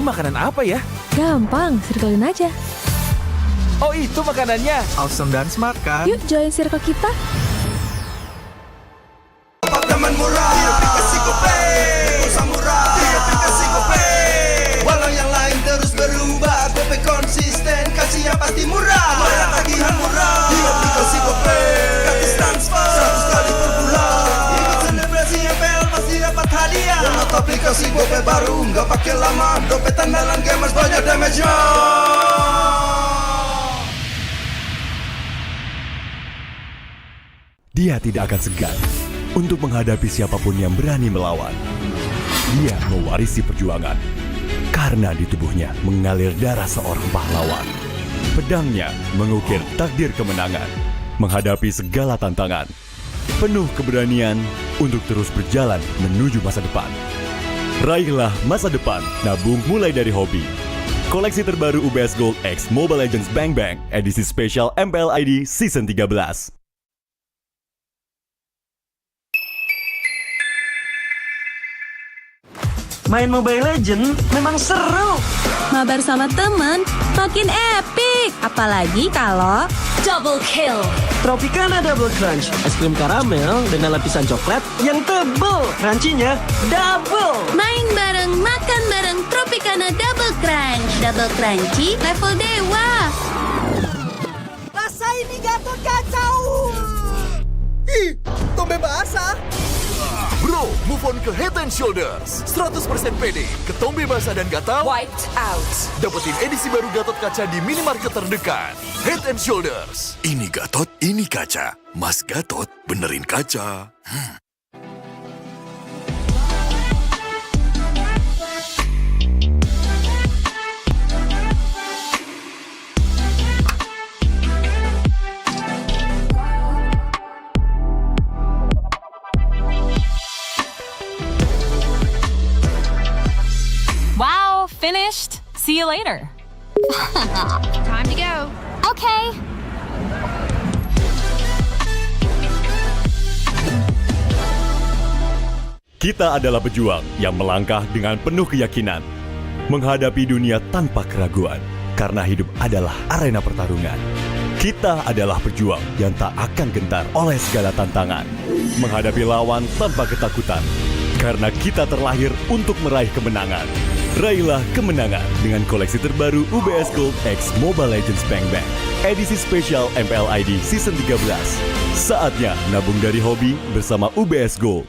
Makanan apa ya? Gampang, circlein aja. Oh, itu makanannya. Awesome dan smart kan? Yuk join circle kita. Apartemen murah di aplikasi GoPay. Pulsa murah di aplikasi GoPay. Walau yang lain terus berubah, GoPay konsisten, kasihnya pasti murah. Bayar tagihan murah di aplikasi GoPay. Gratis transfer 100 kali per bulan. Ikut selebrasi MPL pasti dapat hadiah. Download aplikasi GoPay baru, nggak pakai lama. Dompet andalan gamers banyak damage-nya. Dia tidak akan segan untuk menghadapi siapapun yang berani melawan. Dia mewarisi perjuangan karena di tubuhnya mengalir darah seorang pahlawan. Pedangnya mengukir takdir kemenangan, menghadapi segala tantangan. Penuh keberanian untuk terus berjalan menuju masa depan. Raihlah masa depan, nabung mulai dari hobi. Koleksi terbaru UBS Gold X Mobile Legends Bang Bang, edisi spesial MPL ID Season 13. Main Mobile Legends memang seru. Mabar sama temen makin epic. Apalagi kalau double kill. Tropicana Double Crunch, es krim karamel dengan lapisan coklat yang tebal. Crunchy-nya double. Main bareng, makan bareng Tropicana Double Crunch. Double crunchy level dewa. Rasain nih Gatot kacau. Ih, tombe basah. Bro, move on ke Head and Shoulders. 100% pede, ketombe basah dan gatal Wiped out. dapetin edisi baru Gatot Kaca di minimarket terdekat. Head and Shoulders. Ini Gatot, ini kaca. Mas Gatot, benerin kaca. Wow, finished. See you later. Time to go. Okay. Kita adalah pejuang yang melangkah dengan penuh keyakinan, menghadapi dunia tanpa keraguan, karena hidup adalah arena pertarungan. Kita adalah pejuang yang tak akan gentar oleh segala tantangan, menghadapi lawan tanpa ketakutan, karena kita terlahir untuk meraih kemenangan. Raihlah kemenangan dengan koleksi terbaru UBS Gold X Mobile Legends Bang Bang, edisi spesial MPL ID Season 13. Saatnya nabung dari hobi bersama UBS Gold.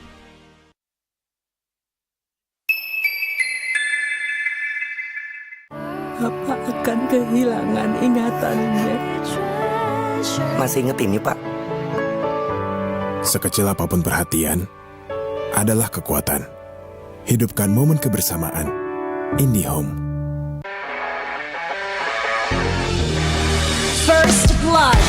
Apa akan kehilangan ingatannya? Masih inget ini, Pak? Sekecil apapun perhatian adalah kekuatan. Hidupkan momen kebersamaan. IndiHome. First blood.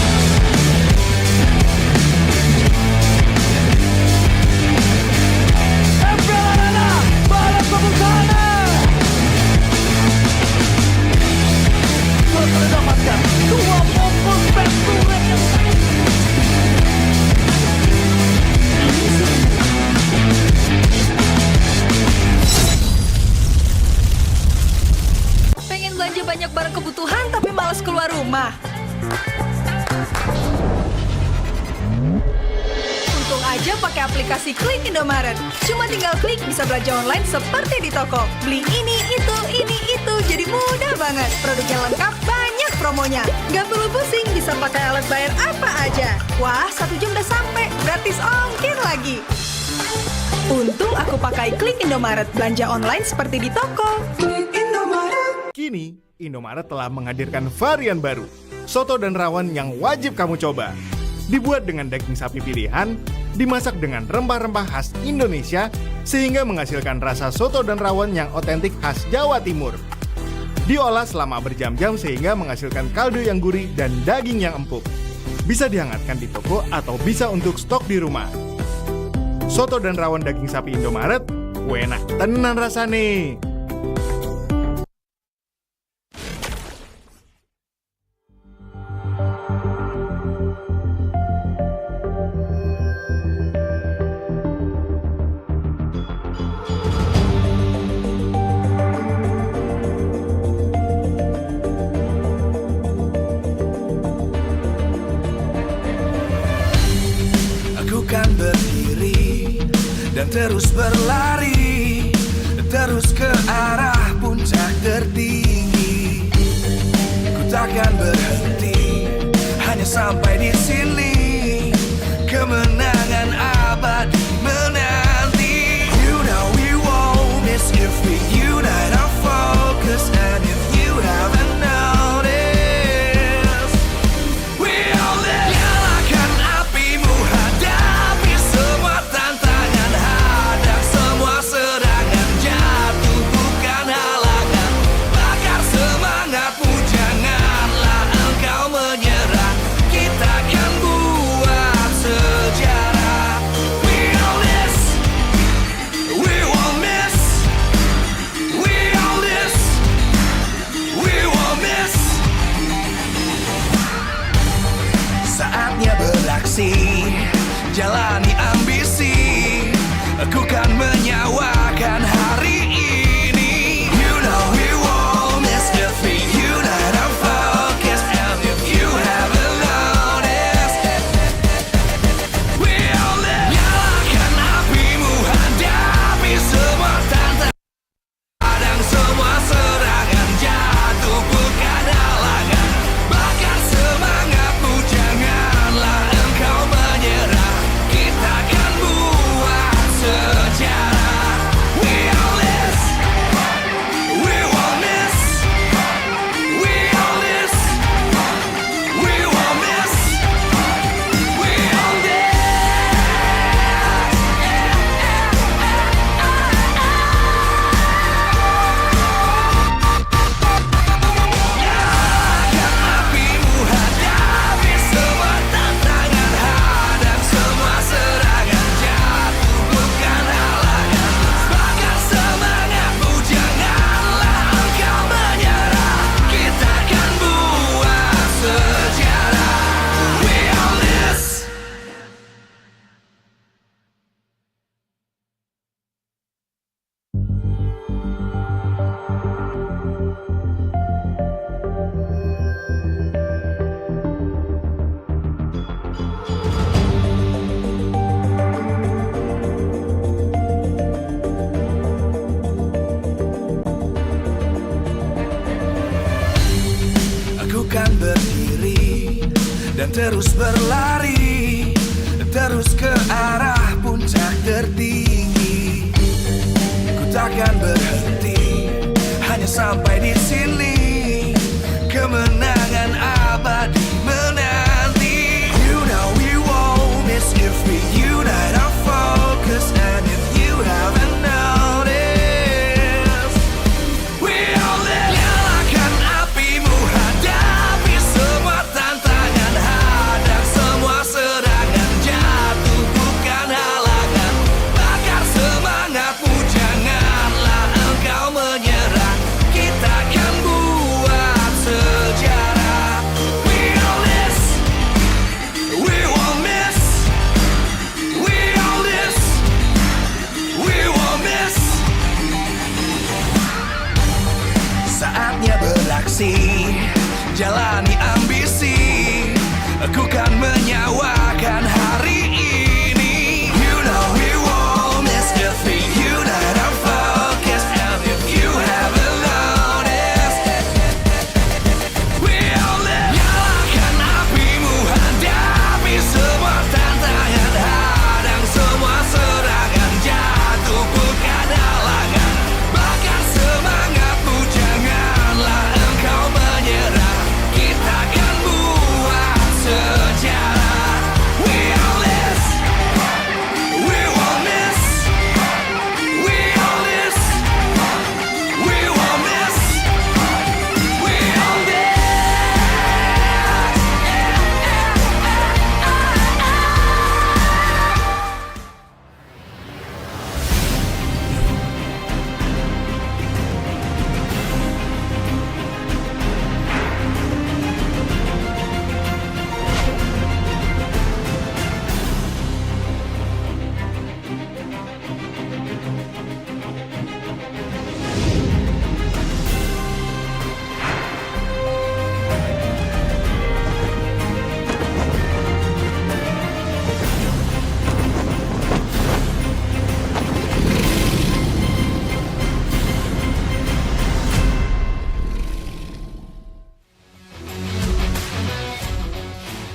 Pengen belanja banyak barang kebutuhan tapi malas keluar rumah. Untung aja pakai aplikasi Klik Indomaret. Cuma tinggal klik bisa belanja online seperti di toko. Beli ini, itu, jadi mudah banget. Produknya lengkap, banyak promonya. Gak perlu pusing, bisa pakai alat bayar apa aja. Wah, 1 jam udah sampai, gratis ongkir lagi. Untung aku pakai Klik Indomaret, belanja online seperti di toko. Kini, Indomaret telah menghadirkan varian baru, soto dan rawon yang wajib kamu coba. Dibuat dengan daging sapi pilihan, dimasak dengan rempah-rempah khas Indonesia, sehingga menghasilkan rasa soto dan rawon yang otentik khas Jawa Timur. Diolah selama berjam-jam sehingga menghasilkan kaldu yang gurih dan daging yang empuk. Bisa dihangatkan di toko atau bisa untuk stok di rumah. Soto dan rawon daging sapi Indomaret, enak tenan rasane. terus berlari, terus ke arah puncak tertinggi. Ku takkan berhenti, hanya sampai di sini. Kemenangan abadi menanti. You know we won't miss if we unite our focus. And if you haven't noticed, we all live. Nyalakan apimu, hadapi semua tantangan, hadang semua serangan, jatuh bukan halangan. Bakar semangatmu, janganlah engkau menyerah. Kita akan buat sejarah. We all this, we won't miss. We all this, we won't miss. Saatnya beraksi, jalani ambisi. Aku kan menyawakan hari ini. You know we won't miss if we unite our focus. And if you haven't noticed, we all live. Nyalakan apimu, hadapi semua tantangan, hadang semua serangan, jatuh bukan halangan. Bakar semangatmu, janganlah engkau menyerah. Kita akan buat sejarah. We all this, we won't miss. We all this, we won't miss. We all this. Nyalakan apimu, hadapi semua tantangan, hadang semua serangan, jatuh bukan halangan. Bakar semangatmu, janganlah engkau menyerah. Kita akan buat sejarah. We all this. Aku kan berdiri dan terus berlari, terus ke arah puncak tertinggi. Ku takkan berhenti, hanya sampai di sini. Kemenangan abadi menanti. You know we won't miss if we unite our focus. And if you haven't noticed, we all live. Nyalakan apimu, hadapi semua tantangan, hadang semua serangan, jatuh bukan halangan. Bakar semangatmu, janganlah engkau menyerah. Kita akan buat sejarah. We all this, we won't miss. We all this, we won't miss. Saatnya beraksi, jalani ambisi. Aku kan menyawakan hari ini. You know we won't miss if we unite our focus. And if you haven't noticed, we all live. Nyalakan apimu, hadapi semua tantangan, hadang semua serangan, jatuh bukan halangan. Bakar semangatmu, janganlah engkau menyerah. Kita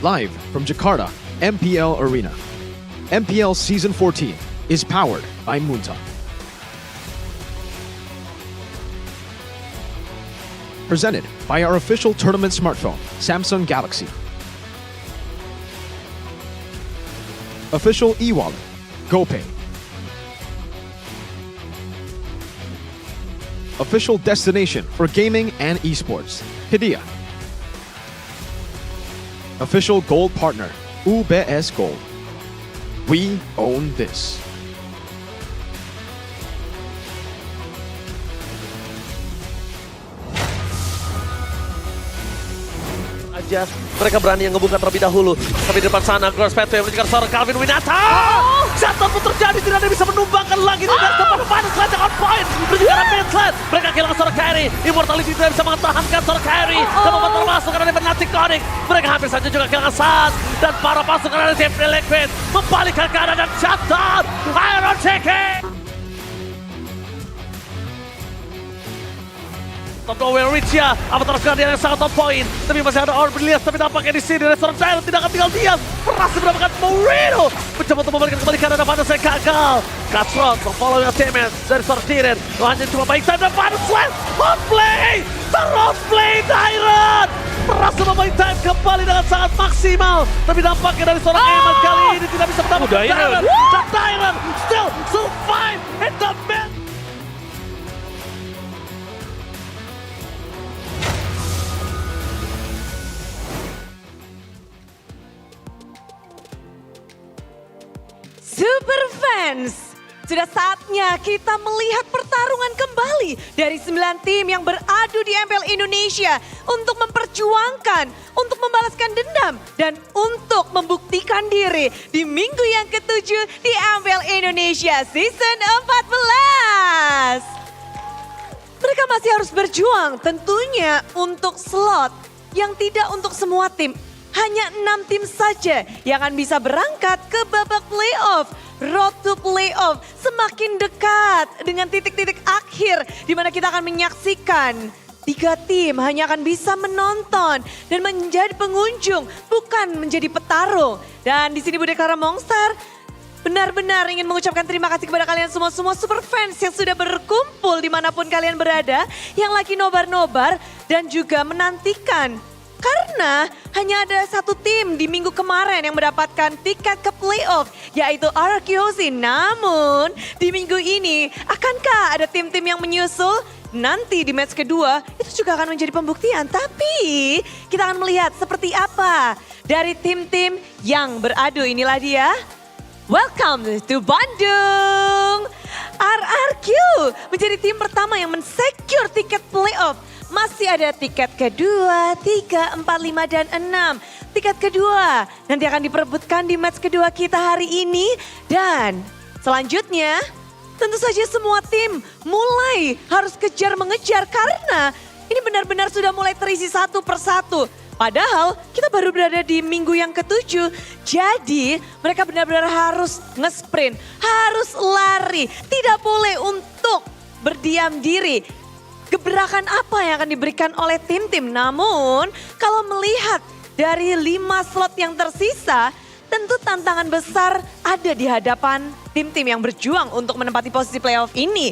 Live from Jakarta, MPL Arena. MPL Season 14 is powered by Munta. Presented by our official tournament smartphone, Samsung Galaxy. Official e-wallet, GoPay. Official destination for gaming and esports, Hidea. Official gold partner, UBS Gold. We own this. Aja mereka berani yang ngebuka terlebih dahulu. Tapi di depan sana Gross Petro yang menunjukkan seorang Calvin Winata. Jatuh pun terjadi, tidak ada yang bisa menumbangkan lagi. Tidak depan Sled on point. Menunjukkan mid Sled. Mereka kehilangan seorang carry. Immortality tidak bisa mengetahankan seorang carry. Dan membuat termasuk karena Benati Konik. Mereka hampir saja juga kehilangan saat. Dan para pasukan dari tim Liquid membalikkan keadaan dan shutdown Iron Chicken. Top nowhere reach ya, Avatar Guardian yang sangat on point. Tapi masih ada Orb Elias, tapi nampaknya di sini restoran Diamond tidak akan tinggal diam. Berhasil mendapatkan Moreno. Mencoba untuk membalikan kembali karena pada saya gagal. Cutthroat memfollow yang teammates dari Sortiren. Hanya cuma baik saja pada Slash. Hotplay! Terhotplay Tyrant! Berhasil membaik time kembali dengan sangat maksimal. Tapi nampaknya dari seorang Eman kali ini tidak bisa mendapatkan Tyrant. Dan Tyrant still survive in the mid. Super Fans, sudah saatnya kita melihat pertarungan kembali dari 9 tim yang beradu di MPL Indonesia untuk memperjuangkan, untuk membalaskan dendam, dan untuk membuktikan diri di minggu yang ke-7 di MPL Indonesia Season 14. Mereka masih harus berjuang tentunya untuk slot yang tidak untuk semua tim. Hanya 6 tim saja yang akan bisa berangkat ke babak playoff. Road to playoff semakin dekat dengan titik-titik akhir di mana kita akan menyaksikan 3 tim hanya akan bisa menonton dan menjadi pengunjung, bukan menjadi petarung. Dan di sini Bude Clara Mongstar benar-benar ingin mengucapkan terima kasih kepada kalian semua super fans yang sudah berkumpul dimanapun kalian berada, yang lagi nobar-nobar dan juga menantikan. Karena hanya ada 1 tim di minggu kemarin yang mendapatkan tiket ke playoff, yaitu RQC. Namun di minggu ini akankah ada tim-tim yang menyusul? Nanti di match kedua itu juga akan menjadi pembuktian. Tapi kita akan melihat seperti apa dari tim-tim yang beradu. Inilah dia. Welcome to Bandung. RRQ menjadi tim pertama yang mensecure tiket playoff. Masih ada tiket kedua, 3, 4, 5, dan 6. Tiket kedua nanti akan diperebutkan di match kedua kita hari ini. Dan selanjutnya tentu saja semua tim mulai harus kejar-mengejar karena ini benar-benar sudah mulai terisi satu persatu. Padahal kita baru berada di minggu yang ke-7. Jadi mereka benar-benar harus nge-sprint, harus lari. Tidak boleh untuk berdiam diri. Gebrakan apa yang akan diberikan oleh tim-tim. Namun kalau melihat dari 5 slot yang tersisa, tentu tantangan besar ada di hadapan tim-tim yang berjuang untuk menempati posisi playoff ini.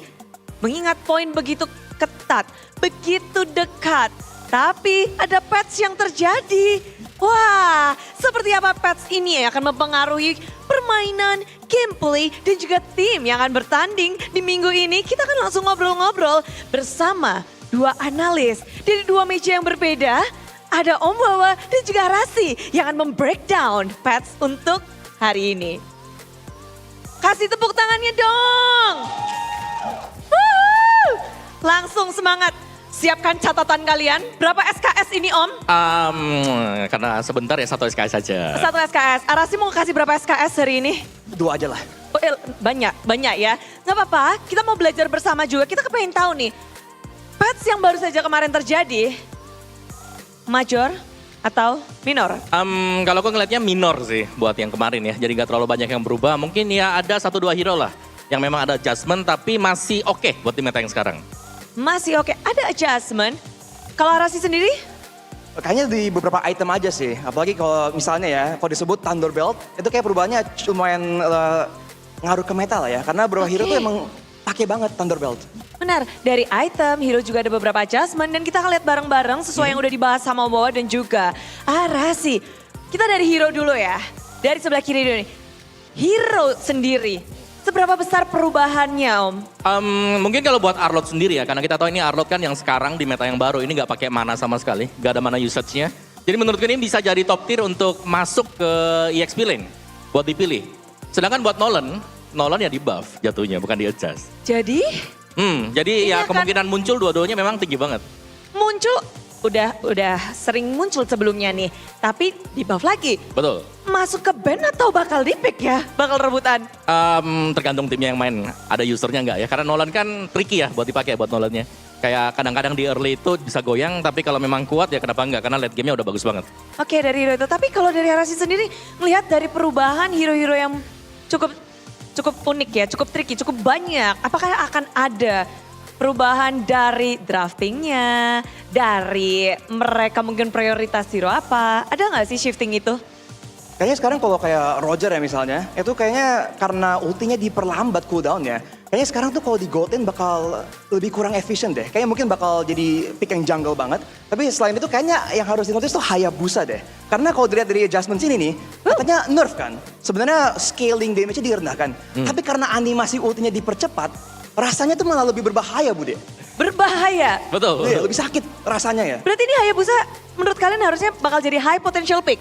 Mengingat poin begitu ketat, begitu dekat. Tapi ada patch yang terjadi. Wah, seperti apa patch ini yang akan mempengaruhi permainan, gameplay, dan juga tim yang akan bertanding di minggu ini. Kita akan langsung ngobrol-ngobrol bersama 2 analis dari 2 meja yang berbeda. Ada Om Wawa dan juga Rasi yang akan membreakdown patch untuk hari ini. Kasih tepuk tangannya dong. Woo! Langsung semangat. Siapkan catatan kalian. Berapa SKS ini Om? Karena sebentar ya 1 SKS saja. 1 SKS. Arasi mau kasih berapa SKS hari ini? 2 aja lah. Oh, banyak ya. Gak apa-apa, kita mau belajar bersama juga. Kita kepengen tahu nih, patch yang baru saja kemarin terjadi, major atau minor? Kalau aku ngeliatnya minor sih buat yang kemarin ya. Jadi gak terlalu banyak yang berubah. Mungkin ya ada 1-2 hero lah yang memang ada adjustment tapi masih oke buat tim meta yang sekarang. Masih oke, ada adjustment. Kalau Arasi sendiri? Kayaknya di beberapa item aja sih. Apalagi kalau misalnya ya, kalau disebut Thunder Belt, itu kayak perubahannya lumayan ngaruh ke meta lah ya. Karena beberapa hero tuh emang pakai banget Thunder Belt. Benar, dari item, hero juga ada beberapa adjustment dan kita akan lihat bareng-bareng sesuai yang udah dibahas sama Bawa dan juga Rasi. Kita dari hero dulu ya, dari sebelah kiri dulu nih. Hero sendiri, seberapa besar perubahannya Om? Mungkin kalau buat Arlott sendiri ya, karena kita tahu ini Arlott kan yang sekarang di meta yang baru, ini nggak pakai mana sama sekali, nggak ada mana usage-nya. Jadi menurutku ini bisa jadi top tier untuk masuk ke EXP lane, buat dipilih. Sedangkan buat Nolan ya di buff jatuhnya, bukan di adjust. Jadi? Jadi ya kemungkinan muncul dua-duanya memang tinggi banget. Muncul, udah sering muncul sebelumnya nih, tapi di buff lagi. Betul. Masuk ke ban atau bakal di pick ya, bakal rebutan? Tergantung timnya yang main, ada usernya nggak ya. Karena Nolan kan tricky ya buat dipakai buat Nolannya. Kayak kadang-kadang di early itu bisa goyang, tapi kalau memang kuat ya kenapa enggak, karena late game-nya udah bagus banget. Oke, dari hero itu, tapi kalau dari Rasi sendiri, melihat dari perubahan hero-hero yang cukup unik ya, cukup tricky, cukup banyak. Apakah akan ada perubahan dari draftingnya, dari mereka mungkin prioritas hero apa? Ada nggak sih shifting itu? Kayaknya sekarang kalau kayak Roger ya misalnya, itu kayaknya karena ultinya diperlambat cooldown ya. Kayaknya sekarang tuh kalau di Golden bakal lebih kurang efisien deh. Kayaknya mungkin bakal jadi pick yang jungle banget. Tapi selain itu kayaknya yang harus dinotis tuh Hayabusa deh. Karena kalau dilihat dari adjustment sini nih, katanya nerf kan. Sebenarnya scaling damage-nya direndahkan. Tapi karena animasi ultinya dipercepat, rasanya tuh malah lebih berbahaya Bude. Berbahaya? Betul. Iya, lebih sakit rasanya ya. Berarti ini Hayabusa menurut kalian harusnya bakal jadi high potential pick?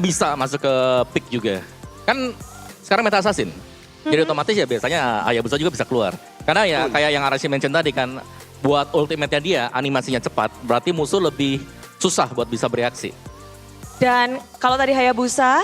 Bisa masuk ke pick juga. Kan sekarang meta assassin. Jadi otomatis ya biasanya Hayabusa juga bisa keluar. Karena ya kayak yang Arashi mention tadi kan, buat ultimate-nya dia animasinya cepat, berarti musuh lebih susah buat bisa bereaksi. Dan kalau tadi Hayabusa,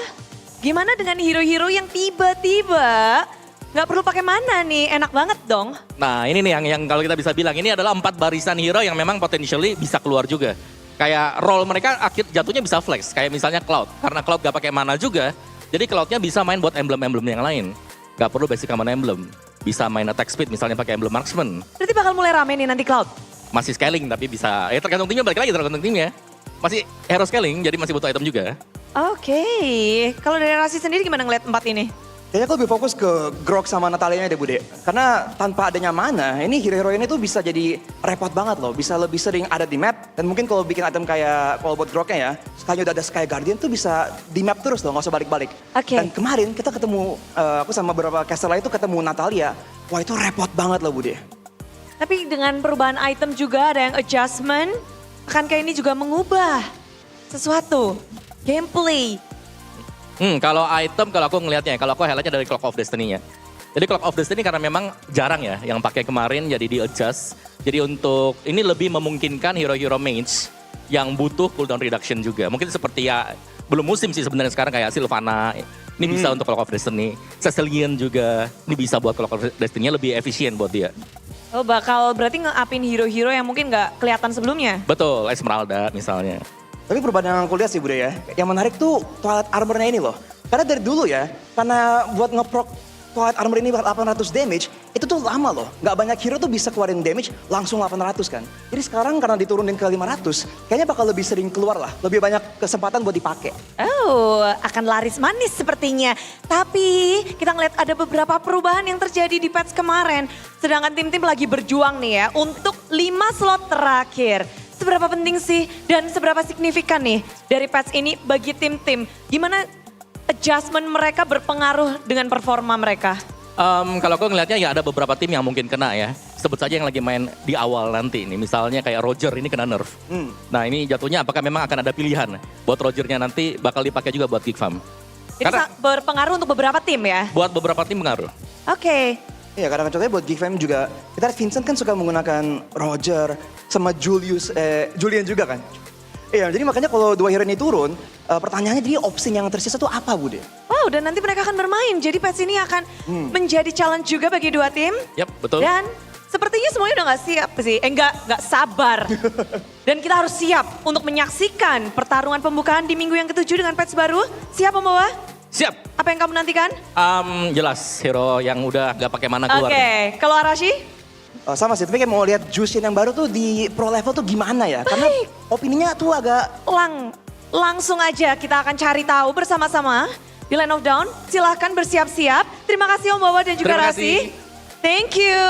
gimana dengan hero-hero yang tiba-tiba nggak perlu pakai mana nih, enak banget dong. Nah ini nih yang kalau kita bisa bilang, ini adalah 4 barisan hero yang memang potentially bisa keluar juga. Kayak role mereka jatuhnya bisa flex, kayak misalnya Cloud. Karena Cloud gak pakai mana juga, jadi Cloudnya bisa main buat emblem-emblem yang lain. Gak perlu basic common emblem, bisa main attack speed misalnya pakai emblem marksman. Berarti bakal mulai rame nih nanti Cloud? Masih scaling tapi bisa, tergantung timnya, balik lagi tergantung timnya. Masih hero scaling, jadi masih butuh item juga. Oke, kalau dari Rasi sendiri gimana ngeliat 4 ini? Kayaknya aku lebih fokus ke Grok sama Natalia deh Bude. Karena tanpa adanya mana, ini hero-hero ini tuh bisa jadi repot banget loh. Bisa lebih sering ada di map. Dan mungkin kalau bikin item kayak, kalau buat Groknya ya, sekali udah ada Sky Guardian tuh bisa di map terus loh, gak usah balik-balik. Dan kemarin kita ketemu, aku sama beberapa caster lain tuh ketemu Natalia. Wah itu repot banget loh Bude. Tapi dengan perubahan item juga ada yang adjustment, akankah ini juga mengubah sesuatu, gameplay? Kalau item, kalau aku ngelihatnya, kalau aku highlightnya dari Clock of Destiny-nya. Jadi Clock of Destiny karena memang jarang ya yang pakai kemarin, jadi di adjust. Jadi untuk ini lebih memungkinkan hero-hero mage yang butuh cooldown reduction juga. Mungkin seperti ya, belum musim sih sebenarnya sekarang kayak Sylvana. Ini bisa untuk Clock of Destiny. Cecilian juga, ini bisa buat Clock of Destiny-nya lebih efisien buat dia. Oh bakal berarti nge-upin hero-hero yang mungkin gak kelihatan sebelumnya? Betul, Esmeralda misalnya. Tapi perubahan yang aku lihat sih Bude ya, yang menarik tuh Twilight Armor-nya ini loh. Karena dari dulu ya, karena buat ngeproc Twilight Armor ini 800 damage, itu tuh lama loh. Gak banyak hero tuh bisa keluarin damage langsung 800 kan. Jadi sekarang karena diturunin ke 500, kayaknya bakal lebih sering keluar lah. Lebih banyak kesempatan buat dipakai. Oh, akan laris manis sepertinya. Tapi kita ngeliat ada beberapa perubahan yang terjadi di patch kemarin. Sedangkan tim-tim lagi berjuang nih ya untuk 5 slot terakhir. Seberapa penting sih dan seberapa signifikan nih dari patch ini bagi tim-tim? Gimana adjustment mereka berpengaruh dengan performa mereka? Kalau aku ngelihatnya ya ada beberapa tim yang mungkin kena ya. Sebut saja yang lagi main di awal nanti nih. Misalnya kayak Roger ini kena nerf. Nah ini jatuhnya apakah memang akan ada pilihan buat Rogernya nanti bakal dipakai juga buat Geek Farm. Jadi berpengaruh untuk beberapa tim ya? Buat beberapa tim pengaruh. Oke. Iya kadang contohnya buat Geek Fam juga, kita Vincent kan suka menggunakan Roger sama Julian juga kan. Iya jadi makanya kalau 2 hero ini turun, pertanyaannya jadi opsi yang tersisa tuh apa Bude? Wow dan nanti mereka akan bermain, jadi patch ini akan menjadi challenge juga bagi 2 tim. Yap betul. Dan sepertinya semuanya udah gak siap sih, nggak sabar. Dan kita harus siap untuk menyaksikan pertarungan pembukaan di minggu yang ke-7 dengan patch baru. Siap Pembawa? Siap. Apa yang kamu nantikan? Jelas hero yang udah gak pakai mana keluar. Oke, kalau Arashi? Sama sih, tapi kayak mau lihat Jushin yang baru tuh di pro level tuh gimana ya? Karena opininya tuh agak... Langsung aja kita akan cari tahu bersama-sama di Land of Dawn. Silahkan bersiap-siap. Terima kasih Om Wawa dan juga Terima Rasi. kasih. Thank you.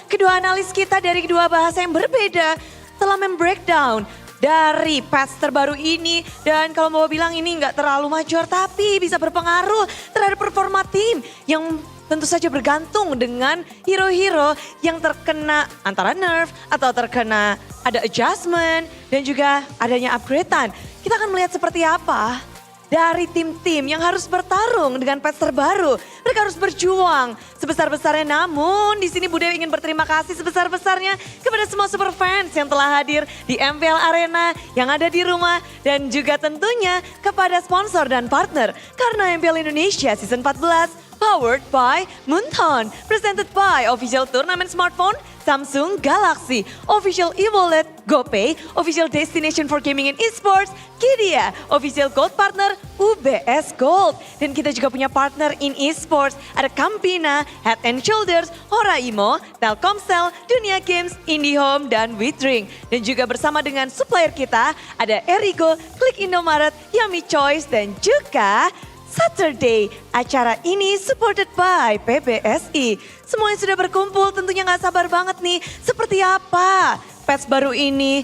Kedua analis kita dari kedua bahasa yang berbeda telah membreakdown dari patch terbaru ini. Dan kalau mau bilang ini nggak terlalu major tapi bisa berpengaruh terhadap performa tim yang tentu saja bergantung dengan hero-hero yang terkena antara nerf atau terkena ada adjustment dan juga adanya upgradean. Kita akan melihat seperti apa dari tim-tim yang harus bertarung dengan patch terbaru. Mereka harus berjuang sebesar-besarnya. Namun di sini Bude ingin berterima kasih sebesar-besarnya kepada semua super fans yang telah hadir di MPL Arena yang ada di rumah. Dan juga tentunya kepada sponsor dan partner. Karena MPL Indonesia Season 14 powered by Moonton, presented by official turnamen smartphone Samsung Galaxy, official e-wallet GoPay, official destination for gaming and esports Kidia, official gold partner UBS Gold. Dan kita juga punya partner in esports, ada Campina, Head and Shoulders, Horaimo, Telkomsel, Dunia Games, IndiHome, dan WeDrink. Dan juga bersama dengan supplier kita ada Erigo, Klik Indomaret, Yummy Choice, dan juga Saturday. Acara ini supported by PBSI. Semuanya sudah berkumpul, tentunya gak sabar banget nih. Seperti apa patch baru ini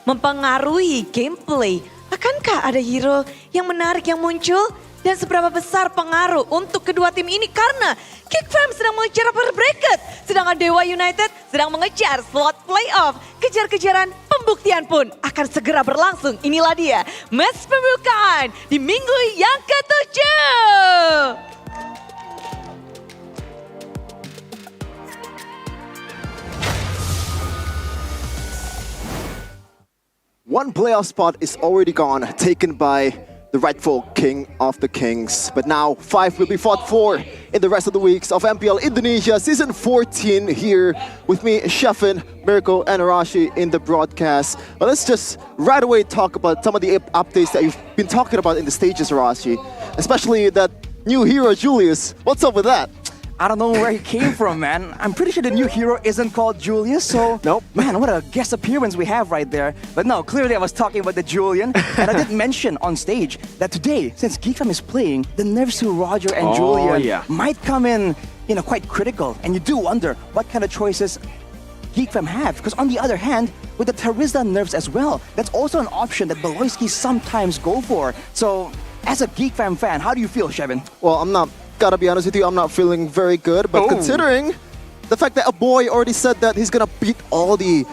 mempengaruhi gameplay? Akankah ada hero yang menarik yang muncul? Dan seberapa besar pengaruh untuk kedua tim ini? Karena Geekfam sedang mengejar upper bracket. Sedangkan Dewa United sedang mengejar slot playoff. Kejar-kejaran pembuktian pun akan segera berlangsung. Inilah dia match pembukaan di minggu yang ke-7. One playoff spot is already gone, taken by the rightful king of the kings. But now 5 will be fought for in the rest of the weeks of MPL Indonesia Season 14 here with me, Shefin, Mirko, and Arashi in the broadcast. But let's just right away talk about some of the updates that you've been talking about in the stages, Arashi. Especially that new hero, Julius. What's up with that? I don't know where he came from, man. I'm pretty sure the new hero isn't called Julius, so... Nope. Man, what a guest appearance we have right there. But no, clearly I was talking about the Julian. And I did mention on stage that today, since Geekfam is playing, the nerfs to Roger and Julian might come in, quite critical. And you do wonder what kind of choices Geekfam have. Because on the other hand, with the Terizda nerfs as well, that's also an option that Beloyski sometimes go for. So, as a Geekfam fan, how do you feel, Shevin? Well, gotta be honest with you, I'm not feeling very good. But considering the fact that a boy already said that he's gonna beat all the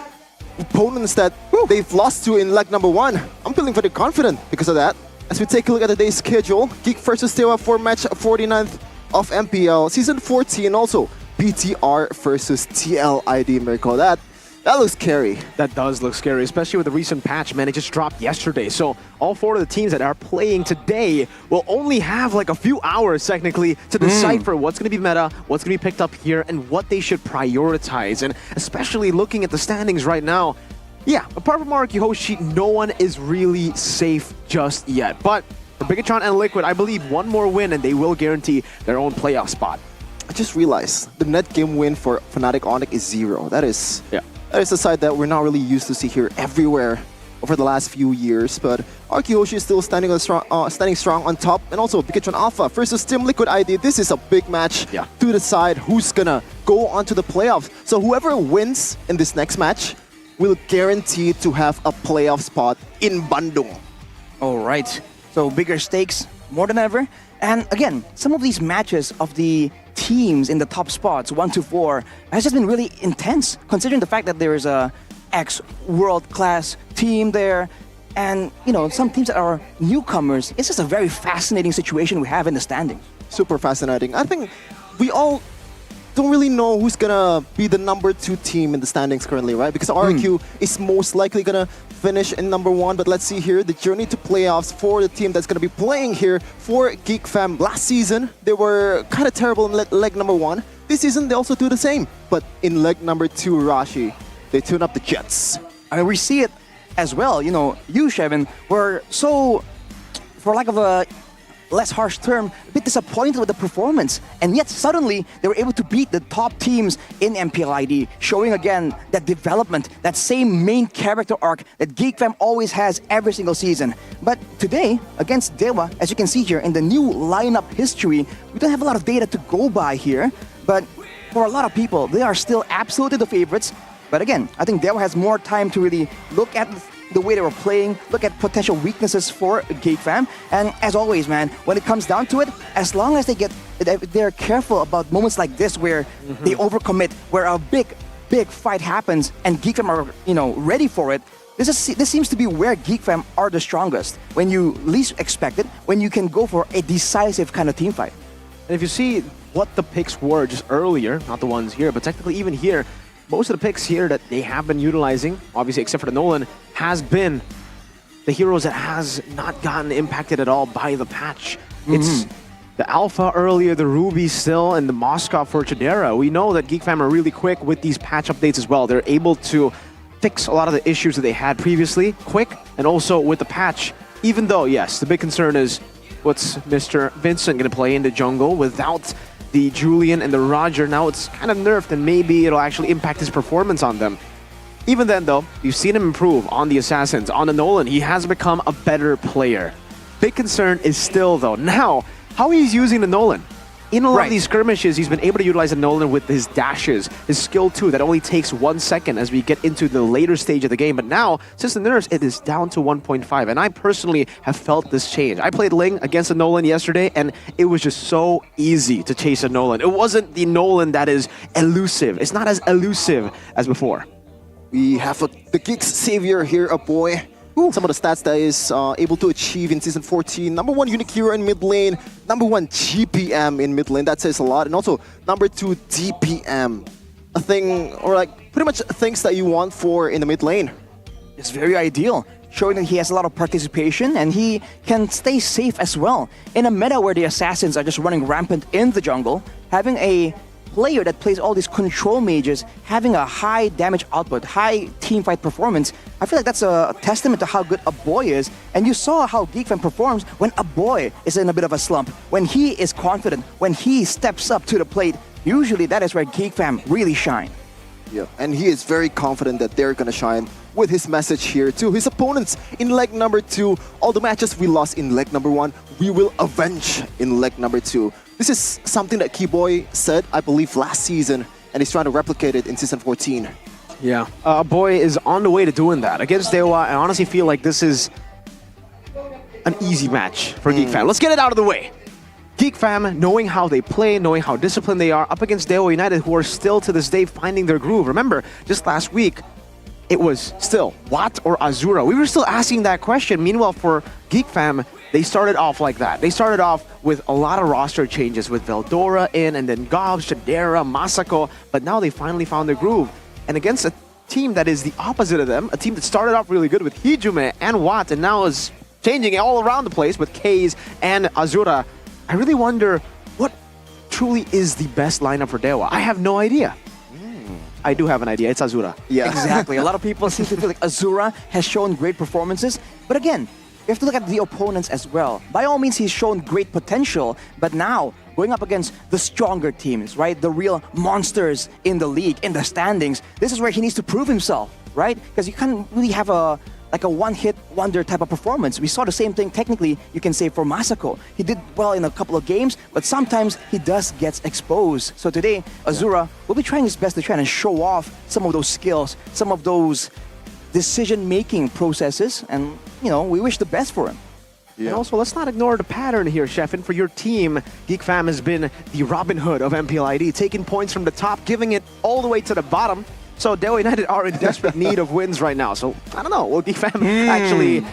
opponents that they've lost to in leg number 1, I'm feeling very confident because of that. As we take a look at today's schedule, Geek versus Tewa for match 49th of MPL Season 14. Also, BTR versus TLID, Mirko. That looks scary. That does look scary, especially with the recent patch, man. It just dropped yesterday. So all 4 of the teams that are playing today will only have like a few hours, technically, to decipher what's going to be meta, what's going to be picked up here, and what they should prioritize. And especially looking at the standings right now, yeah, apart from Marky Hoshi, no one is really safe just yet. But for Bigatron and Liquid, I believe one more win and they will guarantee their own playoff spot. I just realized the net game win for Fnatic Onyx is 0. That is a side that we're not really used to see here everywhere over the last few years. But Arkiyoshi is still standing strong on top. And also Bigatron Alpha versus Team Liquid ID. This is a big match to decide who's gonna go on to the playoffs. So whoever wins in this next match will guarantee to have a playoff spot in Bandung. All right. So bigger stakes more than ever. And again, some of these matches of the teams in the top spots, 1 to 4, has just been really intense, considering the fact that there is a ex-world-class team there, and some teams that are newcomers. It's just a very fascinating situation we have in the standings. Super fascinating. I think we all don't really know who's gonna be the number 2 team in the standings currently, right? Because RQ is most likely gonna finish in number 1, but let's see here the journey to playoffs for the team that's gonna be playing here for Geekfam. Last season, they were kind of terrible in leg number 1. This season, they also do the same, but in leg number 2, Rashi, they tune up the Jets. I mean, we see it as well. You, Shevin, were so, for lack of a less harsh term, a bit disappointed with the performance. And yet suddenly they were able to beat the top teams in MPL ID, showing again that development, that same main character arc that GeekFam always has every single season. But today, against Dewa, as you can see here in the new lineup history, we don't have a lot of data to go by here, but for a lot of people, they are still absolutely the favorites. But again, I think Dewa has more time to really look at the way they were playing, look at potential weaknesses for GeekFam. And as always, man, when it comes down to it, as long as they're careful about moments like this where they overcommit, where a big fight happens and GeekFam are, ready for it, this seems to be where GeekFam are the strongest. When you least expect it, when you can go for a decisive kind of team fight. And if you see what the picks were just earlier, not the ones here, but technically even here, most of the picks here that they have been utilizing, obviously except for the Nolan, has been the heroes that has not gotten impacted at all by the patch. It's the Alpha earlier, the Ruby still, and the Moskov for Chidera. We know that GeekFam are really quick with these patch updates as well. They're able to fix a lot of the issues that they had previously, quick, and also with the patch. Even though, yes, the big concern is what's Mr. Vincent going to play in the jungle without the Julian and the Roger. Now it's kind of nerfed and maybe it'll actually impact his performance on them. Even then though, you've seen him improve on the Assassins. On the Nolan, he has become a better player. Big concern is still though, now, how he's using the Nolan. In a lot of these skirmishes, he's been able to utilize the Nolan with his dashes, his skill 2 that only takes 1 second as we get into the later stage of the game. But now, since the nerfs, it is down to 1.5. And I personally have felt this change. I played Ling against the Nolan yesterday, and it was just so easy to chase a Nolan. It wasn't the Nolan that is elusive. It's not as elusive as before. We have the Geeks savior here, a boy. Some of the stats that is able to achieve in Season 14. Number 1 unique hero in mid lane. Number 1 GPM in mid lane. That says a lot. And also number 2 DPM. A thing, or like pretty much things that you want for in the mid lane. It's very ideal, showing that he has a lot of participation and he can stay safe as well. In a meta where the Assassins are just running rampant in the jungle, having a player that plays all these control mages, having a high damage output, high teamfight performance, I feel like that's a testament to how good a boy is. And you saw how GeekFam performs when a boy is in a bit of a slump. When he is confident, when he steps up to the plate, usually that is where GeekFam really shine. Yeah, and he is very confident that they're gonna shine with his message here to his opponents in leg number 2. All the matches we lost in leg number 1, we will avenge in leg number 2. This is something that Keyboy said, I believe, last season, and he's trying to replicate it in Season 14. Yeah, Boy is on the way to doing that. Against Dewa, I honestly feel like this is an easy match for GeekFam. Let's get it out of the way. GeekFam, knowing how they play, knowing how disciplined they are, up against Dewa United, who are still to this day finding their groove. Remember, just last week, it was still Watt or Azura. We were still asking that question. Meanwhile, for GeekFam, they started off like that. They started off with a lot of roster changes with Veldora in, and then Gobs, Chidera, Masako, but now they finally found their groove. And against a team that is the opposite of them, a team that started off really good with Hijume and Watt, and now is changing all around the place with Kaze and Azura, I really wonder what truly is the best lineup for Dewa. I have no idea. I do have an idea. It's Azura. Yeah, exactly. A lot of people seem to feel like Azura has shown great performances, but again, you have to look at the opponents as well. By all means, he's shown great potential, but now, going up against the stronger teams, right? The real monsters in the league, in the standings, this is where he needs to prove himself, right? Because you can't really have a one-hit wonder type of performance. We saw the same thing, technically, you can say, for Masako. He did well in a couple of games, but sometimes he does get exposed. So today, Azura will be trying his best to try and show off some of those skills, some of those decision-making processes, and, we wish the best for him. Yeah. And also, let's not ignore the pattern here, Sheffin. For your team, GeekFam has been the Robin Hood of MPL ID, taking points from the top, giving it all the way to the bottom. So Dewa United are in desperate need of wins right now. So, I don't know, will GeekFam actually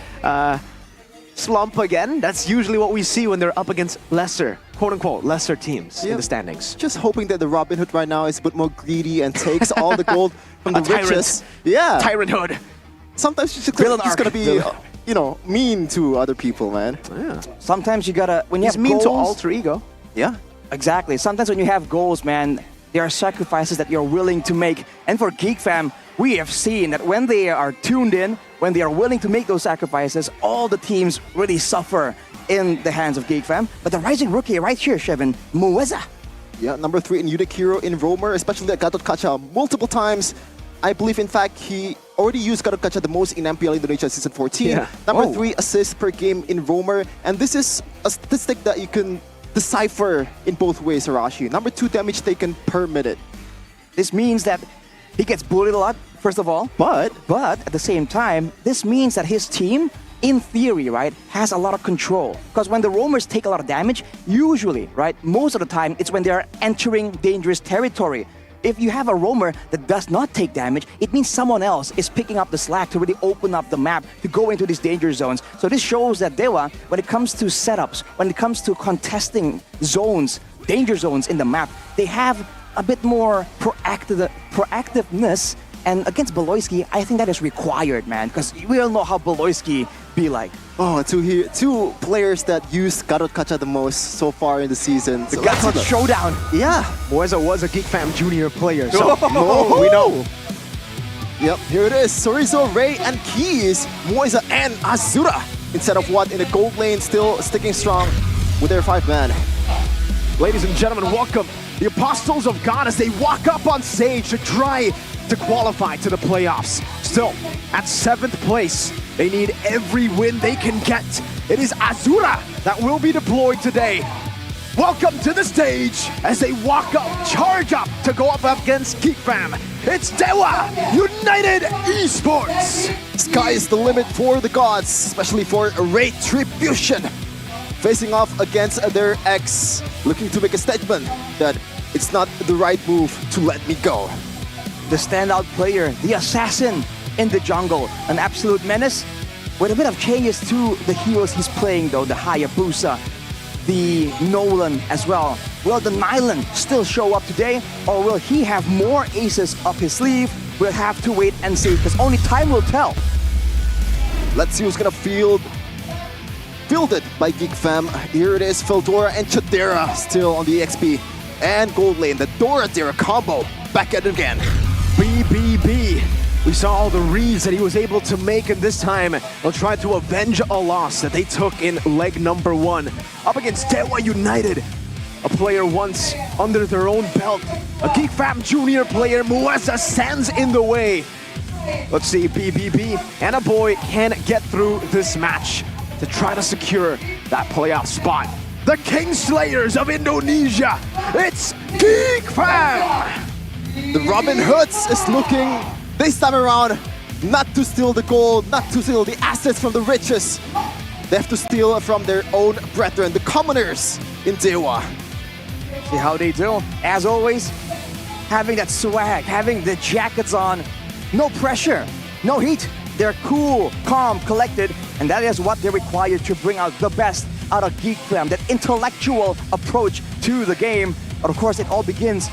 slump again? That's usually what we see when they're up against lesser, quote-unquote, lesser teams in the standings. Just hoping that the Robin Hood right now is a bit more greedy and takes all the gold from the riches. Yeah. Tyrant Hood. Sometimes you're just gonna be, mean to other people, man. Yeah. Sometimes you gotta, when you He's have mean goals, to alter ego. Yeah, exactly. Sometimes when you have goals, man, there are sacrifices that you're willing to make. And for GeekFam, we have seen that when they are tuned in, when they are willing to make those sacrifices, all the teams really suffer in the hands of Geek Fam. But the rising rookie right here, Shevin, Mueza. Yeah, number 3 in unique hero in Roamer, especially at Gatot Kaca multiple times. I believe, in fact, he already used Gatot Kaca the most in MPL Indonesia Season 14. Yeah. Number 3 assists per game in Roamer. And this is a statistic that you can decipher in both ways, Arashi. Number 2 damage taken per minute. This means that he gets bullied a lot, first of all. But at the same time, this means that his team, in theory, right, has a lot of control. Because when the roamers take a lot of damage, usually, right, most of the time, it's when they're entering dangerous territory. If you have a roamer that does not take damage, it means someone else is picking up the slack to really open up the map to go into these danger zones. So this shows that Dewa, when it comes to setups, when it comes to contesting zones, danger zones in the map, they have a bit more proactiveness. And against Beloyski, I think that is required, man, because we all know how Beloyski be like. Oh, two players that used Gatot Kaca the most so far in the season. The Gatot showdown. Yeah. Mueza was a Geek Fam Junior player, so we know. Yep, here it is. Sorizo, Ray, and Keys, Mueza, and Azura. Instead of what in the gold lane, still sticking strong with their 5-man. Ladies and gentlemen, welcome the Apostles of God as they walk up on stage to try to qualify to the playoffs. Still, at 7th place, they need every win they can get. It is Azura that will be deployed today. Welcome to the stage as they walk up, charge up to go up against Geek Fam. It's Dewa United Esports. Sky is the limit for the gods, especially for Retribution. Facing off against their ex, looking to make a statement that it's not the right move to let me go. The standout player, the assassin in the jungle, an absolute menace. With a bit of changes to the heroes he's playing though, the Hayabusa, the Nolan as well. Will the Nylon still show up today, or will he have more aces up his sleeve? We'll have to wait and see, because only time will tell. Let's see who's gonna fielded by Geek Fam. Here it is, Feldora and Chadera still on the XP. And gold lane, the Dora-Dera combo, back at it again. BBB. We saw all the reads that he was able to make, and this time they'll try to avenge a loss that they took in leg number 1. Up against Dewa United, a player once under their own belt. A Geek Fam Junior player, Mueza, stands in the way. Let's see, BBB and a boy can get through this match to try to secure that playoff spot. The Kingslayers of Indonesia, it's Geek Fam! The Robin Hoods is looking, this time around, not to steal the gold, not to steal the assets from the riches. They have to steal from their own brethren, the commoners in Dewa. See how they do. As always, having that swag, having the jackets on, no pressure, no heat. They're cool, calm, collected, and that is what they're required to bring out the best out of Geek Fam, that intellectual approach to the game. But of course, it all begins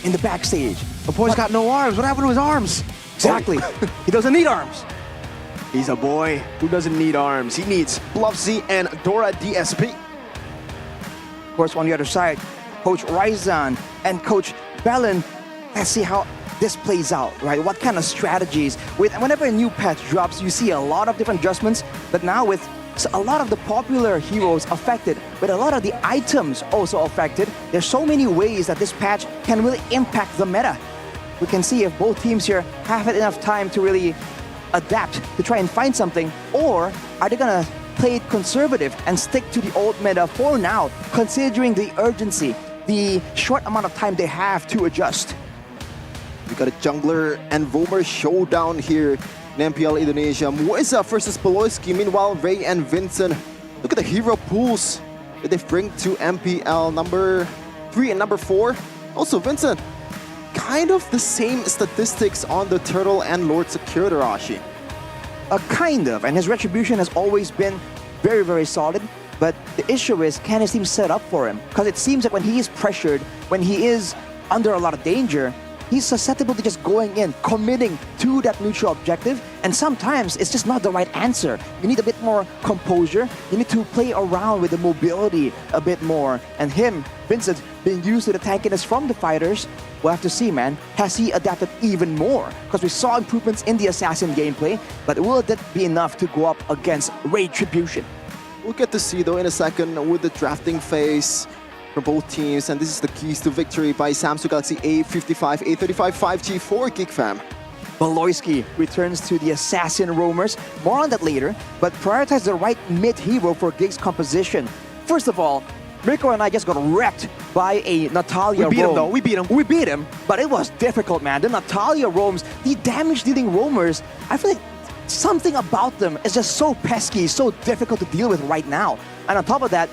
in the backstage. The boy's got no arms. What happened to his arms? Exactly. He doesn't need arms. He's a boy who doesn't need arms. He needs Bluffsy and Dora DSP. Of course, on the other side, Coach Ryzan and Coach Bellin. Let's see how this plays out, right? What kind of strategies? Whenever a new patch drops, you see a lot of different adjustments, but now with a lot of the popular heroes affected, with a lot of the items also affected, there's so many ways that this patch can really impact the meta. We can see if both teams here have had enough time to really adapt, to try and find something, or are they gonna play it conservative and stick to the old meta for now, considering the urgency, the short amount of time they have to adjust. We got a jungler and roamer showdown here in MPL Indonesia. Mueza versus Beloyski. Meanwhile, Ray and Vincent. Look at the hero pools that they bring to MPL number 3 and number 4. Also, Vincent, kind of the same statistics on the Turtle and Lord Secure Rashi. Kind of, and his retribution has always been very, very solid. But the issue is, can his team set up for him? Because it seems like when he is pressured, when he is under a lot of danger, he's susceptible to just going in, committing to that neutral objective, And sometimes it's just not the right answer. You need a bit more composure. You need to play around with the mobility a bit more. And him, Vincent, being used to the tankiness from the fighters, we'll have to see, man. Has he adapted even more? Because we saw improvements in the Assassin gameplay, but will that be enough to go up against Retribution? We'll get to see though in a second with the drafting phase for both teams, and this is the keys to victory by Samsung Galaxy A55, A35 5G for Geek Fam. Beloyski returns to the Assassin Roamers. More on that later, but prioritize the right mid-hero for Geek's composition. First of all, Mirko and I just got wrecked by a Natalia We beat him roam. though, we beat him. We beat him, but it was difficult, man. The Natalia roams, the damage-dealing roamers, I feel like something about them is just so pesky, so difficult to deal with right now. And on top of that,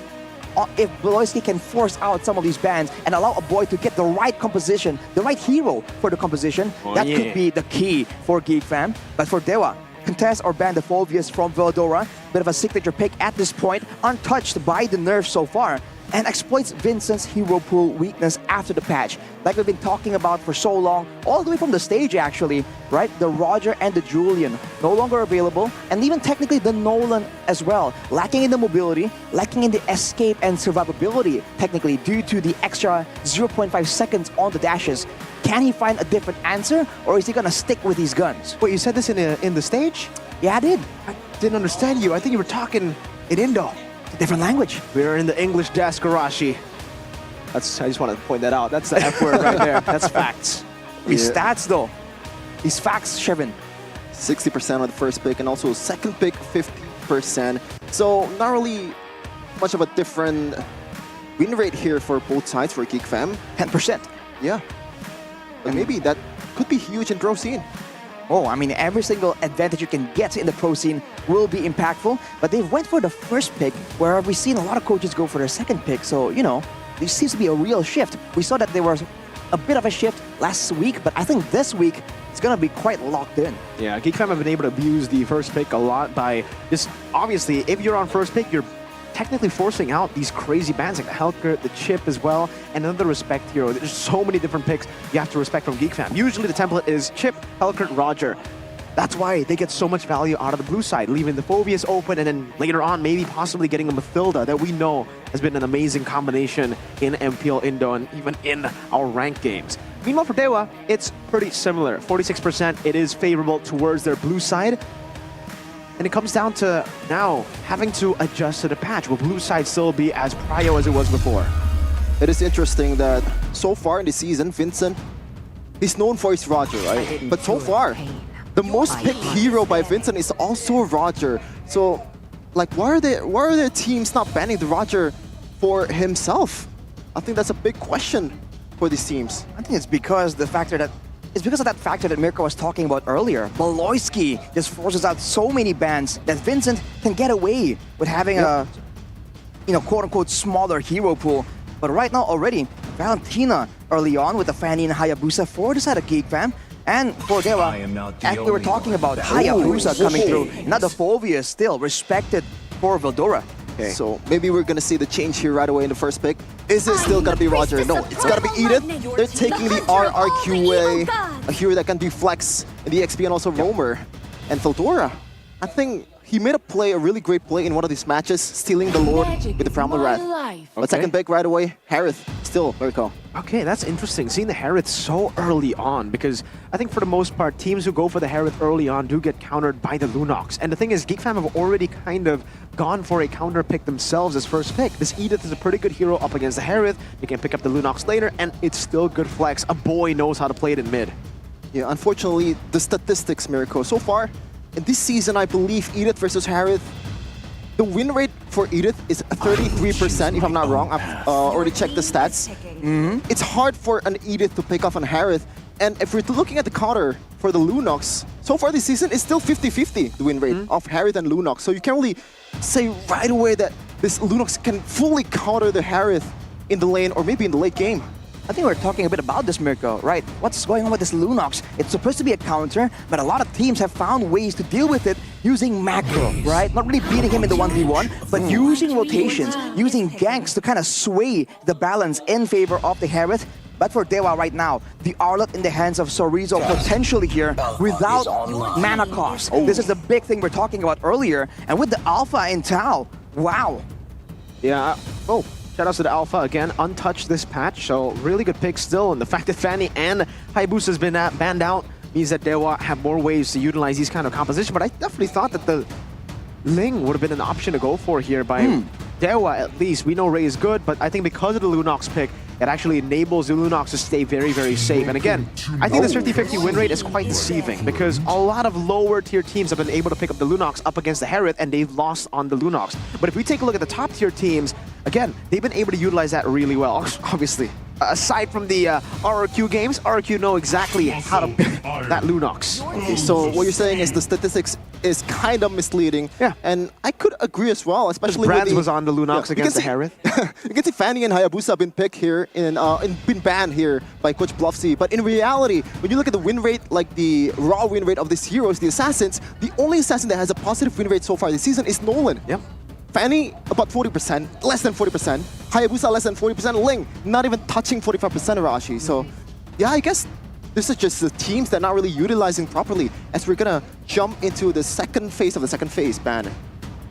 if Beloyski can force out some of these bans and allow a boy to get the right composition, the right hero for the composition, that could be the key for Geek Fam. But for Dewa, contest or ban the Phobius from Veldora, bit of a signature pick at this point, untouched by the nerfs so far, and exploits Vincent's hero pool weakness after the patch. Like we've been talking about for so long, all the way from the stage actually, right? The Roger and the Julian, no longer available, and even technically the Nolan as well. Lacking in the mobility, lacking in the escape and survivability, technically, due to the extra 0.5 seconds on the dashes. Can he find a different answer, or is he gonna stick with these guns? Wait, you said this in the stage? Yeah, I did. I didn't understand you. I think you were talking in Indo. It's a different language. We're in the English desk, Arashi. I just want to point that out. That's the F word right there. That's facts. His stats though. His facts, Shevin. 60% on the first pick, and also second pick 50%. So not really much of a different win rate here for both sides for Geek Fam. 10%. Yeah. But maybe that could be huge in pro scene. Oh, I mean, every single advantage you can get in the pro scene will be impactful, but they went for the first pick, where we've seen a lot of coaches go for their second pick, so, you know, there seems to be a real shift. We saw that there was a bit of a shift last week, but I think this week it's going to be quite locked in. Yeah, Geek Fam have been able to abuse the first pick a lot by just, obviously, if you're on first pick, you're technically forcing out these crazy bans like the Helker, the Chip as well, and another respect hero. There's so many different picks you have to respect from Geek Fam. Usually the template is Chip, Helker, Roger. That's why they get so much value out of the blue side, leaving the Phobius open, and then later on, maybe possibly getting a Mathilda that we know has been an amazing combination in MPL Indo and even in our ranked games. Meanwhile, for Dewa, it's pretty similar. 46%, it is favorable towards their blue side. And it comes down to now having to adjust to the patch. Will blue side still be as prio as it was before? It is interesting that so far in the season, Vincent, he's known for his Roger, right? But so far, the most picked hero by Vincent is also Roger. So, like, why are their teams not banning the Roger for himself? I think that's a big question for these teams. I think it's because of that factor that Mirko was talking about earlier. Beloyski just forces out so many bans that Vincent can get away with having a, quote-unquote smaller hero pool. But right now already, Valentina early on with the Fanny and Hayabusa for the side of Geek Fam. And for Dewa, as we were talking about, Hayabusa coming through. Not the Phobius still respected for Veldora. Okay. So maybe we're gonna see the change here right away in the first pick. Is it still gonna be Roger? No, it's gotta be Edith. They're taking the RRQA, a hero that can do flex in the XP and also roamer. And Veldora, I think he made a really great play in one of these matches, stealing the Lord with the Primal Wrath. But second pick right away, Harith, still Mirko. Okay, that's interesting. Seeing the Harith so early on, because I think for the most part, teams who go for the Harith early on do get countered by the Lunox. And the thing is, Geek Fam have already kind of gone for a counter pick themselves as first pick. This Edith is a pretty good hero up against the Harith. You can pick up the Lunox later, and it's still good flex. A boy knows how to play it in mid. Yeah, unfortunately, the statistics, Mirko, so far, in this season, I believe Edith versus Harith, the win rate for Edith is 33%, if I'm not wrong. I've already checked the stats. It's hard for an Edith to pick off on Harith. And if we're looking at the counter for the Lunox, so far this season, it's still 50-50, the win rate of Harith and Lunox. So you can't really say right away that this Lunox can fully counter the Harith in the lane or maybe in the late game. I think we're talking a bit about this, Mirko, right? What's going on with this Lunox? It's supposed to be a counter, but a lot of teams have found ways to deal with it using macro, right? Not really beating him in the 1v1, but using rotations, using ganks to kind of sway the balance in favor of the Harith. But for Dewa right now, the Arlet in the hands of Sorizo potentially here without mana cost. This is the big thing we're talking about earlier. And with the Alpha in Tao, wow. Yeah, shoutouts to the Alpha again, untouched this patch, so really good pick still. And the fact that Fanny and Hayabusa has been banned out means that Dewa have more ways to utilize these kind of composition. But I definitely thought that the Ling would have been an option to go for here by Dewa at least. We know Ray is good, but I think because of the Lunox pick, it actually enables the Lunox to stay very, very safe. And again, I think this 50-50 win rate is quite deceiving because a lot of lower tier teams have been able to pick up the Lunox up against the Harith and they've lost on the Lunox. But if we take a look at the top tier teams, again, they've been able to utilize that really well, obviously. Aside from the RRQ games, RRQ know exactly how to pick that Lunox. Okay, so what you're saying is the statistics is kind of misleading. Yeah. And I could agree as well, especially with Brands the... was on the Lunox against the Harith. You can see Fanny and Hayabusa have been picked here and been banned here by Coach Bluffsy. But in reality, when you look at the win rate, like the raw win rate of these heroes, the Assassins, the only Assassin that has a positive win rate so far this season is Nolan. Yep. Fanny, about 40%, less than 40%. Hayabusa, less than 40%. Ling, not even touching 45% Arashi. So, yeah, I guess this is just the teams that are not really utilizing properly as we're gonna jump into the second phase of the second phase ban.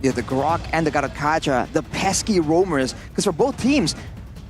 Yeah, the Grok and the Garakacha, the pesky roamers. Because for both teams,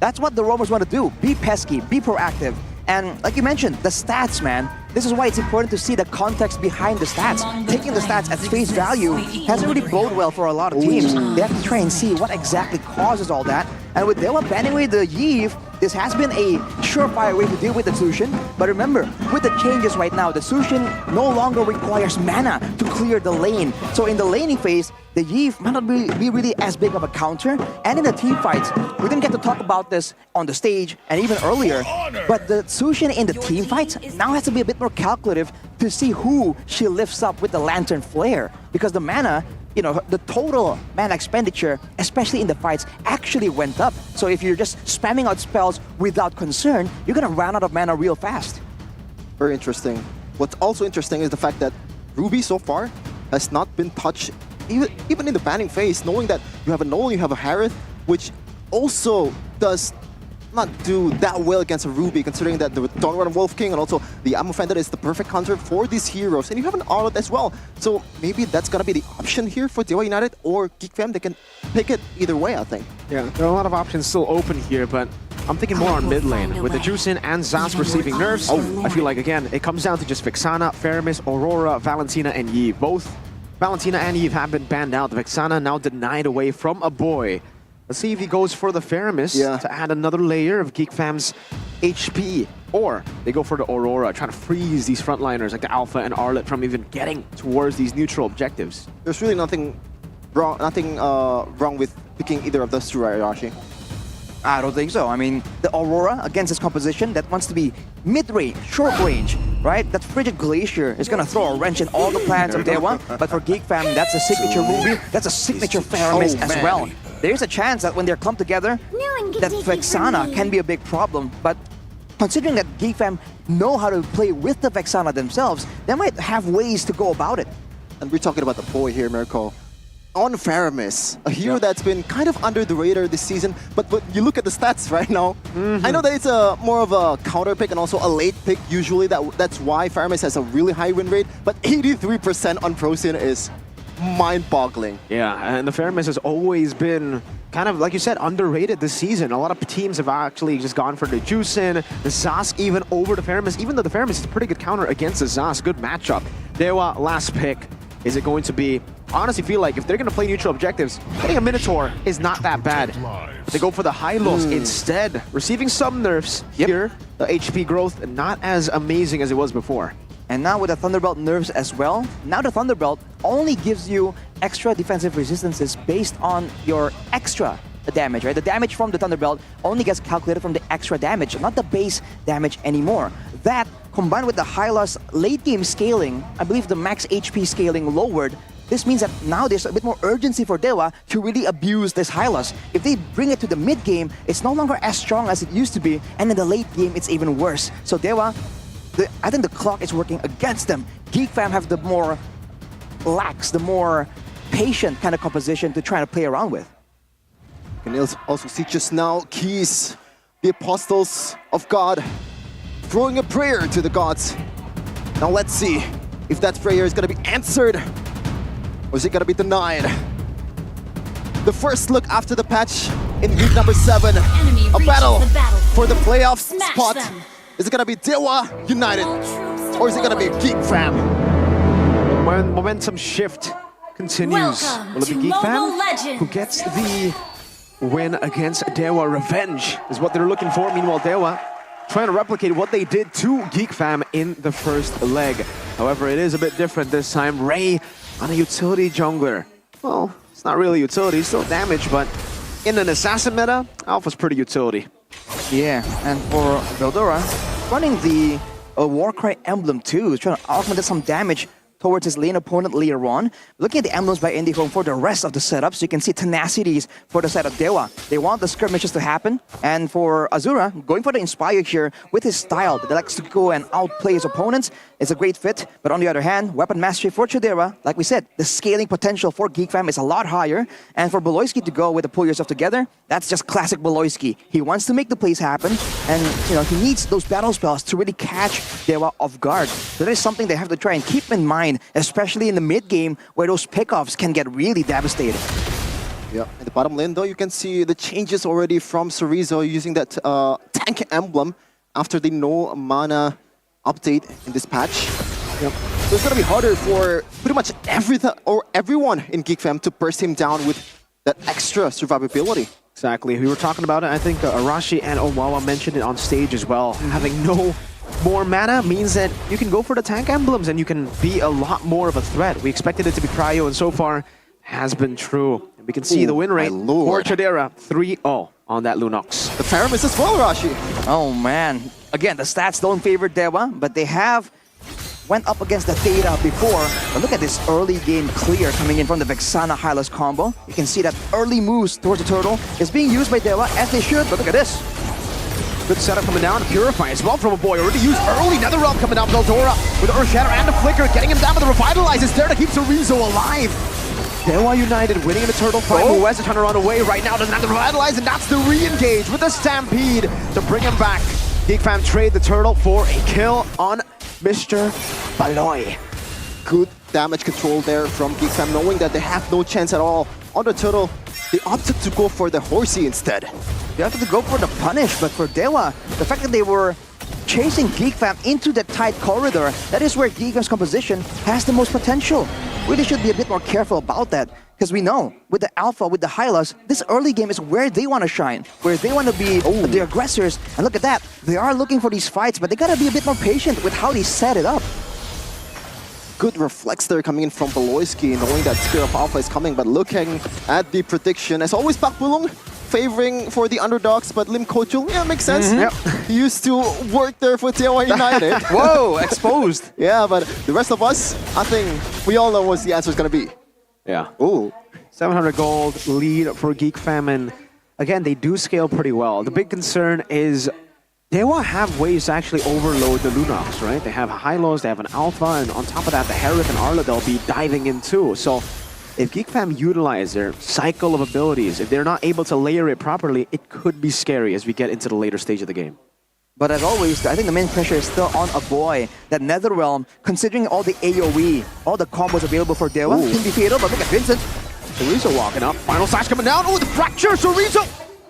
that's what the roamers want to do. Be pesky, be proactive. And like you mentioned, the stats, man. This is why it's important to see the context behind the stats. Taking the stats at face value hasn't really bode well for a lot of teams. They have to try and see what exactly causes all that. And with Dewa banning away the Yve, this has been a surefire way to deal with the Sushin. But remember, with the changes right now, the Sushin no longer requires mana to clear the lane. So in the laning phase, the Yve might not be really as big of a counter. And in the team fights, we didn't get to talk about this on the stage and even earlier, but the Sushin in the team fights now has to be a bit more calculative to see who she lifts up with the Lantern Flare. Because the mana, you know, the total mana expenditure, especially in the fights, actually went up. So if you're just spamming out spells without concern, you're gonna run out of mana real fast. Very interesting. What's also interesting is the fact that Ruby so far has not been touched, even in the banning phase, knowing that you have a Nolan, you have a Harith, which also does not do that well against a Ruby, considering that the Dawnrunner Wolf King and also the Ammo Fender is the perfect counter for these heroes. And you have an Arlet as well. So maybe that's gonna be the option here for Dewa United or Geek Fam. They can pick it either way, I think. Yeah, there are a lot of options still open here, but I'm thinking more on mid lane. With the Juicin and Zas receiving nerfs, I feel like, again, it comes down to just Vexana, Faramis, Aurora, Valentina, and Yve. Both Valentina and Yve have been banned out. The Vexana now denied away from a boy. Let's see if he goes for the Faramis to add another layer of Geek Fam's HP. Or they go for the Aurora, trying to freeze these frontliners like the Alpha and Arlet from even getting towards these neutral objectives. There's really nothing wrong with picking either of those two, right, Arashi? I don't think so. I mean, the Aurora against this composition that wants to be mid-range, short range, right? That Frigid Glacier is going to throw a wrench in all the plans of Dewa. But for Geek Fam, that's a signature Ruby, that's a signature Faramis as well. There's a chance that when they're clumped together, that Vexana can be a big problem. But considering that Geek Fam know how to play with the Vexana themselves, they might have ways to go about it. And we're talking about the boy here, Mirko. On Faramis, a hero that's been kind of under the radar this season, but you look at the stats right now, I know that it's more of a counter pick and also a late pick usually, that's why Faramis has a really high win rate, but 83% on Prosin is mind-boggling. Yeah, and the Faramis has always been kind of, like you said, underrated this season. A lot of teams have actually just gone for the Juicin, the Zas even over the Faramis, even though the Faramis is a pretty good counter against the Zas. Good matchup. Dewa, last pick. Is it going to be... I honestly feel like if they're going to play neutral objectives, getting a Minotaur is not that bad. They go for the Hylos instead, receiving some nerfs here. The HP growth not as amazing as it was before. And now with the Thunderbolt nerfs as well, now the Thunderbolt only gives you extra defensive resistances based on your extra damage, right? The damage from the Thunderbolt only gets calculated from the extra damage, not the base damage anymore. That, combined with the Hylos late game scaling, I believe the max HP scaling lowered, this means that now there's a bit more urgency for Dewa to really abuse this Hylos. If they bring it to the mid game, it's no longer as strong as it used to be, and in the late game, it's even worse. So Dewa, I think the clock is working against them. Geek Fam have the more lax, the more patient kind of composition to try to play around with. You can also see just now, Keys the apostles of God, throwing a prayer to the gods. Now let's see if that prayer is gonna be answered or is it gonna be denied. The first look after the patch in week number 7, a battle for the playoff spot. Is it gonna be Dewa United or is it gonna be Geek Fam? When momentum shift continues, will it be Geek Fam who gets the win against Dewa? Revenge is what they're looking for. Meanwhile, Dewa trying to replicate what they did to Geek Fam in the first leg. However, it is a bit different this time. Ray on a utility jungler. Well, it's not really utility, it's still damage, but in an assassin meta, Alpha's pretty utility. Yeah, and for Veldora, running the Warcry emblem too, is trying to augment some damage towards his lane opponent later on. Looking at the emblems by IndyHome for the rest of the setups, you can see tenacities for the side of Dewa. They want the skirmishes to happen, and for Azura, going for the Inspire here with his style that likes to go and outplay his opponents is a great fit. But on the other hand, weapon mastery for Chidera, like we said, the scaling potential for Geek Fam is a lot higher, and for Beloyski to go with the pull yourself together, that's just classic Beloyski. He wants to make the plays happen, and he needs those battle spells to really catch Dewa off guard. So that is something they have to try and keep in mind, especially in the mid game where those pickoffs can get really devastating. Yeah, in the bottom lane though, you can see the changes already from Chorizo using that tank emblem after the no mana update in this patch. Yep. So it's gonna be harder for pretty much everyone in Geek Fam to burst him down with that extra survivability. Exactly. We were talking about it. I think Arashi and Owawa mentioned it on stage as well. Having no more mana means that you can go for the tank emblems and you can be a lot more of a threat. We expected it to be Cryo, and so far has been true. And we can see the win rate for Chidera, 3-0 on that Lunox. The Paramis as well, Arashi. Oh man. Again, the stats don't favor Dewa, but they have went up against the Theta before. But look at this early game clear coming in from the Vexana Hylos combo. You can see that early moves towards the turtle is being used by Dewa as they should, but look at this. Good setup coming down. Purify as well from a boy. Already used early. Netherrealm coming out. Veldora with the Earth Shatter and the Flicker. Getting him down with the Revitalize. It's there to keep Chorizo alive. Dewa United winning in the turtle fight. Muez is trying to run away right now. Doesn't have the Revitalize, and that's the re-engage with the Stampede to bring him back. Geek Fam trade the turtle for a kill on Mr. Baloy. Good damage control there from Geek Fam, knowing that they have no chance at all on the turtle. They opted to go for the Horsey instead. They opted to go for the punish, but for Dewa, the fact that they were chasing Geek Fam into the tight corridor, that is where Geek Fam's composition has the most potential. Really should be a bit more careful about that, because we know with the Alpha, with the Hylos, this early game is where they want to shine, where they want to be the aggressors. And look at that, they are looking for these fights, but they gotta be a bit more patient with how they set it up. Good reflex there coming in from Beloyski, knowing that Spear of Alpha is coming, but looking at the prediction, as always, Pak Bulong favoring for the underdogs, but Lim Kochul, yeah, makes sense. Yep. He used to work there for Dewa United. Whoa, exposed. Yeah, but the rest of us, I think we all know what the answer is going to be. Yeah. Ooh. 700 gold lead for Geek Fam, and again, they do scale pretty well. The big concern is Dewa have ways to actually overload the Lunox, right? They have Hylos, they have an Alpha, and on top of that, the Herrick and Arla they'll be diving in too. So if Geek Fam utilize their cycle of abilities, if they're not able to layer it properly, it could be scary as we get into the later stage of the game. But as always, I think the main pressure is still on a boy. That Netherrealm, considering all the AoE, all the combos available for Dewa, can be fatal, but look at Vincent. Chorizo walking up. Final slash coming down. Oh, the fracture! Chorizo!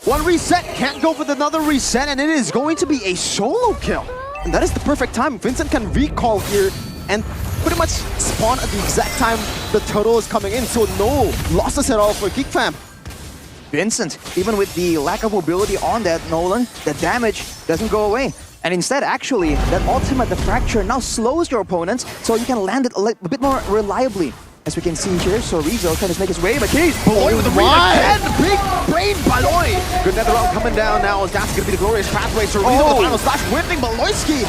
One reset, can't go for another reset, and it is going to be a solo kill. And that is the perfect time. Vincent can recall here and pretty much spawn at the exact time the turtle is coming in, so no losses at all for Geek Fam. Vincent, even with the lack of mobility on that Nolan, the damage doesn't go away. And instead, actually, that ultimate, the fracture, now slows your opponents, so you can land it a bit more reliably. As we can see here, Chorizo trying to make his way, but he's Baloy with the read again! Big brain Baloy! Good Netherrealm coming down now, as that's going to be the glorious pathway. Chorizo with the final slash, whipping Beloyski.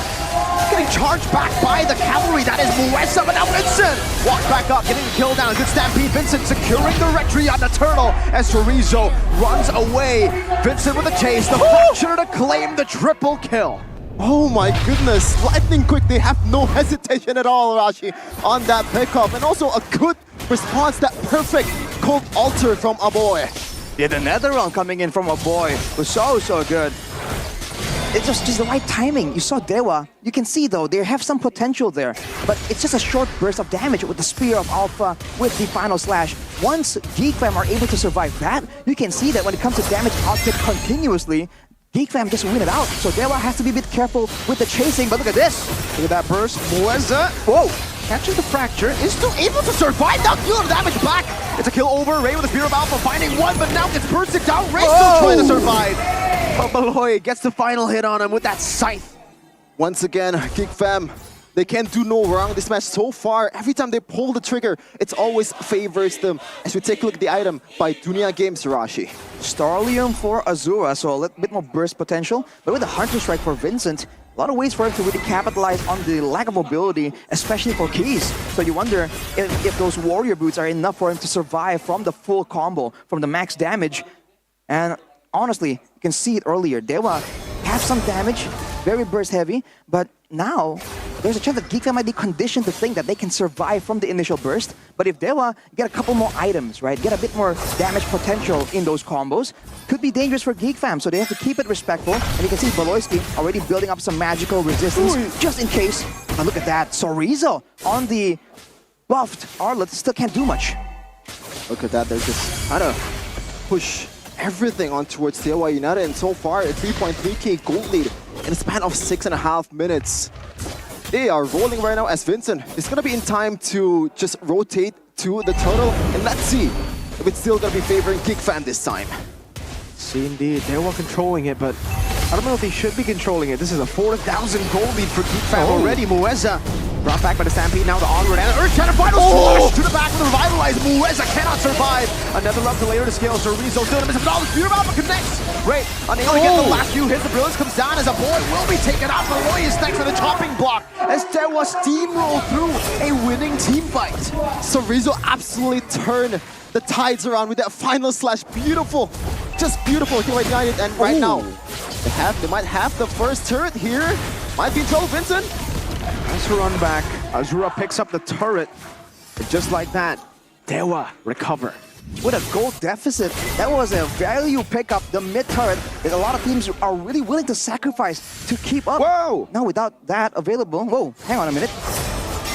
Getting charged back by the cavalry, that is Muesa, but now Vincent! Walks back up, getting the kill down. Good Stampede, Vincent securing the rectory on the turtle as Chorizo runs away. Vincent with a chase, the fracture to claim the triple kill. Oh my goodness, lightning quick, they have no hesitation at all, Arashi, on that pickup. And also a good response, that perfect cold altar from Aboy. Yeah, the Netherrealm coming in from Aboy was so good. it's just the right timing. You saw Dewa. You can see though, they have some potential there. But it's just a short burst of damage with the Spear of Alpha, with the Final Slash. Once Geek Fam are able to survive that, you can see that when it comes to damage output continuously, Geek Fam just win it out. So Dewa has to be a bit careful with the chasing. But look at this. Look at that burst. Mueza. Whoa. Catches the fracture. Is still able to survive. Now deal the damage back. It's a kill over. Ray with the Spear of Alpha finding one, but now gets bursted down. Ray still trying to survive. But Baloy gets the final hit on him with that scythe. Once again, Geek Fam, they can't do no wrong this match so far. Every time they pull the trigger, it always favors them. As we take a look at the item by Dunia Games, Rashi. Starlium for Azura, so a little bit more burst potential. But with the Hunter Strike for Vincent, a lot of ways for him to really capitalize on the lack of mobility, especially for Keys. So you wonder if those Warrior Boots are enough for him to survive from the full combo, from the max damage. And honestly, you can see it earlier. Dewa have some damage, very burst heavy, but now there's a chance that Geek Fam might be conditioned to think that they can survive from the initial burst. But if Dewa get a couple more items, right, get a bit more damage potential in those combos, could be dangerous for Geek Fam. So they have to keep it respectful. And you can see Baloyski already building up some magical resistance just in case. And look at that, Sorizo on the buffed Arlet still can't do much. Look at that, they're just trying to push everything on towards Dewa United, and so far a 3.3k gold lead in a span of 6.5 minutes. They are rolling right now as Vincent is going to be in time to just rotate to the turtle, and let's see if it's still going to be favoring Geek Fam this time. See, indeed, Dewa controlling it, but I don't know if they should be controlling it. This is a 4,000 gold lead for Geek Fam already. Mueza brought back by the Stampede, now the onward and the Earth Channel final slash to the back with the Revitalize. Mueza cannot survive. Another love to layer the scale. Sorizo still in the midst of all the Spear of Alpha connects. Ray unable to get the last few hits. The Brilliance comes down as a boy will be taken out. Malloy is next to the chopping block as Dewa steamroll through a winning team fight. Sorizo absolutely turned the tides around with that final slash. Beautiful, just beautiful. United, and right now they might have the first turret here. Might be in trouble, Vincent. Nice run back. Azura picks up the turret. And just like that, Dewa recover. With a gold deficit, that was a value pickup, the mid turret, that a lot of teams are really willing to sacrifice to keep up. Whoa! Now without that available, whoa, hang on a minute.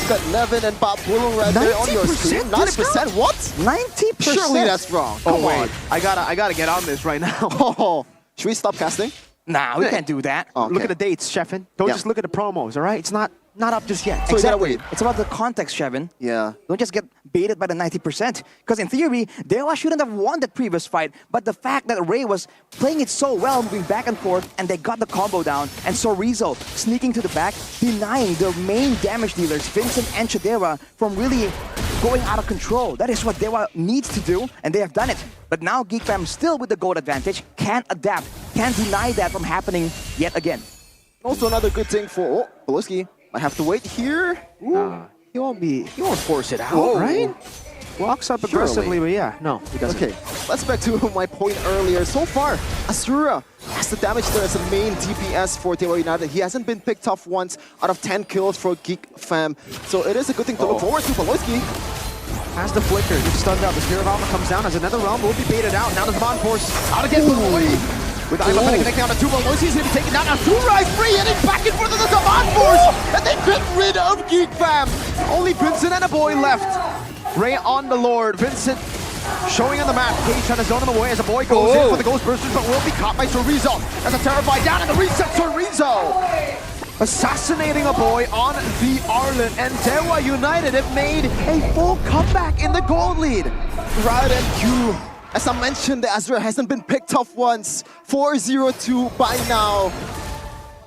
You got Levin and Bob Bulung right there on your screen. 90%? What? 90%? Surely that's wrong. Come on. I gotta get on this right now. Oh, should we stop casting? Nah, we can't do that. Okay. Look at the dates, Sheffin. Don't just look at the promos, all right? It's not up just yet. So Exactly. you gotta wait. It's about the context, Shevin. Yeah. Don't just get baited by the 90%. Because in theory, Dewa shouldn't have won that previous fight. But the fact that Ray was playing it so well, moving back and forth, and they got the combo down, and Sorizo sneaking to the back, denying their main damage dealers, Vincent and Chidera, from really going out of control. That is what Dewa needs to do, and they have done it. But now Geek Fam still with the gold advantage, can't adapt, can't deny that from happening yet again. Also another good thing for Baloyski. Might have to wait here. He won't force it out, right? Walks up aggressively, but yeah, no, he doesn't. Okay, let's back to my point earlier. So far, Azura has the damage there as a main DPS for Dewa United. He hasn't been picked off once out of 10 kills for Geek Fam. So it is a good thing to look forward to. Baloyski has the flicker, gets stunned out. The Spear of Alpha comes down as another realm will be baited out. Now the Mon Force out again. With the Ivan connecting on the two, Baloyski's going to be taken down. Now Azura is free, heading back in front of the Mon Force. And they get rid of Geek Fam. Only Vincent and a boy left. Ray on the Lord. Vincent showing on the map. Cage trying to zone him away as a boy goes in for the Ghost Bursters, but will be caught by Sorizo. As a terrified down and the reset, Sorizo assassinating a boy on the Arlen. And Dewa United have made a full comeback in the gold lead. Right and Q. As I mentioned, the Azura hasn't been picked off once. 4-0-2 by now.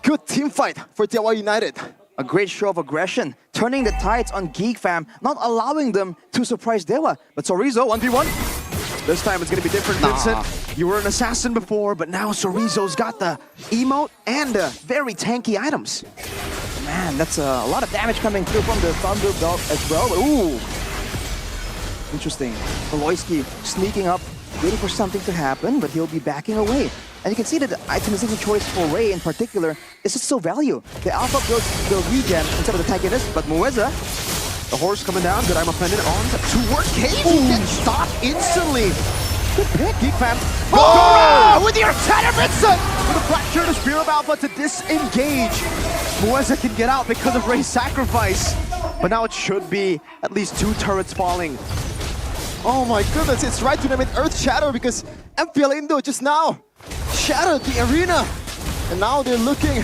Good team fight for Dewa United. A great show of aggression, turning the tides on Geek Fam, not allowing them to surprise Dewa. But Sorizo, 1v1. This time it's going to be different, Vincent. You were an assassin before, but now Sorizo's got the emote and very tanky items. Man, that's a lot of damage coming through from the Thunder Belt as well. Ooh. Interesting. Baloyski sneaking up, waiting for something to happen, but he'll be backing away. And you can see that the itemization choice for Ray in particular is just so value. The Alpha builds the regen instead of the tankiness, but Mueza, the horse coming down, good I'm offended on toward Cage. He gets stopped instantly. Good pick, Geek Fam. Veldora with the Arteta Vincent! With a fracture to Spear of Alpha to disengage. Mueza can get out because of Ray's sacrifice. But now it should be at least 2 turrets falling. Oh my goodness, it's right to them in Earth Shatter because MPL Indo just now shattered the arena. And now they're looking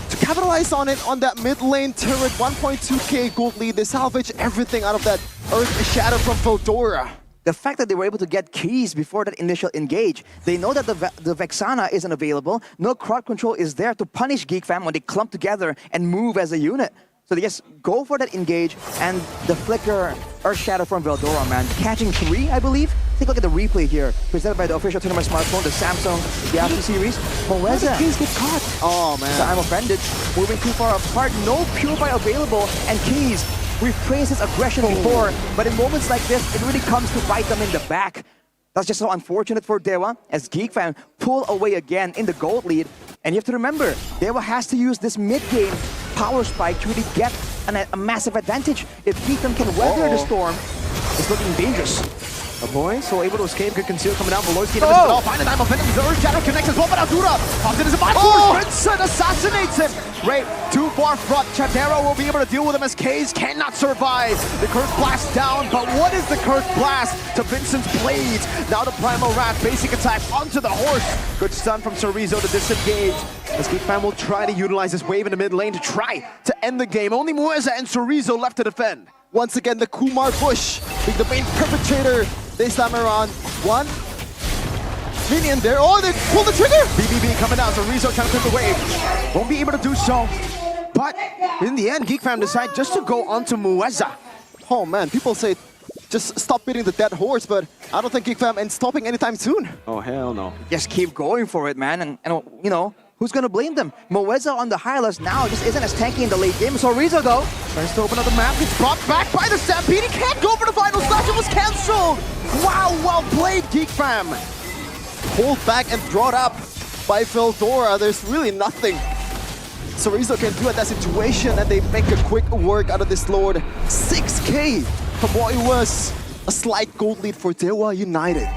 to capitalize on it on that mid lane turret. 1.2k gold lead. They salvage everything out of that Earth Shatter from Veldora. The fact that they were able to get keys before that initial engage, they know that the Vexana isn't available, no crowd control is there to punish Geek Fam when they clump together and move as a unit. So they just go for that engage, and the flicker Earth Shadow from Veldora, man. Catching 3, I believe. Take a look at the replay here, presented by the official tournament smartphone, the Samsung Galaxy Series. Mueza. Keys get caught. Oh, man. So I'm offended. Moving too far apart, no Purify available, and Keys. We've praised his aggression before, but in moments like this, it really comes to bite them in the back. That's just so unfortunate for Dewa, as Geek Fam pull away again in the gold lead. And you have to remember, Dewa has to use this mid-game power spike to really get a massive advantage. If Geek Fam can weather the storm, it's looking dangerous. A boy, so able to escape, good conceal coming down. Veloisky doesn't at all. Find a time of Venom. The Earth Shadow connects as well, but Azura pops in as a mind force. Vincent assassinates him. Ray, too far front. Chatero will be able to deal with him as Kaze cannot survive. The Curse Blast down, but what is the Curse Blast to Vincent's blades? Now the Primal Wrath, basic attack onto the horse. Good stun from Chorizo to disengage. As Geek Fam will try to utilize this wave in the mid lane to try to end the game. Only Mueza and Chorizo left to defend. Once again, the Kumar Bush being the main perpetrator this time around. One minion there. Oh, they pull the trigger! BBB coming out, so Rizzo trying to clip the wave. Won't be able to do so. But in the end, Geek Fam decide just to go onto Mueza. Oh man, people say just stop beating the dead horse, but I don't think Geek Fam is stopping anytime soon. Oh, hell no. Just keep going for it, man. And you know, who's gonna blame them? Mueza on the high list now just isn't as tanky in the late game. So Rizzo though tries to open up the map. Gets brought back by the Stampede. He can't go for the final slash. It was cancelled. Wow, well played, Geek Fam. Pulled back and brought up by Veldora. There's really nothing Chorizo can do at that situation, and they make a quick work out of this Lord. 6k from what it was a slight gold lead for Dewa United.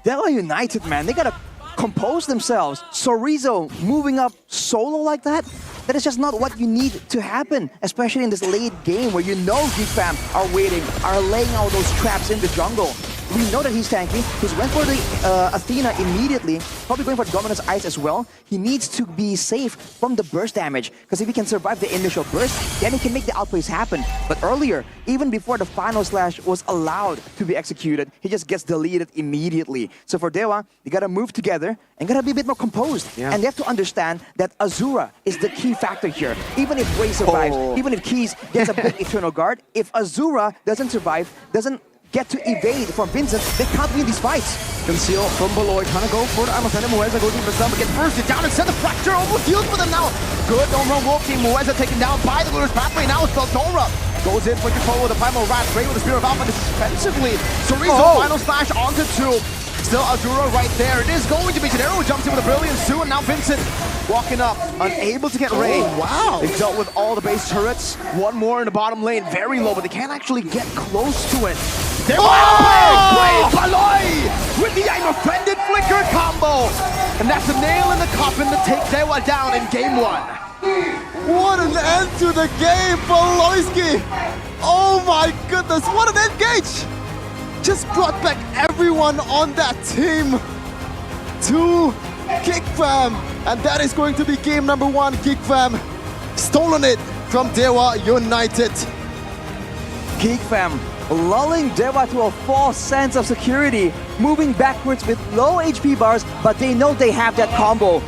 Dewa United, man, they gotta compose themselves. Chorizo moving up solo like that, that is just not what you need to happen, especially in this late game where you know Geek Fam are waiting, are laying out those traps in the jungle. We know that he's tanky. He's went for the Athena immediately, probably going for Dominus Ice as well. He needs to be safe from the burst damage, because if he can survive the initial burst, then he can make the outplays happen. But earlier, even before the final slash was allowed to be executed, he just gets deleted immediately. So for Dewa, you gotta move together and gotta be a bit more composed. Yeah. And they have to understand that Azura is the key factor here. Even if Ray survives, even if Keys gets a big Eternal Guard, if Azura doesn't survive, doesn't get to evade from Vincent, they can't win these fights. Conceal from below, trying to go for the Amazon. Mueza goes into the stomach, gets bursted down and send the fracture, almost deals with him now. Good on Wolf Team. Mueza taken down by the Lunar Pathway. Now it's Veldora. Goes in for control with the Primal Wrath. Ray with the Spear of Alpha defensively. Chorizo final slash onto 2. Still Azura right there. It is going to be Chatero who jumps in with a Brilliance too, and now Vincent walking up, unable to get Ray. Oh, wow. They dealt with all the base turrets. One more in the bottom lane, very low, but they can't actually get close to it. They're Brave Baloy with the I'm Offended Flicker combo. And that's a nail in the coffin to take Dewa down in game 1. What an end to the game, Veloisky! Oh my goodness, what an engage! Just brought back everyone on that team to Geek Fam. And that is going to be game number 1. Geek Fam stolen it from Dewa United. Geek Fam lulling Dewa to a false sense of security, moving backwards with low HP bars, but they know they have that combo.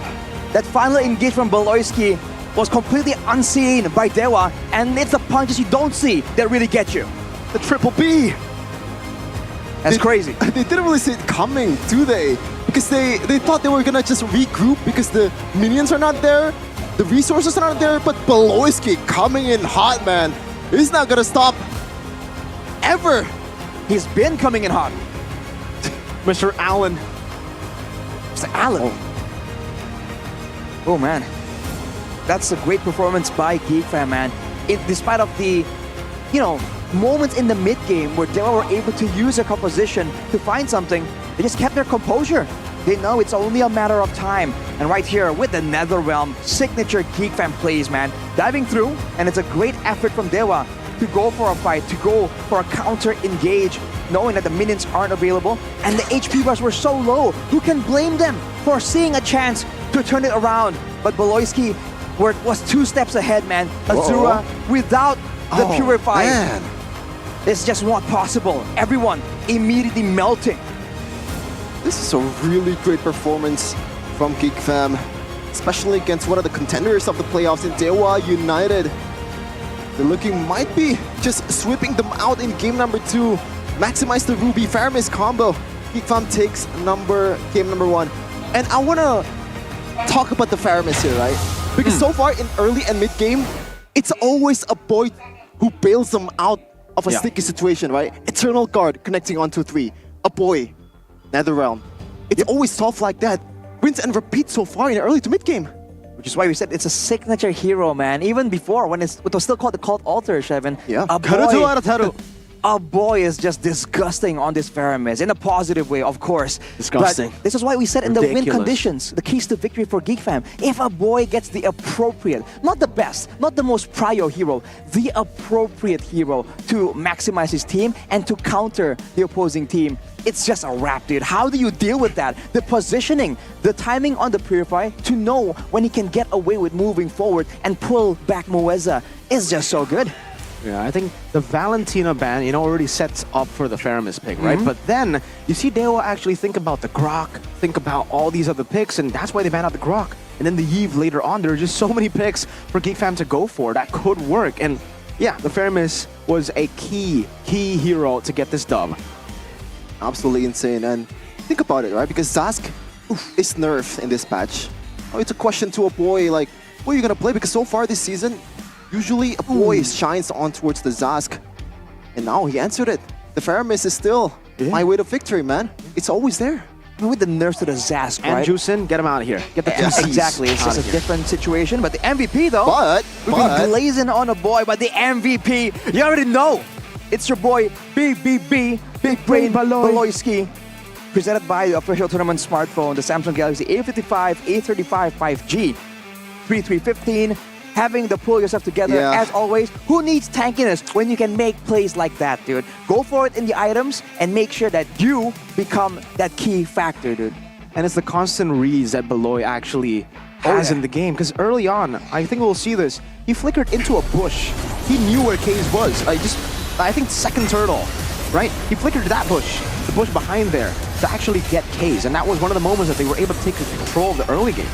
That final engage from Beloisky was completely unseen by Dewa, and it's the punches you don't see that really get you. The triple B. That's crazy. They didn't really see it coming, do they? Because they thought they were gonna just regroup because the minions are not there, the resources are not there, but Beloisky coming in hot, man. He's not gonna stop ever. He's been coming in hot. Mr. Allen. Mr. Allen. Oh man. That's a great performance by Geek Fam, man. Despite of the, moments in the mid game where Dewa were able to use their composition to find something, They just kept their composure. They know it's only a matter of time. And right here with the Netherrealm, signature Geek Fam plays, man. Diving through, and it's a great effort from Dewa to go for a fight, to go for a counter engage, knowing that the minions aren't available. And the HP bars were so low. Who can blame them for seeing a chance to turn it around? But Beloyski was 2 steps ahead, man. Azura without the Purify. Man. It's just not possible. Everyone immediately melting. This is a really great performance from Geek Fam, especially against one of the contenders of the playoffs in Dewa United. They're looking might be just sweeping them out in game number 2. Maximize the Ruby Faramis combo. Geek Fam takes game number 1. And I want to talk about the Faramis here, right? Because so far in early and mid game, it's always a boy who bails them out of a sticky situation, right? Eternal Guard connecting onto 3. A boy. Netherrealm. It's always tough like that. Rinse and repeat so far in early to mid game. Which is why we said it's a signature hero, man. Even before, when it was still called the Cult Altar, Shevin. Yeah. A boy is just disgusting on this Faramis, in a positive way, of course. Disgusting. But this is why we said in the win Ridiculous. conditions, the keys to victory for Geek Fam. If a boy gets the appropriate, not the best, not the most prio hero, the appropriate hero to maximize his team and to counter the opposing team, it's just a wrap, dude. How do you deal with that? The positioning, the timing on the Purify to know when he can get away with moving forward and pull back Mueza is just so good. Yeah, I think the Valentina ban, already sets up for the Faramis pick, right? But then you see Dewa actually think about the Grok, think about all these other picks, and that's why they ban out the Grok. And then the Eve later on, there are just so many picks for Geek Fam to go for that could work. And yeah, the Faramis was a key hero to get this dub. Absolutely insane. And think about it, right? Because Zask is nerfed in this patch. Oh, it's a question to a boy, like, what are you going to play? Because so far this season, usually a boy shines on towards the Zask. And now he answered it. The Faramis is still my way to victory, man. It's always there. With the nerfs to the Zask, and right? Juicin, get him out of here. Get the Exactly, it's just a different situation. But the MVP, though, we've been glazing on a boy, but the MVP, you already know. It's your boy, BBB, Big Brain Beloyski. Presented by the official tournament smartphone, the Samsung Galaxy A55, A35 5G, 3315. Having to pull yourself together, as always. Who needs tankiness when you can make plays like that, dude? Go for it in the items and make sure that you become that key factor, dude. And it's the constant reads that Beloy actually has in the game. Because early on, I think we'll see this, he flickered into a bush. He knew where Kaze was. I think second turtle, right? He flickered to that bush, the bush behind there, to actually get Kaze. And that was one of the moments that they were able to take control of the early game.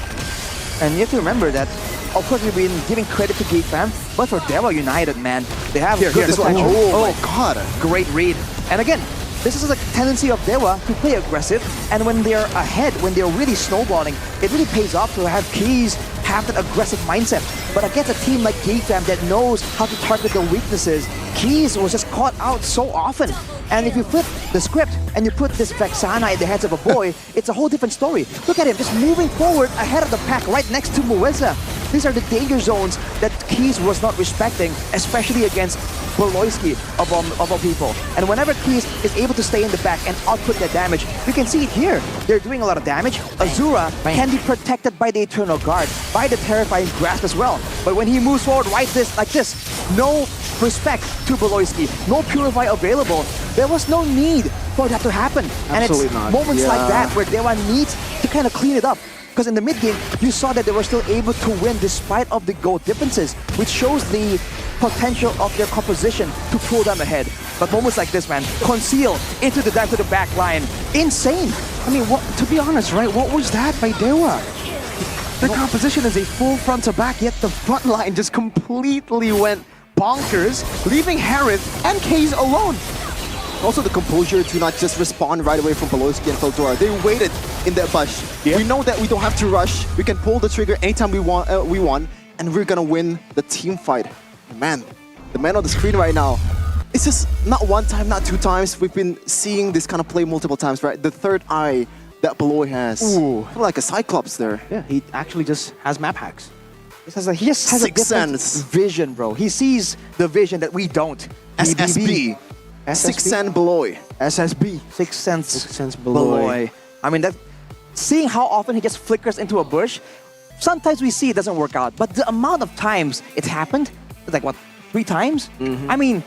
And you have to remember that, of course, we've been giving credit to Geek Fam, but for Dewa United, man, they have good potential. Oh my god. Great read. And again, this is a tendency of Dewa to play aggressive, and when they're ahead, when they're really snowballing, it really pays off to have Keys have that aggressive mindset. But against a team like Geek Fam that knows how to target the weaknesses, Keys was just caught out so often. And if you flip the script and you put this Vexana in the hands of a boy, it's a whole different story. Look at him, just moving forward ahead of the pack, right next to Mueza. These are the danger zones that Keys was not respecting, especially against Beloyski of all people. And whenever Keys is able to stay in the back and output that damage, you can see it here. They're doing a lot of damage. Azura can be protected by the Eternal Guard, by the Terrifying Grasp as well. But when he moves forward like this, no respect to Beloyski, no Purify available, there was no need for that to happen. Absolutely and it's not. moments like that where Dewa needs to kind of clean it up. Because in the mid-game, you saw that they were still able to win despite of the gold differences, which shows the potential of their composition to pull them ahead. But moments like this, man, conceal into the dive to the back line. Insane! I mean, to be honest, right, what was that by Dewa? Their composition is a full front to back, yet the front line just completely went bonkers, leaving Harith and Kaze alone. Also the composure to not just respond right away from Beloyski and Feldora. They waited in that bush. We know that we don't have to rush. We can pull the trigger anytime we want, and we're gonna win the team fight. Man, the man on the screen right now, it's just not one time, not two times. We've been seeing this kind of play multiple times, right? The third eye that Beloy has. Ooh. Like a Cyclops there. Yeah, he actually just has map hacks. He just has a different vision, bro. He sees the vision that we don't. SSB. Six Sense Beloy. SSB. Six Sense Beloy. I mean, that seeing how often he just flickers into a bush, sometimes we see it doesn't work out. But the amount of times it's happened, it's like what, 3 times? I mean,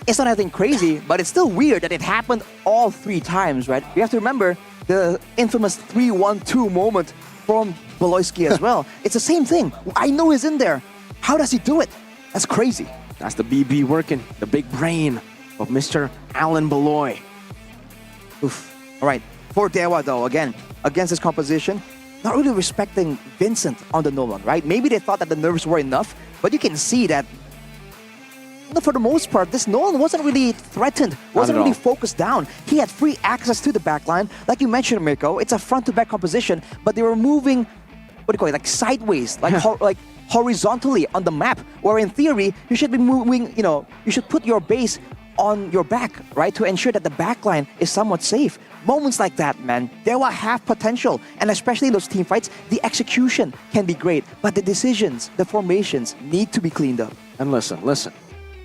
it's not anything crazy, but it's still weird that it happened all 3 times, right? We have to remember the infamous 3-1-2 moment from Beloyski as well. It's the same thing. I know he's in there. How does he do it? That's crazy. That's the BB working, the big brain of Mr. Alan Beloy. Oof. All right, for Dewa though, again, against this composition, not really respecting Vincent on the Nolan, right? Maybe they thought that the nerves were enough, but you can see that for the most part, this Nolan wasn't really threatened, wasn't really focused down. He had free access to the backline. Like you mentioned, Mirko, it's a front-to-back composition, but they were moving, what do you call it, like sideways, like like horizontally on the map, where in theory, you should be moving, you should put your base on your back, right, to ensure that the backline is somewhat safe. Moments like that, man, they will have potential, and especially in those team fights, the execution can be great, but the decisions, the formations need to be cleaned up. And listen,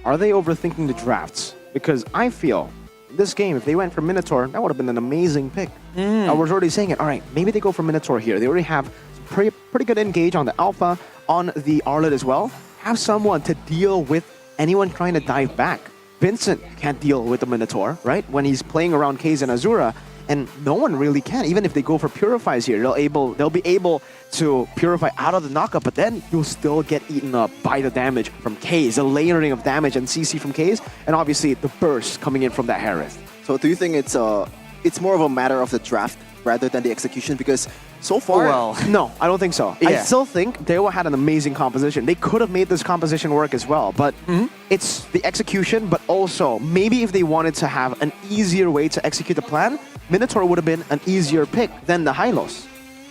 are they overthinking the drafts? Because I feel this game, if they went for Minotaur, that would have been an amazing pick. I was already saying it. All right, maybe they go for Minotaur here. They already have pretty good engage on the Alpha, on the Arlet as well. Have someone to deal with anyone trying to dive back. Vincent can't deal with the Minotaur, right? When he's playing around Kaze and Azura, and no one really can. Even if they go for Purifies here, they'll be able to Purify out of the knockup, but then you'll still get eaten up by the damage from Kaze, the layering of damage and CC from Kaze, and obviously the burst coming in from that Harith. So do you think it's more of a matter of the draft rather than the execution? Because so far... no, I don't think so. I still think Dewa had an amazing composition. They could have made this composition work as well, but it's the execution, but also maybe if they wanted to have an easier way to execute the plan, Minotaur would have been an easier pick than the Hylos.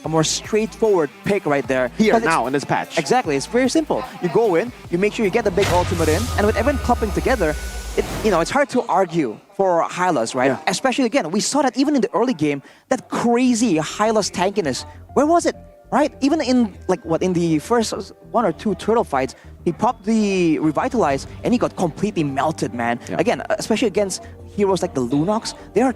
A more straightforward pick right there. Here, now, in this patch. Exactly, it's very simple. You go in, you make sure you get the big ultimate in, and with everyone clumping together, it's hard to argue for Hylos, right? Yeah. Especially, again, we saw that even in the early game, that crazy Hylos tankiness. Where was it, right? Even in, in the first 1 or 2 turtle fights, he popped the Revitalize, and he got completely melted, man. Yeah. Again, especially against heroes like the Lunox, there are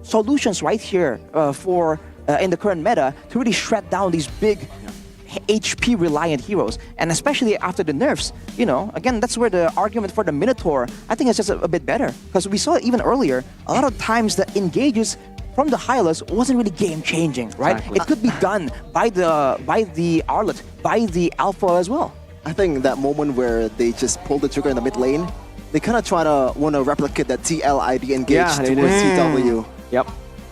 solutions right here for in the current meta to really shred down these big HP reliant heroes, and especially after the nerfs, again, that's where the argument for the Minotaur, I think, is just a bit better, because we saw it even earlier. A lot of times the engages from the Hylos wasn't really game changing, right? Exactly. It could be done by the Arlet, by the Alpha as well. I think that moment where they just pulled the trigger in the mid lane, they kind of want to replicate that TLID engage towards TW. Yep.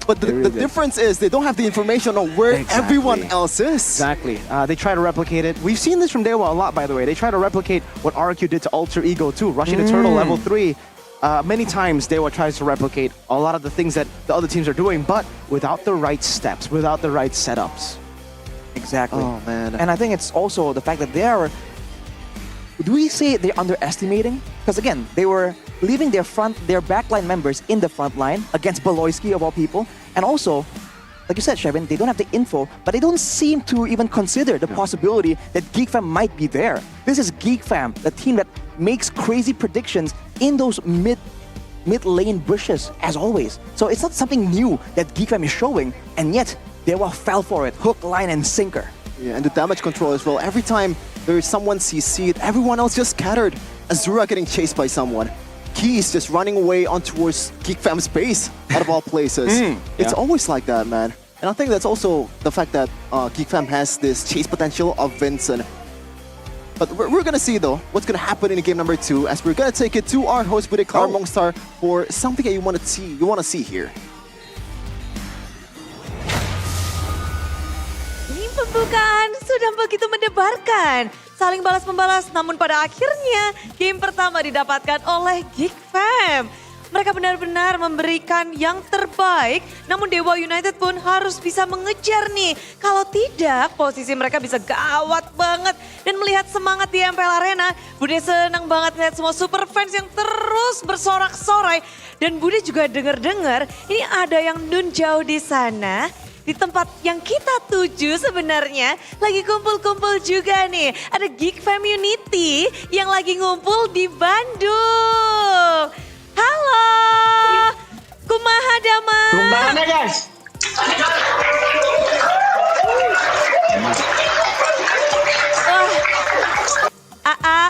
But the difference is they don't have the information on where everyone else is. Exactly. They try to replicate it. We've seen this from Dewa a lot, by the way. They try to replicate what RQ did to Alter Ego too, rushing the turtle level 3. Many times Dewa tries to replicate a lot of the things that the other teams are doing, but without the right steps, without the right setups. Exactly. Oh, man. And I think it's also the fact that they are... Do we say they're underestimating? Because again, they were leaving their backline members in the front line against Beloyski of all people. And also, like you said, Shevin, they don't have the info, but they don't seem to even consider the possibility that GeekFam might be there. This is GeekFam, the team that makes crazy predictions in those mid lane bushes, as always. So it's not something new that GeekFam is showing, and yet they fell for it, hook, line, and sinker. Yeah, and the damage control as well. Every time there is someone CC'd, everyone else just scattered. Azura getting chased by someone. Keys just running away on towards GeekFam's base, out of all places. It's always like that, man. And I think that's also the fact that GeekFam has this chase potential of Vincent. But we're gonna see though what's gonna happen in game number 2, as we're gonna take it to our host Bude Mongstar for something that you want to see here. Pembukaan sudah begitu mendebarkan. Saling balas-membalas, namun pada akhirnya game pertama didapatkan oleh GeekFam. Mereka benar-benar memberikan yang terbaik, namun Dewa United pun harus bisa mengejar nih. Kalau tidak, posisi mereka bisa gawat banget. Dan melihat semangat di MPL Arena, Bude senang banget lihat semua super fans yang terus bersorak-sorai. Dan Bude juga dengar-dengar, ini ada yang nun jauh di sana. Di tempat yang kita tuju sebenarnya lagi kumpul-kumpul juga nih. Ada GeekFam Unity yang lagi ngumpul di Bandung. Halo, kumaha damang? Tepuk tangannya guys.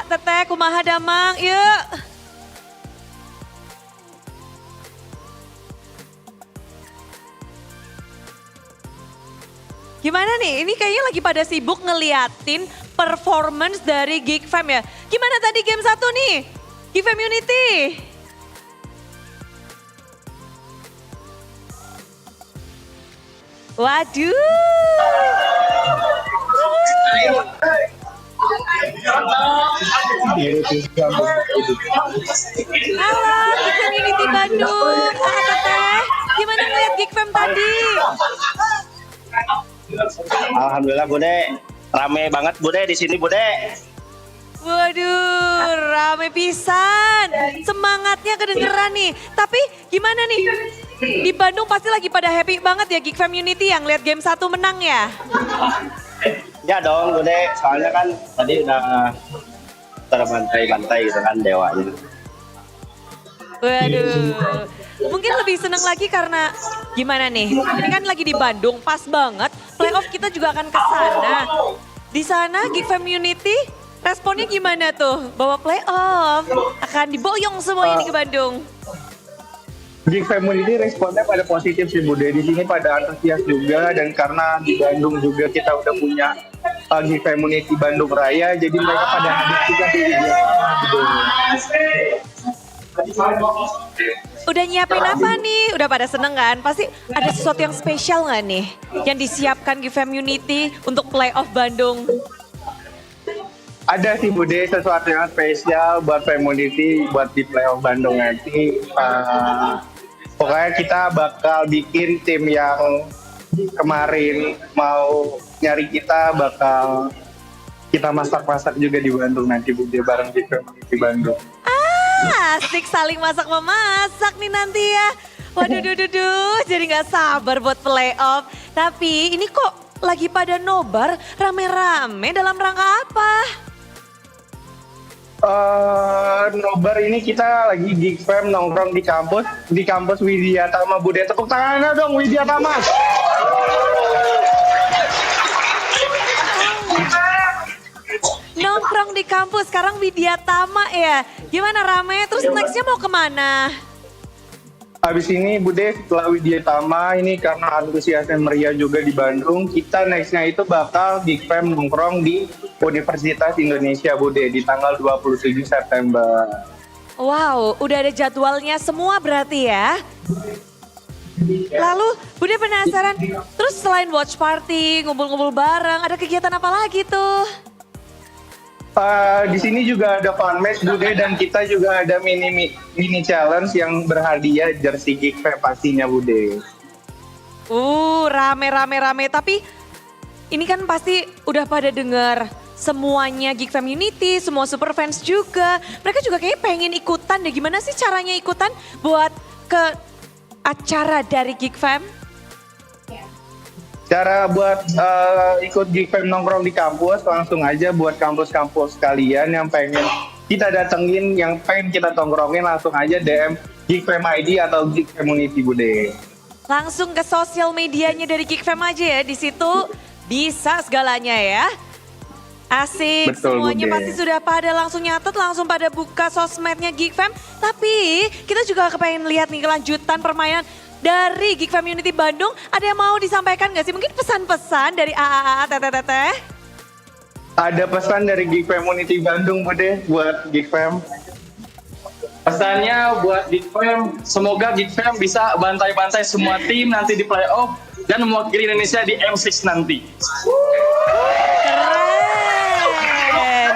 Teteh, kumaha damang, yuk. Gimana nih, ini kayaknya lagi pada sibuk ngeliatin performance dari Geek Fam ya. Gimana tadi game 1 nih, Geek Fam Unity? Waduh. Halo, Geek Fam Unity Bandung. Teteh, gimana ngeliat Geek Fam tadi? Alhamdulillah Bude, rame banget Bude di sini Bude. Waduh, rame pisan. Semangatnya kedengeran nih. Tapi gimana nih? Di Bandung pasti lagi pada happy banget ya Geek Fam Unity yang lihat game 1 menang ya? Ya dong Bude, soalnya kan tadi udah terbantai-bantai gitu kan dewanya. Waduh, mungkin lebih seneng lagi karena gimana nih? Ini kan lagi di Bandung, pas banget. Playoff kita juga akan ke sana. Di sana Geek Fam Unity responnya gimana tuh? Bahwa playoff akan diboyong semua ini ke Bandung. Geek Community responnya pada positif sih Bude. Di sini pada antusias juga, dan karena di Bandung juga kita udah punya Geek Community Bandung Raya, jadi mereka pada hadir juga di Udah nyiapin apa nih? Udah pada seneng kan? Pasti ada sesuatu yang spesial nggak nih? Yang disiapkan Geek Community untuk playoff Bandung? Ada sih Bude, sesuatu yang spesial buat community, buat di playoff Bandung nanti. Pokoknya kita bakal bikin tim yang kemarin mau nyari kita, bakal kita masak-masak juga di Bandung nanti Bude, bareng di community Bandung. Asik, saling masak-memasak nih nanti ya. Waduh, jadi gak sabar buat playoff. Tapi ini kok lagi pada nobar rame-rame dalam rangka apa? Nobar ini kita lagi Geek Fam nongkrong di kampus Widya Tama Bude. Tepuk tangannya dong Widya Tama. Nongkrong di kampus, sekarang Widya Tama ya. Gimana rame? Terus nextnya mau kemana? Habis ini Bude, setelah Widya Tama ini karena antusiasnya meriah juga di Bandung, kita nextnya itu bakal Geek Fam nongkrong di Universitas Indonesia Bude di tanggal 27 September. Wow, udah ada jadwalnya semua berarti ya? Lalu Bude penasaran, terus selain watch party, ngumpul-ngumpul bareng, ada kegiatan apa lagi tuh? Di sini juga ada fun match Bude, dan kita juga ada mini challenge yang berhadiah jersey Geek Fam pastinya Bude. Rame. Tapi ini kan pasti udah pada denger semuanya Geek Fam Unity, semua super fans juga. Mereka juga kayaknya pengen ikutan deh. Gimana sih caranya ikutan buat ke acara dari Geek Fam? Cara buat ikut Geek Fam nongkrong di kampus, langsung aja buat kampus-kampus kalian yang pengen kita datengin, yang pengen kita tongkrongin, langsung aja DM Geek Fam ID atau Geek Community Bude. Langsung ke sosial medianya dari Geek Fam aja ya, di situ bisa segalanya ya. Asik, betul, semuanya Bude. pasti sudah pada langsung nyatet, langsung pada buka sosmednya Geek Fam. Tapi kita juga kepengen lihat nih kelanjutan permainan dari Geek Fam Unity Bandung. Ada yang mau disampaikan nggak sih? Mungkin pesan-pesan dari AAA Teteh? Ada pesan dari Geek Community Bandung Bude buat Geek Fam. Pesannya buat Geek Fam, semoga Geek Fam bisa bantai-bantai semua tim nanti di playoff dan mewakili Indonesia di M6 nanti. Keren.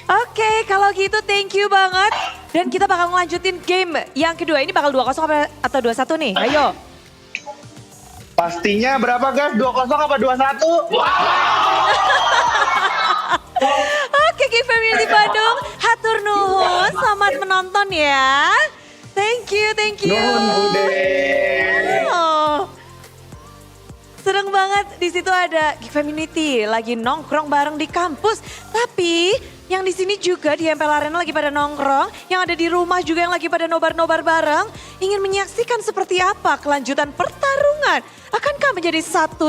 Oke, kalau gitu thank you banget. Dan kita bakal ngelanjutin game yang kedua. Ini bakal 2-0 atau 2-1 nih? Ayo. Pastinya berapa guys? 2-0 apa 2-1? Oke, Geek Fam Unity Bandung, hatur nuhun, selamat menonton ya. Thank you. Nuhun Bude. Oh. Seneng banget di situ ada Geek Fam Unity lagi nongkrong bareng di kampus. Tapi yang di sini juga di MPL Arena lagi pada nongkrong, yang ada di rumah juga yang lagi pada nobar-nobar bareng, ingin menyaksikan seperti apa kelanjutan pertarungan. Akankah menjadi 1-1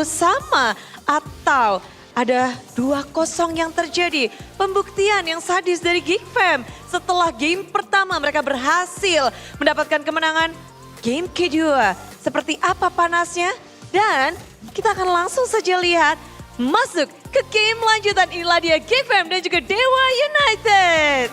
atau ada 2-0 yang terjadi? Pembuktian yang sadis dari Geek Fam. Setelah game pertama mereka berhasil mendapatkan kemenangan. Game kedua seperti apa panasnya? Dan kita akan langsung saja lihat masuk ke game lanjutan. Inilah dia Geek Fam dan juga Dewa United.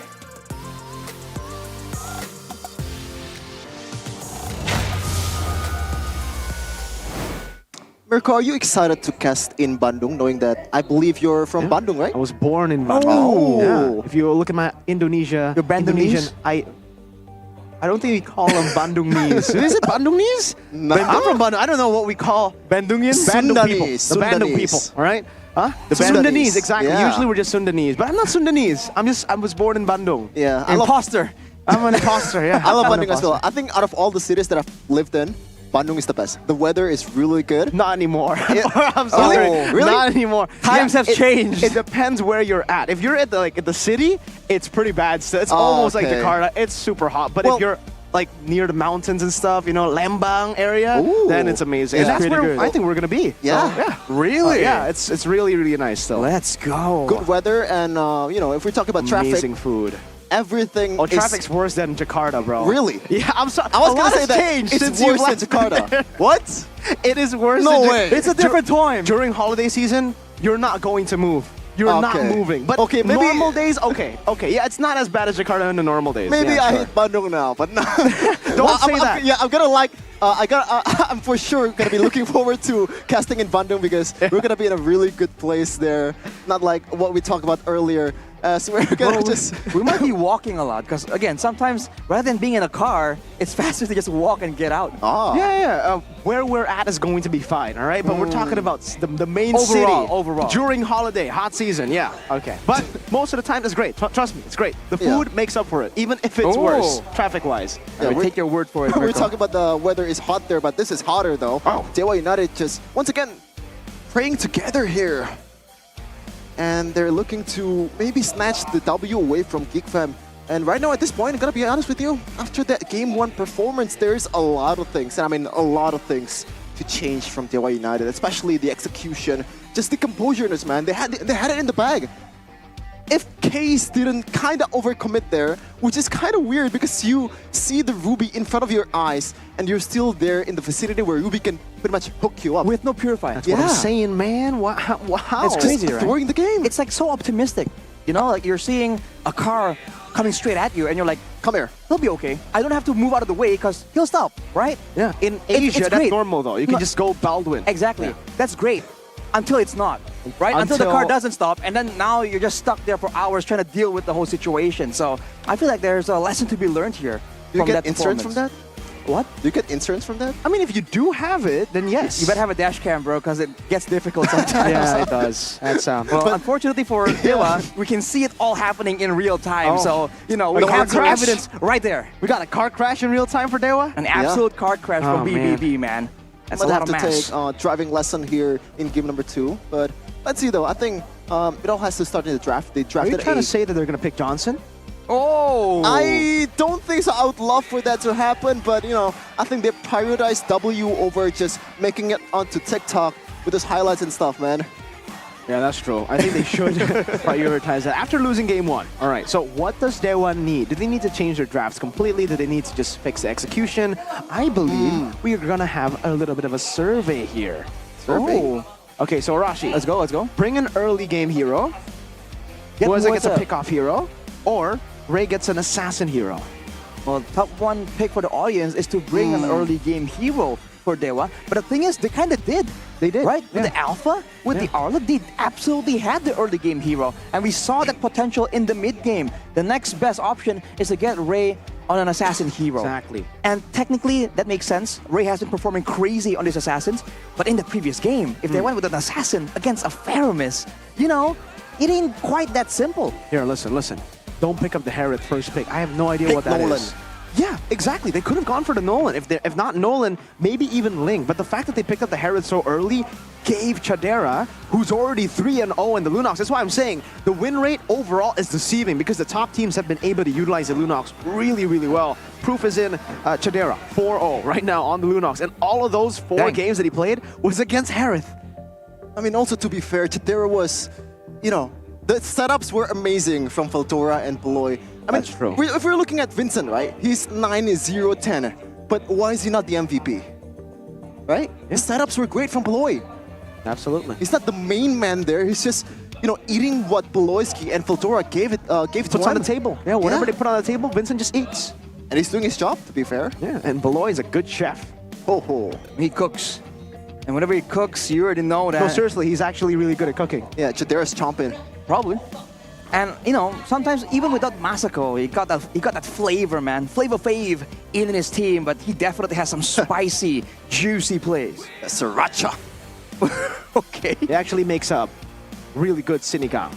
Mirko, are you excited to cast in Bandung, knowing that I believe you're from Bandung, right? I was born in Bandung. Oh. Yeah. If you look at my Indonesia, Indonesian, I don't think we call them Bandungese. Is it Bandungese? No. I'm from Bandung. I don't know what we call Bandungians. Bandung people. The Bandung people. All right. Huh? The Sundanese, exactly. Yeah. Usually we're just Sundanese, but I'm not Sundanese. I was born in Bandung. Yeah. Imposter. I'm an imposter. Yeah. I love I'm an Bandung as well. I think out of all the cities that I've lived in, Bandung is the best. The weather is really good. Not anymore. I'm sorry. sorry. Really? Not anymore. Times have changed. It depends where you're at. If you're at the city, it's pretty bad. So it's almost like okay. Jakarta. It's super hot. But Well- if you're like near the mountains and stuff, you know, Lembang area, then it's amazing. Yeah. And that's Pretty where good. I think we're gonna be. Yeah. So, yeah. Really? Yeah. It's really nice though. Let's go. Good weather and, if we talk about traffic, Amazing food. everything Oh, is... traffic's worse than Jakarta, bro. Really? Yeah, I'm sorry. I was A gonna lot say has that changed it's since worse you've than left. Jakarta. What? It is worse. No than way. It's a different time. During holiday season, you're not going to move. You're not Okay. moving. But Okay, maybe- normal days, okay. Yeah, it's not as bad as Jakarta in the normal days. Maybe yeah, I sure. hate Bandung now, but no. Don't say that. I'm gonna I'm for sure gonna be looking forward to casting in Bandung because we're gonna be in a really good place there. Not like what we talked about earlier. So we're gonna we might be walking a lot because again, sometimes rather than being in a car, it's faster to just walk and get out. Yeah. Where we're at is going to be fine, all right? But we're talking about the main Overall, city. overall. During holiday, hot season, yeah. Okay. But most of the time, it's great. Trust me, it's great. The food makes up for it, even if it's worse, traffic-wise. Yeah, we we're- take your word for it. We're Mirko. talking about the weather is hot there, but this is hotter though. Dewa United just once again praying together here. And they're looking to maybe snatch the W away from Geek Fam. And right now at this point, I'm gonna be honest with you, after that Game 1 performance, there's a lot of things, and I mean a lot of things to change from Dewa United, especially the execution, just the composureness, man. They had it in the bag. If Case didn't kind of overcommit there, which is kind of weird because you see the Ruby in front of your eyes and you're still there in the vicinity where Ruby can pretty much hook you up. With no purifier. That's what I'm saying, man. Wow. It's crazy, right? Throwing the game. It's like so optimistic. You know, like you're seeing a car coming straight at you and you're like, come here. He'll be okay. I don't have to move out of the way because he'll stop, right? Yeah. In It's Asia, that's great. normal though. You can just go Baldwin. Exactly. Yeah. That's great. Until it's not, right? Until the Until- car doesn't stop, and then now you're just stuck there for hours trying to deal with the whole situation. So I feel like there's a lesson to be learned here. Do you from get that insurance from that? performance. What? Do you get insurance from that? I mean, if you do have it, then yes. You better have a dash cam, bro, because it gets difficult sometimes. Yeah, it does. That's Well, unfortunately for Dewa, we can see it all happening in real time. Oh. So, you know, we The car have the crash. evidence right there. We got a car crash in real time for Dewa? An absolute car crash Oh, from BBB, man. That's I'm a gonna lot have of to mass. take driving lesson here in game number 2, but let's see though. I think it all has to start in the draft. They Are drafted you trying a- to say that they're going to pick Johnson? Oh! I don't think so. I would love for that to happen, but I think they prioritize W over just making it onto TikTok with those highlights and stuff, man. Yeah, that's true. I think they should prioritize that after losing game 1. All right, so what does Dewa need? Do they need to change their drafts completely? Do they need to just fix the execution? I believe we are going to have a little bit of a survey here. Survey? Oh. Okay, so Rashi. Let's go. Bring an early game hero. Whoever gets a pick-off hero. Or Ray gets an assassin hero. Well, top one pick for the audience is to bring an early game hero for Dewa. But the thing is, they kind of did. They did. Right? With the Alpha, with the Arla, they absolutely had the early game hero. And we saw that potential in the mid game. The next best option is to get Ray on an assassin hero. Exactly. And technically, that makes sense. Ray has been performing crazy on these assassins. But in the previous game, if they went with an assassin against a Faramis, it ain't quite that simple. Here, listen. Don't pick up the Harriet first pick. I have no idea Pick what that Nolan. is. Yeah, exactly. They could have gone for the Nolan. If not Nolan, maybe even Ling. But the fact that they picked up the Herald so early gave Chadera, who's already 3-0 in the Lunox. That's why I'm saying the win rate overall is deceiving because the top teams have been able to utilize the Lunox really, really well. Proof is in Chadera, 4-0 right now on the Lunox. And all of those 4 games that he played was against Harith. I mean, also to be fair, Chadera was, you know, the setups were amazing from Faltora and Poloy. I mean, That's true. If we're looking at Vincent, right? He's 9-0-10. But why is he not the MVP? Right? His setups were great from Poloy. Absolutely. He's not the main man there. He's just, you know, eating what Poloyski and Faltora gave to Puts on him. the table. Yeah, whatever they put on the table, Vincent just eats. And he's doing his job, to be fair. Yeah, and Beloy is a good chef. Ho ho. He cooks. And whenever he cooks, you already know that. No, seriously, he's actually really good at cooking. Yeah, Chadera's chomping. Probably. And you know, sometimes even without Masako, he got that flavor, man. Flavor Fave in his team, but he definitely has some spicy, juicy plays. Sriracha. Okay. He actually makes up really good sinigang.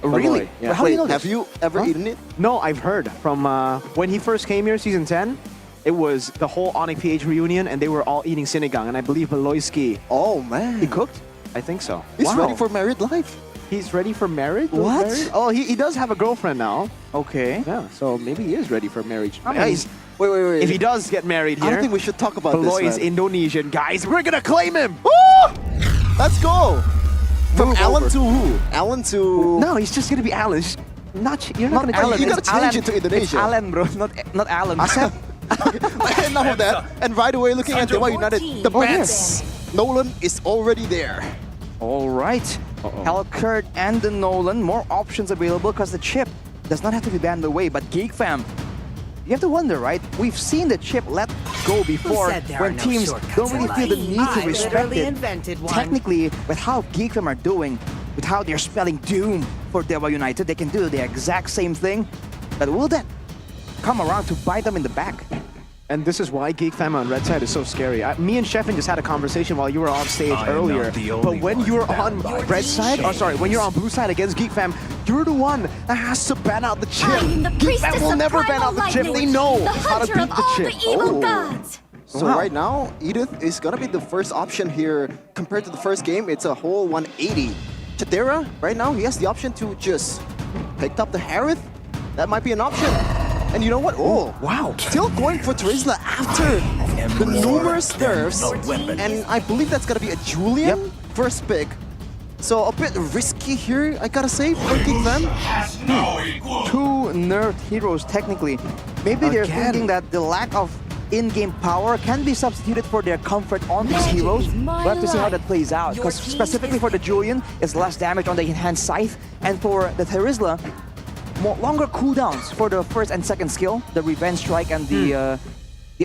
Really? Yeah. How do you know have you ever eaten it? No, I've heard from when he first came here, season 10. It was the whole Onyx PH reunion, and they were all eating sinigang, and I believe Beloyski. Oh man, he cooked. I think so. He's ready for married life. He's ready for marriage? What? Marriage? Oh, he does have a girlfriend now. Okay. Yeah, so maybe he is ready for marriage. I mean, wait. If he does get married here, I don't think we should talk about Beloy this. is Indonesian, guys. We're gonna claim him. Woo! Let's go. From Move Alan over. to who? Alan to. No, he's just gonna be Alan. It's you're not, Not gonna Alan. You gotta It's change Alan. it to Indonesia. It's Alan, bro. Not Alan. Asep. Enough of that. And right away, looking at Dewa United, the bets. Nolan is already there. All right. Hellcurt and the Nolan, more options available because the chip does not have to be banned away. But Geek Fam, you have to wonder, right? We've seen the chip let go before when teams don't really feel the need to respect it. Technically, with how Geek Fam are doing, with how they're spelling Doom for Dewa United, they can do the exact same thing. But will that come around to bite them in the back? And this is why Geek Fam on Red Side is so scary. Me and Sheffin just had a conversation while you were on stage earlier. But when you're on Red Side, when you're on Blue Side against Geek Fam, you're the one that has to ban out the chip. Geek Fam will never ban out the chip. They know how to beat the chip. So right now, Edith is gonna be the first option here. Compared to the first game, it's a whole 180. Chadera, right now, he has the option to just pick up the Harith. That might be an option. And you know what? Oh, wow. Still going for Terizla after the numerous nerfs. And I believe that's going to be a Julian first pick. So a bit risky here, I gotta say, for Geek Fam. Two nerfed heroes, technically. Maybe they're thinking that the lack of in-game power can be substituted for their comfort on these heroes. We'll have to see how that plays out. Because specifically for the Julian, it's less damage on the enhanced scythe. And for the Terizla, longer cooldowns for the first and second skill, the Revenge Strike and the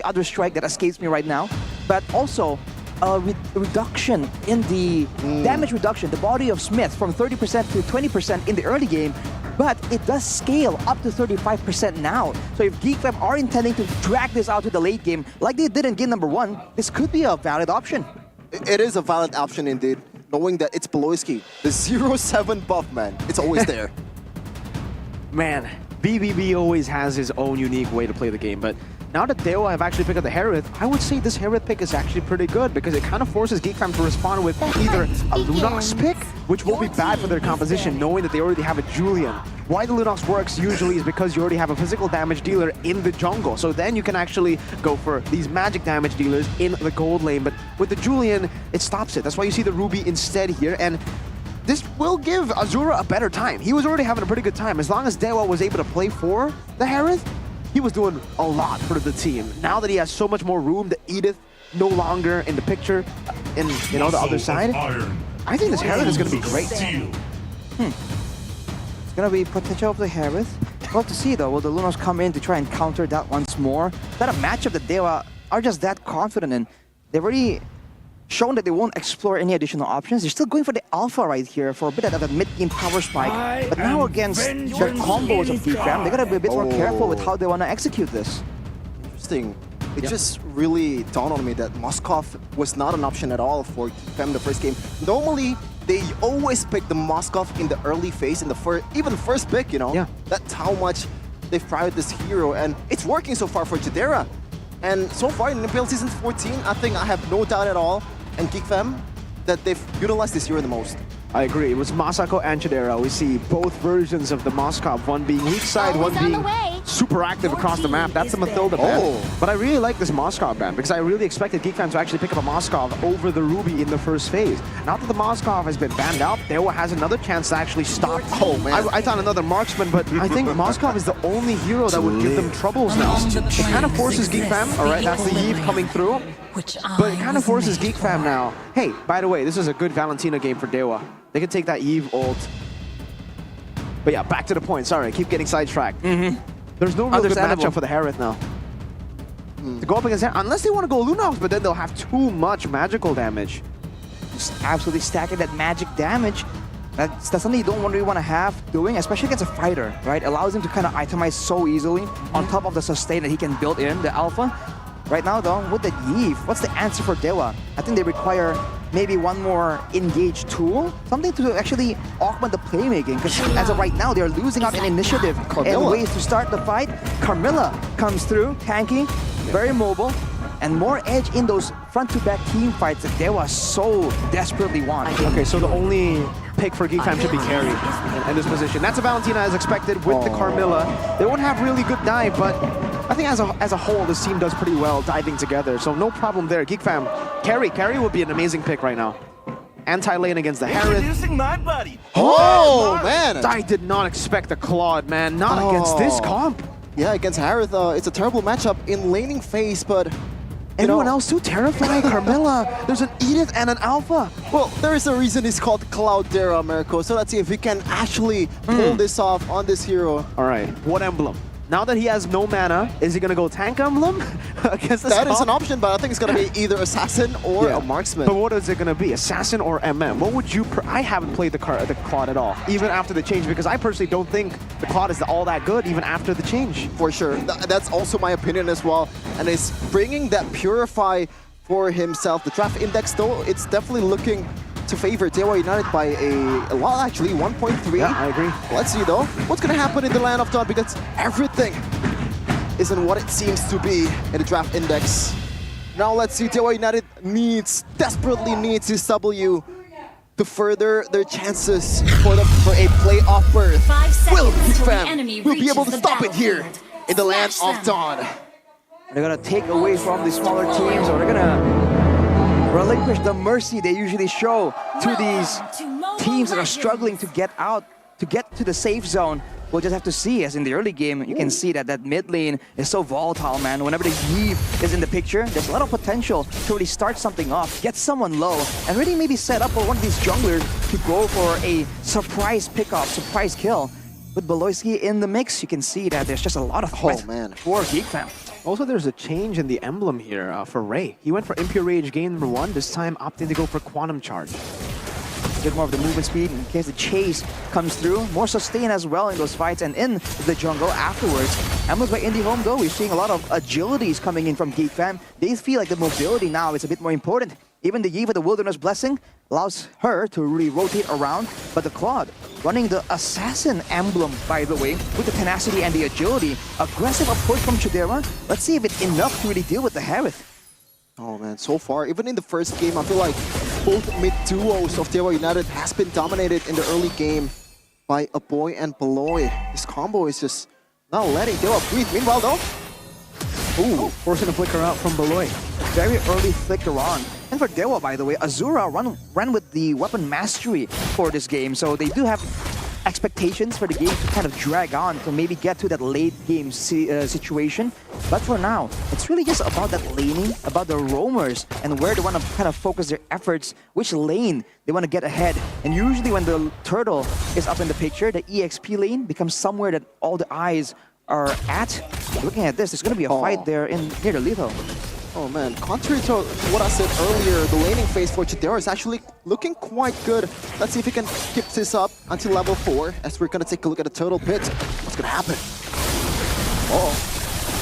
other strike that escapes me right now. But also a reduction in the damage reduction, the body of Smith from 30% to 20% in the early game, but it does scale up to 35% now. So if Geek Fam are intending to drag this out to the late game, like they did in game number 1, this could be a valid option. It is a valid option indeed, knowing that it's Beloyski, the 0-7 buff, man. It's always there. Man, BBB always has his own unique way to play the game, but now that Dewa have actually picked up the Harith, I would say this Harith pick is actually pretty good because it kind of forces Geek Fam to respond with either a Lunox pick, which will be bad for their composition, knowing that they already have a Julian. Why the Lunox works usually is because you already have a physical damage dealer in the jungle, so then you can actually go for these magic damage dealers in the gold lane, but with the Julian, it stops it. That's why you see the Ruby instead here, and this will give Azura a better time. He was already having a pretty good time. As long as Dewa was able to play for the Harith, he was doing a lot for the team. Now that he has so much more room, the Edith no longer in the picture, in the other side, I think this Harith is going to be great. It's going to be potential of the Harith. We'll have to see though, will the Lunos come in to try and counter that once more? Is that a matchup that Dewa are just that confident in? They've already shown that they won't explore any additional options. They're still going for the alpha right here for a bit of a mid-game power spike. But now against the combos of Geek Fam, they gotta be a bit more careful with how they wanna execute this. Interesting. It just really dawned on me that Moskov was not an option at all for Geek Fam the first game. Normally, they always pick the Moskov in the early phase, in the even first pick, you know? Yeah. That's how much they've tried this hero, and it's working so far for Jadera. And so far in MPL Season 14, I think I have no doubt at all, and GeekFam, that they've utilized this hero the most. I agree. It was Masako and Chidera. We see both versions of the Moskov, one being weak side, one being super active across the map. That's the Mathilda ban. But I really like this Moskov ban because I really expected GeekFam to actually pick up a Moskov over the Ruby in the first phase. Now that the Moskov has been banned out, Dewa has another chance to actually stop. Oh man. I thought another marksman, but I think Moskov is the only hero that would give them troubles now. It kind of forces GeekFam. All right, that's the Eve coming through. But it kind of forces GeekFam now. Hey, by the way, this is a good Valentina game for Dewa. They can take that Eve ult. But yeah, back to the point. Sorry, I keep getting sidetracked. There's no real good matchup for the Harith now. To go up against Harith, unless they want to go Lunox, but then they'll have too much magical damage. Just absolutely stacking that magic damage. That's something you don't really want to have doing, especially against a fighter, right? Allows him to kind of itemize so easily on top of the sustain that he can build in, the alpha. Right now though, with the Eve, what's the answer for Dewa? I think they require maybe one more engaged tool, something to actually augment the playmaking, because as of right now, they're losing out in initiative and ways to start the fight. Carmilla comes through, tanky, very mobile, and more edge in those front-to-back team fights that Dewa so desperately want. Okay, so the only pick for GeekFam should be carry in this position. That's a Valentina as expected with the Carmilla. They won't have really good dive, but I think as a whole, this team does pretty well diving together, so no problem there. GeekFam, carry would be an amazing pick right now. Anti-lane against the Harith. Oh, man! I did not expect the Claude, man. Not against this comp. Yeah, against Harith, it's a terrible matchup in laning phase, but anyone else too terrifying? Carmilla, there's an Edith and an Alpha. Well, there is a reason it's called Cloudera, Mirko. So let's see if we can actually pull this off on this hero. All right, what emblem? Now that he has no mana, is he gonna go tank emblem against this? That is an option, but I think it's gonna be either assassin or a marksman. But what is it gonna be? Assassin or MM? What would you? I haven't played the Claude at all, even after the change, because I personally don't think the Claude is all that good, even after the change. For sure, that's also my opinion as well. And it's bringing that Purify for himself. The draft index, though, it's definitely looking to favor Dewa United by a lot, actually, 1.3. Yeah, I agree. Let's see, though, what's going to happen in the Land of Dawn, because everything isn't what it seems to be in the draft index. Now let's see, Dewa United desperately needs this W to further their chances for a playoff berth. Will GeekFam will be able to stop it here in the Land of Dawn? They're gonna take away from the smaller teams, or they're gonna relinquish the mercy they usually show to these teams that are struggling to get out, to get to the safe zone. We'll just have to see, as in the early game, you can see that mid lane is so volatile, man. Whenever the Eve is in the picture, there's a lot of potential to really start something off, get someone low, and really maybe set up for one of these junglers to go for a surprise pickup, surprise kill. With Beloyski in the mix, you can see that there's just a lot of threat for GeekFam. Also, there's a change in the emblem here for Ray. He went for Impure Rage game number 1, this time opting to go for Quantum Charge. A bit more of the movement speed in case the chase comes through. More sustain as well in those fights and in the jungle afterwards. Emblems by IndyHome though, we're seeing a lot of agilities coming in from GeekFam. They feel like the mobility now is a bit more important. Even the Eve with the Wilderness Blessing allows her to really rotate around, but the Claude running the Assassin emblem, by the way, with the tenacity and the agility. Aggressive approach from Chidera. Let's see if it's enough to really deal with the Harith. Oh man, so far, even in the first game, I feel like both mid-duos of Dewa United has been dominated in the early game by Aboy and Beloy. This combo is just not letting Dewa breathe. Meanwhile though, ooh, forcing a flicker out from Beloy. Very early flicker on. And for Dewa, by the way, Azura ran with the weapon mastery for this game, so they do have expectations for the game to kind of drag on to maybe get to that late game situation. But for now, it's really just about that laning, about the roamers, and where they want to kind of focus their efforts, which lane they want to get ahead. And usually when the turtle is up in the picture, the EXP lane becomes somewhere that all the eyes are at. Looking at this, there's going to be a fight there near the lethal. Oh man, contrary to what I said earlier, the laning phase for Chidera is actually looking quite good. Let's see if he can keep this up until level 4, as we're gonna take a look at the Turtle Pit. What's gonna happen?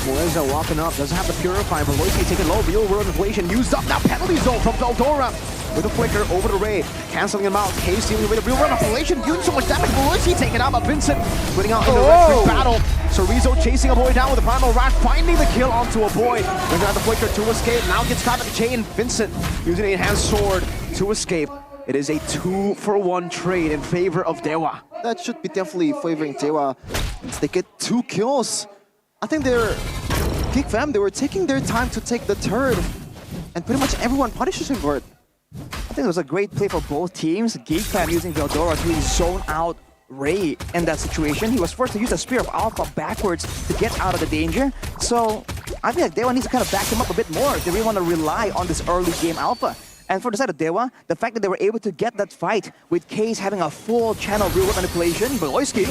Moeza walking up, doesn't have the Purify, but Loisky taking low, real world inflation used up. Now penalty zone from Veldora with a flicker over the Ray, canceling him out. Case dealing with a real world inflation, doing so much damage. Loisky taking out, but Vincent putting out in the electric battle. So Rizzo chasing a boy down with a primal rat, finding the kill onto a boy. Brings out the flicker to escape. Now gets caught in the chain. Vincent using a hand sword to escape. It is a 2-for-1 trade in favor of Dewa. That should be definitely favoring Dewa. They get 2 kills. I think they're... Geek Fam, they were taking their time to take the turret. And pretty much everyone punishes him for it. I think it was a great play for both teams. Geek Fam using Veldora to really zone out Ray in that situation. He was forced to use the Spear of Alpha backwards to get out of the danger. So I feel like Dewa needs to kind of back him up a bit more if they really want to rely on this early game Alpha. And for the side of Dewa, the fact that they were able to get that fight with Case having a full channel real-world manipulation, Beloyski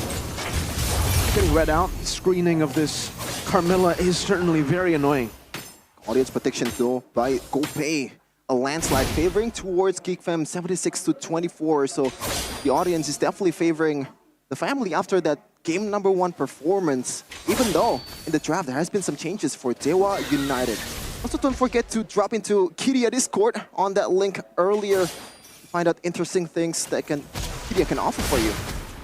getting read out. Screening of this Carmilla is certainly very annoying. Audience prediction though by GoPay. A landslide favoring towards Geek Fam 76-24. So the audience is definitely favoring the family after that game number 1 performance. Even though in the draft there has been some changes for Dewa United. Also, don't forget to drop into Kiria Discord on that link earlier to find out interesting things that Kiria can offer for you.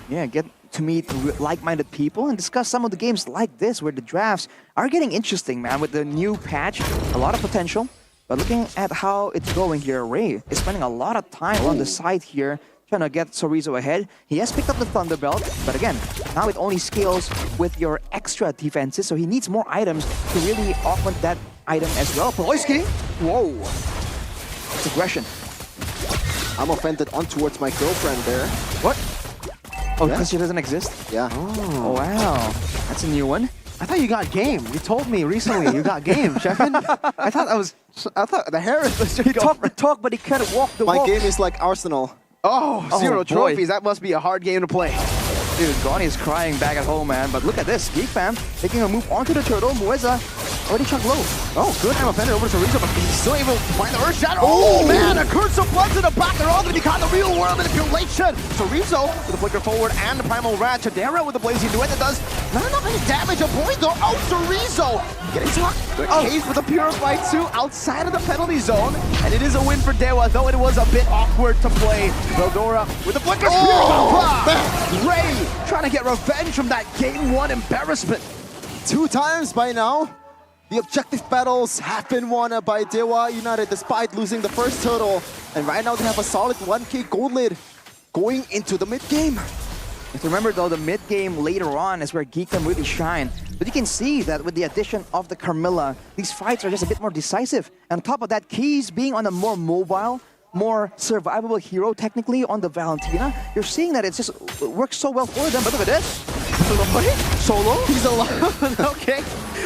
Yeah, get to meet like-minded people and discuss some of the games like this where the drafts are getting interesting, man. With the new patch, a lot of potential. But looking at how it's going here, Ray is spending a lot of time on the side here, trying to get Sorizo ahead. He has picked up the Thunderbelt, but again, now it only scales with your extra defenses, so he needs more items to really augment that item as well. Poloyski! Whoa! It's aggression. I'm offended on towards my girlfriend there. What? Oh, Yeah. because she doesn't exist? Yeah. Oh, wow. That's a new one. I thought you got game. You told me recently you got game, Sheffin. I thought the Harris was your He talked the talk, but he kind of walked the walk. My game is like Arsenal. Oh, zero boy. trophies. That must be a hard game to play. Dude, Goni is crying back at home, man. But look at this. Geek Fam taking a move onto the turtle. Mueza already chucked low. Oh, good. I'm offended over to Rizzo, but he's still able to find the Earth Shadow. Oh, man, a curse of blood to the back. They're all going to be caught in the real world manipulation. So Rizzo with the flicker forward and the primal rat. Chadera with the blazing duet that does not enough damage. A point though. Oh, Rizzo getting stuck. The case with a Purify 2 outside of the penalty zone. And it is a win for Dewa, though it was a bit awkward to play. Veldora with the flicker. Ray trying to get revenge from that game 1 embarrassment. 2 times by now. The objective battles have been won by Dewa United despite losing the first turtle. And right now they have a solid 1k gold lead going into the mid-game. You have to remember though, the mid-game later on is where Geek Fam really shine. But you can see that with the addition of the Carmilla, these fights are just a bit more decisive. And on top of that, Keys being on a more mobile, more survivable hero technically on the Valentina, you're seeing that it just works so well for them. But look at this. Solo? He's alone. Okay.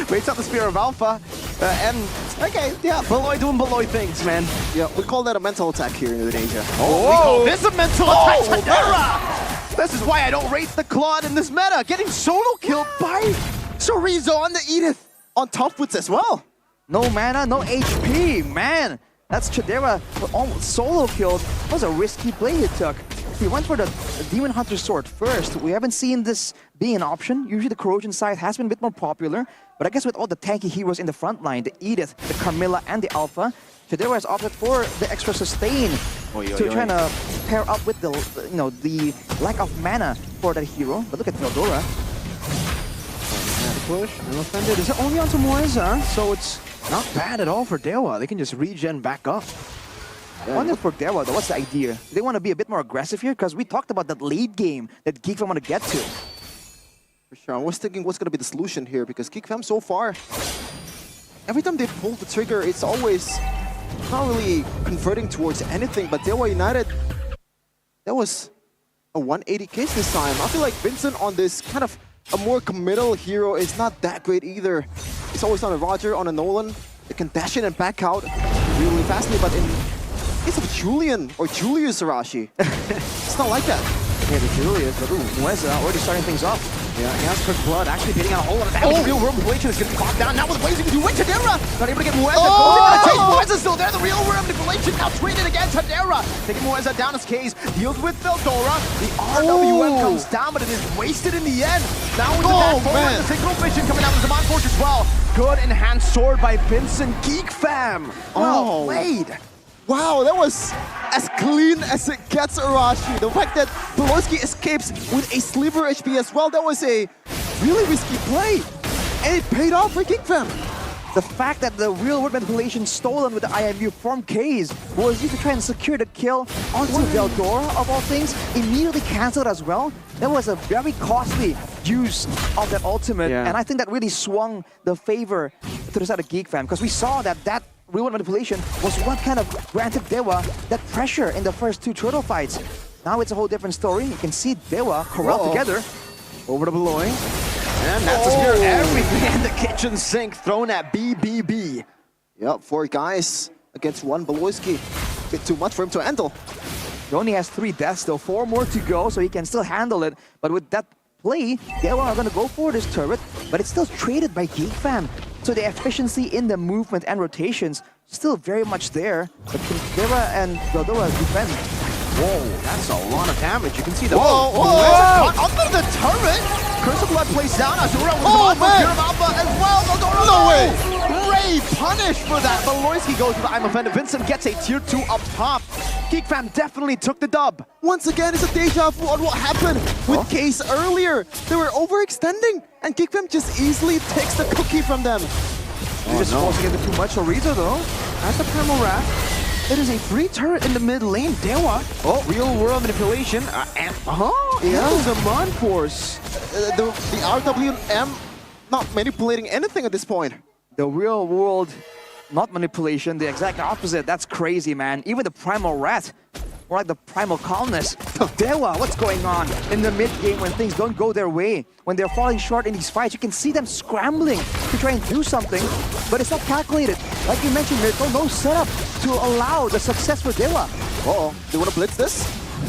Waits out the Spear of Alpha. And, okay, yeah, Beloy doing Beloy things, man. Yeah, we call that a mental attack here in Indonesia. Oh, we call this a mental attack. Chadera! This is why I don't rate the Claude in this meta. Getting solo killed by Sorizo on the Edith on top puts as well. No mana, no HP, man. That's Chadera almost solo killed. That was a risky play he took. He went for the Demon Hunter sword first. We haven't seen this being an option. Usually the Corrosion side has been a bit more popular. But I guess with all the tanky heroes in the front line, the Edith, the Carmilla, and the Alpha, Chadera has opted for the extra sustain to try to pair up with the the lack of mana for that hero. But look at Veldora. Push, no offended. Is it only onto Moeza? So it's not bad at all for Dewa. They can just regen back up. I wonder for Dewa, though, what's the idea? Do they want to be a bit more aggressive here? Because we talked about that late game that Geek Fam want to get to. For sure. I was thinking what's going to be the solution here because Geek Fam so far, every time they pull the trigger, it's always not really converting towards anything. But Dewa United, that was a 180 case this time. I feel like Vincent on this kind of a more committal hero is not that great either. He's always on a Roger, on a Nolan. They can dash in and back out really fastly, but in case of Julian or Julius Arashi, it's not like that. Yeah, the Julius, but Mueza already starting things off. Yeah, he has Quick Blood actually hitting out a whole lot of damage. Real world manipulation is getting caught down. Now with Blazing to Chadera. Not able to get Mueza. Mueza's still there. The real world manipulation now traded against Chadera. Taking Mueza down as Case. Deals with Veldora. The RWM comes down, but it is wasted in the end. Now with the forward, the Synchro Vision coming down with Zaman Forge as well. Good enhanced sword by Vincent. Geek Fam. Well played. Wow, that was as clean as it gets, Arashi. The fact that Beloyski escapes with a sliver HP as well, that was a really risky play. And it paid off for GeekFam. The fact that the real world manipulation stolen with the IMU from K's was used to try and secure the kill onto Veldora, of all things, immediately cancelled as well. That was a very costly use of that ultimate, and I think that really swung the favor to the side of GeekFam, because we saw that real world manipulation was what kind of granted Dewa that pressure in the first 2 turtle fights. Now it's a whole different story. You can see Dewa corral together. Over to Beloy. And that's a spear. Everything in the kitchen sink thrown at BBB. Yep, 4 guys against 1 Beloyski. Bit too much for him to handle. He only has 3 deaths though, 4 more to go, so he can still handle it. But with that play, Dewa are gonna go for this turret, but it's still traded by GeekFam. So the efficiency in the movement and rotations still very much there. But Dewa and Veldora defend. Whoa, that's a lot of damage. You can see the Whoa! under the turret. Curse of Blood plays down. Azura was man! as well. Veldora, No way! Ray punished for that. Beloyski goes for the I'm offended. Vincent gets a tier 2 up top. GeekFam definitely took the dub. Once again, it's a deja vu on what happened with Case earlier. They were overextending, and GeekFam just easily takes the cookie from them. You're just forcing it too much. Orizo though, has the Primal Wrath. It is a free turret in the mid lane. Dewa. Real world manipulation. Yeah, there's a Mon Force. The RWM not manipulating anything at this point. The real world, not manipulation, the exact opposite. That's crazy, man. Even the Primal Wrath, more like the Primal Calmness. Dewa, what's going on in the mid game when things don't go their way? When they're falling short in these fights, you can see them scrambling to try and do something, but it's not calculated. Like you mentioned, Miracle, no setup to allow the success for Dewa. They want to blitz this?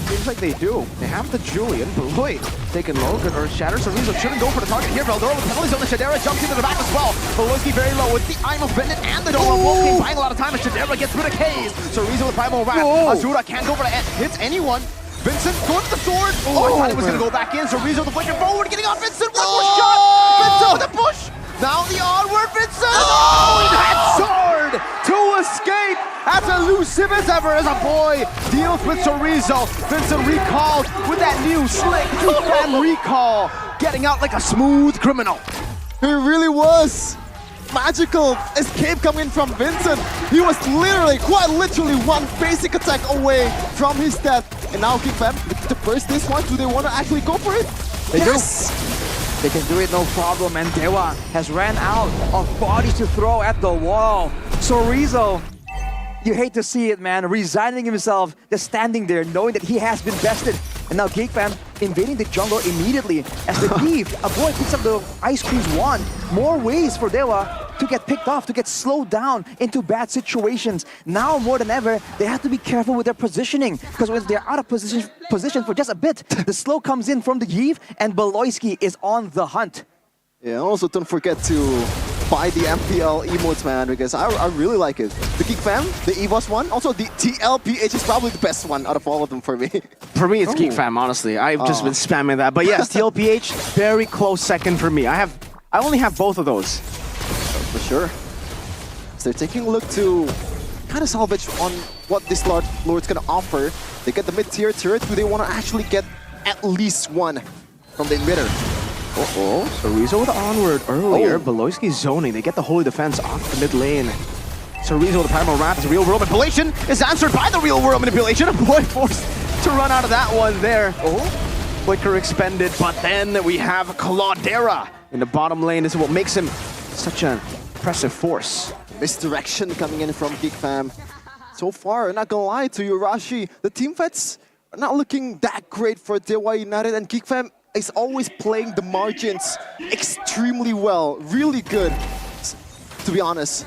Seems like they do. They have the Julian. Beloy taken low. Good Earth Shatter. So Rizzo shouldn't go for the target here. Veldora with penalties on the Shadera. Jumps into the back as well. Beloyski very low with the I'm offended and the Dora Wolfgang buying a lot of time as Shadera gets rid of K's. So Rizzo with Primal Wrath. Azura can't go for the hits anyone. Vincent going to the sword. I thought he was going to go back in. So Rizzo deflecting forward, getting off Vincent. One more shot. Vincent with a push. Now the onward Vincent. That sword to escape. As elusive as ever as a boy deals with Chorizo. Vincent recalled with that new slick fan recall. Getting out like a smooth criminal. He really was. Magical escape coming in from Vincent. He was literally, quite literally, one basic attack away from his death. And now GeekFam, to burst this one, do they want to actually go for it? They do. They can do it no problem, and Dewa has ran out of bodies to throw at the wall. Chorizo, you hate to see it, man, resigning himself, just standing there knowing that he has been bested. And now GeekFam invading the jungle immediately as the thief, a boy picks up the Ice Queen's wand. More ways for Dewa to get picked off, to get slowed down into bad situations. Now more than ever, they have to be careful with their positioning, because when they're out of position for just a bit, the slow comes in from the Yves and Beloyski is on the hunt. Yeah, also don't forget to buy the MPL emotes, man, because I really like it. The GeekFam, the EVOS one, also the TLPH is probably the best one out of all of them for me. For me, it's GeekFam, honestly. I've just been spamming that. But yes, TLPH, very close second for me. I only have both of those. For sure. So they're taking a look to kind of salvage on what this Lord's gonna offer. They get the mid-tier turret. Do they want to actually get at least one from the emitter? So Rizzo with the onward earlier. Beloyski zoning. They get the holy defense off the mid lane. So Rizzo with the Primal Wrath as real world manipulation is answered by the real world manipulation. A boy forced to run out of that one there. Flicker expended, but then we have Claudera in the bottom lane. This is what makes him such an impressive force. Misdirection coming in from GeekFam. So far, not gonna lie to you, Rashi, the team fights are not looking that great for Dewa United, and GeekFam is always playing the margins extremely well. Really good, to be honest.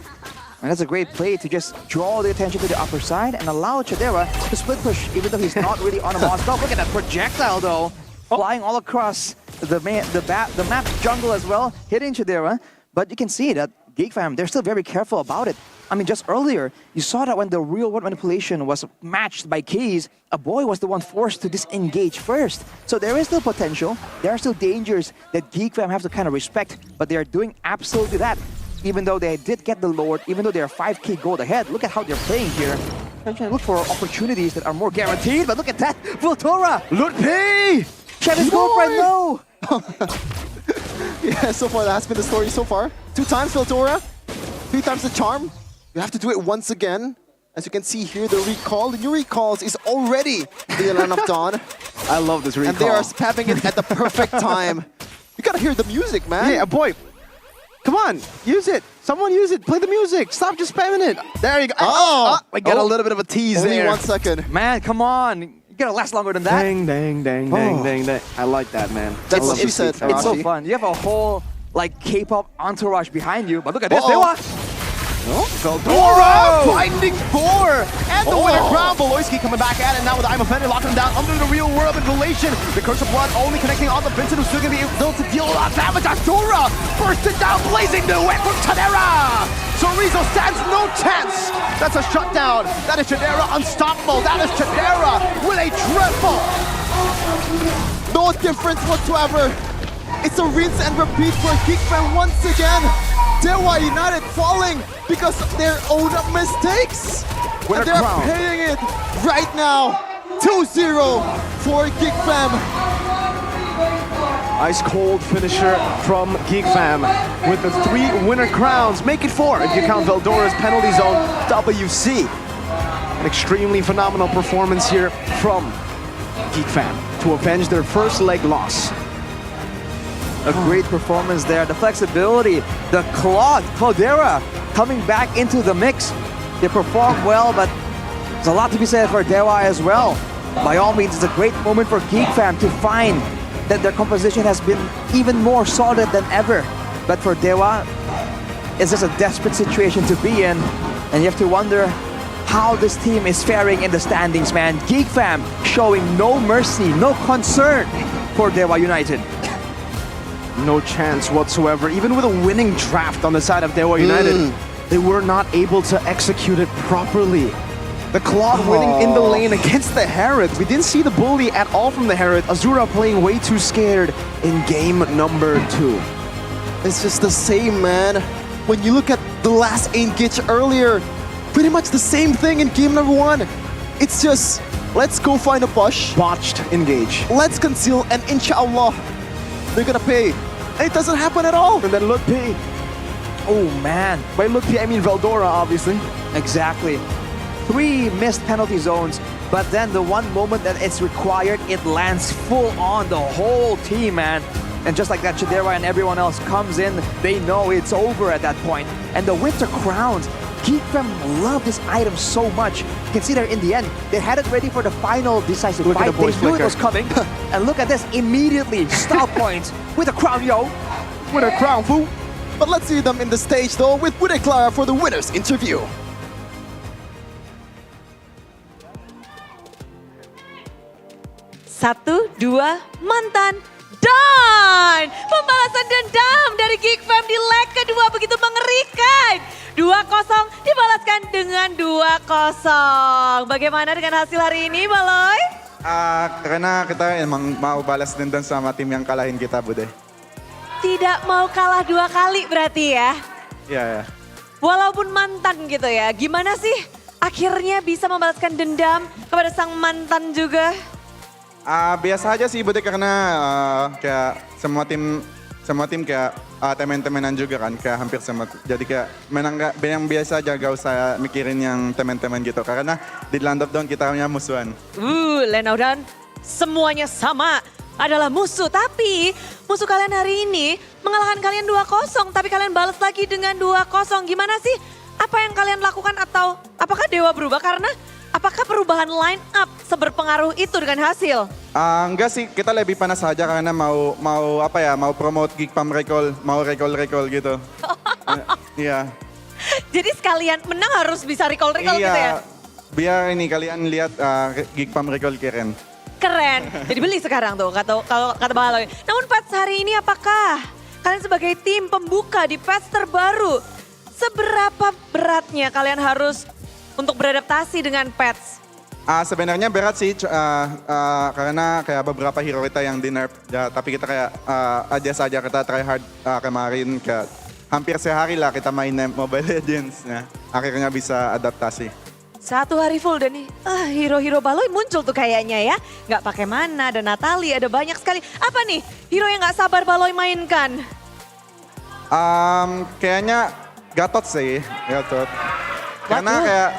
And that's a great play to just draw the attention to the upper side and allow Chadera to split push, even though he's not really on a monster. Look at that projectile, though, flying all across the map jungle as well, hitting Chadera. But you can see that GeekFam, they're still very careful about it. I mean, just earlier, you saw that when the real world manipulation was matched by Keys, a boy was the one forced to disengage first. So there is still potential. There are still dangers that GeekFam have to kind of respect, but they are doing absolutely that. Even though they did get the Lord, even though they are 5k gold ahead, look at how they're playing here. They're trying to look for opportunities that are more guaranteed, but look at that! Voltora! Lutpi! Chev his girlfriend, no! Yeah, so far that has been the story so far. 2 times Veldora, 3 times the charm. You have to do it once again. As you can see here, the recall, the new recalls is already the Land of Dawn. I love this recall. And they are spamming it at the perfect time. You gotta hear the music, man. Yeah, boy. Come on, use it. Someone use it. Play the music. Stop just spamming it. There you go. I got a little bit of a tease only there. 1 second. Man, come on. You gotta last longer than that. Dang, dang, dang, dang, dang, dang. I like that, man. That's what she said. It's so fun. You have a whole like K-pop entourage behind you, but look at this. Dewa. Veldora finding 4 and the winner crown. Voloisky coming back at it now with the I'm Offended locking him down under the real world manipulation. The Curse of Blood only connecting on the Vincent, who's still gonna be able to deal a lot of damage. Asura bursting down, blazing the way from Chadera. Chorizo stands no chance. That's a shutdown. That is Chadera unstoppable. That is Chadera with a triple. No difference whatsoever. It's a rinse and repeat for Geekfam once again. Dewa United falling because of their own mistakes. And they're paying it right now. 2-0 for Geekfam. Ice cold finisher from Geekfam with the 3 winner crowns. Make it 4 if you count Veldora's penalty zone WC. An extremely phenomenal performance here from Geekfam to avenge their first leg loss. A great performance there. The flexibility, the Cloudera coming back into the mix. They performed well, but there's a lot to be said for Dewa as well. By all means, it's a great moment for Geekfam to find that their composition has been even more solid than ever. But for Dewa, it's just a desperate situation to be in. And you have to wonder how this team is faring in the standings, man. Geekfam showing no mercy, no concern for Dewa United. No chance whatsoever. Even with a winning draft on the side of Dewa United, they were not able to execute it properly. The Claw winning in the lane against the Herod. We didn't see the bully at all from the Herod. Azura playing way too scared in game number 2. It's just the same, man. When you look at the last engage earlier, pretty much the same thing in game number 1. It's just, let's go find a bush. Botched engage. Let's conceal, and inshallah, they're gonna pay. And it doesn't happen at all. And then Lutpi. Oh man. By Lutpi, I mean Veldora, obviously. Exactly. 3 missed penalty zones, but then the one moment that it's required, it lands full on the whole team, man. And just like that, Chadera and everyone else comes in, they know it's over at that point. And the Winter Crowns, Geekfam love this item so much. You can see there in the end, they had it ready for the final decisive fight. They knew it was coming. And look at this, immediately, style points with a crown, yo. With a crown, fool. But let's see them in the stage, though, with Bude Clara for the winner's interview. Satu, dua, mantan, dan pembalasan dendam dari Geekfam di leg kedua begitu mengerikan. 2-0 dibalaskan dengan 2-0. Bagaimana dengan hasil hari ini, Baloy? Karena kita emang mau balas dendam sama tim yang kalahin kita, Bude. Tidak mau kalah 2 kali berarti ya? Iya, ya. Walaupun mantan gitu ya, gimana sih akhirnya bisa membalaskan dendam kepada sang mantan juga? Biasa aja sih, Bude, karena kayak semua tim kayak teman-temanan juga kan, kayak hampir sama. Jadi kayak yang biasa aja, gak usah mikirin yang teman-teman gitu. Karena di Land of Dawn kita punya musuhan. Land of Dawn semuanya sama, adalah musuh. Tapi musuh kalian hari ini mengalahkan kalian 2-0, tapi kalian balas lagi dengan 2-0. Gimana sih? Apa yang kalian lakukan atau apakah Dewa berubah? Karena apakah perubahan line up seberpengaruh itu dengan hasil? Enggak sih, kita lebih panas saja karena mau promote Geekfam Recall, mau recall gitu. Iya. Jadi sekalian menang harus bisa recall gitu ya? Biar ini kalian lihat Geekfam Recall keren. Keren, jadi beli sekarang tuh kalau kata Baloy. Namun Pets hari ini apakah kalian sebagai tim pembuka di Pets terbaru, seberapa beratnya kalian harus untuk beradaptasi dengan Pets? Sebenarnya berat sih, karena kayak beberapa hero kita yang di nerf, ya, tapi kita kayak aja saja kita try hard kemarin, kayak hampir sehari lah kita main Mobile Legends, ya. Akhirnya bisa adaptasi. 1 hari full dan hero-hero Baloi muncul tuh kayaknya ya. Nggak pakai mana, ada Natali, ada banyak sekali. Apa nih hero yang nggak sabar Baloi mainkan? Kayaknya Gatot sih, Gatot. Karena kayak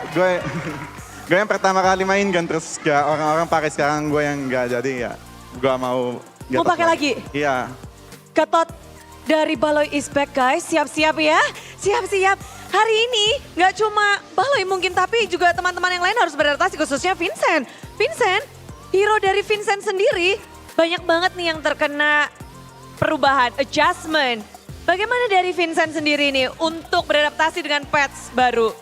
gue yang pertama kali main kan, terus kayak orang-orang pakai sekarang gue yang enggak, jadi ya gue mau Gatot. Mau pakai lagi? Iya. Gatot dari Baloi is back guys, siap-siap ya, siap-siap. Hari ini nggak cuma Baloi mungkin, tapi juga teman-teman yang lain harus beradaptasi, khususnya Vincent. Vincent, hero dari Vincent sendiri banyak banget nih yang terkena perubahan, adjustment. Bagaimana dari Vincent sendiri nih untuk beradaptasi dengan patch baru?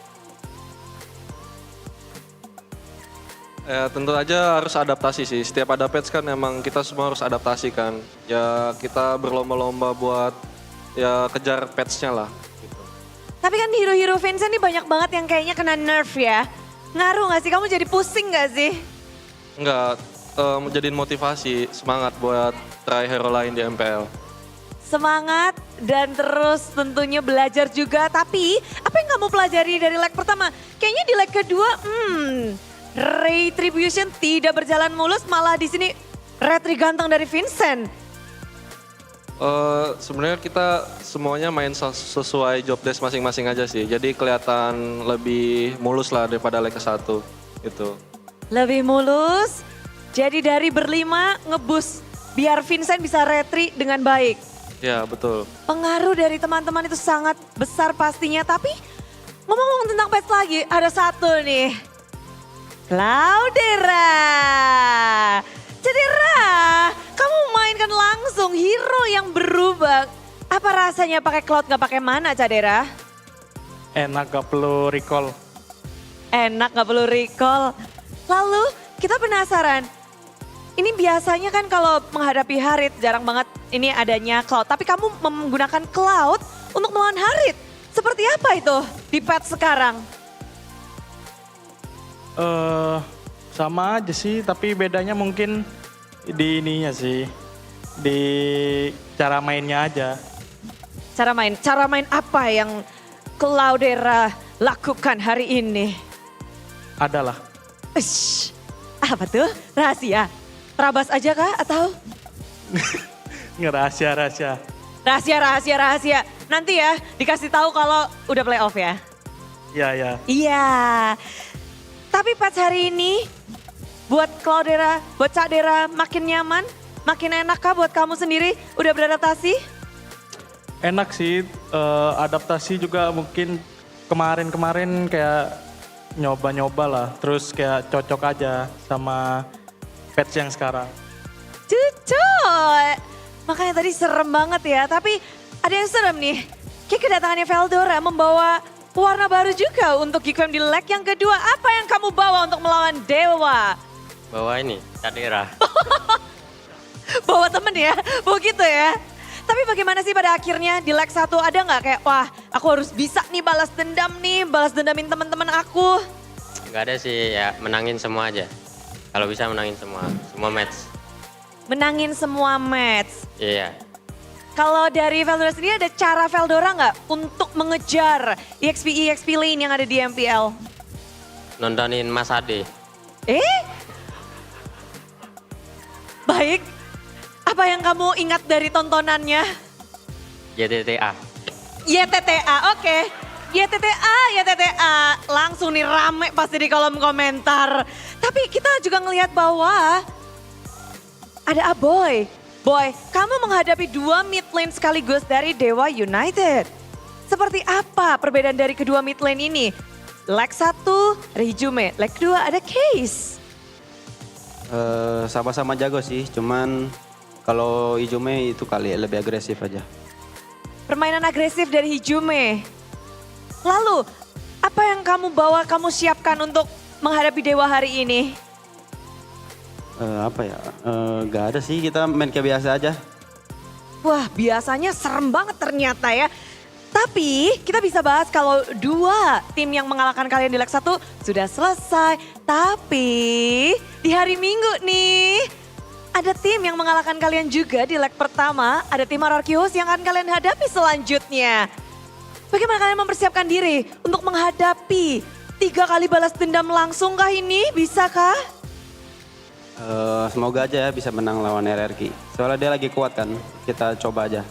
Ya tentu aja harus adaptasi sih. Setiap ada patch kan emang kita semua harus adaptasi kan. Ya kita berlomba-lomba buat ya kejar patch-nya lah. Gitu. Tapi kan hero-hero Vincent nih banyak banget yang kayaknya kena nerf ya. Ngaruh gak sih? Kamu jadi pusing gak sih? Enggak, menjadiin motivasi, semangat buat try hero lain di MPL. Semangat dan terus tentunya belajar juga. Tapi apa yang kamu pelajari dari leg pertama? Kayaknya di leg kedua, Retribution tidak berjalan mulus, malah di sini retri ganteng dari Vincent. Sebenarnya kita semuanya main sesuai job desk masing-masing aja sih. Jadi kelihatan lebih mulus lah daripada leg ke-1 gitu. Lebih mulus, jadi dari berlima ngebus biar Vincent bisa retri dengan baik. Ya betul. Pengaruh dari teman-teman itu sangat besar pastinya, tapi ngomong-ngomong tentang patch lagi, ada satu nih. Cloudera. Cedera, kamu mainkan langsung hero yang berubah. Apa rasanya pakai Cloud gak pakai mana, Cadera? Enak gak perlu recall. Enak gak perlu recall. Lalu kita penasaran, ini biasanya kan kalau menghadapi Harit jarang banget ini adanya Cloud. Tapi kamu menggunakan Cloud untuk melawan Harit. Seperti apa itu di patch sekarang? Sama aja sih, tapi bedanya mungkin di ininya sih, di cara mainnya aja. Cara main apa yang Cloudera lakukan hari ini? Adalah. Apa tuh? Rahasia? Terabas aja kah atau? Rahasia. Rahasia. Nanti ya dikasih tahu kalau udah playoff ya. Iya. Iya. Tapi patch hari ini buat Cloudera, buat Cadera makin nyaman, makin enak kah buat kamu sendiri? Udah beradaptasi? Enak sih, adaptasi juga mungkin kemarin kayak nyoba-nyoba lah. Terus kayak cocok aja sama patch yang sekarang. Cocok! Makanya tadi serem banget ya, tapi ada yang serem nih. Kayak kedatangannya Veldora membawa warna baru juga untuk Geekfam di leg yang kedua. Apa yang kamu bawa untuk melawan Dewa? Bawa ini, Cadera. Bawa temen ya, bawa gitu ya. Tapi bagaimana sih pada akhirnya di leg 1 ada nggak kayak, wah aku harus bisa nih balas dendamin teman-teman aku. Gak ada sih, ya menangin semua aja. Kalau bisa menangin semua match. Menangin semua match. Iya. Kalau dari Veldora sendiri ada cara Veldora nggak untuk mengejar EXP lane yang ada di MPL? Nontonin Mas Ade. Baik. Apa yang kamu ingat dari tontonannya? YTTA. YTTA, oke. YTTA. Langsung nih rame pasti di kolom komentar. Tapi kita juga ngelihat bahwa ada Aboy. Boy, kamu menghadapi 2 mid lane sekaligus dari Dewa United. Seperti apa perbedaan dari kedua mid lane ini? Leg 1 ada Hijume, leg 2 ada Case. Sama-sama jago sih, cuman kalau Hijume itu kali lebih agresif aja. Permainan agresif dari Hijume. Lalu, apa yang kamu bawa, kamu siapkan untuk menghadapi Dewa hari ini? Gak ada sih, kita main kayak biasa aja. Wah, biasanya serem banget ternyata ya. Tapi kita bisa bahas kalau 2 tim yang mengalahkan kalian di leg 1 sudah selesai. Tapi di hari Minggu nih ada tim yang mengalahkan kalian juga di leg pertama. Ada tim Ararkios yang akan kalian hadapi selanjutnya. Bagaimana kalian mempersiapkan diri untuk menghadapi 3 kali balas dendam langsung kah ini? Bisakah? Semoga aja ya bisa menang lawan RRQ. Soalnya dia lagi kuat kan, kita coba aja.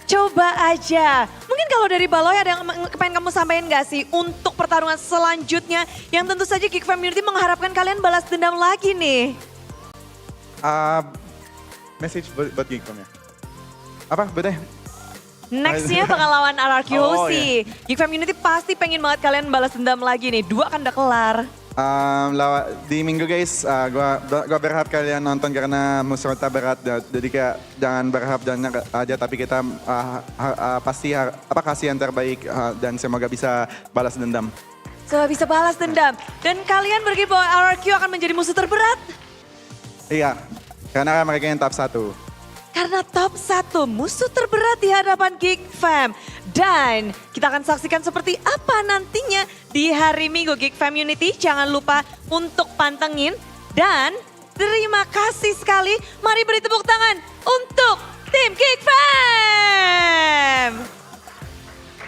Coba aja. Mungkin kalau dari Baloy ada yang pengen kamu sampaikan gak sih untuk pertarungan selanjutnya yang tentu saja Geek Community mengharapkan kalian balas dendam lagi nih. Message buat Geekcom ya. Apa? Bedanya? Nextnya bakal lawan RRQ Oh, sih. Geek Community pasti pengen banget kalian balas dendam lagi nih. 2 kan udah kelar. Di minggu guys, gua berharap kalian nonton karena musuhnya berat. Jadi kayak jangan berharap aja, tapi kita pasti kasih yang terbaik dan semoga bisa balas dendam. Semoga bisa balas dendam. Dan kalian berpikir bahwa RRQ akan menjadi musuh terberat? Iya, karena mereka yang top 1. Karena top 1 musuh terberat di hadapan Geek Fam. Dan kita akan saksikan seperti apa nantinya di hari Minggu Geek Fam Unity. Jangan lupa untuk pantengin. Dan terima kasih sekali. Mari beri tepuk tangan untuk tim Geek Fam.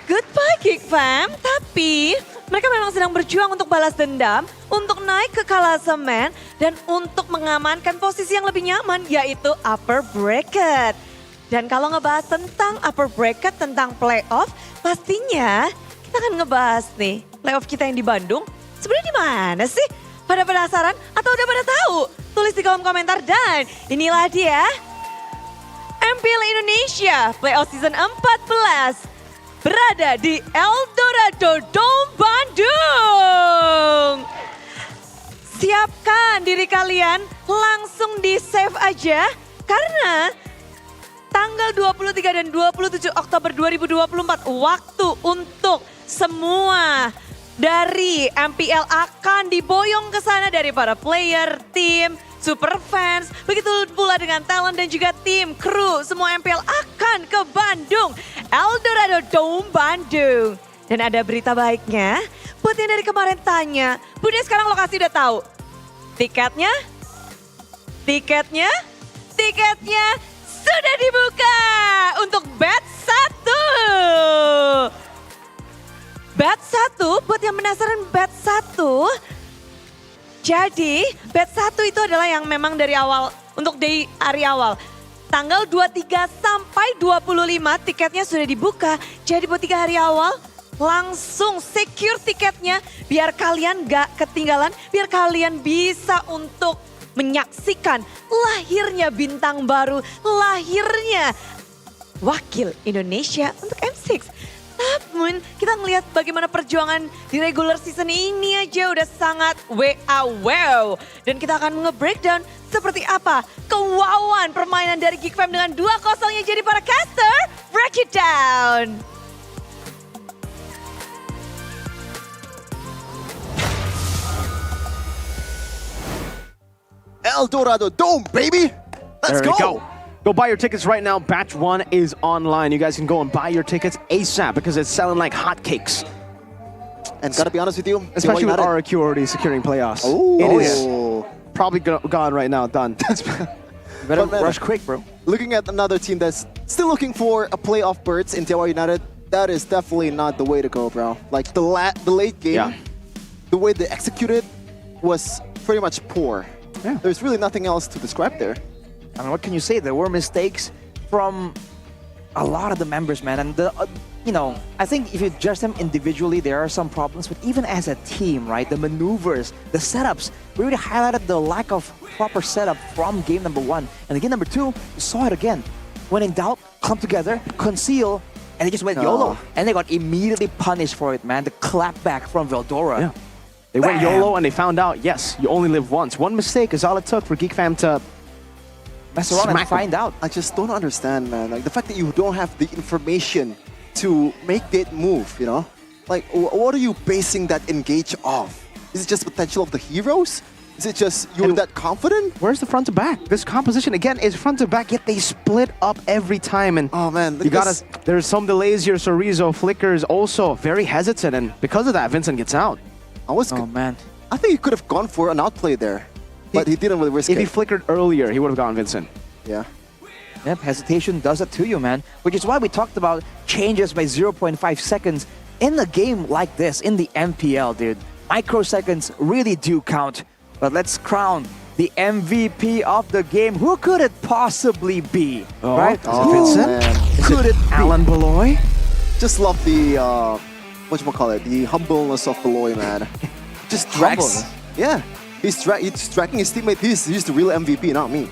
Goodbye Geek Fam. Tapi mereka memang sedang berjuang untuk balas dendam, untuk naik ke klasemen, dan untuk mengamankan posisi yang lebih nyaman, yaitu upper bracket. Dan kalau ngebahas tentang upper bracket, tentang playoff, pastinya kita akan ngebahas nih playoff kita yang di Bandung. Sebenarnya di mana sih? Pada penasaran atau udah pada tahu? Tulis di kolom komentar dan inilah dia. MPL Indonesia playoff season 14. Berada di Eldorado Dome Bandung. Siapkan diri kalian, langsung di save aja. Karena tanggal 23 dan 27 Oktober 2024 waktu untuk semua dari MPL akan diboyong ke sana dari para player, tim, super fans, begitu pula dengan talent dan juga tim, kru, semua MPL akan ke Bandung, Eldorado Dome Bandung. Dan ada berita baiknya, buat yang dari kemarin tanya, Bunda sekarang lokasi udah tahu. Tiketnya sudah dibuka untuk batch 1. Batch 1, buat yang penasaran batch 1, jadi batch 1 itu adalah yang memang dari awal, untuk dari hari awal. Tanggal 23 sampai 25 tiketnya sudah dibuka. Jadi buat 3 hari awal langsung secure tiketnya biar kalian gak ketinggalan. Biar kalian bisa untuk menyaksikan lahirnya bintang baru. Lahirnya wakil Indonesia untuk M6. Namun kita ngelihat bagaimana perjuangan di regular season ini aja udah sangat wow. Dan kita akan nge-breakdown seperti apa kewauan permainan dari Geek Fam dengan 2-0-nya jadi para caster. Break it down. Eldorado Dome, baby! Let's There we go! Go buy your tickets right now. Batch 1 is online. You guys can go and buy your tickets ASAP because it's selling like hotcakes. And gotta be honest with you, especially with RRQ already securing playoffs. It is probably gone right now, done. Better rush quick, bro. Looking at another team that's still looking for a playoff berth in Dewa United, that is definitely not the way to go, bro. Like the late game, the way they executed was pretty much poor. Yeah. There's really nothing else to describe there. I mean, what can you say? There were mistakes from a lot of the members, man. And I think if you judge them individually, there are some problems. But even as a team, right, the maneuvers, the setups, we really highlighted the lack of proper setup from game number 1. And game number 2, you saw it again. When in doubt, come together, conceal, and they just went YOLO. And they got immediately punished for it, man. The clapback from Veldora. Yeah. They went YOLO and they found out, yes, you only live once. One mistake is all it took for Geek Fam to mess around and find out. I just don't understand, man. Like the fact that you don't have the information to make that move, you know? Like, what are you basing that engage off? Is it just potential of the heroes? Is it just you're that confident? Where's the front to back? This composition again is front to back, yet they split up every time. And oh man, you gotta. There's some delays here. Sorizo flickers also very hesitant, and because of that, Vincent gets out. Oh man, I think he could have gone for an outplay there, but he didn't really risk it. If he flickered earlier, he would have gone Vincent. Yeah. Yep, hesitation does it to you, man. Which is why we talked about changes by 0.5 seconds in a game like this, in the MPL, dude, microseconds really do count. But let's crown the MVP of the game. Who could it possibly be? Right? Vincent? Could it Alan Beloy? Just love the whatchamacallit, the humbleness of Beloy, man. Just drags. Yeah. He's dragging his teammate. He's the real MVP, not me.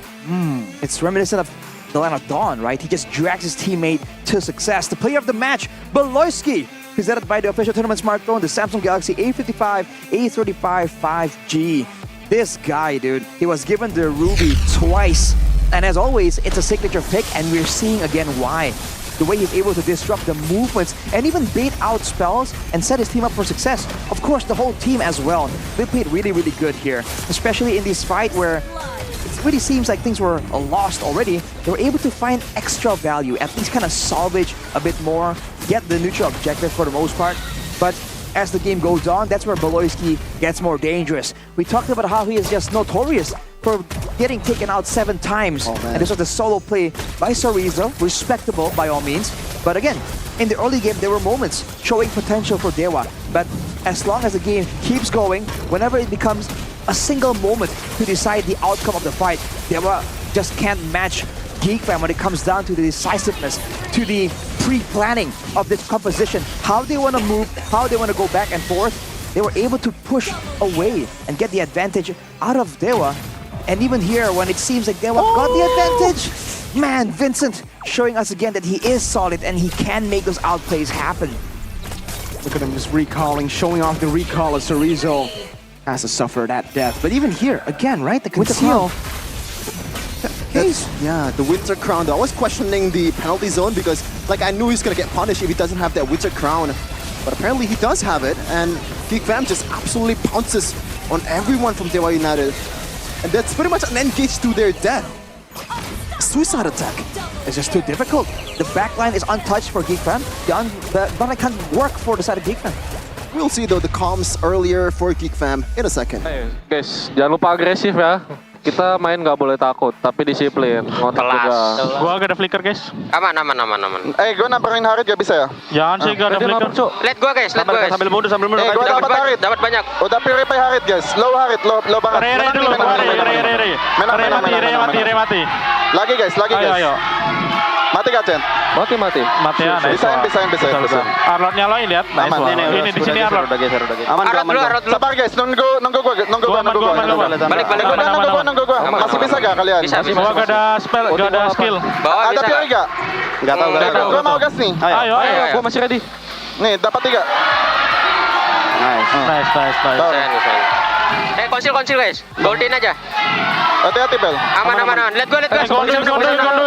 It's reminiscent of the line of Dawn, right? He just drags his teammate to success. The player of the match, Beloyski, presented by the official tournament smartphone, the Samsung Galaxy A55, A35 5G. This guy, dude, he was given the Ruby twice. And as always, it's a signature pick, and we're seeing again why. The way he's able to disrupt the movements and even bait out spells and set his team up for success. Of course, the whole team as well. They played really, really good here, especially in this fight where it really seems like things were lost already. They were able to find extra value, at least kind of salvage a bit more, get the neutral objective for the most part. But as the game goes on, that's where Beloyski gets more dangerous. We talked about how he is just notorious for getting taken out 7 times. And this was the solo play by Sorizo, respectable by all means. But again, in the early game, there were moments showing potential for Dewa. But as long as the game keeps going, whenever it becomes a single moment to decide the outcome of the fight, Dewa just can't match GeekFam when it comes down to the decisiveness, to the pre-planning of this composition, how they want to move, how they want to go back and forth. They were able to push away and get the advantage out of Dewa. And even here, when it seems like Dewa got the advantage, man, Vincent showing us again that he is solid and he can make those outplays happen. Look at him just recalling, showing off the recall as Sorizo has to suffer that death. But even here, again, right, the conceal. Yeah, the Winter Crown. I was questioning the penalty zone because, like, I knew he's gonna get punished if he doesn't have that Winter Crown. But apparently he does have it, and GeekFam just absolutely pounces on everyone from Dewa United. And that's pretty much an engage to their death. Suicide attack. It's just too difficult. The backline is untouched for GeekFam. The backline can't work for the side of GeekFam. We'll see though the comms earlier for GeekFam in a second. Hey, guys, jangan lupa agresif ya. Kita main nggak boleh takut, tapi disiplin. Ngotot juga. Gua gak ada flicker, guys. Aman. Gue namparin Harit gak bisa ya? Jangan sih, gak ada flicker. Let go guys. Sambil mundur. Gue dapat Harit. Dapat banyak. Udah purify Harit guys. Low Harit, low banget. Re mati. Lagi guys. Ayo. Mati gak, Chen? Mati ya, nice. Bisa. Arlot nyalain, lihat. Nice. Ini di sini Arlot. Aman. Sabar guys, nunggu gua. Balik. Nunggu gua. Masih bisa gak kalian? Bisa. Gua gak ada spell, gak ada skill. Ada Fury gak? Gak tahu. Gua mau gas nih. Ayo. Gua masih ready. Nih, dapat 3. Nice. Konsil guys. Golden aja. Hati-hati, Bel. Aman. Let go.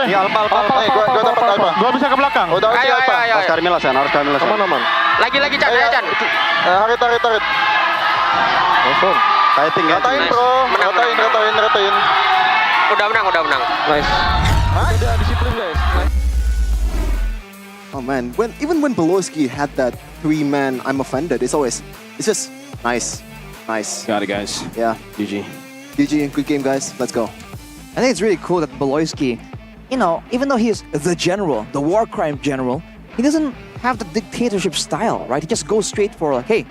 Iya, alpha. Gua dapat alpha. Gua bisa ke belakang. Udah Ayo. Harus Carmilla, San. Aman. Lagi Chan, ayo Chan. Harit. Langsung. Fighting ya. Ratain, bro. Ratain. Udah menang. Nice. Udah disiplin guys. Oh man, even when Beloyski had that 3-man I'm offended, it's just nice. Got it, guys. Yeah. GG. Good game, guys. Let's go. I think it's really cool that Beloyski, even though he is the general, the war crime general, he doesn't have the dictatorship style, right? He just goes straight for like, hey,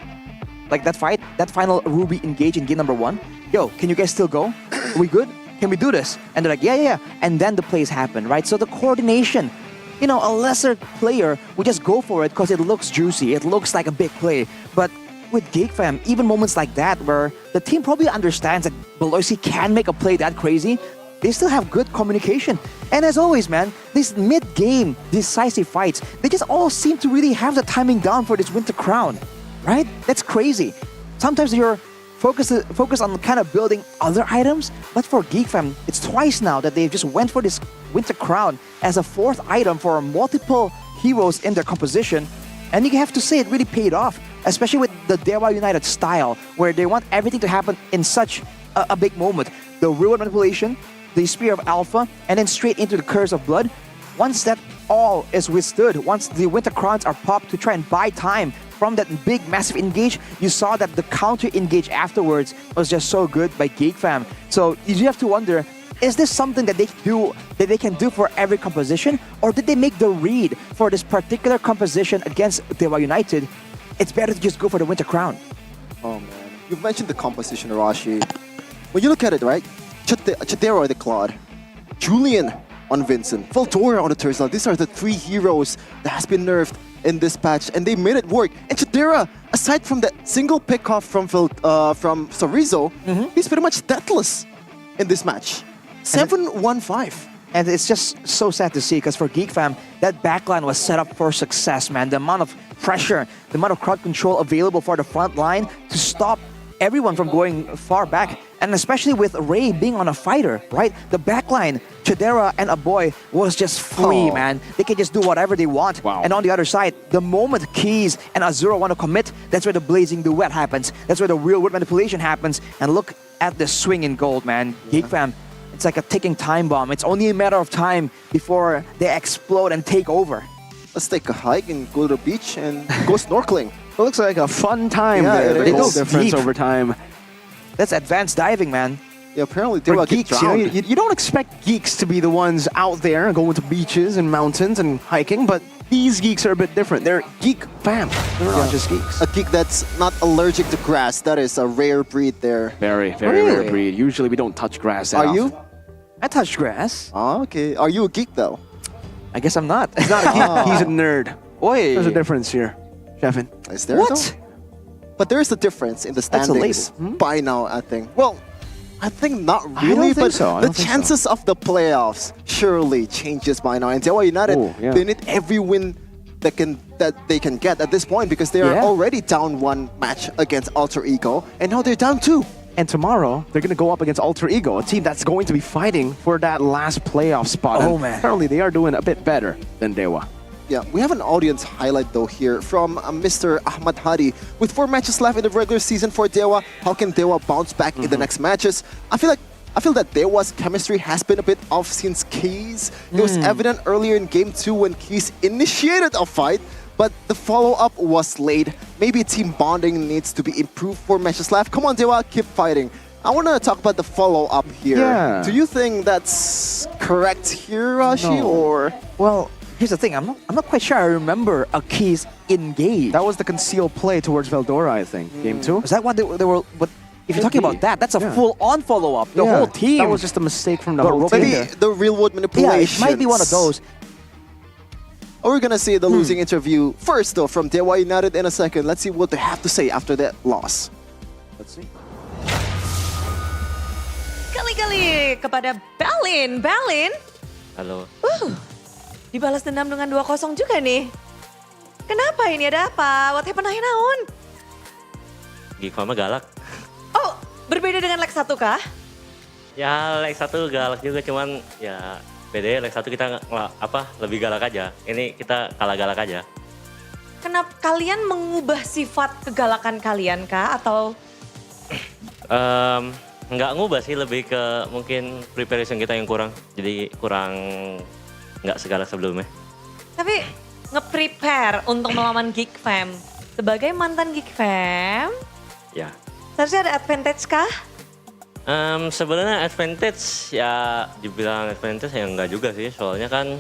like that fight, that final Ruby engage in game number 1. Yo, can you guys still go? Are we good? Can we do this? And they're like, yeah. And then the plays happen, right? So the coordination, a lesser player would just go for it because it looks juicy. It looks like a big play. But with GeekFam, even moments like that where the team probably understands that Beloyski can make a play that crazy, they still have good communication. And as always, man, these mid-game decisive fights, they just all seem to really have the timing down for this Winter Crown, right? That's crazy. Sometimes you're focused on kind of building other items, but for GeekFam, it's twice now that they've just went for this Winter Crown as a 4th item for multiple heroes in their composition. And you have to say it really paid off, especially with the Dewa United style, where they want everything to happen in such a big moment. The Ruin Manipulation, the Spear of Alpha, and then straight into the Curse of Blood. Once that all is withstood, once the Winter Crowns are popped to try and buy time from that big, massive engage, you saw that the counter engage afterwards was just so good by GeekFam. So you have to wonder, is this something that they can do for every composition, or did they make the read for this particular composition against Dewa United it's better to just go for the Winter Crown. Oh man, you've mentioned the composition, Arashi. When you look at it, right? Chadera on the Claude, Julian on Vincent, Veldora on the Tersla. These are the 3 heroes that has been nerfed in this patch, and they made it work. And Chadera, aside from that single pick-off from Sorizo, he's pretty much deathless in this match. 7-1-5. And it's just so sad to see because for Geek Fam, that backline was set up for success, man. The amount of pressure, the amount of crowd control available for the front line to stop everyone from going far back. And especially with Ray being on a fighter, right? The backline, Chadera and Aboy was just free, man. They can just do whatever they want. And on the other side, the moment Keys and Azura want to commit, that's where the blazing duet happens. That's where the real world manipulation happens. And look at the swing in gold, man. Geek Fam, it's like a ticking time bomb. It's only a matter of time before they explode and take over. Let's take a hike and go to the beach and go snorkeling. It looks like a fun time Yeah, there. it The goal is. difference Deep. over time. That's advanced diving, man. Yeah, apparently they For were geeks, you, know, you don't expect geeks to be the ones out there going to beaches and mountains and hiking, but these geeks are a bit different. They're geek fam. They're not just geeks. A geek that's not allergic to grass. That is a rare breed there. Very, very rare breed. Usually we don't touch grass that Are you? often. I touch grass. Oh, okay. Are you a geek though? I guess I'm not. He's not a geek, he's a nerd. Oi. There's a difference here, Sheffin. Is there What? though? But there is a difference in the That's a standings by now, I think. Well, I think not I really, don't think but so. I the don't think so. chances of the playoffs surely changes by now. And Dewa United, Oh, yeah. they need every win that they can get at this point because they are Yeah. already down 1 match against Alter Ego, and now they're down 2. And tomorrow, they're going to go up against Alter Ego, a team that's going to be fighting for that last playoff spot. Oh, And man. apparently, they are doing a bit better than Dewa. Yeah, we have an audience highlight though here from Mr. Ahmad Hadi. With 4 matches left in the regular season for Dewa, how can Dewa bounce back in the next matches? I feel that Dewa's chemistry has been a bit off since Keys. It was evident earlier in Game 2 when Keys initiated a fight, but the follow-up was late. Maybe team bonding needs to be improved for matches left. Come on, Dewa, keep fighting. I want to talk about the follow-up here. Yeah. Do you think that's correct here, Rashi, No. or...? Well, here's the thing. I'm not quite sure I remember a Keys engage. That was the concealed play towards Veldora, I think. Game 2? Was that what they were... But if you're talking about that, that's a Yeah. full-on follow-up. The whole team. That was just a mistake from the But whole Maybe team. the real-world Yeah, manipulation. it might be one of those. Or we're gonna see the losing interview first though from Dewa United in a second. Let's see what they have to say after that loss. Let's see. Kali-kali kepada Balin. Balin, Halo. dibalas dendam dengan 2-0 juga nih. Kenapa ini? Ada apa? What happened? Naon? Geek Fam galak. Oh, berbeda dengan leg 1 kah? Ya leg 1 galak juga cuman ya beda leg 1 kita lebih galak aja. Ini kita kalah galak aja. Kenapa kalian mengubah sifat kegalakan kalian kah? Atau Nggak ngubah sih, lebih ke mungkin preparation kita yang kurang. Jadi kurang nggak segalak sebelumnya. tapi nge-prepare untuk melawan Geek Fam? Sebagai mantan Geek Fam, Ya. seharusnya ada advantage kah? Sebenarnya advantage ya dibilang advantage ya enggak juga sih. Soalnya kan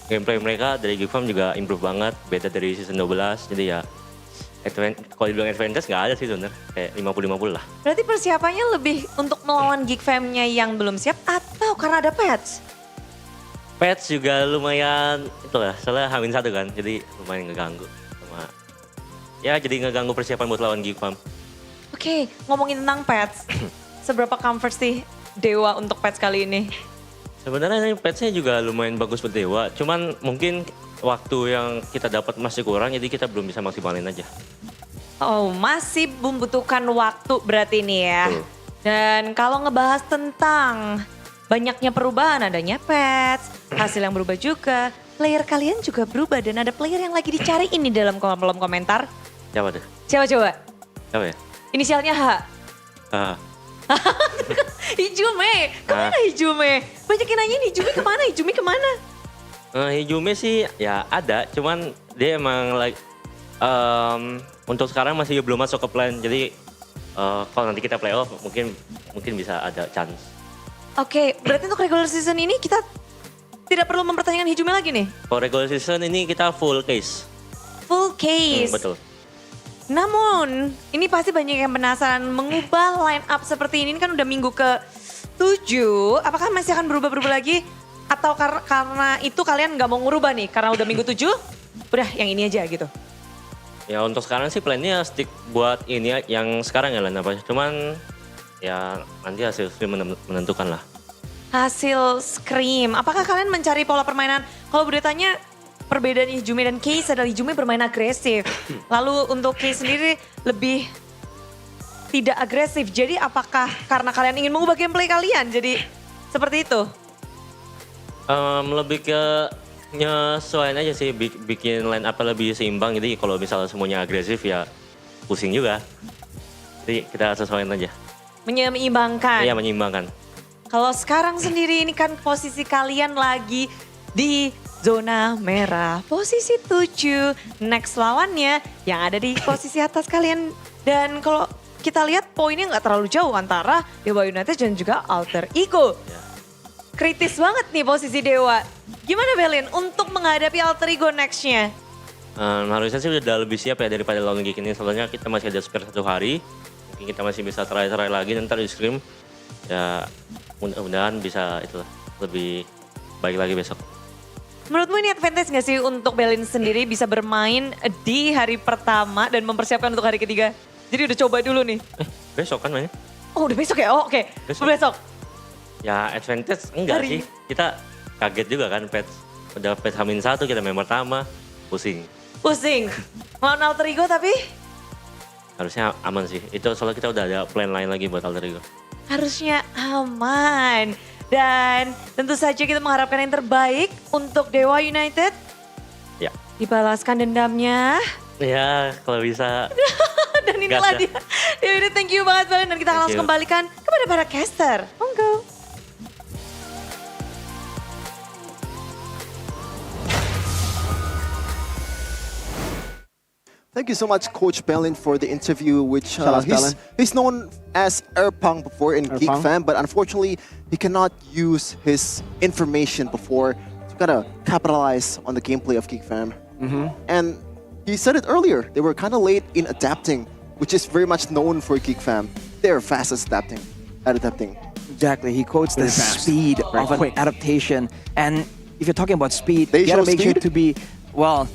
gameplay mereka dari Geek Fam juga improve banget. Beda dari season 12. Jadi ya kalau dibilang advantage nggak ada sih sebenarnya. Kayak 50-50 lah. Berarti persiapannya lebih untuk melawan Geek Fam-nya yang belum siap atau karena ada patch? Patch juga lumayan itulah. Soalnya H-1 kan. Jadi lumayan ngeganggu. Ya jadi ngeganggu persiapan buat lawan Geek Fam. Oke, ngomongin tentang patch. Seberapa comfort sih Dewa untuk patch kali ini? Sebenarnya ini patch-nya juga lumayan bagus buat Dewa. Cuman mungkin waktu yang kita dapat masih kurang, jadi kita belum bisa maksimalin aja. Oh, masih membutuhkan waktu berarti nih ya. Dan kalau ngebahas tentang banyaknya perubahan, adanya patch, hasil yang berubah juga, player kalian juga berubah dan ada player yang lagi dicari ini dalam kolom komentar. Siapa tuh? Siapa coba? Siapa ya? Inisialnya H. Hijume, kemana Hijume? Banyak yang nanyain Hijume kemana, Hijume kemana? Hijume sih ya ada, cuman dia emang untuk sekarang masih belum masuk ke plan. Jadi kalau nanti kita playoff mungkin bisa ada chance. Oke, berarti untuk regular season ini kita tidak perlu mempertanyakan Hijume lagi nih? Kalau regular season ini kita full case. Full case. Betul. Namun, ini pasti banyak yang penasaran mengubah line up seperti ini kan udah minggu ke-7. Apakah masih akan berubah-berubah lagi? Atau karena itu kalian nggak mau ngubah nih? Karena udah minggu 7, udah yang ini aja gitu. Ya untuk sekarang sih plannya stick buat ini yang sekarang ya line up. Cuman ya nanti hasil scrim menentukan lah. Hasil scrim, apakah kalian mencari pola permainan? Kalau boleh tanya, perbedaan Ijume dan Case adalah Ijume bermain agresif. Lalu untuk Case sendiri lebih tidak agresif. Jadi apakah karena kalian ingin mengubah gameplay kalian? Jadi seperti itu? Lebih ke nyesuaiin aja sih, bikin line up lebih seimbang. Jadi kalau misalnya semuanya agresif ya pusing juga. Jadi kita sesuaiin aja. Menyeimbangkan? Iya, menyeimbangkan. Kalau sekarang sendiri ini kan posisi kalian lagi di zona merah. Posisi 7, next lawannya yang ada di posisi atas kalian. Dan kalau kita lihat poinnya nggak terlalu jauh antara Dewa United dan juga Alter Ego. Kritis banget nih posisi Dewa. Gimana Belin untuk menghadapi Alter Ego next-nya? Harusnya sih udah lebih siap ya daripada lawan Geek ini. Soalnya kita masih ada spare 1 hari. Mungkin kita masih bisa try lagi nanti di scrim. Ya mudah-mudahan bisa itulah lebih baik lagi besok. Menurutmu ini advantage nggak sih untuk Belin sendiri bisa bermain di hari pertama dan mempersiapkan untuk hari ketiga? Jadi udah coba dulu nih. Besok kan mainnya? Oh udah besok ya? Oh oke. Besok. Ya advantage enggak sih. Kita kaget juga kan patch. Udah patch H-1 kita main pertama. Pusing. Lawan Alter Ego tapi? Harusnya aman sih. Itu soalnya kita udah ada plan lain lagi buat Alter Ego. Harusnya aman. Dan tentu saja kita mengharapkan yang terbaik untuk Dewa United. Ya. Dibalaskan dendamnya. Ya kalau bisa. Dan inilah dia. Yaudah thank you banget Belin. Dan kita akan langsung kembalikan kepada para caster. Monggo. Thank you so much, Coach Belin, for the interview, which Shout out Belin. he's known as Erpang before in Geek Fam, but unfortunately, he cannot use his information before to kind of capitalize on the gameplay of Geek Fam. And he said it earlier, they were kind of late in adapting, which is very much known for Geek Fam. They're fast at adapting. Exactly, he quotes the speed of an adaptation. And if you're talking about speed, They you gotta show make sure speed? to be, well,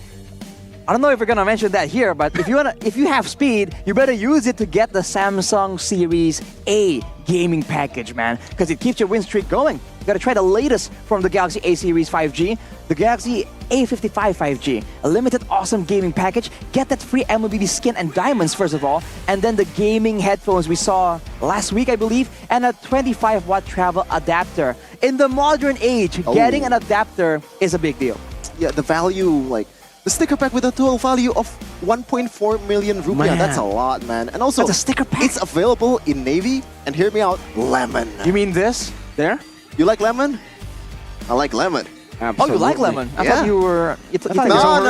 I don't know if we're gonna mention that here, but if you have speed, you better use it to get the Samsung Series A gaming package, man, because it keeps your win streak going. You gotta try the latest from the Galaxy A Series 5G, the Galaxy A55 5G, a limited awesome gaming package. Get that free MLBB skin and diamonds first of all, and then the gaming headphones we saw last week, I believe, and a 25-watt travel adapter. In the modern age, getting an adapter is a big deal. Yeah, the value, like, the sticker pack with a total value of 1.4 million rupiah. Man. That's a lot, man. And also, That's a sticker pack? it's available in Navy. And hear me out, lemon. You mean this? There? You like lemon? I like lemon. Oh, you like lemon? I thought you were. You thought it was No,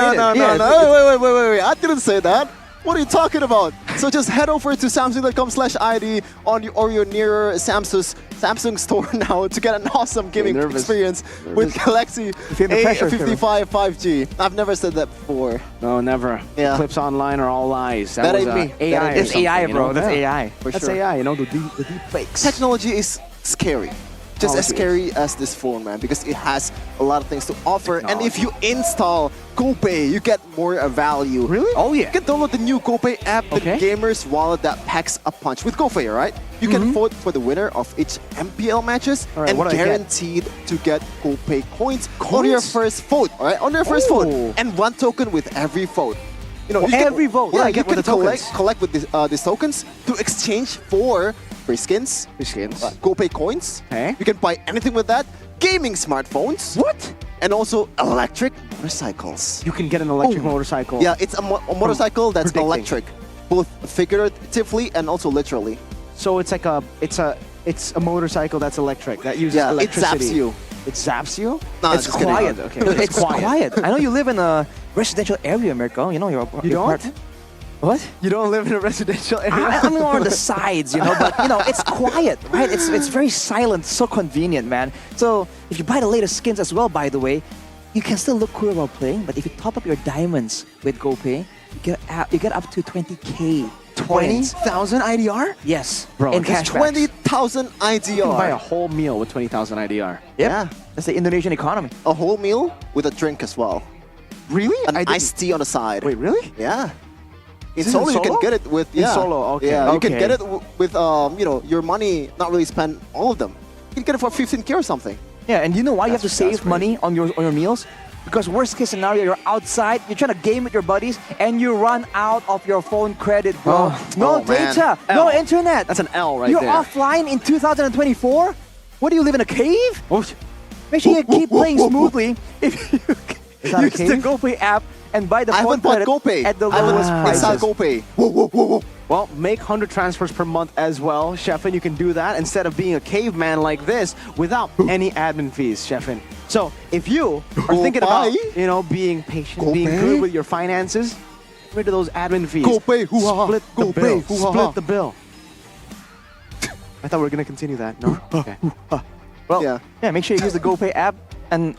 overrated. wait. I didn't say that. What are you talking about? So just head over to Samsung.com/ID or your nearer Samsung store now to get an awesome gaming experience with Galaxy A55 5G. I've never said that before. No, never. Yeah. Clips online are all lies. That was, ain't me. AI. It's AI, bro. That's AI. That's sure. AI. You know, the deep fakes. Technology is scary. Just as Technology scary as this phone, man, because it has a lot of things to offer. And if you install GoPay, you get more value. Really? Oh, yeah. You can download the new GoPay app, the gamer's wallet that packs a punch. With GoPay, all right? You can vote for the winner of each MPL matches right, and what do I get? guaranteed to get GoPay coins on your first vote, all right? On your first vote. And 1 token with every vote. You know, you every vote. What do I get you with can the tokens? collect with these tokens to exchange for free skins, GoPay coins. You can buy anything with that. Gaming smartphones. What? And also electric motorcycles. You can get an electric motorcycle. Yeah, it's a motorcycle that's predicting. electric, both figuratively and also literally. So it's like it's a motorcycle that's electric that uses Yeah, it electricity. zaps you. It zaps you? No, It's just kidding. quiet. Okay. It's quiet. I know you live in a residential area, Mirko. You know your You don't? part. What? You don't live in a residential area? I'm more on the sides, you know, but you know, it's quiet, right? It's very silent, so convenient, man. So if you buy the latest skins as well, by the way, you can still look cool while playing, but if you top up your diamonds with GoPay, you get up to 20k. 20,000 IDR? Yes, Bro, in that's cashbacks. 20,000 You can buy a IDR. whole meal with 20,000 IDR. Yeah, that's the Indonesian economy. A whole meal with a drink as well. Really? An iced tea on the side. Wait, really? Yeah. In Is this solo, in you can solo? get it with In yeah. solo, okay. Yeah, you can Okay. get it with your money not really spent all of them. You can get it for 15k or something. Yeah, and you know why you have to That's save great. money on your meals? Because worst case scenario, you're outside, you're trying to game with your buddies, and you run out of your phone credit, bro. No man. data, L. no internet. That's an L right You're there. offline in 2024? What do you live in a cave? Oh, Make sure you keep playing smoothly. If you Is that a use the cave? GoPay app and buy the I phone haven't bought credit GoPay. at the I haven't lowest installed prices. GoPay. Whoa, whoa, whoa, whoa. Well, make 100 transfers per month as well, Sheffin. You can do that instead of being a caveman like this without any admin fees, Sheffin. So if you are thinking about, being patient, being good with your finances, get rid of those admin fees. GoPay, hoo-ha-ha. Split the GoPay, bill. hoo-ha-ha. Split the bill. I thought we were gonna continue that. No. Okay. Well, Yeah. make sure you use the GoPay app. And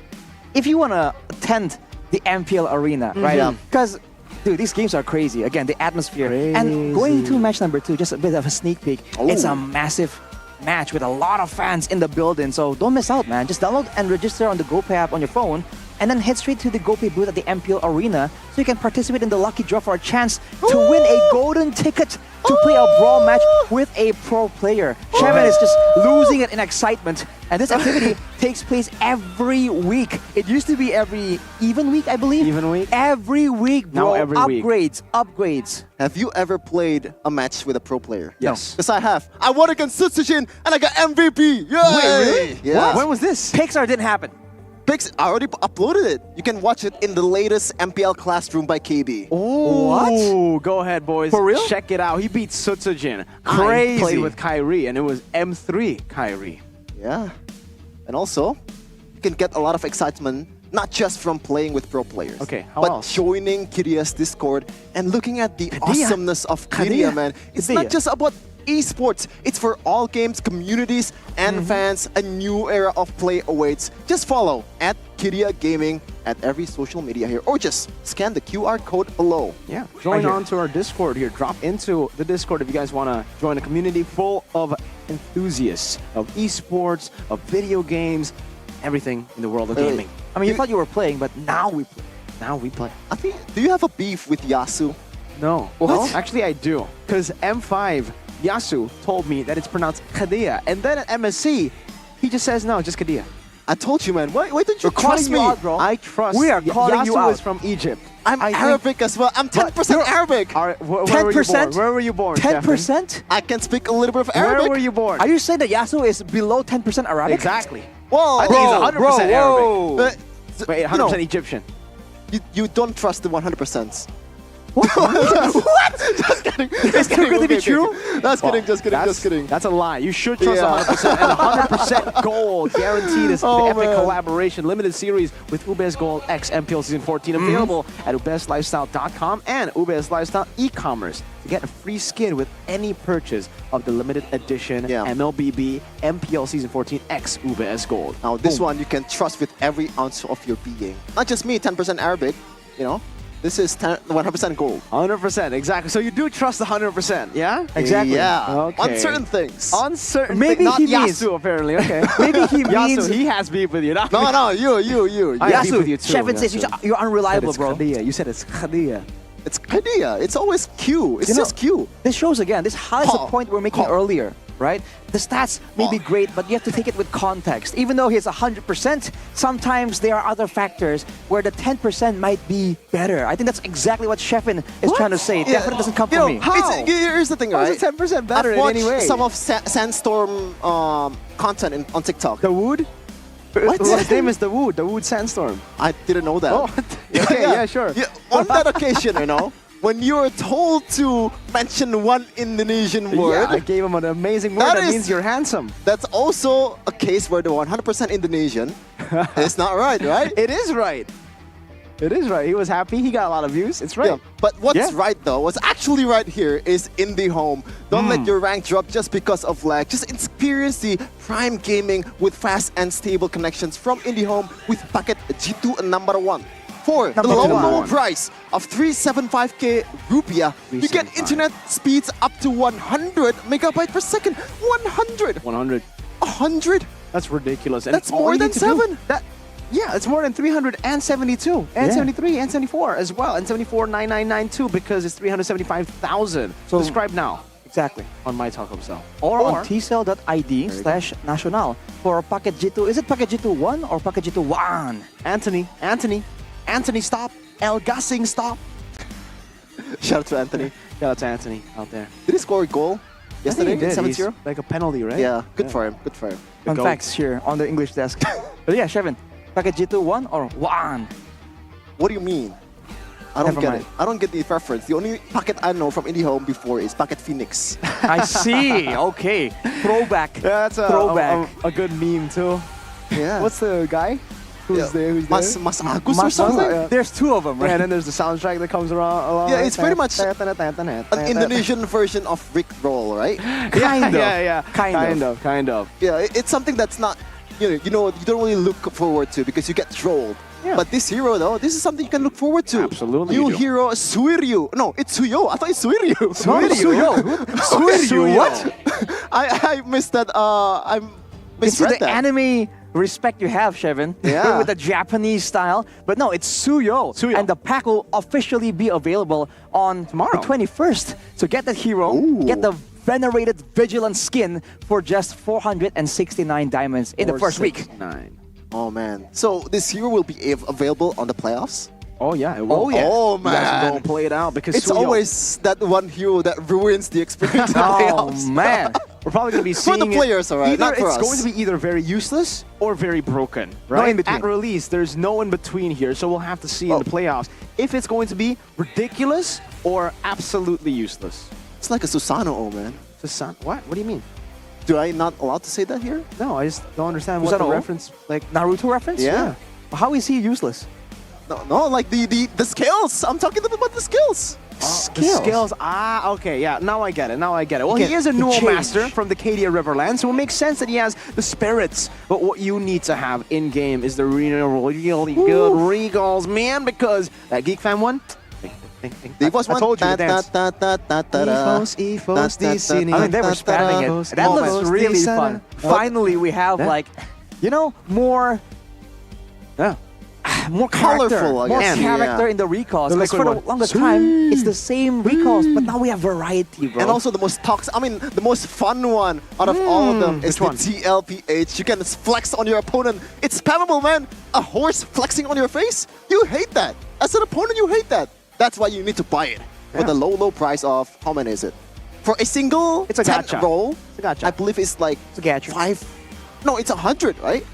if you want to attend the MPL Arena, right? Yeah. Because, dude, these games are crazy. Again, the atmosphere. And going to match number 2, just a bit of a sneak peek. It's a massive match with a lot of fans in the building. So don't miss out, man. Just download and register on the GoPay app on your phone. And then head straight to the GoPay booth at the MPL Arena so you can participate in the lucky draw for a chance to win a golden ticket to play a brawl match with a pro player. Shevin is just losing it in excitement. And this activity takes place every week. It used to be every even week, I believe. Even week? Every week, bro. Now every week. Upgrades. Have you ever played a match with a pro player? Yes. Because I have. I won against Sutsujin and I got MVP. Yay! Wait, really? Yeah. What? When was this? Pixar didn't happen. I already uploaded it. You can watch it in the latest MPL Classroom by KB. Oh, go ahead, boys. For real? Check it out. He beat Sutsujin. Crazy. I played with Kyrie, and it was M3 Kyrie. Yeah. And also, you can get a lot of excitement, not just from playing with pro players. Okay, how but else? joining Kiria's Discord and looking at the Kiria. awesomeness of Kiria. Kiria, man. It's Kiria. not just about esports. It's for all games, communities, and fans. A new era of play awaits. Just follow at Kiria Gaming at every social media here, or just scan the QR code below. Yeah, join on to our Discord here. Drop into the Discord if you guys want to join a community full of enthusiasts of esports, of video games, everything in the world of gaming. I mean, you thought you were playing, but now we play. Now we play. I think, do you have a beef with Yasu? No. What? No? Actually, I do. Because M5, Yasu, told me that it's pronounced Kadia. And then at MSC, he just says, no, just Kadia. I told you, man. Why don't you We're calling trust you me? out, bro. I trust. We are calling Yasu you out. is from Egypt. I'm I think- Arabic as well. I'm 10% Arabic. All right, where were you born? 10%? Where were you born? 10%? I can speak a little bit of Arabic. Where were you born? Are you saying that Yasu is below 10% Arabic? Exactly. Whoa, I think he's 100% whoa. Arabic. Wait, 100% you know, Egyptian. you don't trust the 100%. What? Just kidding. Is that going to be true? Just kidding, just kidding, That's, just kidding. That's a lie. You should trust Yeah. 100%. And 100% gold guaranteed is Oh, the epic man. collaboration limited series with Ubes Gold X MPL Season 14 available at ubeslifestyle.com and Ubes Lifestyle e-commerce to get a free skin with any purchase of the limited edition MLBB MPL Season 14 X Ubes Gold. Now, this one you can trust with every ounce of your being. Not just me, 10% Arabic, you know. This is 100% gold. 100%, exactly. So you do trust the 100%, yeah? Exactly. Yeah. Okay. On certain things. On certain Maybe things. Not he means- Yasu, apparently. Okay. Maybe he means... Yasu, he has beef with you. Not me. No, you. I have beef Yasu, with you too, Shevin says Yasu. you're unreliable, It's bro. Khadija. You said it's Khadija. It's idea. It's always Q. It's You know, just Q. This shows again, this highlights the point we were making earlier, right? The stats may be great, but you have to take it with context. Even though he's 100%, sometimes there are other factors where the 10% might be better. I think that's exactly what Sheffin is trying to say. It definitely doesn't come from me. Here's the thing, How right? is it 10% better I've in watched any way? some of Sandstorm content on TikTok. The Wood? What? His name is the Wood Sandstorm. I didn't know that. Oh, okay, yeah, sure. Yeah, on that occasion, you know, when you are told to mention one Indonesian word, Yeah, I gave him an amazing word that means you're handsome. That's also a case where the 100% Indonesian is not right, right? It is right. It is right. He was happy. He got a lot of views. It's right. Yeah, but what's right though, what's actually right here is IndieHome. Don't let your rank drop just because of lag. Just experience the prime gaming with fast and stable connections from IndieHome with packet G2 number 1. For the Number low 1. price of 375k rupiah, you get 375. internet speeds up to 100 megabyte per second. 100! 100. 100! That's ridiculous. And That's all more you than need to do- 7. Yeah, it's more than 300 and 72, and Yeah. 73, and 74 as well, and 74 9992 because it's 375,000. So- Subscribe now Exactly. on my Telkomsel. Or on tcell.id/national for packet G2. Is it packet G2 1 or packet G2 1? Anthony, stop. El Gassing, stop. Shout out to Anthony. Shout out to Anthony out there. Did he score a goal yesterday? I think he did. 7-0? He's like a penalty, right? Yeah, good for him. Good for him. Fun goat. facts here on the English desk. But yeah, Shevin, packet G2 1 or 1? What do you mean? I don't Never get mind. it. I don't get the reference. The only packet I know from IndyHome before is Packet Phoenix. I see. Okay. Throwback. That's Throwback. a good meme too. Yeah. What's the guy? Who's there? Mas Agus or something? There's two of them, right? Yeah, and then there's the soundtrack that comes along. Yeah, it's pretty much an Indonesian version of Rick Roll, right? Kind of. Yeah. Kind of. Yeah, it's something that's not, you don't really look forward to because you get trolled. Yeah. But this hero, though, this is something you can look forward to. Absolutely New you do. hero, Suiryu. No, it's Suyo. I thought it's Suiryu. Suiryu, what? I missed that. I You see misread the that. anime respect you have, Shevin. Yeah. With the Japanese style. But no, it's Suyo. And the pack will officially be available on Tomorrow. the 21st. So get that hero, get the venerated Vigilant skin for just 469 diamonds in the first week. 9. Oh, man. So this hero will be available on the playoffs? Oh yeah, it will. Oh, yeah. Oh, You guys can go man. and play it out because It's Suyo- always that one hero that ruins the experience of the Oh, playoffs. man. We're probably going to be For seeing the players, it. all right, Either not for it's us. going to be either very useless or very broken, right? in between. At release, there's no in between here, so we'll have to see in the playoffs if it's going to be ridiculous or absolutely useless. It's like a Susano, man. What? What do you mean? Do I not allowed to say that here? No, I just don't understand what the Susano? reference. Like Naruto reference? Yeah. How is he useless? No, like the skills. I'm talking about the skills. the skills. Ah, okay, yeah. Now I get it. Well, Okay, he is a the Nuo change. master from the Cadia Riverland, so it makes sense that he has the spirits. But what you need to have in game is the really good recalls, man, because that Geek Fam one. The first one. I told you the dance. Ethos, I mean, they were spamming it. That looks really fun. Finally, we have more. Yeah. More character, Colorful, I more guess. character Yeah. in the recalls. The Because for liquid the one. longest time, it's the same recalls, but now we have variety, bro. And also the most toxic, the most fun one out of all of them is the TLPH. You can flex on your opponent. It's spammable, man. A horse flexing on your face? You hate that. As an opponent, you hate that. That's why you need to buy it. With a low price of, how many is it? For a single It's a 10 gacha. roll, It's a gacha. I believe it's like It's a gacha. 5. No, it's 100, right?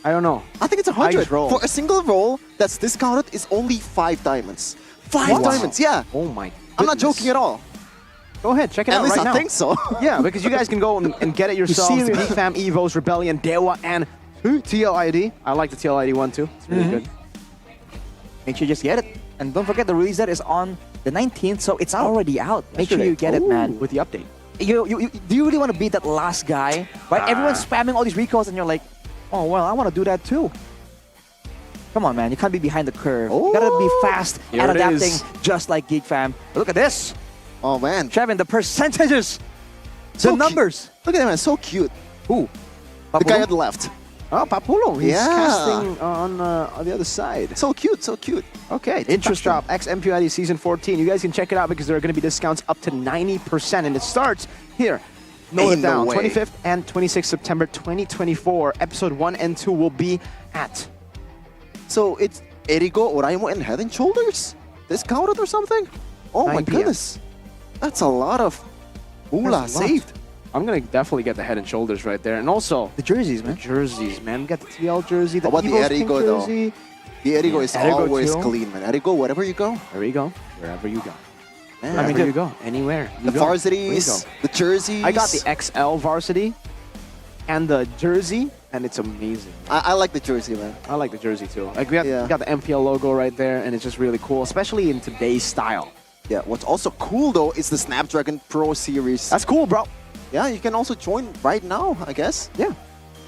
I don't know. I think it's I 100. just roll. For a single roll that's discounted is only 5 diamonds. 5 Wow. diamonds, yeah. Oh my. I'm not goodness. joking at all. Go ahead, check it At out least right I now. think so. Yeah, because you guys can go and get it yourselves. serious. Geek Fam, Evos, Rebellion, Dewa, and TLID. I like the TLID one too. It's really good. Make sure you just get it. And don't forget the release date is on the 19th, so it's already out. Make sure Yesterday. you get it, man. With the update. Do you really want to beat that last guy? Right? Everyone's spamming all these recalls, and you're like, oh, well, I want to do that too. Come on, man. You can't be behind the curve. You gotta be fast Here at it adapting, is. just like Geek Fam. But look at this. Oh, man. Shevin, the percentages. So The numbers. Look at him, man. So cute. Who? The guy on the left. Oh, Papulo. He's Yeah. casting on the other side. So cute, so cute. Okay, Interest Drop X MPLID Season 14. You guys can check it out because there are going to be discounts up to 90%, and it starts here. Note it Ain't no down. way. 25th and 26th September 2024. Episode 1 and 2 will be at. So it's Erigo, Oraimo, and Head and Shoulders discounted or something? Oh 9 my PM. goodness. That's a lot of moolah That's a lot. saved. I'm going to definitely get the Head and Shoulders right there. And also, The jerseys, man. the jerseys, man. We got the TL jersey, the How about the Evo's pink Erigo, though? jersey. The Erigo is Erigo always too. clean, man. Erigo, wherever you go. There you go. Wherever you go. Man, Wherever you go. Anywhere. You the go. varsities, Where you go. the jerseys. I got the XL varsity and the jersey, and it's amazing. I like the jersey, man. I like the jersey too. Like we got the MPL logo right there, and it's just really cool, especially in today's style. Yeah, what's also cool though is the Snapdragon Pro series. That's cool, bro. Yeah, you can also join right now, I guess. Yeah.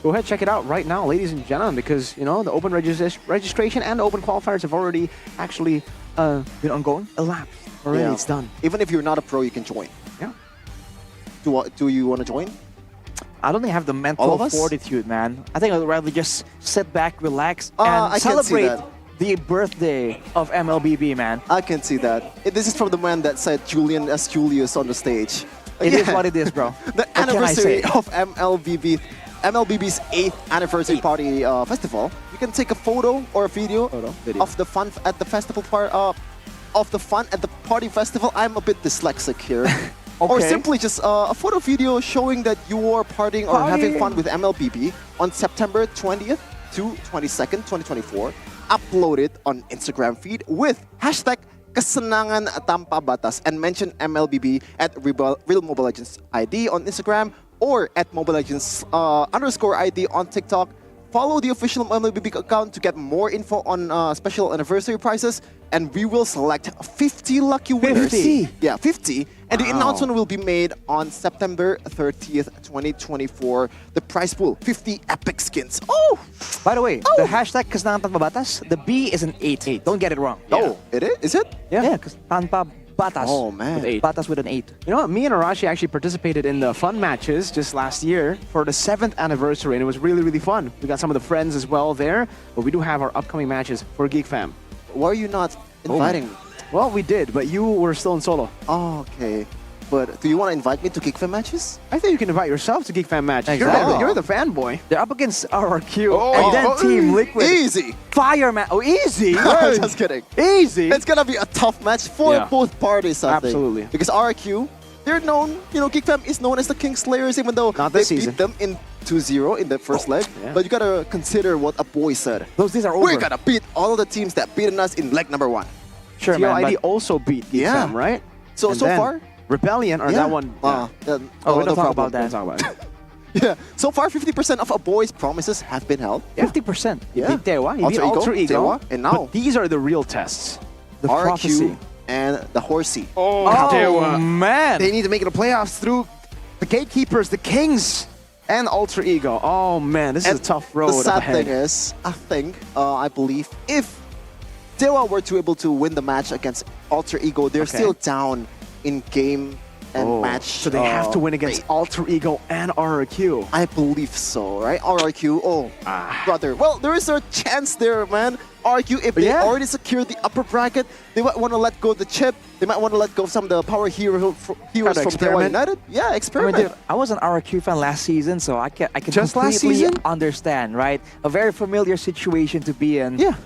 Go ahead, check it out right now, ladies and gentlemen, because, you know, the open registration and the open qualifiers have already actually been ongoing. Elapsed. Already, it's done. Even if you're not a pro, you can join. Yeah. Do you want to join? I don't think I have the All mental of us? fortitude, man. I think I'd rather just sit back, relax, I and can see celebrate that. the birthday of MLBB, man. I can see that. This is from the man that said Julian S. Julius on the stage. It is what it is, bro. The What can I anniversary say? of MLBB's 8th anniversary party festival. You can take a photo or a video, of the fun at the festival part of the fun at the party festival. I'm a bit dyslexic here. Or Okay. simply just a photo video showing that you are partying or having fun with MLBB on September 20th to 22nd, 2024. Upload it on Instagram feed with hashtag kesenangan tanpa batas and mention MLBB at Real Mobile Legends ID on Instagram or at Mobile Legends _ID on TikTok. Follow the official MLBB account to get more info on special anniversary prizes, and we will select 50 lucky winners. 50? Yeah, 50. And the Wow. announcement will be made on September 30th, 2024. The prize pool, 50 epic skins. Oh! By the way, the hashtag kesenangan tanpa batas, the B is an 8. Don't get it wrong. Oh, it is? Is it? Yeah, tanpa batas. Oh, man. With 8. Batas with an 8. You know what? Me and Arashi actually participated in the fun matches just last year for the 7th anniversary, and it was really, really fun. We got some of the friends as well there, but we do have our upcoming matches for Geek Fam. Why are you not inviting me? Well, we did, but you were still in solo. Oh, okay. But do you want to invite me to Geek Fam matches? I think you can invite yourself to Geek Fam matches. Exactly. You're the fanboy. They're up against RRQ and then Team Liquid. Easy. Fireman. Oh, easy. Just kidding. Easy. It's gonna be a tough match for both parties, I think. Absolutely. Because RQ, they're known, Geek Fam is known as the King Slayers, even though Not they this season. beat them in 2-0 in the first leg. yeah. But you gotta consider what a boy said. Those days are over. We're gonna beat all the teams that beaten us in leg number 1. Sure, man. TLID But also beat Geek Fam, right? So And so then far, Rebellion, or that one. we don't talk about that. Don't talk about it. Yeah. So far, 50% of a boy's promises have been held. 50%. You beat Dewa, you beat Alter Ego, Dewa, and now but these are the real tests. The prophecy. RQ and the Horsey. Oh, man. They need to make it to playoffs through the gatekeepers, the Kings, and Alter Ego. Oh man, this is a tough road The sad up ahead. thing is, I believe, if Dewa were to able to win the match against Alter Ego, they're still down in game and match. So they have to win against Alter Ego and RRQ. I believe so, right? RRQ, brother. Well, there is a chance there, man. RQ, if they already secured the upper bracket, they might want to let go of the chip. They might want to let go of some of the power heroes from Dewa United. Yeah, experiment. I mean, dude, I was an RRQ fan last season, so I can Just last completely season? understand, right? A very familiar situation to be in. Yeah.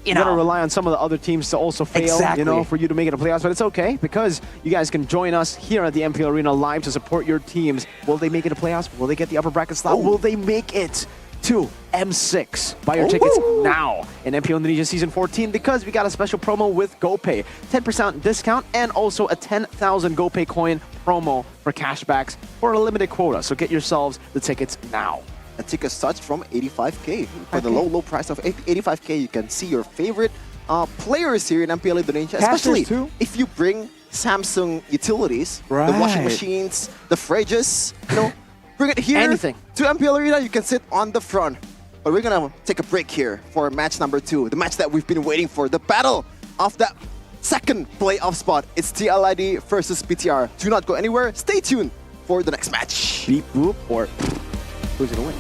You You gotta know. rely on some of the other teams to also fail, Exactly. for you to make it a playoffs. But it's okay because you guys can join us here at the MPL Arena live to support your teams. Will they make it to playoffs? Will they get the upper bracket slot? Will they make it to M6? Buy your tickets now in MPL Indonesia Season 14 because we got a special promo with GoPay. 10% discount and also a 10,000 GoPay coin promo for cashbacks for a limited quota. So get yourselves the tickets now. A ticket starts from 85K. For the low price of 85K, you can see your favorite players here in MPL Indonesia, especially if you bring Samsung utilities, the washing machines, the fridges, bring it here to MPL Arena. You can sit on the front. But we're gonna take a break here for match number 2, the match that we've been waiting for, the battle of that second playoff spot. It's TLID versus BTR. Do not go anywhere. Stay tuned for the next match. Beep boop or who's gonna win?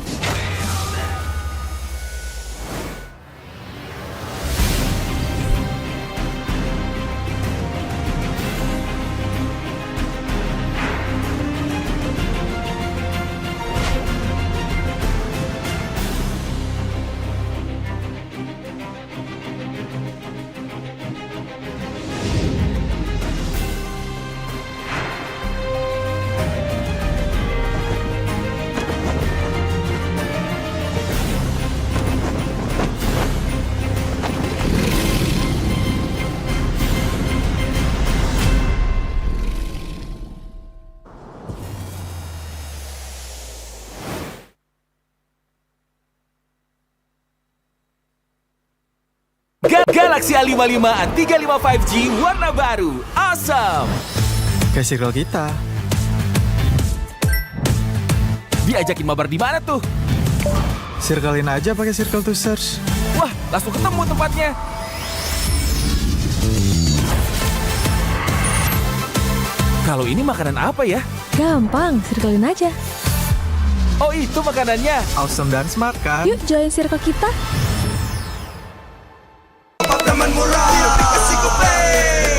Galaxy A55 dan 35 5G warna baru. Awesome! Kayak circle kita. Diajakin mabar di mana tuh? Circlein aja pakai circle to search. Wah, langsung ketemu tempatnya. Kalau ini makanan apa ya? Gampang, circlein aja. Oh, itu makanannya. Awesome dan smart kan? Yuk join circle kita. Teman murah di aplikasi GoPay.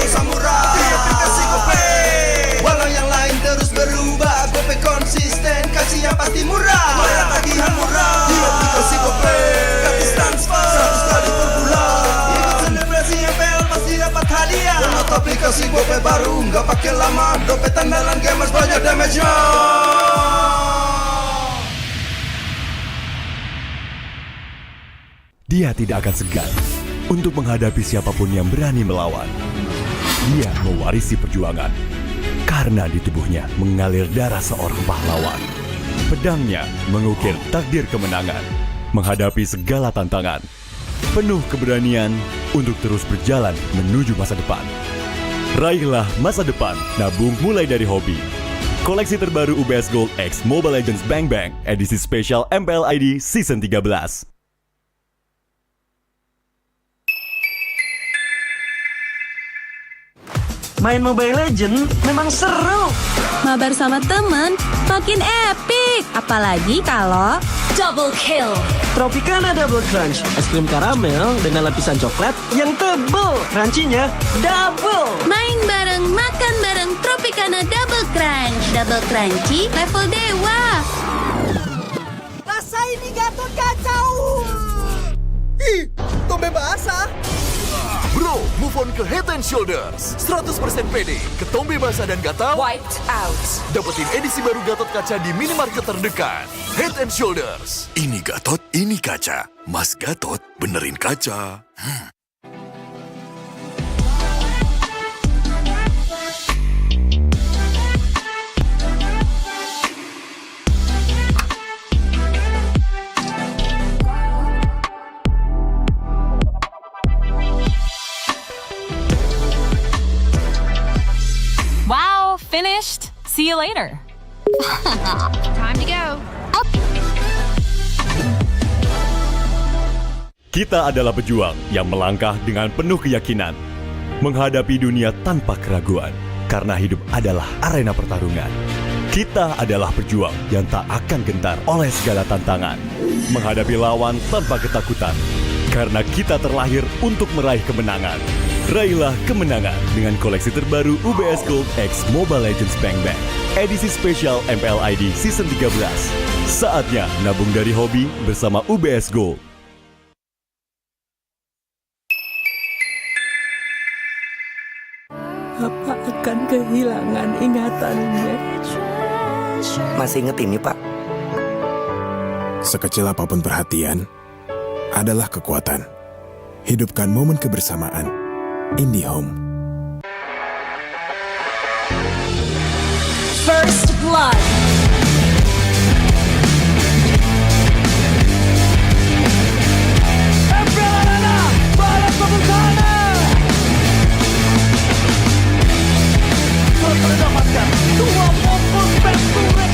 Pulsa murah di aplikasi GoPay. Walau yang lain terus berubah, GoPay konsisten, kasih yang pasti murah. Bayar tagihan murah di aplikasi GoPay. Gratis transfer 100 kali per bulan. Ikut selebrasi MPL pasti dapat hadiah. Download aplikasi GoPay baru, nggak pakai lama. Dompet andalan gamers banyak damage-nya. Dia tidak akan segan untuk menghadapi siapapun yang berani melawan. Dia mewarisi perjuangan karena di tubuhnya mengalir darah seorang pahlawan. Pedangnya mengukir takdir kemenangan, menghadapi segala tantangan. Penuh keberanian untuk terus berjalan menuju masa depan. Raihlah masa depan, nabung mulai dari hobi. Koleksi terbaru UBS Gold X Mobile Legends Bang Bang, edisi spesial MPL ID Season 13. Main Mobile Legends memang seru. Mabar sama temen makin epic. Apalagi kalau double kill. Tropicana Double Crunch, es krim karamel dengan lapisan coklat yang tebal. Crunchy-nya double. Main bareng, makan bareng Tropicana Double Crunch. Double crunchy level dewa. Rasa ini Gatot kacau. Ih, tombe basah. Bro, move on ke Head and Shoulders. 100% pede, ketombe basah dan gatal wiped out. Dapetin edisi baru Gatot Kaca di minimarket terdekat. Head and Shoulders. Ini Gatot, ini kaca. Mas Gatot, benerin kaca. Wow, finished. See you later. Time to go. Kita adalah pejuang yang melangkah dengan penuh keyakinan, menghadapi dunia tanpa keraguan, karena hidup adalah arena pertarungan. Kita adalah pejuang yang tak akan gentar oleh segala tantangan, menghadapi lawan tanpa ketakutan, karena kita terlahir untuk meraih kemenangan. Raihlah kemenangan dengan koleksi terbaru UBS Gold X Mobile Legends Bang Bang, edisi spesial MPL ID Season 13. Saatnya nabung dari hobi bersama UBS Gold. Bapak akan kehilangan ingatannya. Masih inget ini, Pak? Sekecil apapun perhatian adalah kekuatan. Hidupkan momen kebersamaan. IndiHome. First blood. Mendapatkan 2 fokus back to back.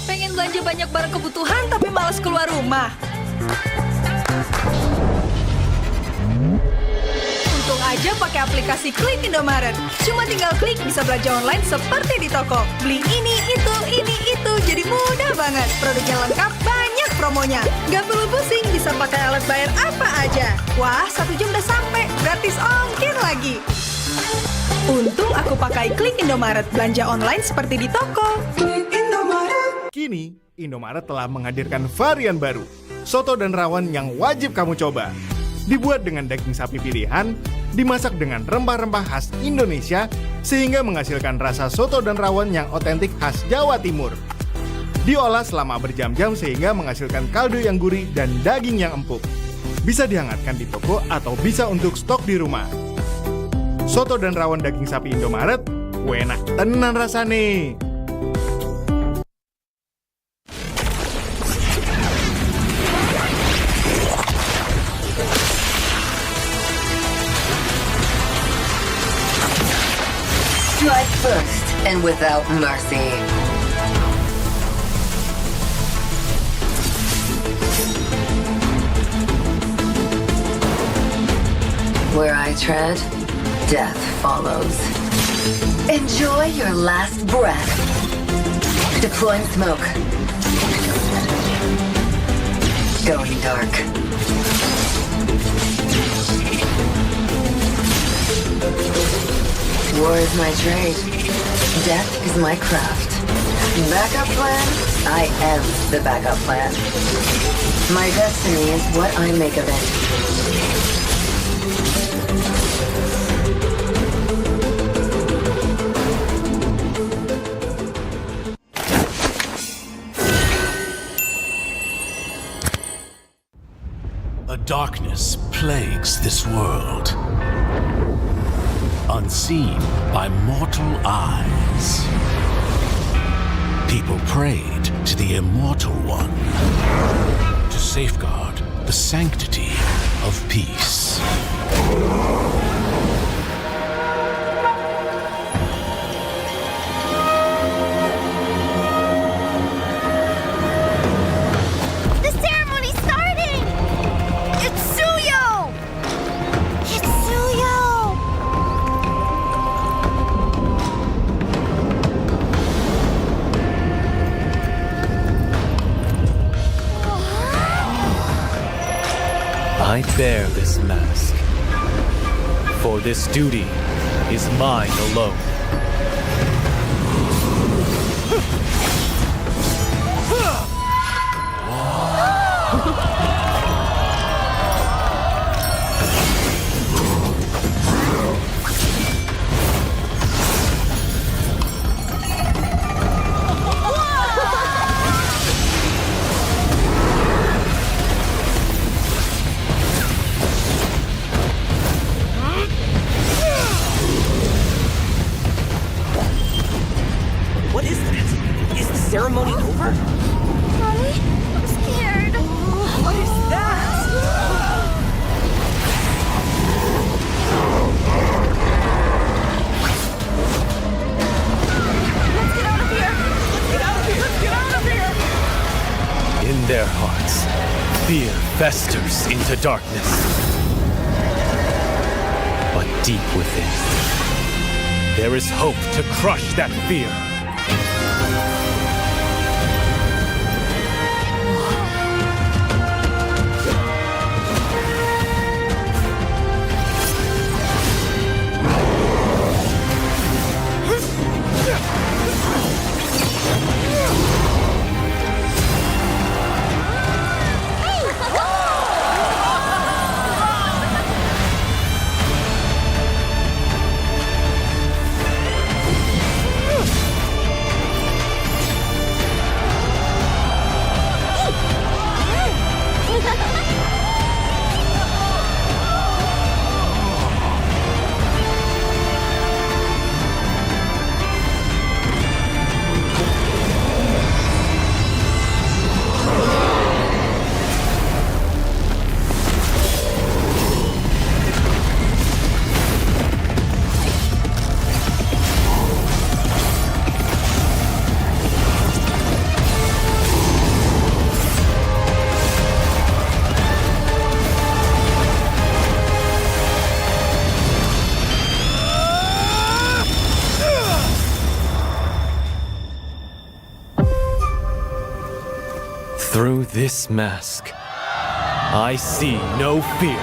Pengen belanja banyak barang kebutuhan tapi malas keluar rumah. Untung aja pakai aplikasi Klik Indomaret. Cuma tinggal klik bisa belanja online seperti di toko. Beli ini, itu, jadi mudah banget. Produknya lengkap, banyak promonya. Gak perlu pusing, bisa pakai alat bayar apa aja. Wah, 1 jam udah sampai, gratis ongkir lagi. Untung aku pakai Klik Indomaret, belanja online seperti di toko. Kini, Indomaret telah menghadirkan varian baru, soto dan rawon yang wajib kamu coba. Dibuat dengan daging sapi pilihan, dimasak dengan rempah-rempah khas Indonesia, sehingga menghasilkan rasa soto dan rawon yang otentik khas Jawa Timur. Diolah selama berjam-jam sehingga menghasilkan kaldu yang gurih dan daging yang empuk. Bisa dihangatkan di toko atau bisa untuk stok di rumah. Soto dan rawon daging sapi Indomaret, enak tenan rasane. Strike first and without mercy. Where I tread, death follows. Enjoy your last breath. Deploying smoke. Going dark. War is my trade. Death is my craft. Backup plan? I am the backup plan. My destiny is what I make of it. A darkness plagues this world, unseen by mortal eyes. People prayed to the Immortal One to safeguard the sanctity of peace. I bear this mask, for this duty is mine alone. Ceremony over? Mommy, I'm scared. What is that? Let's get out of here. Let's get out of here. Let's get out of here. In their hearts, fear festers into darkness. But deep within, there is hope to crush that fear. Through this mask, I see no fear.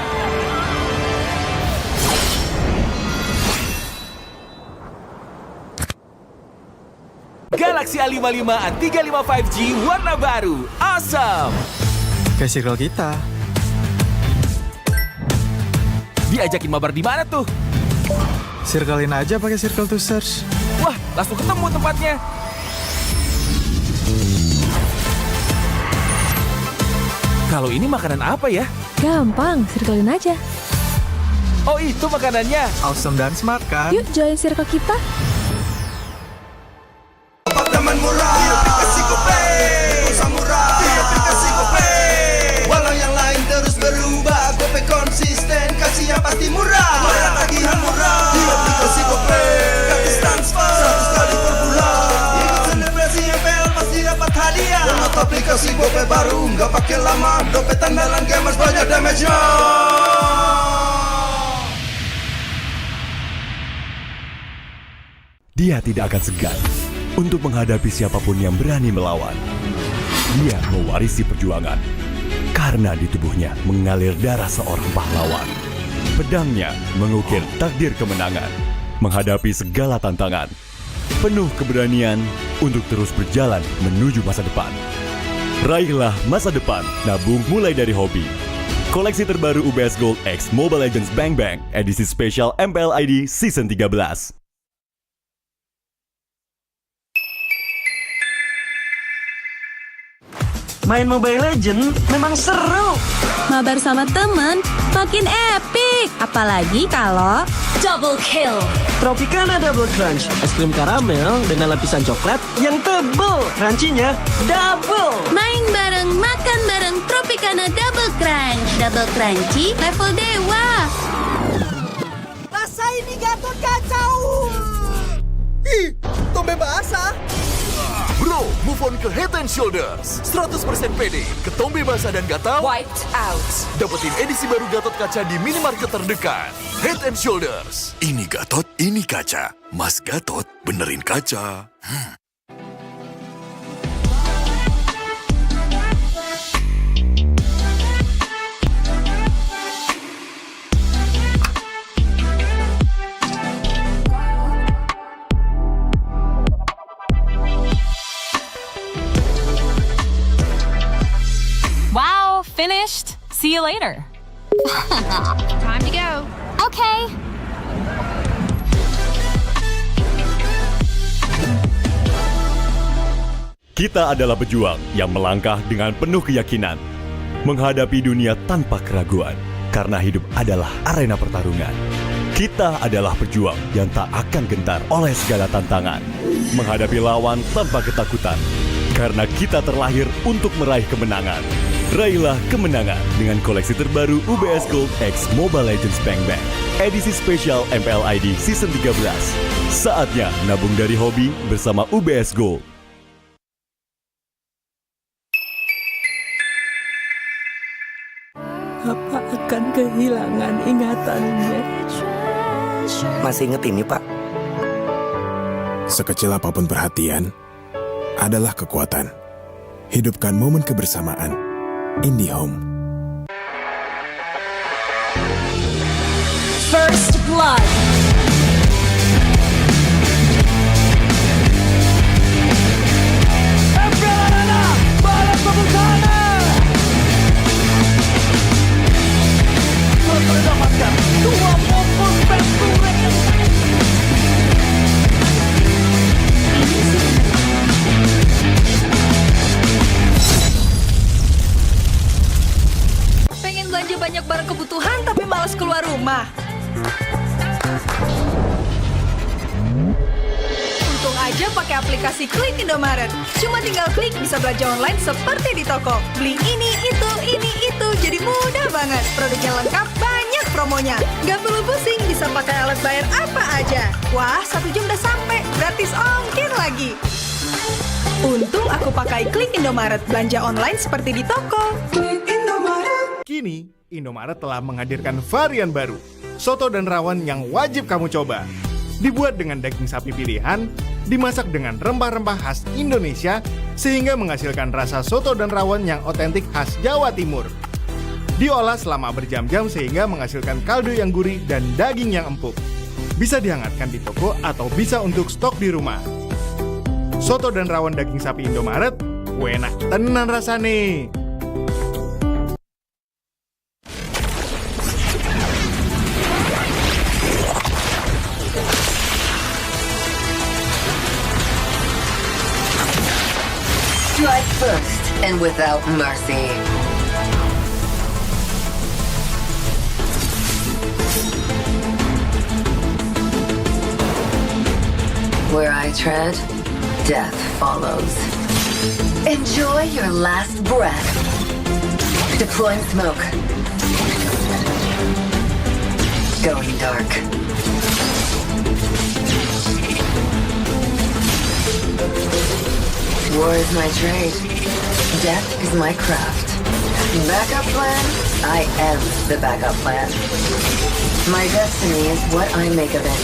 Galaxy A55 A35 5G warna baru. Awesome! Ke circle kita. Diajakin mabar di mana tuh? Circlein aja pakai circle to search. Wah, langsung ketemu tempatnya. Kalau ini makanan apa ya? Gampang, circlein aja. Oh, itu makanannya. Awesome dan smart kan? Yuk join circle kita. Teman murah di aplikasi GoPay. Samurai di aplikasi GoPay. Walau yang lain terus berubah, GoPay konsisten, kasih yang pasti murah. Bayar tagihan murah di aplikasi GoPay. Gratis transfer Gak pakai lama, dompet andalan gamers banyak damage-nya. Dia tidak akan segan untuk menghadapi siapapun yang berani melawan. Dia mewarisi perjuangan karena di tubuhnya mengalir darah seorang pahlawan. Pedangnya mengukir takdir kemenangan, menghadapi segala tantangan. Penuh keberanian untuk terus berjalan menuju masa depan. Raihlah masa depan, nabung mulai dari hobi. Koleksi terbaru UBS Gold X Mobile Legends Bang Bang, edisi spesial MPL ID Season 13. Main Mobile Legends memang seru. Mabar sama temen makin epic. Apalagi kalau double kill. Tropicana Double Crunch, es krim karamel dengan lapisan coklat yang tebal. Crunchy-nya double. Main bareng, makan bareng Tropicana Double Crunch. Double crunchy level dewa. Rasa ini Gatot kacau. Ih, tombe basah. Bro, move on ke Head and Shoulders. 100% pede, ketombe basah dan gatal Wiped out. dapetin edisi baru Gatot Kaca di minimarket terdekat. Head and Shoulders. Ini Gatot, ini kaca. Mas Gatot, benerin kaca. Wow, finished. See you later. Time to go. Okay. Kita adalah pejuang yang melangkah dengan penuh keyakinan, menghadapi dunia tanpa keraguan, karena hidup adalah arena pertarungan. Kita adalah pejuang yang tak akan gentar oleh segala tantangan, menghadapi lawan tanpa ketakutan, karena kita terlahir untuk meraih kemenangan. Raihlah kemenangan dengan koleksi terbaru UBS Gold X Mobile Legends Bang Bang, edisi spesial MPL ID Season 13. Saatnya nabung dari hobi bersama UBS Gold. Apa akan kehilangan ingatannya? Masih inget ini, Pak? Sekecil apapun perhatian adalah kekuatan. Hidupkan momen kebersamaan. IndiHome. First blood. Mendapatkan 2 momen pentulen. Pengen belanja banyak barang kebutuhan tapi malas keluar rumah. Untung aja pakai aplikasi Klik Indomaret. Cuma tinggal klik bisa belanja online seperti di toko. Beli ini, itu, jadi mudah banget. Produknya lengkap, banyak promonya. Gak perlu pusing, bisa pakai alat bayar apa aja. Wah, 1 jam udah sampai, gratis ongkir lagi. Untung aku pakai Klik Indomaret, belanja online seperti di toko. Kini, Indomaret telah menghadirkan varian baru, soto dan rawon yang wajib kamu coba. Dibuat dengan daging sapi pilihan, dimasak dengan rempah-rempah khas Indonesia, sehingga menghasilkan rasa soto dan rawon yang otentik khas Jawa Timur. Diolah selama berjam-jam sehingga menghasilkan kaldu yang gurih dan daging yang empuk. Bisa dihangatkan di toko atau bisa untuk stok di rumah. Soto dan rawon daging sapi Indomaret, enak tenan rasane. Strike first and without mercy. Where I tread, death follows. Enjoy your last breath. Deploying smoke. Going dark. War is my trade. Death is my craft. Backup plan? I am the backup plan. My destiny is what I make of it.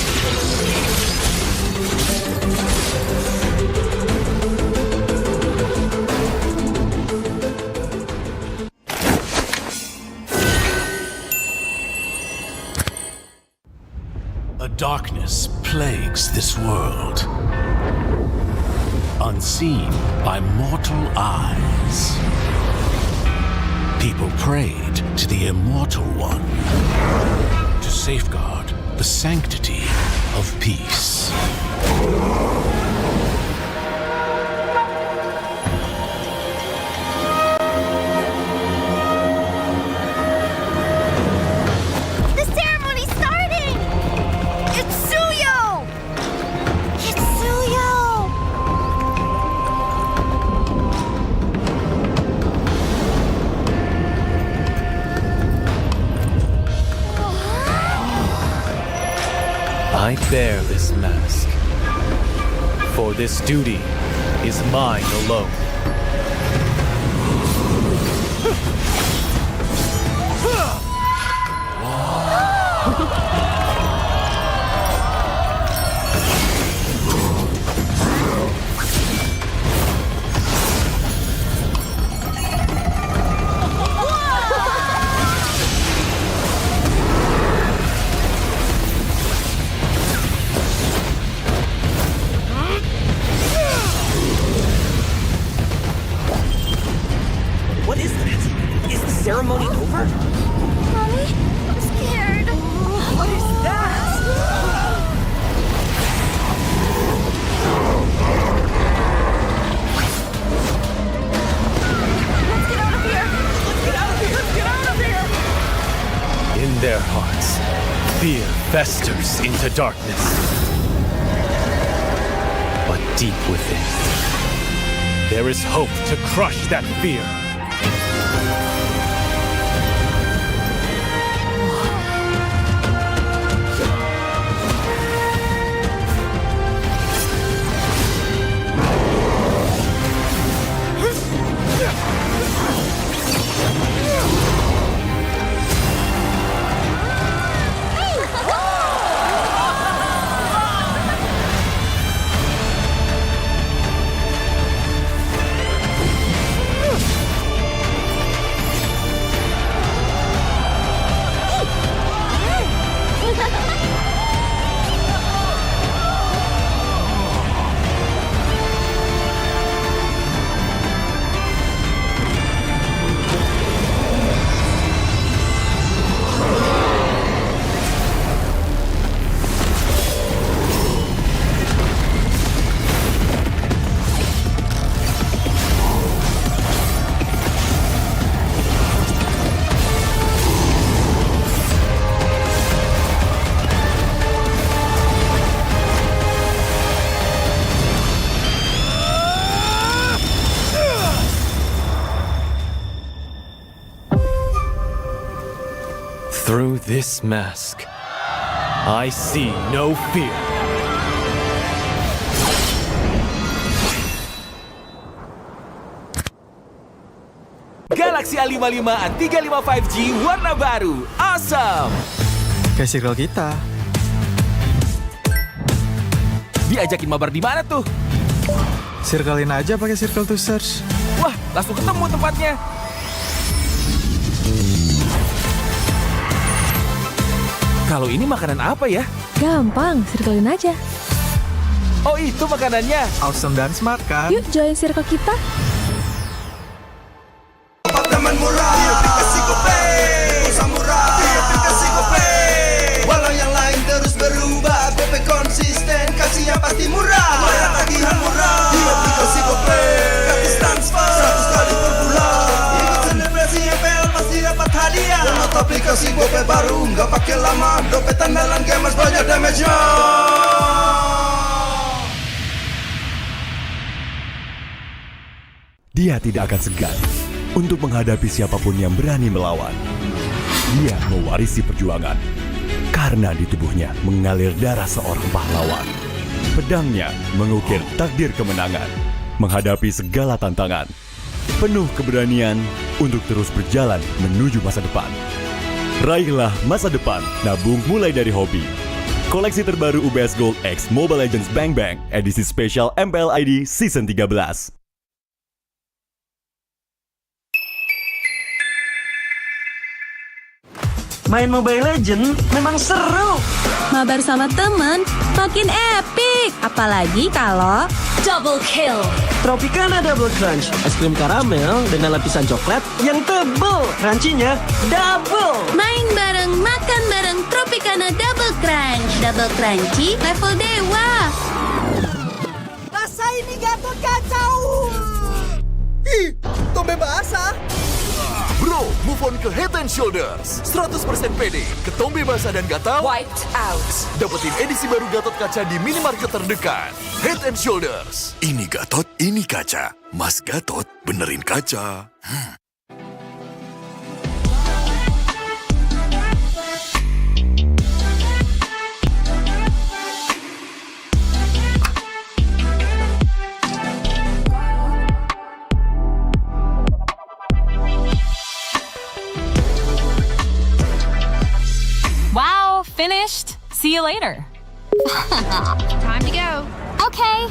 A darkness plagues this world, unseen by mortal eyes. People prayed to the Immortal One to safeguard the sanctity of peace. The ceremony's starting! It's Suyo! It's Suyo! I bear this mask, for this duty is mine alone. What is that? Is the ceremony over? Mommy, I'm scared. What is that? Let's get out of here. Let's get out of here! Let's get out of here! In their hearts, fear festers into darkness. But deep within, there is hope to crush that fear. Through this mask, I see no fear. Galaxy A55 A35 5G warna baru. Awesome! Kayak circle kita. Diajakin mabar di mana tuh? Circlein aja pakai circle to search. Wah, langsung ketemu tempatnya. Kalau ini makanan apa ya? Gampang, circlein aja. Oh, itu makanannya. Awesome dan smart kan? Yuk join circle kita. Teman murah, di aplikasi GoPay. Samurai, di aplikasi GoPay. Walau yang lain terus berubah, GoPay konsisten, kasih yang pasti murah. Bayar tagihan murah, di aplikasi GoPay. Gratis transfer, 100 kali per bulan. Ikut selebrasi MPL pasti dapat hadiah. Download aplikasi GoPay baru, nggak pakai lama. Dompet andalan gamers banyak damage-nya. Dia tidak akan segan untuk menghadapi siapapun yang berani melawan. Dia mewarisi perjuangan karena di tubuhnya mengalir darah seorang pahlawan. Pedangnya mengukir takdir kemenangan, menghadapi segala tantangan. Penuh keberanian untuk terus berjalan menuju masa depan. Raihlah masa depan, nabung mulai dari hobi. Koleksi terbaru UBS Gold X Mobile Legends Bang Bang, edisi spesial MPL ID Season 13. Main Mobile Legends memang seru. Mabar sama temen makin epic. Apalagi kalau double kill. Tropicana Double Crunch, es krim karamel dengan lapisan coklat yang tebal. Crunchy-nya double. Main bareng, makan bareng Tropicana Double Crunch. Double crunchy level dewa. Rasa ini Gatot kacau. Ih, tombe basah. Bro, move on ke Head and Shoulders. 100% pede, ketombe basah dan gatal Wiped out. dapetin edisi baru Gatot kaca di minimarket terdekat. Head and Shoulders. Ini Gatot, ini kaca. Mas Gatot, benerin kaca. Wow, finished. See you later. Time to go. Okay.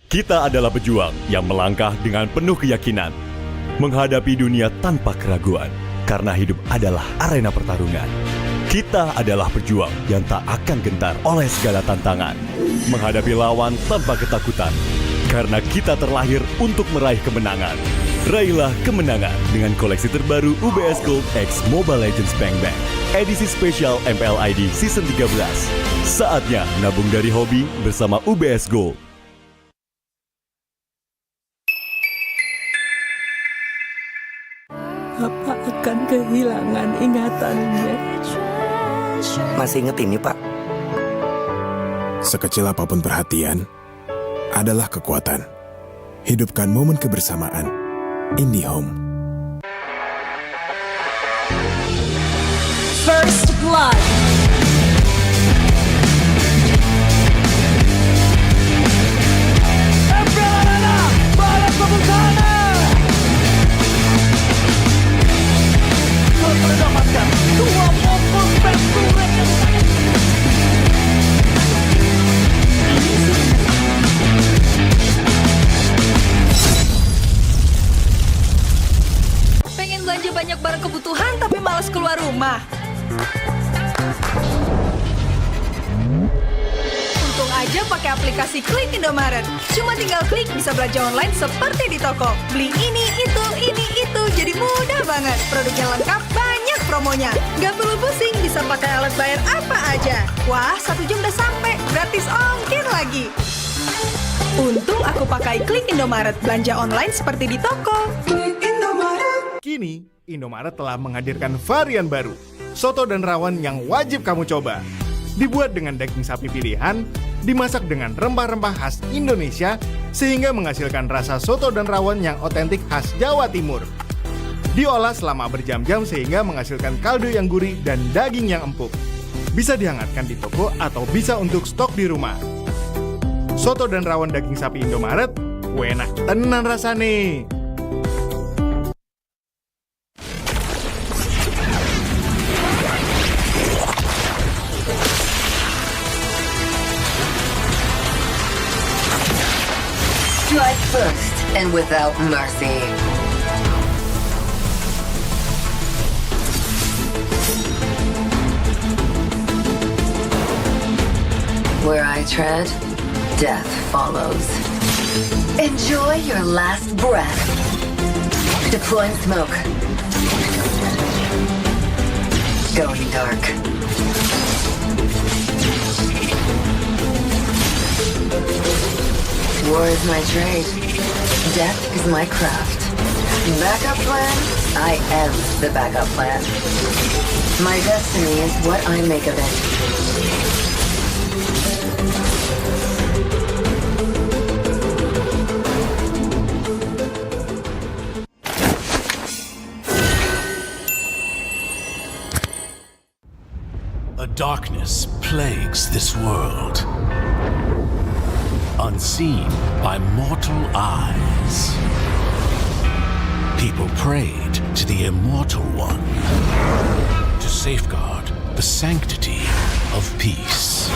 Kita adalah pejuang yang melangkah dengan penuh keyakinan, menghadapi dunia tanpa keraguan, karena hidup adalah arena pertarungan. Kita adalah pejuang yang tak akan gentar oleh segala tantangan, menghadapi lawan tanpa ketakutan, karena kita terlahir untuk meraih kemenangan. Raihlah kemenangan dengan koleksi terbaru UBS Gold X Mobile Legends Bang Bang, edisi spesial MPL ID Season 13. Saatnya nabung dari hobi bersama UBS Gold. Papa akan kehilangan ingatannya. Masih inget ini, Pak? Sekecil apapun perhatian adalah kekuatan. Hidupkan momen kebersamaan. IndiHome. First blood. Mendapatkan 2 momen Pengen belanja banyak barang kebutuhan tapi malas keluar rumah. Untung aja pakai aplikasi Klik Indomaret. Cuma tinggal klik bisa belanja online seperti di toko. Beli ini, itu, jadi mudah banget. Produknya lengkap, banyak promonya. Gak perlu pusing, bisa pakai alat bayar apa aja. Wah, 1 jam udah sampai, gratis ongkir lagi. Untung aku pakai Klik Indomaret, belanja online seperti di toko. Kini, Indomaret telah menghadirkan varian baru, soto dan rawon yang wajib kamu coba. Dibuat dengan daging sapi pilihan, dimasak dengan rempah-rempah khas Indonesia, sehingga menghasilkan rasa soto dan rawon yang otentik khas Jawa Timur. Diolah selama berjam-jam sehingga menghasilkan kaldu yang gurih dan daging yang empuk. Bisa dihangatkan di toko atau bisa untuk stok di rumah. Soto dan rawon daging sapi Indomaret, enak tenan rasane. Strike first and without mercy. Where I tread, death follows. Enjoy your last breath. Deploying smoke. Going dark. War is my trade. Death is my craft. Backup plan? I am the backup plan. My destiny is what I make of it. A darkness plagues this world. unseen by mortal eyes. People prayed to the Immortal One to safeguard the sanctity of peace.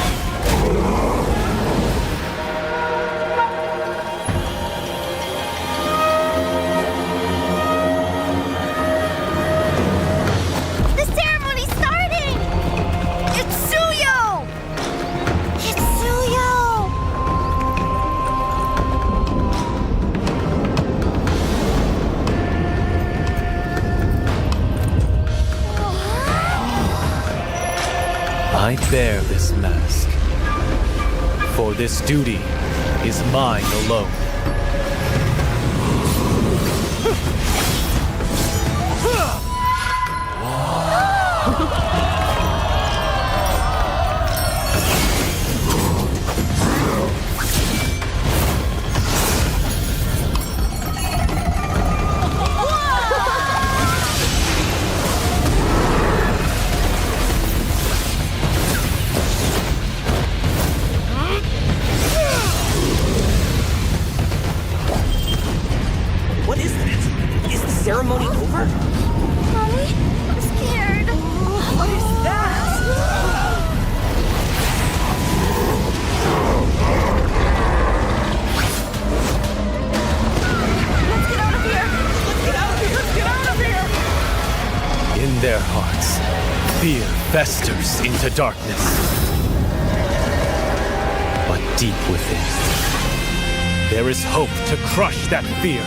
The ceremony's starting! It's Suyo! It's Suyo! I bear this mask, for this duty is mine alone. What is that? Is the ceremony over? Mommy, I'm scared. What is that? Let's get out of here. Let's get out of here! Let's get out of here! In their hearts, fear festers into darkness. But deep within, there is hope to crush that fear.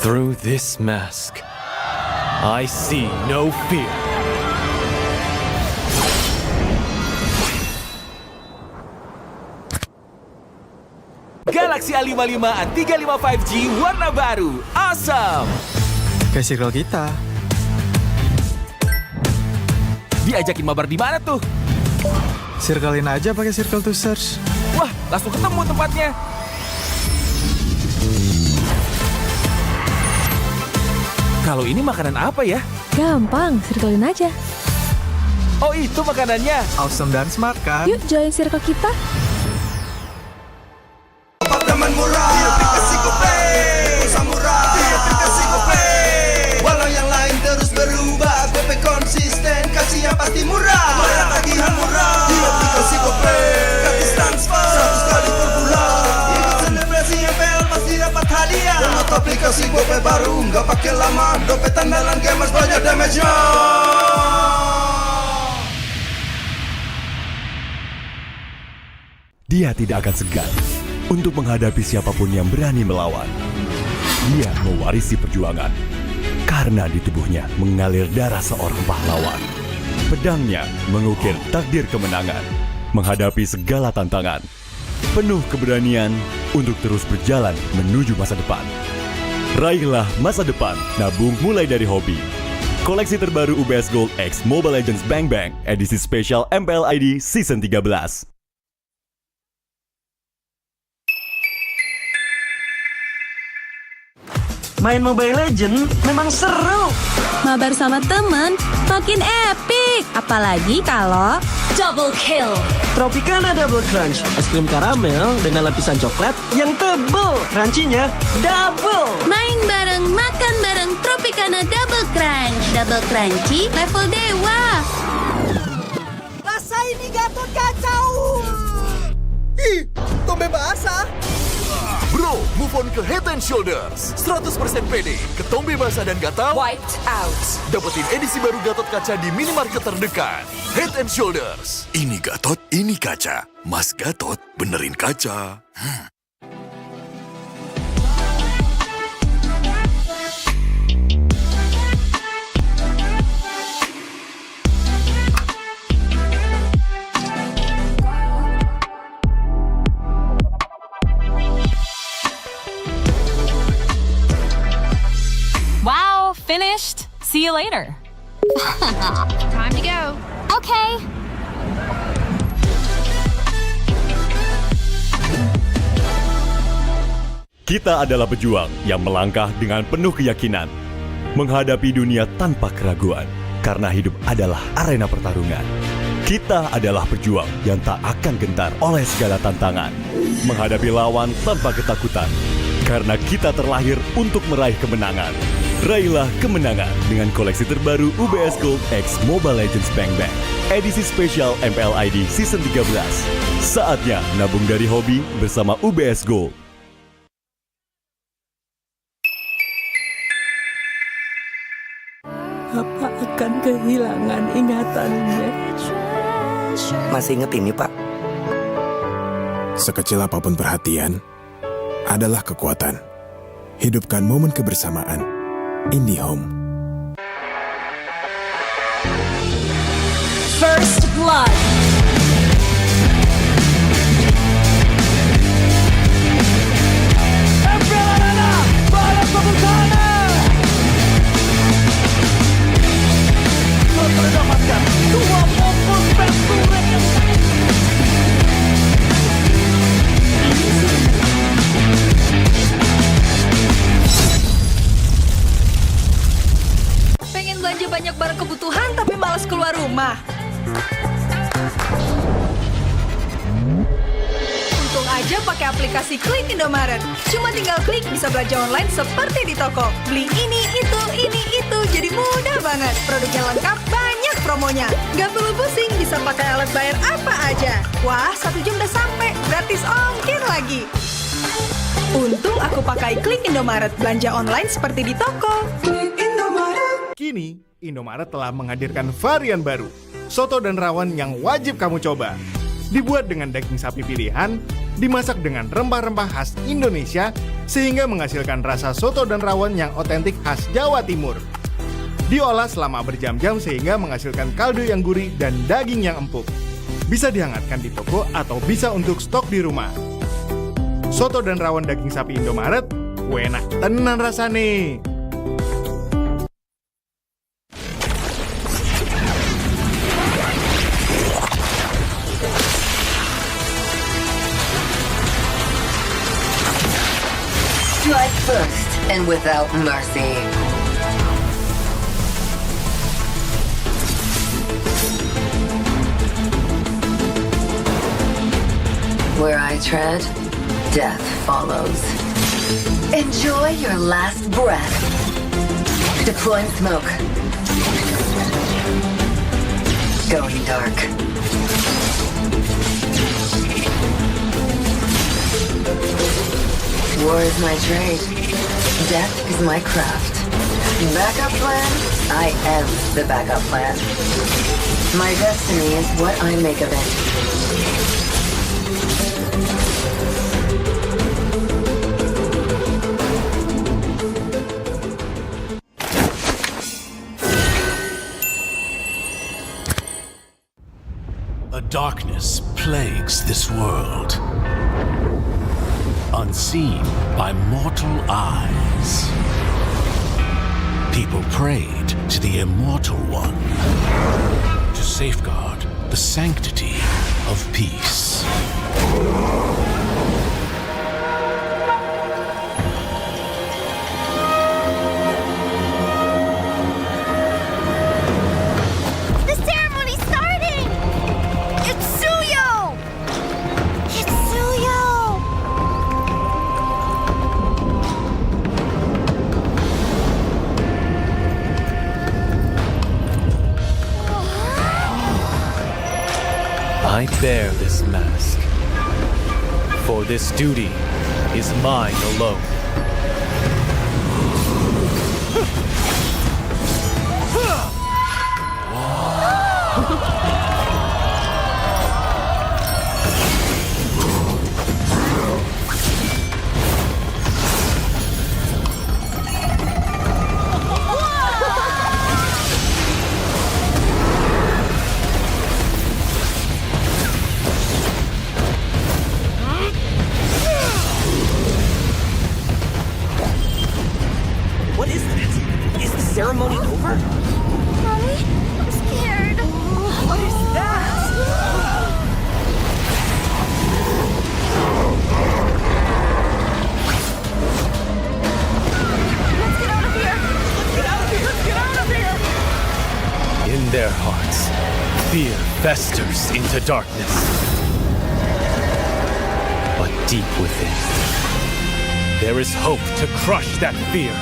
Through this mask, I see no fear. Galaxy A55 A35 5G warna baru. Awesome! Kayak circle kita. Diajakin mabar di mana tuh? Circlein aja pakai circle to search. Wah, langsung ketemu tempatnya. Kalau ini makanan apa ya? Gampang, circlein aja. Oh, itu makanannya. Awesome dan smart kan? Yuk join circle kita. Apartemen murah, di aplikasi GoPay. Pulsa murah, di aplikasi GoPay. Walau yang lain terus berubah, GoPay konsisten, kasih yang pasti murah. Bayar tagihan murah, di aplikasi GoPay. Gratis transfer, 100 kali per bulan. Ikut selebrasi MPL pasti dapat hadiah. Download aplikasi GoPay baru, nggak pakai lama. Dompet andalan gamers banyak damage-nya. Dia tidak akan segan untuk menghadapi siapapun yang berani melawan. Dia mewarisi perjuangan karena di tubuhnya mengalir darah seorang pahlawan. Pedangnya mengukir takdir kemenangan, menghadapi segala tantangan. Penuh keberanian untuk terus berjalan menuju masa depan. Raihlah masa depan, nabung mulai dari hobi. Koleksi terbaru UBS Gold X Mobile Legends Bang Bang, edisi spesial MPL ID Season 13. Main Mobile Legends memang seru. Mabar sama teman, makin epic. Apalagi kalau double kill. Tropicana Double Crunch, es krim karamel dengan lapisan coklat yang tebal. Crunchy-nya double. Main bareng, makan bareng Tropicana Double Crunch. Double crunchy, level dewa. Rasa ini Gatot kacau. Ih, tombe basah. Bro, move on ke Head and Shoulders. 100% pede, ketombe basah dan gatal Wiped out. dapetin edisi baru Gatot kaca di minimarket terdekat. Head and Shoulders. Ini Gatot, ini kaca. Mas Gatot, benerin kaca. Wow, finished. See you later. Time to go. Okay. Kita adalah pejuang yang melangkah dengan penuh keyakinan, menghadapi dunia tanpa keraguan, karena hidup adalah arena pertarungan. Kita adalah pejuang yang tak akan gentar oleh segala tantangan, menghadapi lawan tanpa ketakutan, karena kita terlahir untuk meraih kemenangan. Raihlah kemenangan dengan koleksi terbaru UBS Gold X Mobile Legends Bang Bang, edisi spesial MPL ID Season 13. Saatnya nabung dari hobi bersama UBS Gold. Apa akan kehilangan ingatannya? Masih inget ini, Pak? Sekecil apapun perhatian adalah kekuatan. Hidupkan momen kebersamaan. IndiHome. First blood. Mendapatkan 2 fokus penturen. Pengen belanja banyak barang kebutuhan tapi malas keluar rumah. Untung aja pakai aplikasi Klik Indomaret. Cuma tinggal klik bisa belanja online seperti di toko. Beli ini, itu, jadi mudah banget. Produknya lengkap, banyak promonya. Gak perlu pusing, bisa pakai alat bayar apa aja. Wah, 1 jam udah sampai, gratis ongkir lagi. Untung aku pakai Klik Indomaret, belanja online seperti di toko. Kini, Indomaret telah menghadirkan varian baru, soto dan rawon yang wajib kamu coba. Dibuat dengan daging sapi pilihan, dimasak dengan rempah-rempah khas Indonesia, sehingga menghasilkan rasa soto dan rawon yang otentik khas Jawa Timur. Diolah selama berjam-jam sehingga menghasilkan kaldu yang gurih dan daging yang empuk. Bisa dihangatkan di toko atau bisa untuk stok di rumah. Soto dan rawon daging sapi Indomaret, enak tenan rasane. Strike first and without mercy. Where I tread, death follows. Enjoy your last breath. Deploying smoke. Going dark. War is my trade. Death is my craft. Backup plan? I am the backup plan. My destiny is what I make of it. A darkness plagues this world, unseen by mortal eyes. People prayed to the Immortal One to safeguard the sanctity of peace. I bear this mask. For this duty is mine alone. What is this? Is the ceremony over? Mommy, I'm scared. What is that? Let's get out of here. Get out of here! Get out of here! In their hearts, fear festers into darkness. But deep within, there is hope to crush that fear.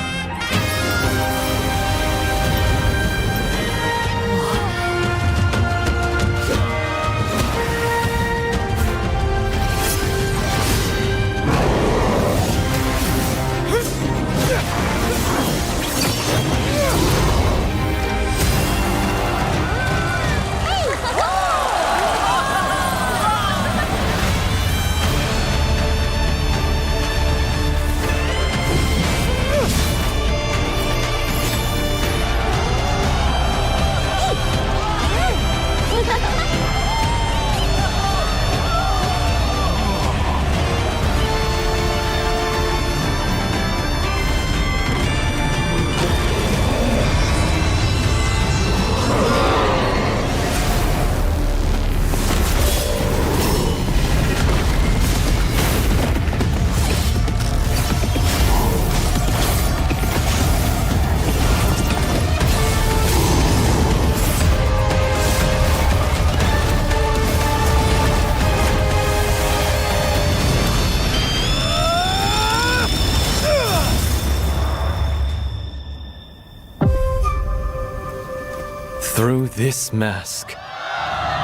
Through this mask,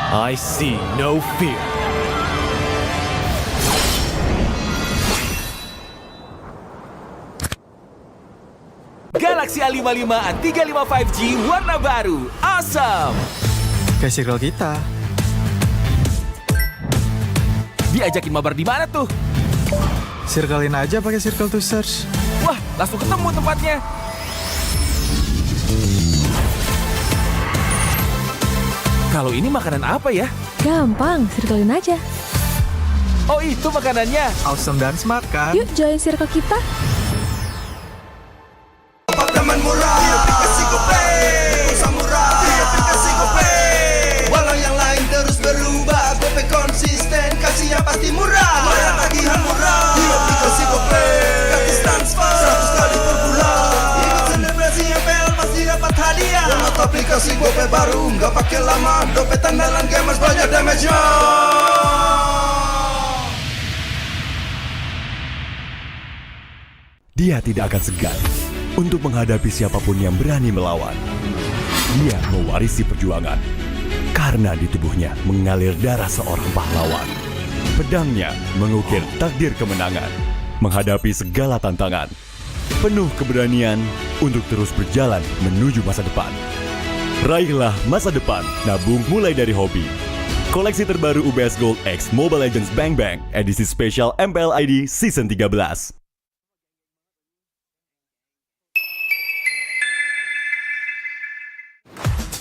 I see no fear. Galaxy A55 A35 5G warna baru. Awesome! Kayak circle kita. Diajakin mabar di mana tuh? Circlein aja pakai circle to search. Wah, langsung ketemu tempatnya. Kalau ini makanan apa ya? Gampang, circlein aja. Oh, itu makanannya. Awesome dan smart kan? Yuk join circle kita. Teman murah, di aplikasi GoPay. Pulsa murah, di aplikasi GoPay. Walau yang lain terus berubah, GoPay konsisten, kasih yang pasti murah. Bayar tagihan murah, di aplikasi GoPay. Gratis transfer, 100 kali per bulan. Ikut selebrasi MPL pasti dapat hadiah. Download aplikasi GoPay baru, nggak pakai lama. Dompet andalan gamers banyak damage-nya. Dia tidak akan segan untuk menghadapi siapapun yang berani melawan. Dia mewarisi perjuangan karena di tubuhnya mengalir darah seorang pahlawan. Pedangnya mengukir takdir kemenangan, menghadapi segala tantangan. Penuh keberanian untuk terus berjalan menuju masa depan. Raihlah masa depan, nabung mulai dari hobi. Koleksi terbaru UBS Gold X Mobile Legends Bang Bang edisi spesial MPL ID Season 13.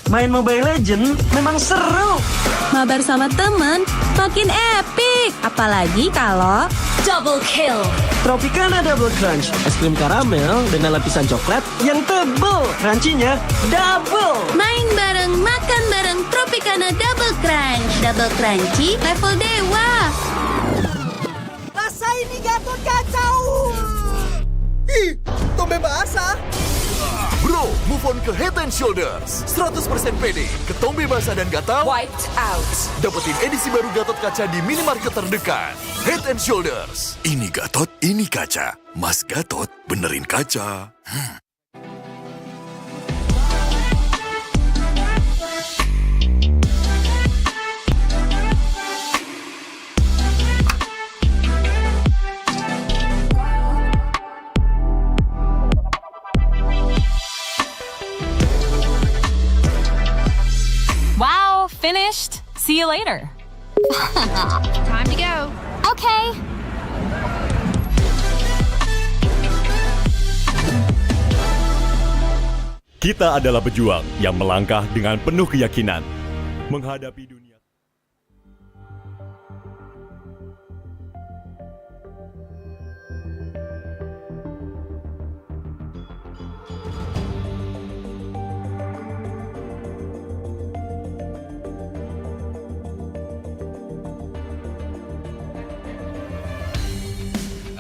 Main Mobile Legends memang seru. Mabar sama temen makin epic. Apalagi kalau double kill. Tropicana Double Crunch, es krim karamel dengan lapisan coklat yang tebal. Crunchy-nya double. Main bareng, makan bareng Tropicana Double Crunch. Double crunchy level dewa. Rasa ini Gatot kacau. Ih, tombe basah. Bro, move on ke Head and Shoulders. 100% pede, ketombe basah dan gatal Wiped out. dapetin edisi baru Gatot kaca di minimarket terdekat. Head and Shoulders. Ini Gatot, ini kaca. Mas Gatot, benerin kaca. Finished. See you later. Time to go. Okay. Kita adalah pejuang yang melangkah dengan penuh keyakinan menghadapi dunia.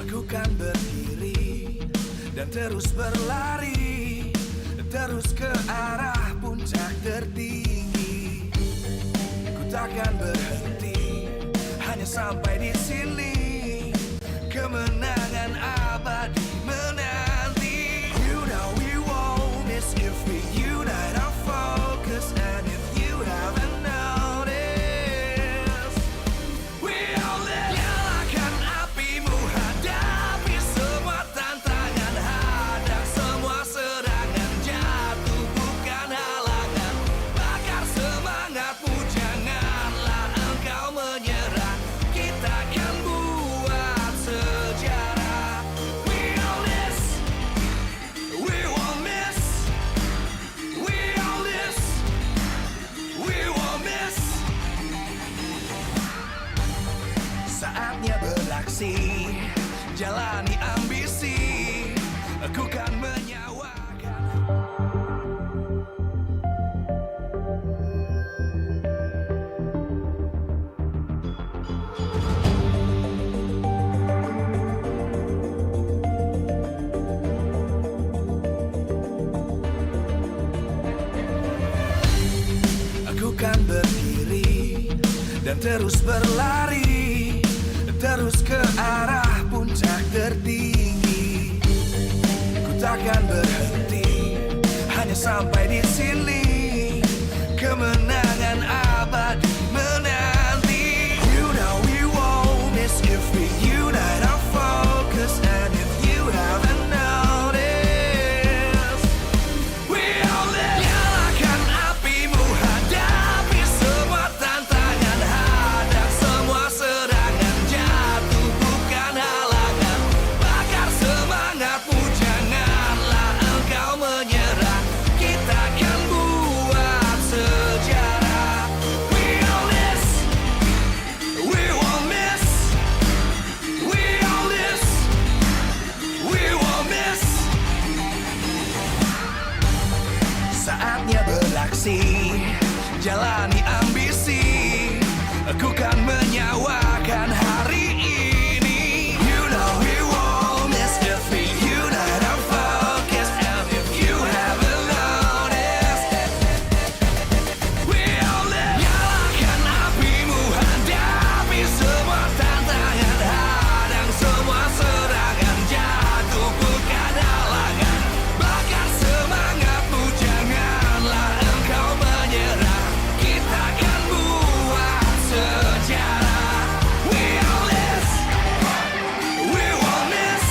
Aku kan berdiri dan terus berlari, terus ke arah puncak tertinggi. Ku takkan berhenti, hanya sampai di sini. Kemenangan abadi menanti. You know we won't miss if we unite our focus. And if you haven't noticed, we all live. Nyalakan apimu, hadapi semua tantangan, hadang semua serangan, jatuh bukan halangan. Bakar semangatmu, janganlah engkau menyerah. Kita akan buat sejarah. We all this, we won't miss. We all this, we won't miss. Saatnya beraksi, jalani ambisi. Aku kan menyawakan. Aku kan berdiri dan terus berlari, terus ke arah puncak tertinggi. Ku takkan berhenti, hanya sampai di sini. Kemenangan abadi menanti. You know we won't miss if we unite our focus. And if you haven't noticed, we all live. Nyalakan apimu, hadapi semua tantangan, hadang semua serangan, jatuh bukan halangan. Bakar semangatmu, janganlah engkau menyerah. Kita akan buat sejarah. We all this, we won't miss. We all this, we won't miss. Saatnya beraksi, jalani ambisi. Aku kan menyawakan hari ini. You know we won't miss if we unite our focus. And if you haven't noticed, we all live. Nyalakan apimu, hadapi semua tantangan, hadang semua serangan, jatuh bukan halangan. Bakar semangatmu, janganlah engkau menyerah. Kita akan buat sejarah. We all this, we won't miss.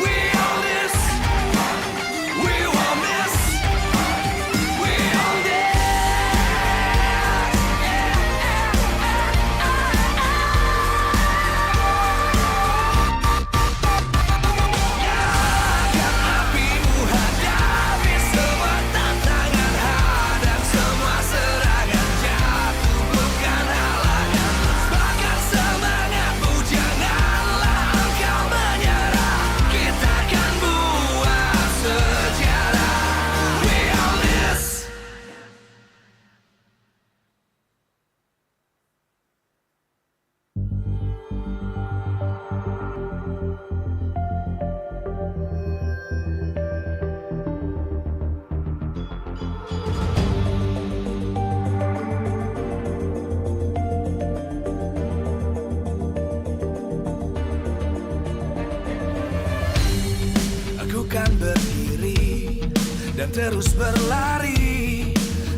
We all this, we won't miss. We all this. Nyalakan apimu, hadapi semua tantangan, hadang semua serangan, jatuh bukan halangan. Bakar semangatmu, janganlah engkau menyerah. Kita akan buat sejarah. We all this. Aku kan berdiri dan terus berlari,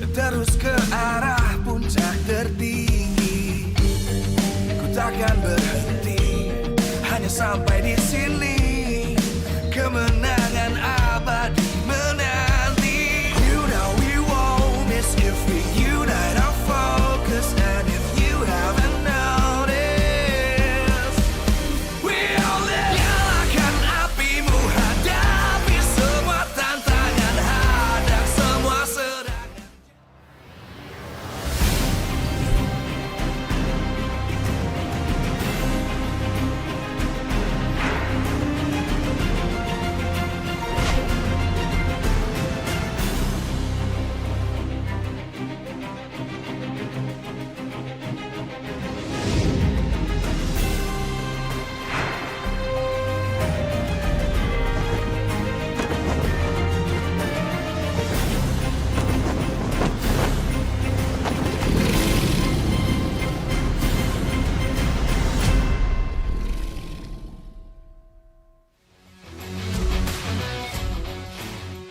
terus ke arah puncak tertinggi. Ku takkan berhenti, hanya sampai di sini. Kemenangan abadi menanti. You know we won't miss if we unite our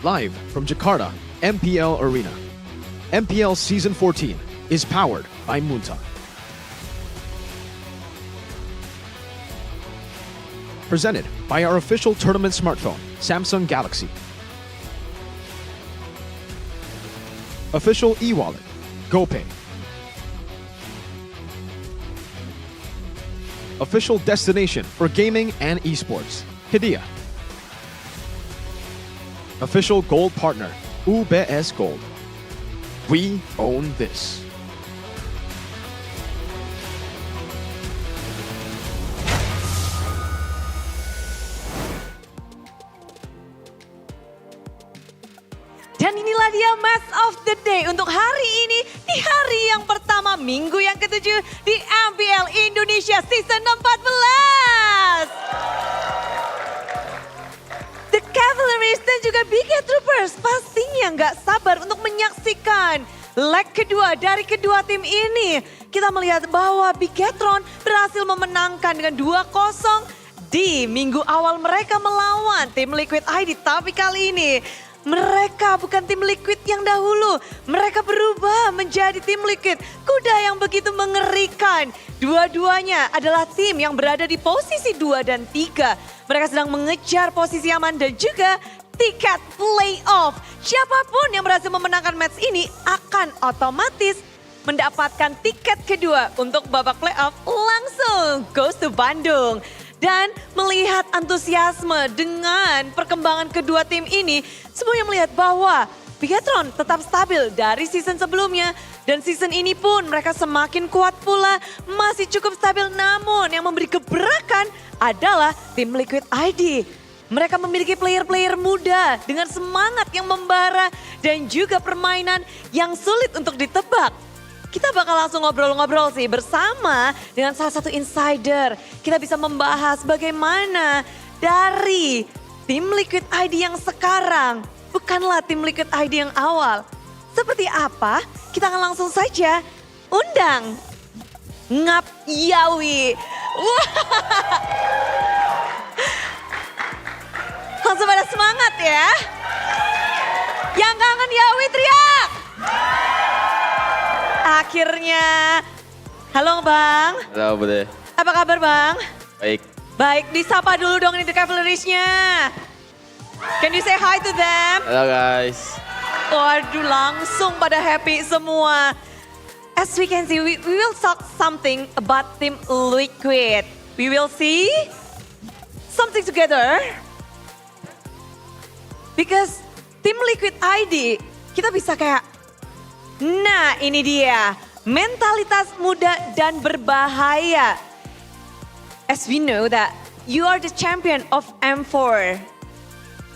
live from Jakarta, MPL Arena. MPL Season 14 is powered by Munta. Presented by our official tournament smartphone, Samsung Galaxy. Official e-wallet, GoPay. Official destination for gaming and esports, Hidea. Official gold partner, UBS Gold. We own this. Dan inilah dia Match of the Day untuk hari ini di hari yang pertama minggu yang ke-7 di MPL Indonesia Season 14. The Cavalries dan juga Big Troopers pastinya nggak sabar untuk menyaksikan leg kedua dari kedua tim ini. Kita melihat bahwa Bigetron berhasil memenangkan dengan 2-0 di minggu awal mereka melawan tim Liquid ID. Tapi kali ini mereka bukan tim Liquid yang dahulu. Mereka berubah menjadi tim Liquid. Kuda yang begitu mengerikan. Dua-duanya adalah tim yang berada di posisi 2 dan 3. Mereka sedang mengejar posisi aman dan juga tiket playoff. Siapapun yang berhasil memenangkan match ini akan otomatis mendapatkan tiket kedua untuk babak playoff langsung goes to Bandung. Dan melihat antusiasme dengan perkembangan kedua tim ini, semuanya melihat bahwa Bigetron tetap stabil dari season sebelumnya. Dan season ini pun mereka semakin kuat pula, masih cukup stabil. Namun yang memberi gebrakan adalah tim Liquid ID. Mereka memiliki player-player muda dengan semangat yang membara dan juga permainan yang sulit untuk ditebak. Kita bakal langsung ngobrol-ngobrol sih bersama dengan salah satu insider. Kita bisa membahas bagaimana dari tim Liquid ID yang sekarang bukanlah tim Liquid ID yang awal. Seperti apa? Kita akan langsung saja undang Ngap Yawi. Wah. Langsung pada semangat ya. Yang kangen Yawi teriak. Akhirnya. Halo Bang. Halo Bude. Apa kabar Bang? Baik. Baik, disapa dulu dong ini The Cavalries-nya. Can you say hi to them? Halo guys. Waduh, langsung pada happy semua. As we can see, we will talk something about Team Liquid. We will see something together. Because Team Liquid ID, kita bisa kayak, nah ini dia, mentalitas muda dan berbahaya. As we know that you are the champion of M4.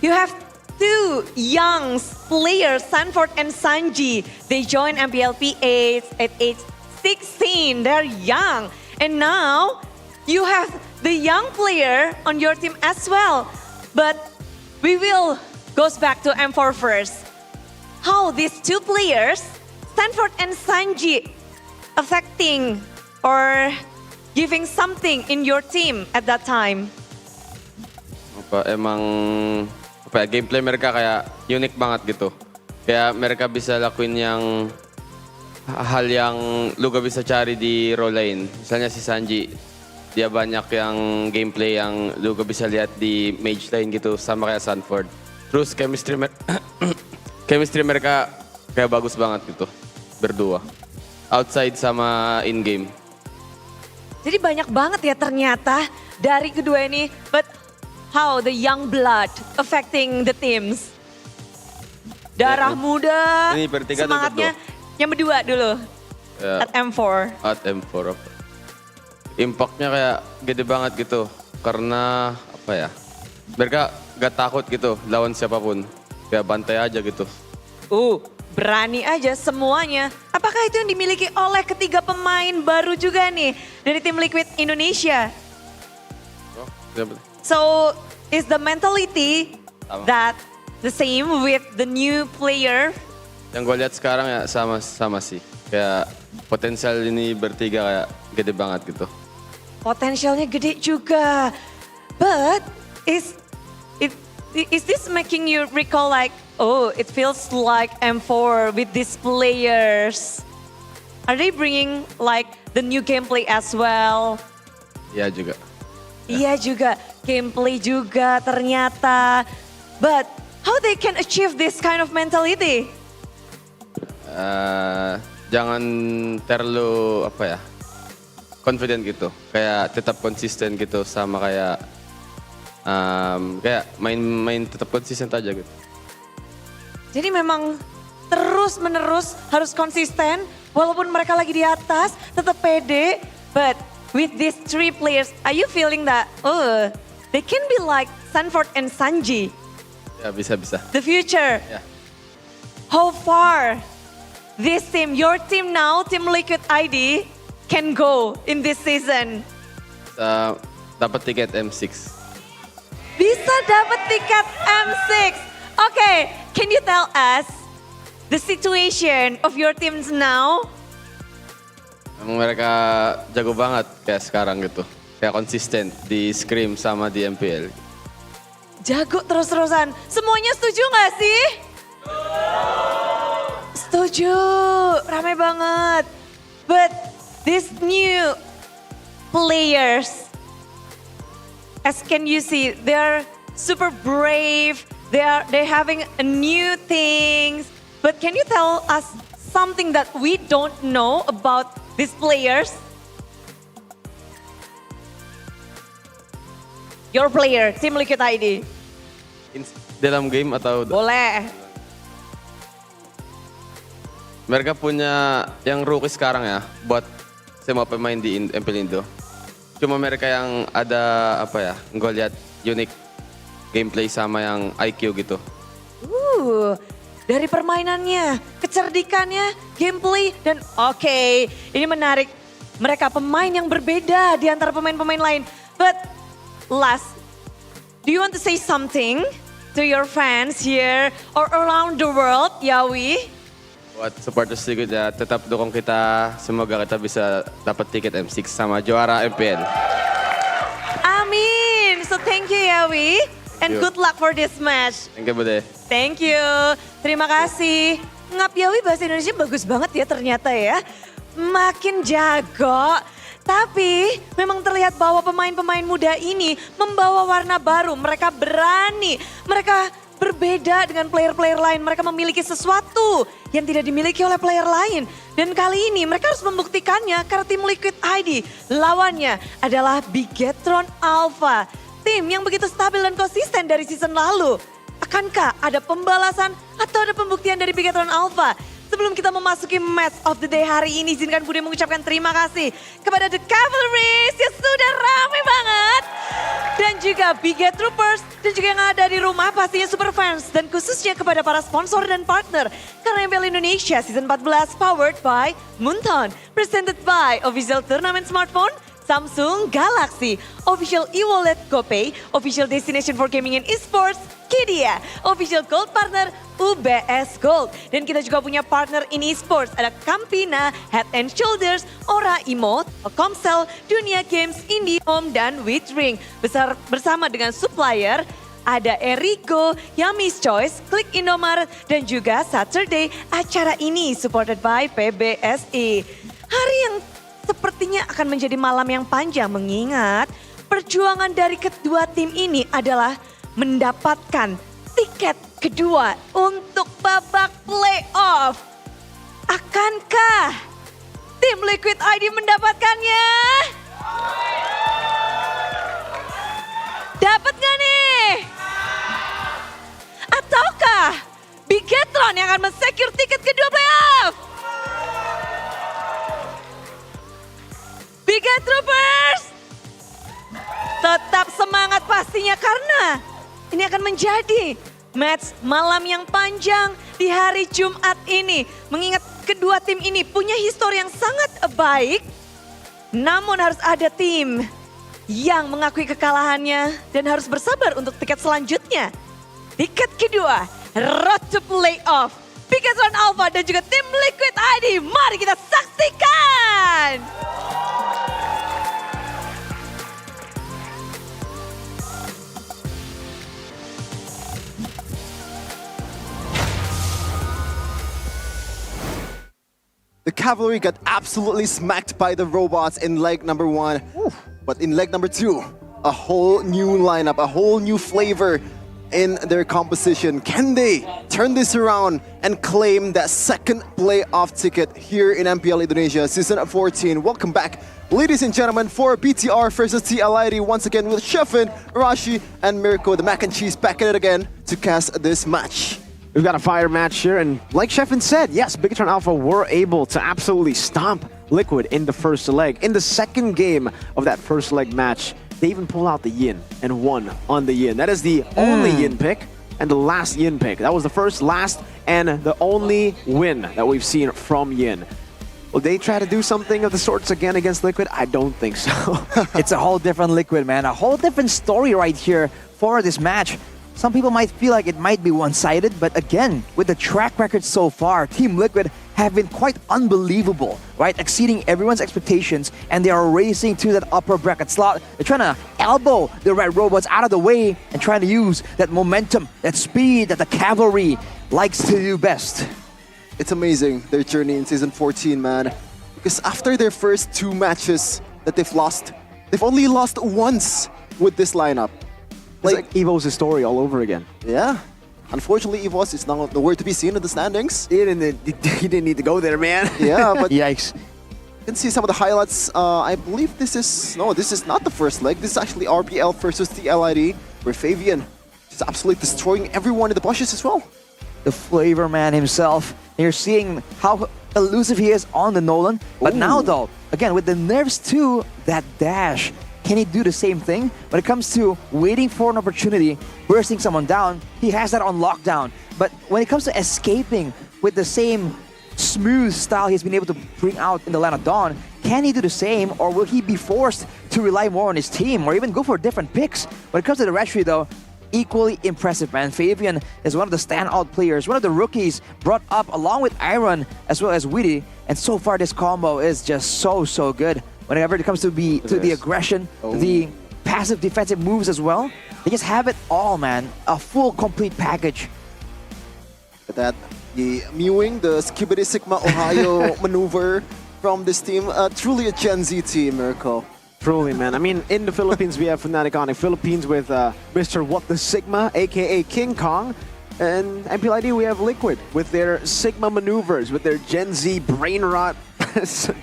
You have two young players, Sanford and Sanji. They joined MPL P8 at age 16. They're young. And now you have the young player on your team as well. But we will goes back to M4 first. How these two players, Sanford and Sanji, affecting or giving something in your team at that time? Gameplay mereka kayak unik banget gitu. Kayak mereka bisa lakuin yang hal yang lu gak bisa cari di role lain. Misalnya si Sanji, dia banyak yang gameplay yang lu gak bisa lihat di mage lane gitu, sama kayak Sanford. Terus chemistry mereka kayak bagus banget gitu, berdua. Outside sama in game. Jadi banyak banget ya ternyata dari kedua ini. But how the young blood affecting the teams? Darah muda, ini bertiga semangatnya. Yang berdua dulu, ya, at M4. At M4. Impactnya kayak gede banget gitu. Karena apa ya, mereka gak takut gitu lawan siapapun. Kayak bantai aja gitu. Berani aja semuanya. Apakah itu yang dimiliki oleh ketiga pemain baru juga nih dari tim Liquid Indonesia? So, is the mentality that the same with the new player? Yang gue lihat sekarang ya sama sih. Kayak potensial ini bertiga kayak gede banget gitu. Potensialnya gede juga. But is this making you recall like, oh, it feels like M4 with these players? Are they bringing like the new gameplay as well? Iya juga. Iya juga, gameplay juga ternyata. But how they can achieve this kind of mentality? Jangan terlalu confident gitu. Kayak tetap konsisten gitu sama kayak main tetap konsisten aja gitu. Jadi memang terus menerus harus konsisten walaupun mereka lagi di atas tetap pede. But with these 3 players, are you feeling that they can be like Sanford and Sanji? Ya bisa. The future. Ya. How far this team, your team now, Team Liquid ID, can go in this season? Dapat tiket M6. Bisa dapat tiket M6. Okay, can you tell us the situation of your teams now? Emang mereka jago banget kayak sekarang gitu. Kayak konsisten di Scrim sama di MPL. Jago terus-terusan. Semuanya setuju gak sih? Setuju, ramai banget. But these new players, as can you see, they're super brave. They're having a new things. But can you tell us something that we don't know about these players? Your player, Team Liquid ID. Dalam game atau? Boleh. Mereka punya yang rookie sekarang ya, buat semua pemain di MPL Indo. Cuma mereka yang ada gue lihat unik gameplay sama yang IQ gitu. Dari permainannya, kecerdikannya, gameplay, dan ini menarik. Mereka pemain yang berbeda di antara pemain-pemain lain. But last, do you want to say something to your fans here or around the world, Yawi? Buat supporters Liquid ya, tetap dukung kita. Semoga kita bisa dapat tiket M6 sama juara MPL. Amin. So thank you Yawi. And good luck for this match. Thank you Bude. Thank you. Terima kasih. Ngap Yawi bahasa Indonesia bagus banget ya ternyata ya. Makin jago. Tapi memang terlihat bahwa pemain-pemain muda ini membawa warna baru. Mereka berani. Mereka berbeda dengan player-player lain. Mereka memiliki sesuatu yang tidak dimiliki oleh player lain. Dan kali ini mereka harus membuktikannya karena tim Liquid ID lawannya adalah Bigetron Alpha. Tim yang begitu stabil dan konsisten dari season lalu. Akankah ada pembalasan atau ada pembuktian dari Bigetron Alpha? Sebelum kita memasuki match of the day hari ini, izinkan Bude mengucapkan terima kasih kepada The Cavalries yang sudah ramai banget. Dan juga Biget Troopers dan juga yang ada di rumah pastinya super fans. Dan khususnya kepada para sponsor dan partner. Karena MPL Indonesia Season 14 powered by Munton. Presented by Official Tournament Smartphone, Samsung Galaxy, Official e-wallet GoPay, Official Destination for Gaming and Esports, Kidia, Official Gold Partner UBS Gold. Dan kita juga punya partner in esports, ada Campina, Head and Shoulders, Ora Emote, Comcel, Dunia Games, IndiHome, dan Witring. Bersama dengan supplier, ada Erigo, Yami's Choice, Klik Indomaret, dan juga Saturday. Acara ini supported by PBSI. Hari yang sepertinya akan menjadi malam yang panjang mengingat perjuangan dari kedua tim ini adalah mendapatkan tiket kedua untuk babak playoff. Akankah tim Liquid ID mendapatkannya? Dapat gak nih? Ataukah Bigetron yang akan men-secure tiket kedua playoff? Biget Troopers! Tetap semangat pastinya karena ini akan menjadi match malam yang panjang di hari Jumat ini. Mengingat kedua tim ini punya histori yang sangat baik. Namun harus ada tim yang mengakui kekalahannya dan harus bersabar untuk tiket selanjutnya. Tiket kedua, Road to Playoff. Bigetron Alpha dan juga tim Liquid ID. Mari kita saksikan! Cavalry got absolutely smacked by the robots in leg number 1. But in leg number 2, a whole new lineup, a whole new flavor in their composition. Can they turn this around and claim that second playoff ticket here in MPL Indonesia Season 14? Welcome back, ladies and gentlemen, for BTR versus TLID once again with Shefin, Rashi, and Mirko, the mac and cheese, back at it again to cast this match. We've got a fire match here, and like Shefin said, yes, Bigatron Alpha were able to absolutely stomp Liquid in the first leg. In the second game of that first leg match, they even pulled out the Yin and won on the Yin. That is the only Yin pick and the last Yin pick. That was the first, last, and the only win that we've seen from Yin. Will they try to do something of the sorts again against Liquid? I don't think so. It's a whole different Liquid, man. A whole different story right here for this match. Some people might feel like it might be one-sided, but again, with the track record so far, Team Liquid have been quite unbelievable, right? Exceeding everyone's expectations, and they are racing to that upper bracket slot. They're trying to elbow the red robots out of the way and trying to use that momentum, that speed that the Cavalry likes to do best. It's amazing, their journey in Season 14, man. Because after their first 2 matches that they've lost, they've only lost once with this lineup. It's like EVO's story all over again. Yeah. Unfortunately, EVOS is now nowhere to be seen in the standings. He didn't need to go there, man. Yeah, but yikes. You can see some of the highlights. I believe this is not the first leg. This is actually RPL versus TLID, where Fabian is absolutely destroying everyone in the bushes as well. The flavor man himself. You're seeing how elusive he is on the Nolan. But now though, again, with the nerfs to that dash, can he do the same thing? When it comes to waiting for an opportunity, bursting someone down, he has that on lockdown. But when it comes to escaping with the same smooth style he's been able to bring out in the Land of Dawn, can he do the same, or will he be forced to rely more on his team, or even go for different picks? When it comes to the Retry though, equally impressive, man. Fabian is one of the standout players, one of the rookies brought up along with Iron as well as Witty, and so far this combo is just so good. Whenever it comes to the aggression, the passive defensive moves as well, they just have it all, man. A full, complete package. That the mewing, the Skibidi Sigma Ohio maneuver from this team, truly a Gen Z team, Mirko. Truly, man. I mean, in the Philippines, we have Fnatic Onyx Philippines with Mr. What the Sigma, aka King Kong. And MPLID, we have Liquid with their Sigma maneuvers, with their Gen Z brain rot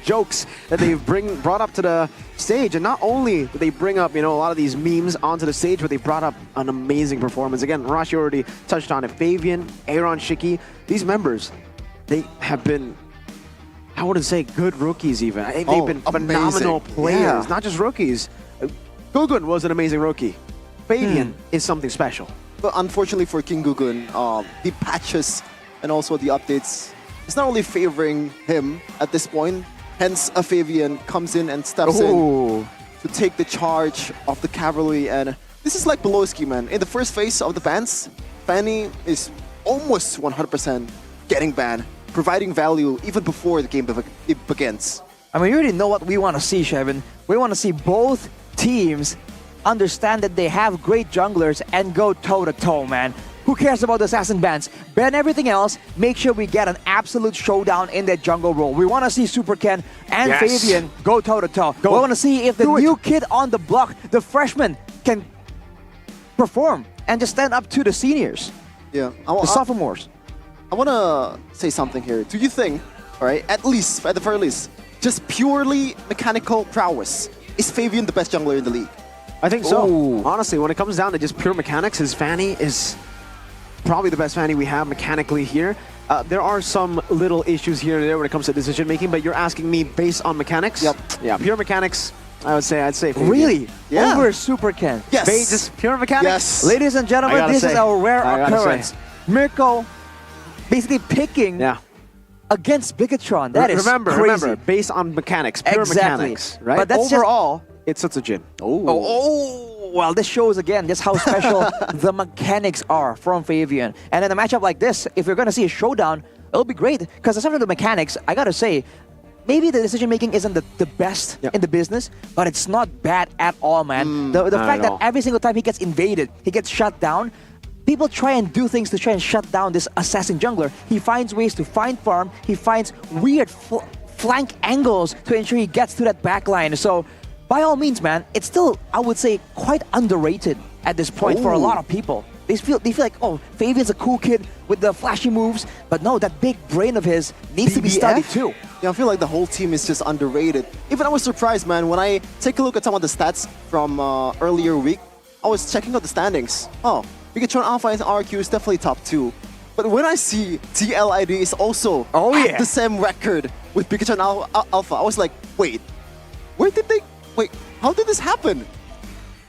jokes that they've brought up to the stage. And not only do they bring up, a lot of these memes onto the stage, but they brought up an amazing performance. Again, Rashi already touched on it. Fabian, Aaron, Shiki, these members, they have been, I wouldn't say good rookies even. They've been phenomenal players, not just rookies. Gugun was an amazing rookie. Fabian is something special. But unfortunately for King Gugun, the patches and also the updates is not only favoring him at this point. Hence, a Fabian comes in and steps in to take the charge of the Cavalry. And this is like Beloski, man. In the first phase of the bans, Fanny is almost 100% getting banned, providing value even before the game begins. I mean, you already know what we want to see, Shevin. We want to see both teams understand that they have great junglers and go toe-to-toe, man. Who cares about the assassin bans? Ban everything else. Make sure we get an absolute showdown in that jungle role. We want to see Super Ken and Fabian go toe-to-toe. We want to see if the new kid on the block, the freshman, can perform and just stand up to the seniors. Yeah. The sophomores. I want to say something here. Do you think, all right, at the very least, just purely mechanical prowess, is Fabian the best jungler in the league? I think so. Honestly, when it comes down to just pure mechanics, his Fanny is probably the best Fanny we have mechanically here. There are some little issues here and there when it comes to decision making, but you're asking me based on mechanics? Yep. Yeah, pure mechanics, I'd say Fabian. Really? Yeah. Over Super Ken? Yes. Just pure mechanics? Yes. Ladies and gentlemen, this is a rare occurrence. Mirko basically picking against Bigatron. That is crazy. Remember, based on mechanics, pure mechanics, right? But that's overall, it's Satsujin. Well, this shows again just how special the mechanics are from Fabian. And in a matchup like this, if you're going to see a showdown, it'll be great. Because aside from the mechanics, I got to say, maybe the decision-making isn't the best in the business, but it's not bad at all, man. The fact that every single time he gets invaded, he gets shut down, people try and do things to try and shut down this assassin jungler. He finds ways to find farm. He finds weird flank angles to ensure he gets to that back line. So by all means, man, it's still, I would say, quite underrated at this point for a lot of people. They feel like, oh, Fabian's a cool kid with the flashy moves, but no, that big brain of his needs to be studied too. Yeah, I feel like the whole team is just underrated. Even I was surprised, man, when I take a look at some of the stats from earlier week, I was checking out the standings. Oh, Bigatron Alpha and RQ is definitely top 2. But when I see TLID is also at the same record with Bigatron Alpha, I was like, wait, how did this happen?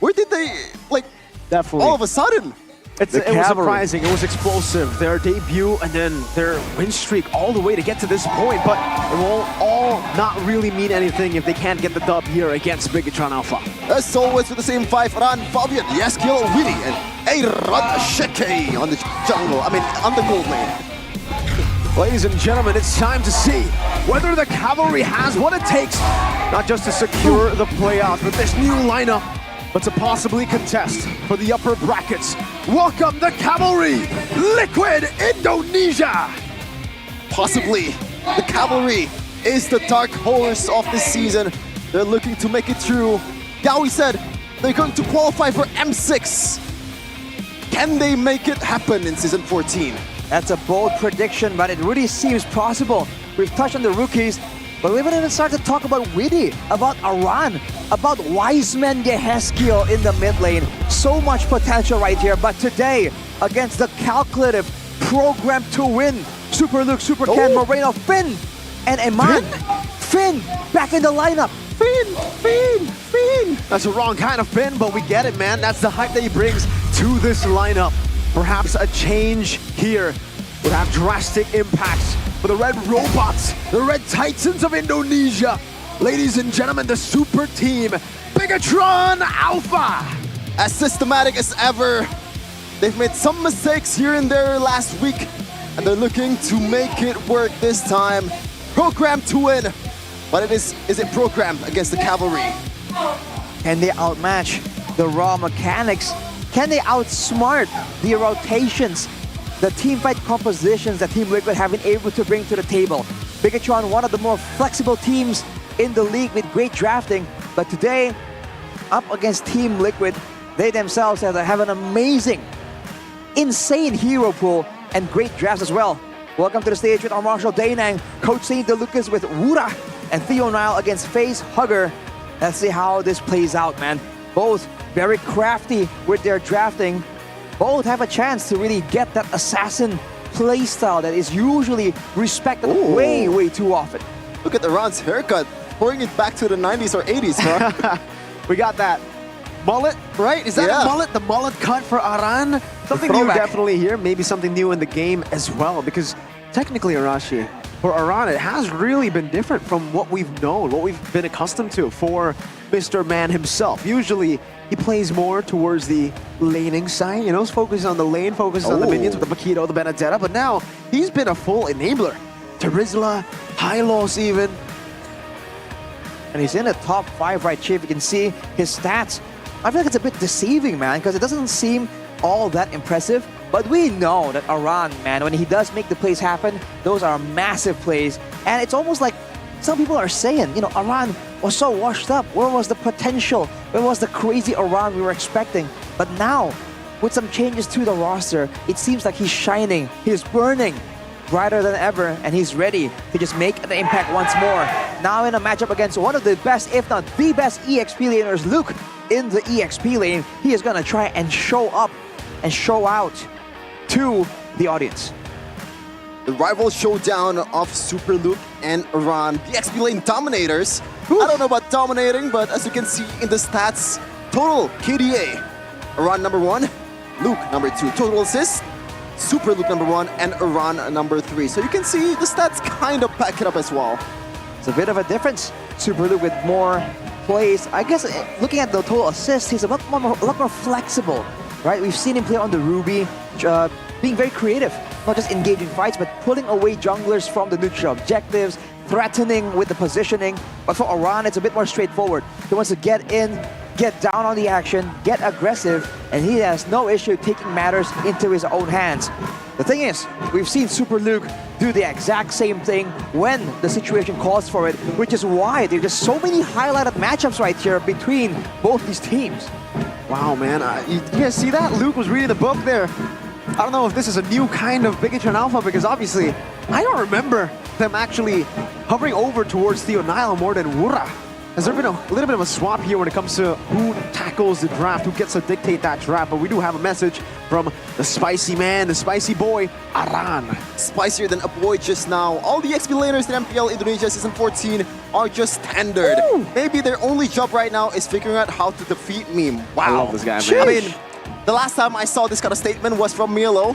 Where did they, like, definitely all of a sudden? It was surprising, it was explosive. Their debut and then their win streak all the way to get to this point, but it will all not really mean anything if they can't get the dub here against Bigatron Alpha. As always with the same 5, Ran, Fabian, Yaskiel, Willy, and Aaron Sheke on the jungle, on the gold lane. Ladies and gentlemen, it's time to see whether the Cavalry has what it takes, not just to secure the playoffs with this new lineup, but to possibly contest for the upper brackets. Welcome the Cavalry, Liquid Indonesia! Possibly, the Cavalry is the dark horse of this season. They're looking to make it through. Yaoi said they're going to qualify for M6. Can they make it happen in Season 14? That's a bold prediction, but it really seems possible. We've touched on the rookies, but we haven't even started to talk about Witty, about Aran, about Wiseman Yeheskiel in the mid lane. So much potential right here, but today, against the calculative, programmed to win, Super Luke, Super Ken, Moreno, Finn, and Eman. Finn, back in the lineup. Finn! That's the wrong kind of Finn, but we get it, man. That's the hype that he brings to this lineup. Perhaps a change here would have drastic impacts for the Red Robots, the Red Titans of Indonesia. Ladies and gentlemen, the super team, Bigatron Alpha. As systematic as ever, they've made some mistakes here and there last week, and they're looking to make it work this time. Programmed to win, but is it programmed against the Cavalry? Can they outmatch the raw mechanics? Can they outsmart the rotations, the teamfight compositions that Team Liquid have been able to bring to the table? Bigatron, one of the more flexible teams in the league with great drafting, but today, up against Team Liquid, they themselves have an amazing, insane hero pool and great drafts as well. Welcome to the stage with our Marshall Dainang, Coach St. DeLucas with Wura, and Theo Nile against FaZe Hugger. Let's see how this plays out, man. Both very crafty with their drafting. Both have a chance to really get that assassin playstyle that is usually respected way too often. Look at Aran's haircut, pouring it back to the 90s or 80s, huh? We got that mullet, right? Is that a mullet? The mullet cut for Aran? Something new definitely here. Maybe something new in the game as well, because technically, Arashi, for Aran, it has really been different from what we've known, what we've been accustomed to for Mr. Man himself. Usually, he plays more towards the laning side, you know, focuses on the lane, focuses on the minions with the Makito, the Benedetta, but now he's been a full enabler. Terizla, Hylos even. And he's in the top 5 right here. If you can see his stats, I feel like it's a bit deceiving, man, because it doesn't seem all that impressive. But we know that Aran, man, when he does make the plays happen, those are massive plays. And it's almost like some people are saying, you know, Aran was so washed up. Where was the potential? Where was the crazy Aran we were expecting? But now, with some changes to the roster, it seems like he's shining, he's burning brighter than ever, and he's ready to just make the impact once more. Now in a matchup against one of the best, if not the best EXP laners, Luke, in the EXP lane, he is gonna try and show up and show out to the audience. The rival showdown of Super Luke and Aran, the XP lane dominators. I don't know about dominating, but as you can see in the stats, total KDA, Aran number 1, Luke number 2. Total assists, Super Luke number 1, and Aran number 3. So you can see the stats kind of back it up as well. It's a bit of a difference. Super Luke with more plays. I guess looking at the total assists, he's a lot more flexible, right? We've seen him play on the Ruby, being very creative, not just engaging fights, but pulling away junglers from the neutral objectives, threatening with the positioning. But for Aran, it's a bit more straightforward. He wants to get in, get down on the action, get aggressive, and he has no issue taking matters into his own hands. The thing is, we've seen Super Luke do the exact same thing when the situation calls for it, which is why there's just so many highlighted matchups right here between both these teams. Wow, man. You guys see that? Luke was reading the book there. I don't know if this is a new kind of Bigatron Alpha, because obviously, I don't remember them actually hovering over towards Theo Nile more than Wura. Has there been a little bit of a swap here when it comes to who tackles the draft, who gets to dictate that draft? But we do have a message from the spicy man, the spicy boy, Aran. Spicier than a boy just now. All the XP laners in MPL Indonesia Season 14 are just standard. Ooh. Maybe their only job right now is figuring out how to defeat me. Wow. I love this guy, man. I mean, the last time I saw this kind of statement was from Milo.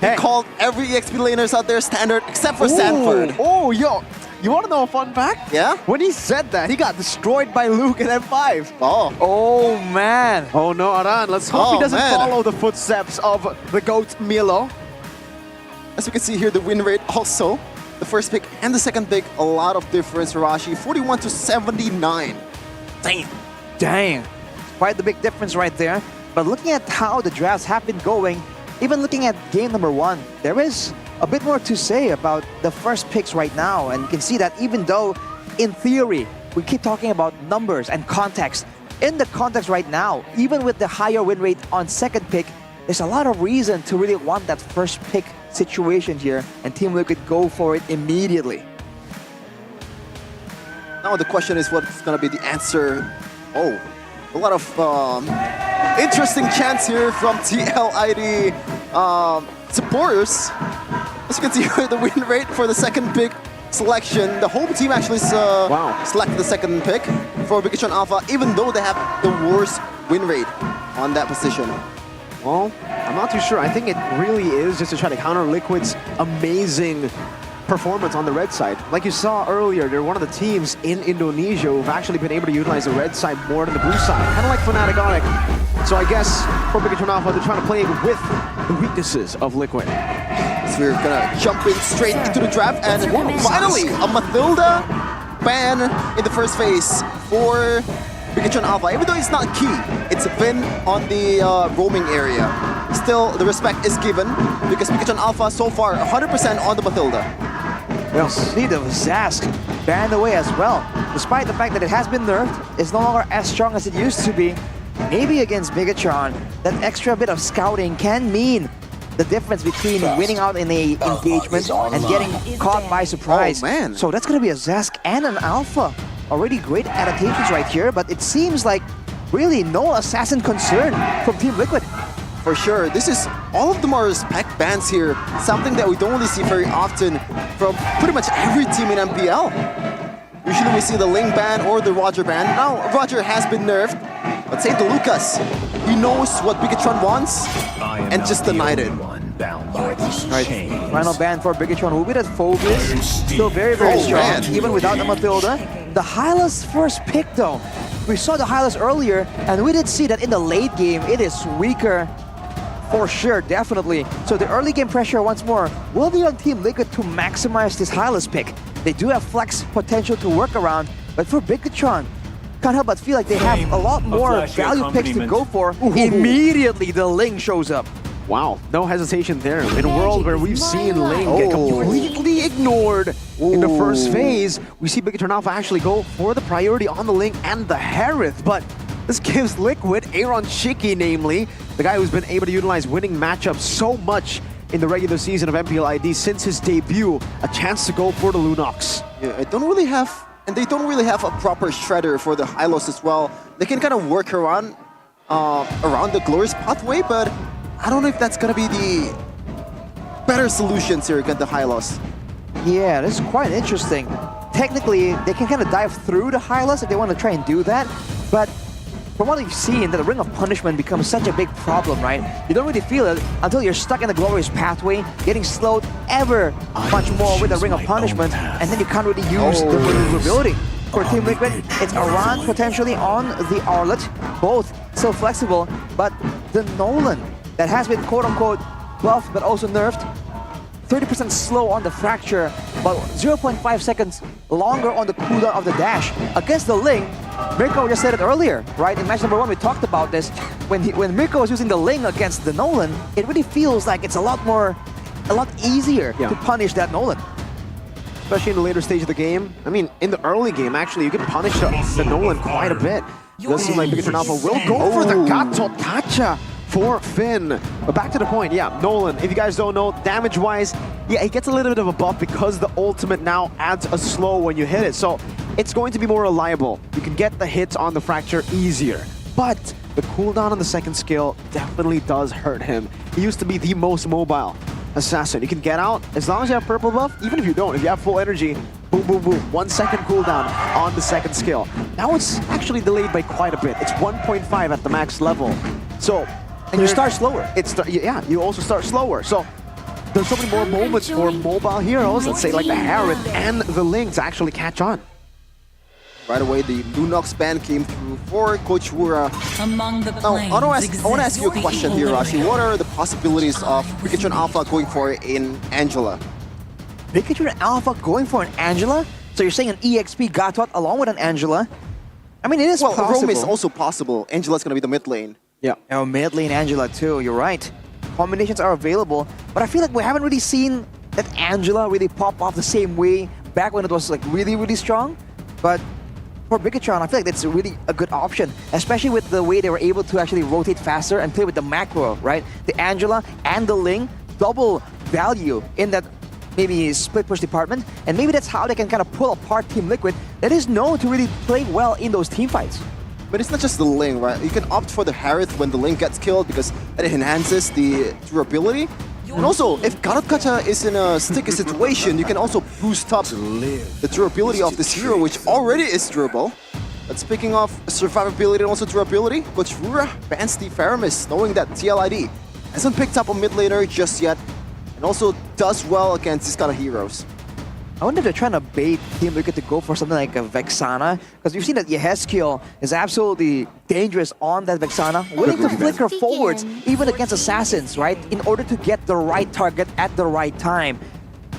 He called every EXP laners out there standard except for Sanford. Oh, yo. You want to know a fun fact? Yeah? When he said that, he got destroyed by Luke in M5. Oh. Oh, man. Oh, no, Aran. Let's hope he doesn't follow the footsteps of the GOAT Milo. As we can see here, the win rate also. The first pick and the second pick, a lot of difference, Hirashi. 41 to 79. Damn. Dang. Quite the big difference right there. But looking at how the drafts have been going, even looking at game number 1, there is a bit more to say about the first picks right now. And you can see that even though, in theory, we keep talking about numbers and context, in the context right now, even with the higher win rate on second pick, there's a lot of reason to really want that first pick situation here, and Team Liquid go for it immediately. Now the question is what's going to be the answer. Oh, a lot of interesting chants here from TLID supporters. As you can see here, the win rate for the second pick selection. The home team actually selected the second pick for Bigatron Alpha, even though they have the worst win rate on that position. Well, I'm not too sure. I think it really is just to try to counter Liquid's amazing performance on the red side. Like you saw earlier, they're one of the teams in Indonesia who've actually been able to utilize the red side more than the blue side. Kind of like Fnatic Onic. So I guess for Bigatron Alpha, they're trying to play with the weaknesses of Liquid. So we're gonna jump in straight into the draft, and finally, a Mathilda ban in the first phase for Bigatron Alpha. Even though it's not key, it's a win on the roaming area. Still, the respect is given because Bigatron Alpha so far 100% on the Mathilda. Well, see the Zask banned away as well. Despite the fact that it has been nerfed, it's no longer as strong as it used to be. Maybe against Bigatron, that extra bit of scouting can mean the difference between winning out in a engagement and getting caught by surprise. Oh, man. So that's going to be a Zask and an Alpha. Already great adaptations right here, but it seems like really no assassin concern from Team Liquid. For sure, this is, all of them are respect bans here. Something that we don't really see very often from pretty much every team in MPL. Usually we see the Ling ban or the Roger ban. Now, Roger has been nerfed. But say to Lucas, he knows what Bigatron wants and just denied it. Right, final ban for Bigatron will be that Focus. Still very, very strong, man. Even without the Mathilda. The Hyla's first pick though. We saw the Hylas earlier, and we did see that in the late game, it is weaker. For sure, definitely. So the early game pressure once more will be on Team Liquid to maximize this Hylas pick. They do have flex potential to work around, but for Bigatron, can't help but feel like they have a lot more value picks to go for. Immediately, the Ling shows up. Wow, no hesitation there. In a world where we've seen Ling get completely ignored in the first phase, we see Bigatron Alpha actually go for the priority on the Ling and the Harith. But this gives Liquid, Aaron Shiki namely, the guy who's been able to utilize winning matchups so much in the regular season of MPL ID since his debut, a chance to go for the Lunox. Yeah, they don't really have a proper shredder for the Hylos as well. They can kind of work around the Glorious pathway, but I don't know if that's gonna be the better solutions here against the Hylos. Yeah, this is quite interesting. Technically, they can kind of dive through the Hylos if they want to try and do that, but from what we've seen, that the Ring of Punishment becomes such a big problem, right? You don't really feel it until you're stuck in the Glorious pathway, getting slowed ever much more with the Ring of Punishment, and then you can't really use the maneuverability. For Team Liquid, it's Aran potentially on the Arlet, both still flexible, but the Nolan that has been quote-unquote buffed but also nerfed, 30% slow on the Fracture, but 0.5 seconds longer on the cooldown of the dash. Against the Ling, Mirko just said it earlier, right? In match number 1, we talked about this. When Mirko was using the Ling against the Nolan, it really feels like it's a lot more a lot easier to punish that Nolan. Especially in the later stage of the game. I mean, in the early game, actually, you can punish the Nolan quite a bit. It does seem like Bigatron Alpha will go for the Gatot Kacha for Finn. But back to the point, yeah, Nolan, if you guys don't know, damage-wise, yeah, he gets a little bit of a buff because the ultimate now adds a slow when you hit it. So it's going to be more reliable. You can get the hits on the Fracture easier. But the cooldown on the second skill definitely does hurt him. He used to be the most mobile assassin. You can get out as long as you have purple buff, even if you don't, if you have full energy, boom, boom, boom, 1 second cooldown on the second skill. Now it's actually delayed by quite a bit. It's 1.5 at the max level. So, and you start slower. Yeah, you also start slower. So there's so many more moments for mobile heroes, let's say like the Harrod and the Ling, to actually catch on. Right away, the Lunox ban came through for Coach Wura. Among the Now, I want to ask you a question here, Rashi. What are the possibilities of Bigatron Alpha going for in Angela? Bigatron Alpha going for an Angela? So you're saying an EXP Gatot along with an Angela? I mean, it is possible. Rome is also possible. Angela's going to be the mid lane. Yeah. Oh, mid lane Angela too, you're right. Combinations are available, but I feel like we haven't really seen that Angela really pop off the same way back when it was like really, really strong. But for Bigatron, I feel like that's really a good option, especially with the way they were able to actually rotate faster and play with the macro, right? The Angela and the Ling, double value in that maybe split push department, and maybe that's how they can kind of pull apart Team Liquid that is known to really play well in those team fights. But it's not just the Ling, right? You can opt for the Harith when the Ling gets killed because it enhances the durability. And also, if Gatot Kacha is in a sticky situation, you can also boost up the durability of this hero, which already is durable. But speaking of survivability and also durability, Coach Wura bans the Faramis, knowing that TLID hasn't picked up a mid laner just yet, and also does well against these kind of heroes. I wonder if they're trying to bait Team Liquid to go for something like a Vexana, because we've seen that Yehezkiel is absolutely dangerous on that Vexana, willing to flicker forwards even against assassins, right? In order to get the right target at the right time.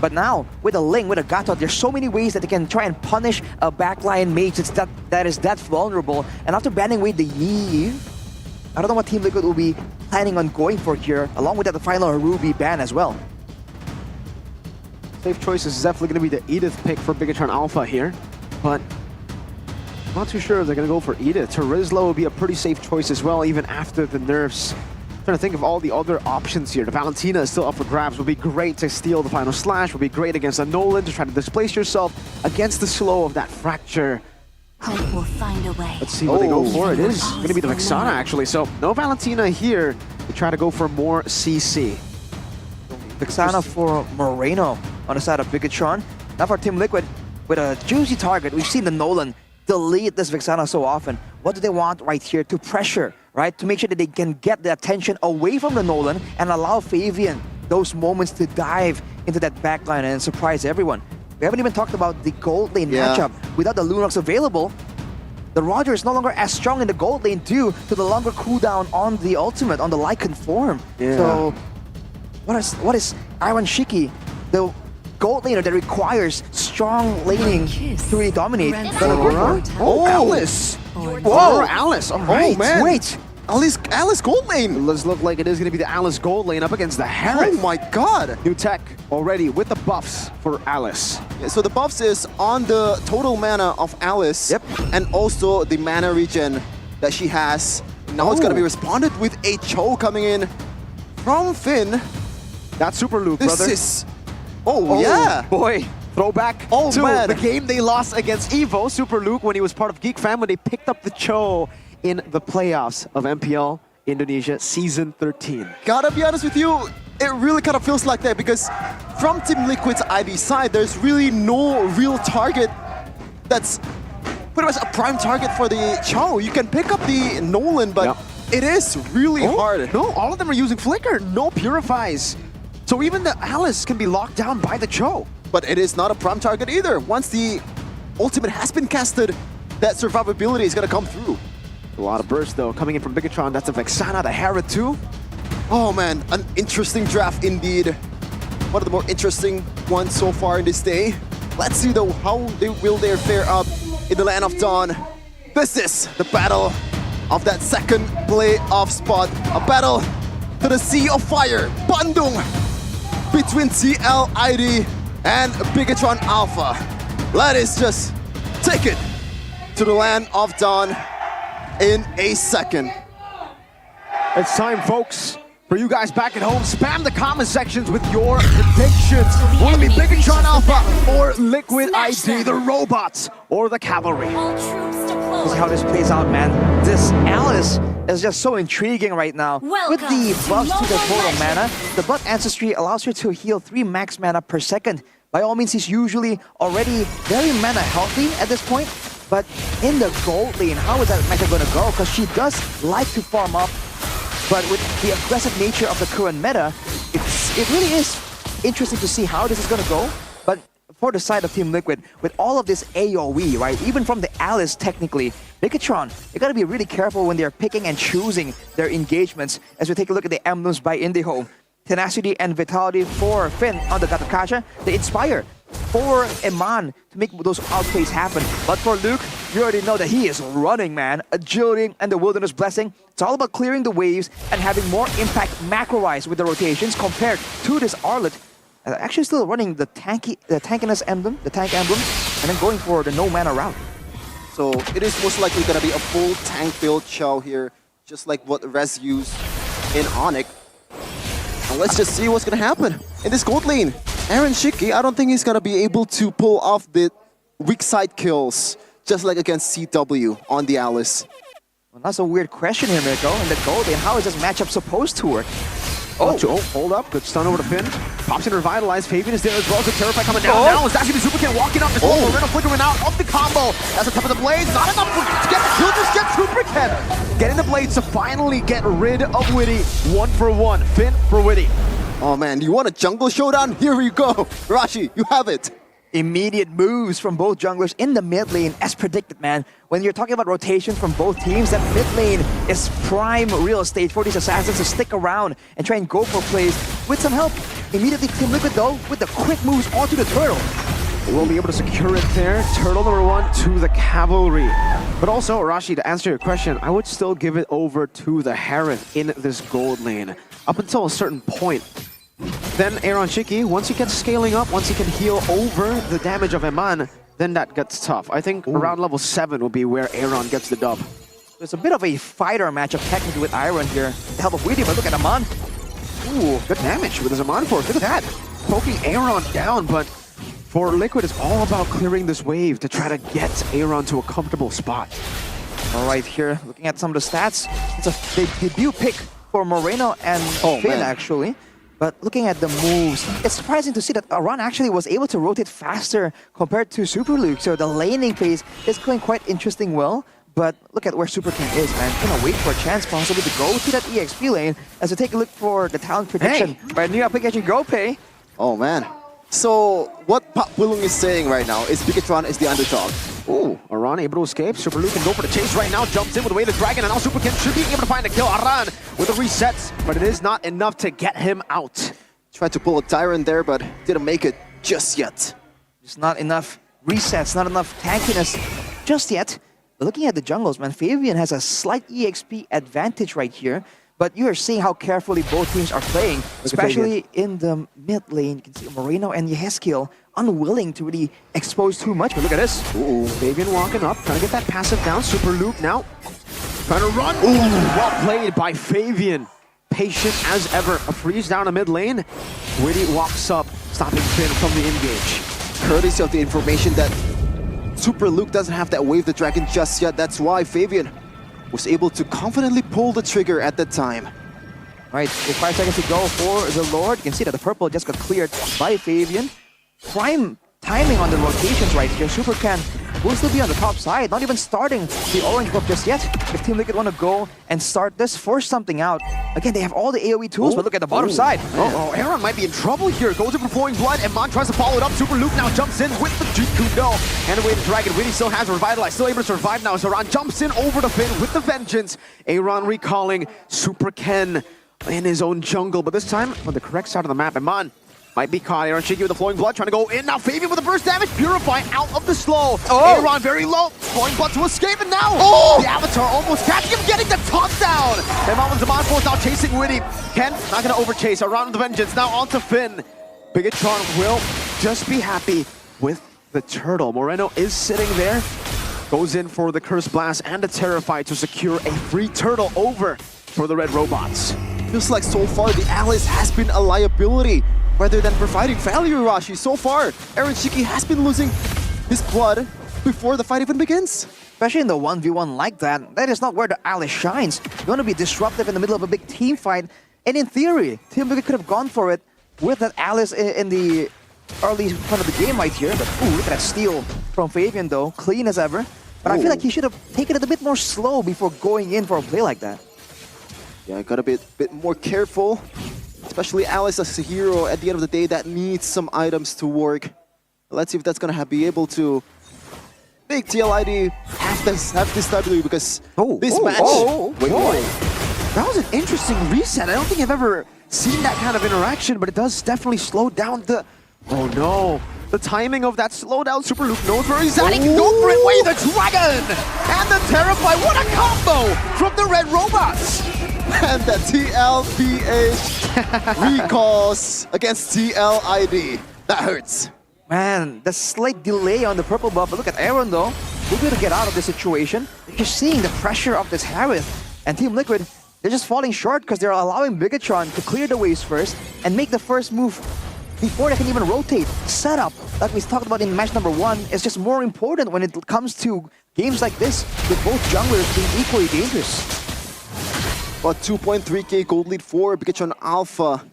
But now, with a Ling, with a Gatot, there's so many ways that they can try and punish a backline mage that is that vulnerable. And after banning away the Yi, I don't know what Team Liquid will be planning on going for here, along with that the final Ruby ban as well. Safe choice is definitely going to be the Edith pick for Bigatron Alpha here, but I'm not too sure if they're going to go for Edith. Terizla will be a pretty safe choice as well, even after the nerfs. I'm trying to think of all the other options here. The Valentina is still up for grabs. Would be great to steal the final slash. Would be great against a Nolan to try to displace yourself against the slow of that Fracture. Hope will find a way. Let's see what they go for. It is going to be the Vexana, actually. So no Valentina here. They try to go for more CC. Vexana for Moreno on the side of Bigatron. Now for Team Liquid, with a juicy target, we've seen the Nolan delete this Vexana so often. What do they want right here? To pressure, right? To make sure that they can get the attention away from the Nolan and allow Fabian those moments to dive into that backline and surprise everyone. We haven't even talked about the gold lane matchup. Without the Lunox available, the Roger is no longer as strong in the gold lane due to the longer cooldown on the ultimate, on the Lycan form. So what is Iron Shiki, the gold laner that requires strong laning to really dominate? Oh, Alice! Whoa, Alice! All right. Oh, man. Wait! Alice gold lane! Does look like it is going to be the Alice gold lane up against the Harrod. Oh my god! New tech already with the buffs for Alice. Yeah, so the buffs is on the total mana of Alice. Yep. And also the mana regen that she has. Now it's going to be responded with a Cho coming in from Finn. That's Super Luke, this brother. Is... Oh, yeah! Boy, throwback to man. the game they lost against Evo. Super Luke, when he was part of Geek Fam, when they picked up the Cho in the playoffs of MPL Indonesia Season 13. Gotta be honest with you, it really kind of feels like that because from Team Liquid's IB side, there's really no real target that's pretty much a prime target for the Cho. You can pick up the Nolan, but it is really hard. No, all of them are using Flicker. No Purifies. So even the Alice can be locked down by the Cho. But it is not a prime target either. Once the ultimate has been casted, that survivability is going to come through. A lot of burst though coming in from Bigatron. That's a Vexana, the Harrod too. Oh man, an interesting draft indeed. One of the more interesting ones so far in this day. Let's see though how will they fare up in the Land of Dawn. This is the battle of that second playoff spot. A battle to the Sea of Fire. Bandung between TLID and Bigatron Alpha. Let us just take it to the land of Dawn in a second. It's time, folks, for you guys back at home. Spam the comment sections with your predictions. Will it be Bigatron Alpha or Liquid ID, the robots, or the cavalry? This is how this plays out, man. This Alice is just so intriguing right now. With the buffs to the total mana, the Blood Ancestry allows her to heal 3 max mana per second. By all means, he's usually already very mana healthy at this point. But in the gold lane, how is that meta going to go? Because she does like to farm up. But with the aggressive nature of the current meta, it really is interesting to see how this is going to go. But for the side of Team Liquid, with all of this AoE, right, even from the Alice technically, Bigatron, you got to be really careful when they're picking and choosing their engagements. As we take a look at the emblems by Indigo, Tenacity and Vitality for Finn on the Gatakacha, the Inspire for Eman to make those outplays happen. But for Luke, you already know that he is running, man. Agility and the Wilderness Blessing. It's all about clearing the waves and having more impact macro-wise with the rotations compared to this Arlet. Actually still running the tankiness emblem, the tank emblem, and then going for the no mana route. So it is most likely going to be a full tank build Chow here, just like what Rez used in Onyx. And let's just see what's going to happen in this gold lane. Aaron Shiki, I don't think he's going to be able to pull off the weak side kills, just like against CW on the Alice. Well, that's a weird question here, Mirko. In the gold lane, how is this matchup supposed to work? Oh, hold up. Good stun over to Finn. Pops in Revitalize. Fabian is there as well. So Terrify coming down now. It's actually the Super King walking up as well. Moreno flickering out of the combo. That's the top of the blades. Not enough to get the kill. Just get Super King. Getting the blades to finally get rid of Witty. 1 for 1. Finn for Witty. Oh man, you want a jungle showdown? Here you go. Rashi, you have it. Immediate moves from both junglers in the mid lane, as predicted, man. When you're talking about rotation from both teams, that mid lane is prime real estate for these assassins to stick around and try and go for plays with some help. Immediately, Team Liquid, though, with the quick moves onto the turtle. They will be able to secure it there. Turtle number 1 to the cavalry. But also, Rashi, to answer your question, I would still give it over to the Heron in this gold lane. Up until a certain point. Then Aaron Shiki, once he gets scaling up, once he can heal over the damage of Eman, then that gets tough. I think around level 7 will be where Aaron gets the dub. There's a bit of a fighter matchup technically with Iron here. The help of Weedy, but look at Eman. Ooh, good damage with his Eman Force. Look at that. Poking Aaron down, but for Liquid, it's all about clearing this wave to try to get Aaron to a comfortable spot. All right, here, looking at some of the stats, it's a debut pick for Moreno and Finn, actually. But looking at the moves, it's surprising to see that Aran actually was able to rotate faster compared to Super Luke. So the laning phase is going quite interesting well. But look at where Super King is, man. Gonna wait for a chance possibly to go to that EXP lane as we take a look for the talent prediction by New Application GoPay. Oh man. So what Pak Pulung is saying right now is Bigatron is the underdog. Ooh, Aran able to escape. Super Luke can go for the chase right now. Jumps in with the Weighted Dragon, and now Super King should be able to find a kill. Aran with the resets, but it is not enough to get him out. Tried to pull a Tyrant there, but didn't make it just yet. Just not enough resets, not enough tankiness just yet. But looking at the jungles, man, Fabian has a slight EXP advantage right here. But you are seeing how carefully both teams are playing, especially in the mid lane. You can see Moreno and Yeheskiel unwilling to really expose too much. But look at this. Ooh, Fabian walking up, trying to get that passive down. Super Luke now trying to run. Ooh, well played by Fabian. Patient as ever. A freeze down a mid lane. Witty walks up, stopping Finn from the engage. Courtesy of the information that Super Luke doesn't have that Wave the Dragon just yet. That's why Fabian was able to confidently pull the trigger at that time. Right, with 5 seconds to go for the Lord. You can see that the purple just got cleared by Fabian. Prime timing on the rotations right here. Super Can will still be on the top side, not even starting the orange buff just yet. If Team Liquid want to go and start this, force something out. Again, they have all the AoE tools, but look at the bottom side. Aaron might be in trouble here. Goes in for Flowing Blood, and Mon tries to follow it up. Super Luke now jumps in with the Kudo. And away the Dragon. Witty still has Revitalize, still able to survive now. Zaran jumps in over the Finn with the Vengeance. Aaron recalling Super Ken in his own jungle, but this time on the correct side of the map. And Mon might be caught. Aaron Shiki with the Flowing Blood trying to go in. Now Fabian with the burst damage. Purify out of the slow. Aaron very low. Flowing Blood to escape. And now the Avatar almost catching him, getting the top down. And Mama's Zaman Force now chasing Witty. Ken not going to overchase. Around the Vengeance. Now onto Finn. Bigatron will just be happy with the turtle. Moreno is sitting there. Goes in for the Curse Blast and the Terrify to secure a free turtle over for the Red Robots. Feels like so far the Alice has been a liability rather than providing value, Rashi. So far, Aaron Shiki has been losing his blood before the fight even begins. Especially in the 1v1 like that, that is not where the Alice shines. You want to be disruptive in the middle of a big team fight. And in theory, Team Liquid could have gone for it with that Alice in the early part of the game right here. But ooh, look at that steal from Fabian though, clean as ever. But I feel like he should have taken it a bit more slow before going in for a play like that. Yeah, gotta be a bit more careful. Especially Alice as a hero at the end of the day that needs some items to work. Let's see if that's gonna be able to make TLID have this stability because this match... Wait. That was an interesting reset. I don't think I've ever seen that kind of interaction, but it does definitely slow down the... Oh no. The timing of that slowdown, Super Luke knows where he's at. He can go for it. Wait, the Dragon! And the Terrify. What a combo from the Red Robots! And the TLBH recalls against TLID. That hurts. Man, the slight delay on the purple buff. But look at Aaron though. We're going to get out of this situation. You're seeing the pressure of this Harith. And Team Liquid, they're just falling short because they're allowing Bigatron to clear the waves first and make the first move before they can even rotate. Setup, like we talked about in match number 1, is just more important when it comes to games like this, with both junglers being equally dangerous. But 2.3k gold lead for Bigatron Alpha.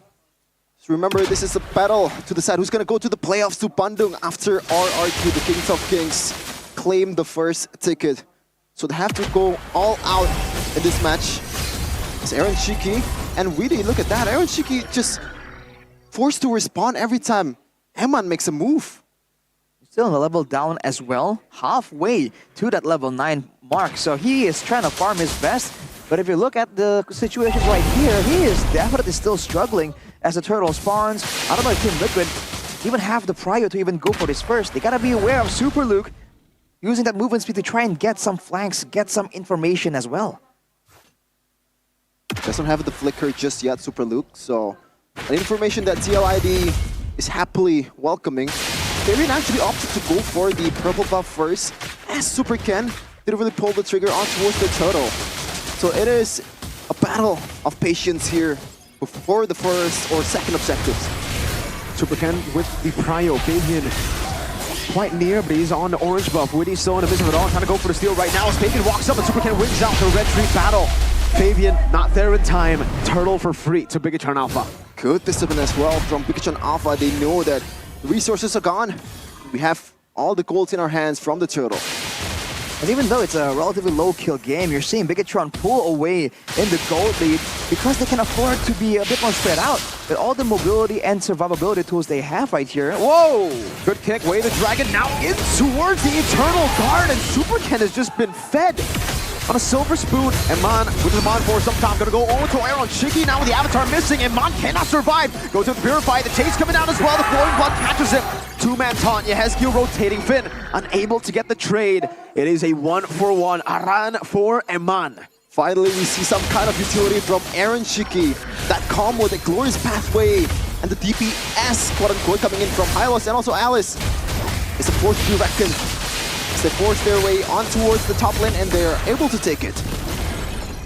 So remember, this is a battle to decide who's going to go to the playoffs to Bandung after RRQ, the Kings of Kings, claim the first ticket. So they have to go all out in this match. It's Aaron Shiki and Weedy. Look at that. Aaron Shiki just forced to respond every time Eman makes a move. Still in a level down as well, halfway to that level 9 mark. So he is trying to farm his best. But if you look at the situations right here, he is definitely still struggling as the turtle spawns. I don't know if Team Liquid even have the prio to even go for this first. They gotta be aware of Super Luke using that movement speed to try and get some flanks, get some information as well. Doesn't have the flicker just yet, Super Luke, so an information that TLID is happily welcoming. Fabian actually opted to go for the purple buff first, as Super Ken didn't really pull the trigger on towards the turtle. So it is a battle of patience here before the first or second objectives. Super Ken with the prio. Fabian quite near, but he's on the orange buff. Witty still in the midst of it all, trying to go for the steal right now. As Fabian walks up and Super Ken wins out the red tree battle. Fabian not there in time. Turtle for free to Bigatron Alpha. Good discipline as well from Bigatron Alpha. They know that the resources are gone. We have all the gold in our hands from the turtle. And even though it's a relatively low-kill game, you're seeing Bigatron pull away in the gold lead because they can afford to be a bit more spread out with all the mobility and survivability tools they have right here. Whoa! Good kick, way the dragon now in towards the Eternal Guard, and Super Ken has just been fed on a silver spoon. Eman with the Mon for some time, gonna go over to Aaron Shiki now with the Avatar missing. Eman cannot survive. Goes to the Purify, the chase coming down as well. The flowing blood catches him. Two-man taunt, Yehezkiel rotating Finn, unable to get the trade. It is a 1-for-1 Aran for Eman. Finally, we see some kind of utility from Aaron Shiki. That combo, the glorious pathway, and the DPS, quote-unquote, coming in from Hylos and also Alice. It's a force to be reckoned. They force their way on towards the top lane and they're able to take it.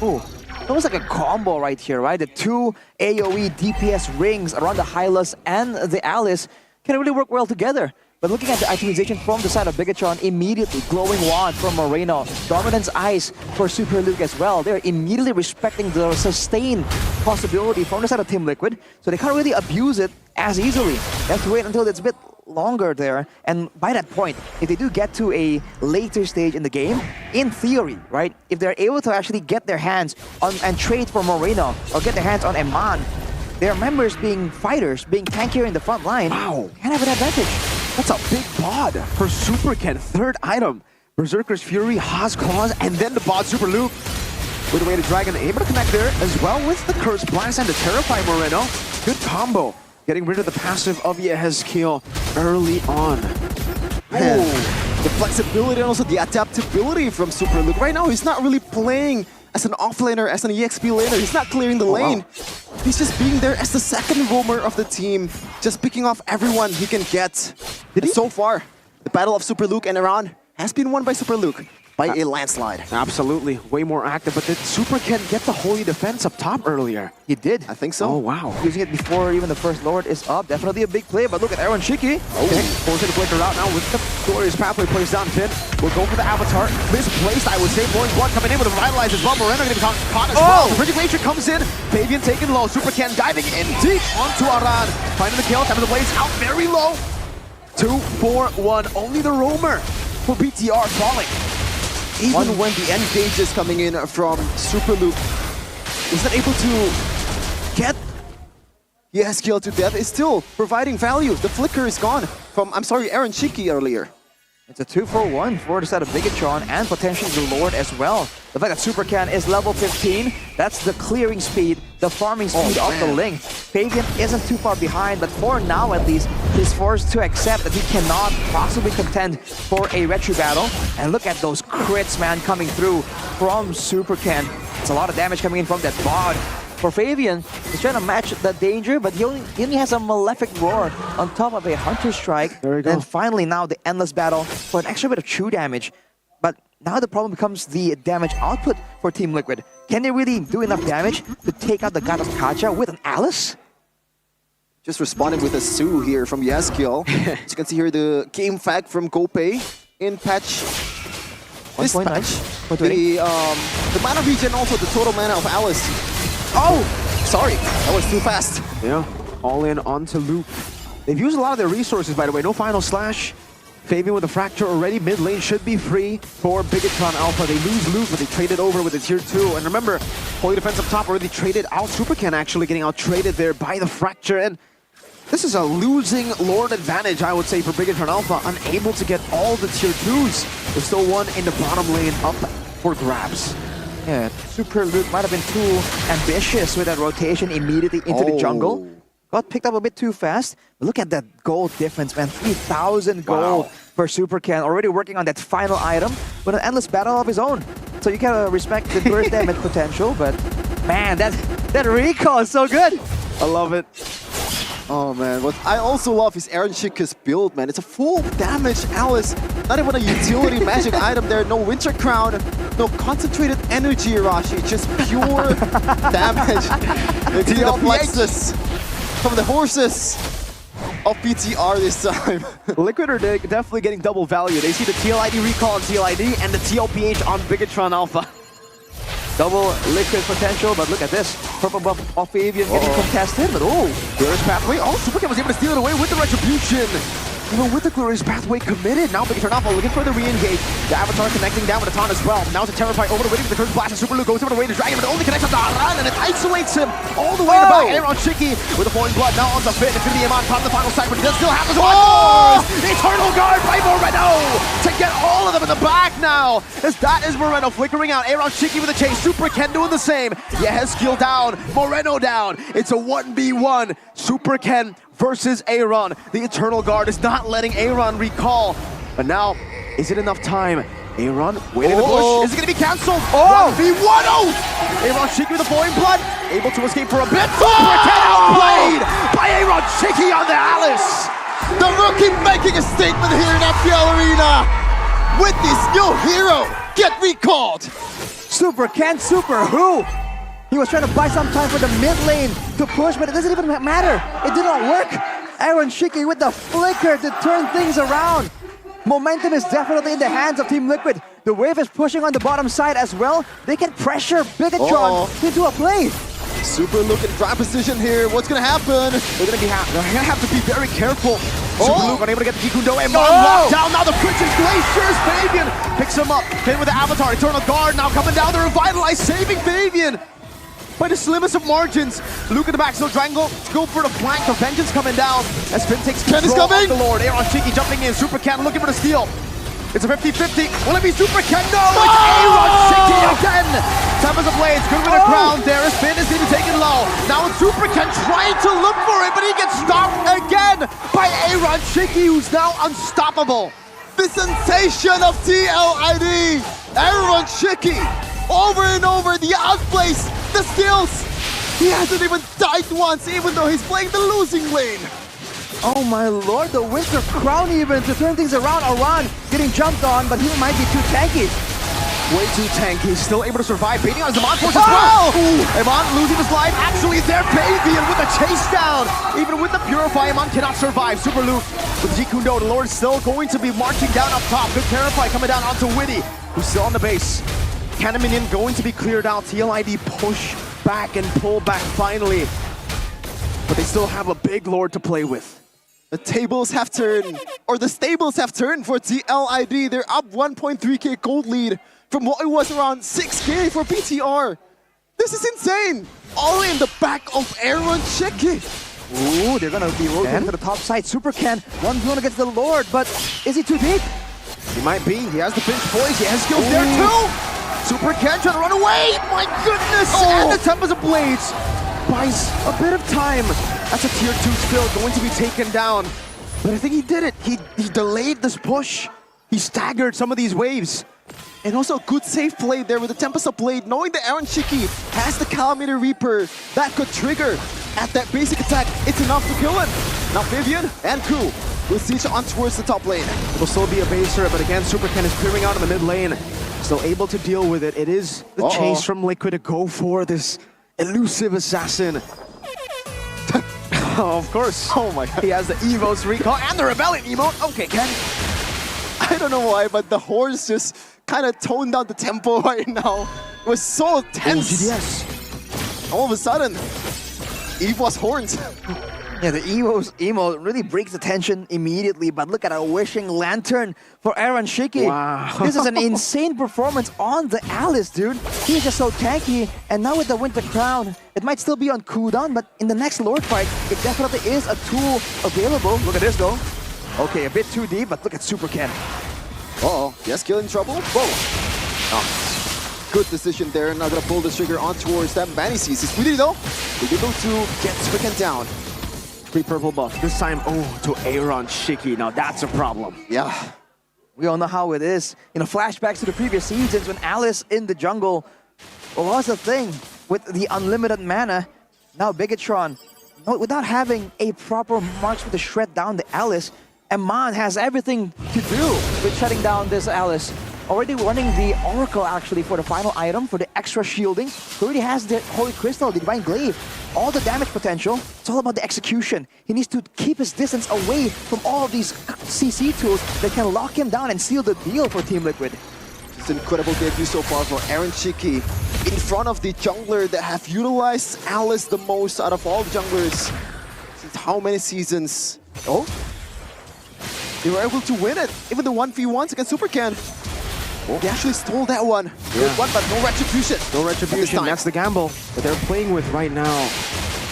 Oh, almost like a combo right here, right? The two AoE DPS rings around the Hylos and the Alice can really work well together. But looking at the itemization from the side of Bigatron, immediately Glowing Wand from Moreno, Dominance Ice for Super Luke as well. They're immediately respecting the sustain possibility from the side of Team Liquid, so they can't really abuse it as easily. They have to wait until it's a bit longer there, and by that point, if they do get to a later stage in the game, in theory, right, if they're able to actually get their hands on and trade for Moreno or get their hands on Eman, their members being fighters, being tankier in the front line, wow, can have an advantage. That's a big bod for Super Ken. Third item, Berserker's Fury, Haas Claws, and then the bod Super Luke. With the way the Dragon able to connect there as well with the Curse Blast and the Terrify Moreno. Good combo. Getting rid of the passive of Yehezkiel early on. Man, the flexibility and also the adaptability from Super Luke. Right now, he's not really playing as an offlaner, as an EXP laner. He's not clearing the lane. Wow. He's just being there as the second roamer of the team, just picking off everyone he can get. And so far, the battle of Super Luke and Iran has been won by Super Luke by a landslide. Absolutely, way more active, but did Super Ken get the holy defense up top earlier? He did. I think so. Oh, wow. Using it before even the first Lord is up. Definitely a big play, but look at Aaron Shiki. Okay, forcing the Blinker out now with the glorious pathway plays down Finn. We'll go for the Avatar. Misplaced, I would say. Blowing blood coming in with a Revitalize as well. Moreno going to be caught as well. The Bridging Nature comes in. Fabian taken low. Super Ken diving in deep onto Aran. Finding the kill. Time of the blaze out very low. 2-4-1. Only the roamer for BTR falling. Even when the engage is coming in from Super Luke, is not able to get Yeskiel to death, is still providing value. The flicker is gone from, I'm sorry, Aaron Shiki earlier. It's a 2-4-1 for the side of Bigatron and potentially the Lord as well. The fact that Super Ken is level 15, that's the clearing speed, the farming speed of the Link. Fabian isn't too far behind, but for now at least, he's forced to accept that he cannot possibly contend for a retro battle. And look at those crits, man, coming through from Super Ken. It's a lot of damage coming in from that bod. For Fabian, he's trying to match the danger, but he only has a Malefic Roar on top of a Hunter Strike. There we go. And finally now the Endless Battle for an extra bit of true damage. But now the problem becomes the damage output for Team Liquid. Can they really do enough damage to take out the God of Kacha with an Alice? Just responding with a Sue here from Yeskiel. As you can see here, the game fact from Gopay in patch. This patch, the mana regen, also the total mana of Alice. Oh, sorry, that was too fast. Yeah, all in onto Luke. They've used a lot of their resources, by the way. No final slash. Fabian with a fracture already. Mid lane should be free for Bigatron Alpha. They lose Luke, but they trade it over with the tier 2. And remember, Holy Defense up top already traded out. Super Ken actually getting out traded there by the fracture. And this is a losing Lord advantage, I would say, for Bigatron Alpha. Unable to get all the tier 2s. There's still one in the bottom lane up for grabs. Yeah, Super Luke might have been too ambitious with that rotation immediately into the jungle. Got picked up a bit too fast. But look at that gold difference, man. 3,000 gold for Super Ken. Already working on that final item with an endless battle of his own. So you can respect the burst damage potential, but man, that recall is so good. I love it. Oh man, what I also love is Aaron Shika's build, man. It's a full damage Alice. Not even a utility magic item there. No Winter Crown, no concentrated energy Arashi. Just pure damage into the plexus from the horses of BTR this time. Liquid are definitely getting double value. They see the TLID recall on TLID and the TLPH on Bigatron Alpha. Double Liquid potential, but look at this. Purple buff off Fabian getting contested, but Glorious Pathway. Oh, Super Ken was able to steal it away with the Retribution. Even with the Glorious Pathway committed, now Bigatron Alpha looking for the re-engage. The Avatar connecting down with a taunt as well. Now it's a Terrify over the waiting for the Curse Blast, and Super Luke goes over the way to Dragon, but it only connects up to Aran, and it isolates him all the way to back. Aaron Shiki with the Flowing Blood, now on the Fit. It's going to be Iman caught in the final side, but it does still happen. Eternal Guard by Moreno to get all of them in the back now. As that is Moreno flickering out. Aaron Shiki with a chase. Super Ken doing the same. Yeskiel down. Moreno down. It's a 1v1. Super Ken versus Aaron. The Eternal Guard is not letting Aaron recall. But now, is it enough time? Aaron waiting to push. Is it going to be cancelled? 1v1. Aaron Shiki with the Flowing Blood. Able to escape for a bit. Super Ken outplayed by Aaron Shiki on the Alice. The rookie making a statement here in MPL Arena. With this new hero, get recalled. Super Ken, Super who? He was trying to buy some time for the mid lane to push, but it doesn't even matter. It did not work. Aaron Shiki with the flicker to turn things around. Momentum is definitely in the hands of Team Liquid. The wave is pushing on the bottom side as well. They can pressure Bigatron into a play. Super Luke in dry position here. What's gonna happen? They're gonna have to be very careful. Super Luke unable to get the Gikundo and locked down. Now the Frigid Glaciers. Fabian picks him up. Hit with the Avatar. Eternal Guard now coming down to revitalize, saving Fabian by the slimmest of margins. Luke in the back, still triangle. Go for the flank. The Vengeance coming down as Finn takes control of the Lord. Aaron Shiki jumping in. Super Ken looking for the steal. It's a 50-50. Will it be Super Ken? No, it's Aaron Shiki again. Tempest of Blades, good with the crown there. As Finn is being taken low. Now it's Super Ken trying to look for it, but he gets stopped again by Aaron Shiki, who's now unstoppable. The sensation of TLID. Aaron Shiki over and over. The outplays, the steals. He hasn't even died once, even though he's playing the losing lane. Oh my lord, the Winter Crown even to turn things around. Aran getting jumped on, but he might be too tanky. Way too tanky, still able to survive. Baiting on Zaman Force as well! Iman losing his life, actually there, Bavian with a chase down! Even with the Purify, Iman cannot survive. Super Luke with Jikundo, the Lord still going to be marching down up top. Good Purify coming down onto Witty, who's still on the base. Cannon Minion going to be cleared out. TLID push back and pull back finally. But they still have a big Lord to play with. The tables have turned, or the stables have turned for TLID. They're up 1.3k gold lead from what it was around 6k for PTR. This is insane. All in the back of Aaron Sheki. Ooh, they're gonna be rotating to the top side. Super Ken, one blown against the Lord, but is he too deep? He might be. He has the pinch poise. He has skills there too. Super Ken trying to run away. My goodness! And the Tempest of Blades buys a bit of time. That's a tier 2 still going to be taken down. But I think he did it. He delayed this push. He staggered some of these waves. And also a good safe play there with the Tempest of Blade, knowing that Aaron Shiki has the Calamity Reaper that could trigger at that basic attack. It's enough to kill him. Now Vivian and Ku will siege on towards the top lane. It'll still be a baser, but again, Super Ken is clearing out in the mid lane. Still able to deal with it. It is the chase from Liquid to go for this elusive assassin. Oh, of course. Oh my god. He has the Evo's recall and the Rebellion emote. Okay, Ken. I don't know why, but the horse just kind of toned down the tempo right now. It was so tense. GDS. All of a sudden, Eve was horned. Yeah, the Evo's emo really breaks the tension immediately, but look at a Wishing Lantern for Aaron Shiki. Wow. This is an insane performance on the Alice, dude. He's just so tanky, and now with the Winter Crown, it might still be on cooldown, but in the next Lord fight, it definitely is a tool available. Look at this, though. Okay, a bit too deep, but look at Super Ken. Uh-oh, yes, kill in trouble? Whoa. Oh, good decision there. Now gonna pull the trigger on towards that Manny sees. He's really though. He's able to get Super Ken down. Free purple buff. This time, to Aaron Shiki. Now that's a problem. Yeah. We all know how it is. You know, flashbacks to the previous seasons when Alice in the jungle, what was the thing with the unlimited mana? Now Bigatron, without having a proper marksman to shred down the Alice, Eman has everything to do with shutting down this Alice. Already running the Oracle actually for the final item, for the extra shielding. He already has the Holy Crystal, the Divine Glaive, all the damage potential. It's all about the execution. He needs to keep his distance away from all of these CC tools that can lock him down and seal the deal for Team Liquid. It's an incredible debut so far for Aaron Shiki in front of the jungler that have utilized Alice the most out of all the junglers since how many seasons? Oh, they were able to win it. Even the 1v1s against Super Ken. They actually stole that one. Good one, but no retribution. No retribution. That's the gamble that they're playing with right now.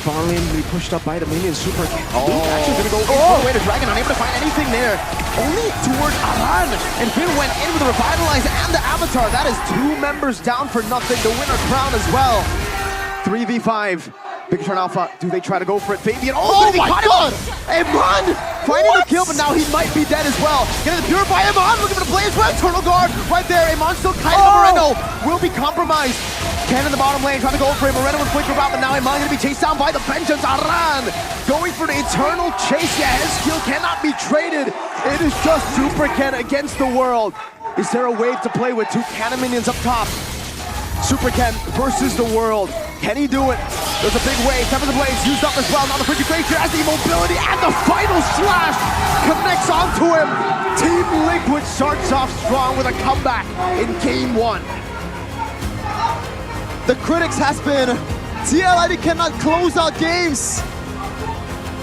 Farlane will be pushed up by the minion Super Ken. Actually gonna go all the way to Dragon, unable to find anything there. Only toward Aran. And Finn went in with the Revitalize and the Avatar. That is 2 members down for nothing. The Winter Crown as well. 3v5. Bigatron Alpha, do they try to go for it? Fabian, oh my god! Eman finding the kill, but now he might be dead as well. Getting the Purify, Eman looking for the play as well. Eternal Guard right there. Eman still kind of Moreno will be compromised. Ken in the bottom lane trying to go for him. Moreno will flicker out, but now Eman going to be chased down by the Vengeance. Aran going for the Eternal Chase. Yeah, his skill cannot be traded. It is just Super Ken against the world. Is there a wave to play with? 2 cannon minions up top. Super Ken versus the world. Can he do it? There's a big wave. Tempest of Blades used up as well. Now the Freaky Glacier has the mobility and the final slash connects onto him. Team Liquid starts off strong with a comeback in Game 1. The critics has been TLID cannot close out games.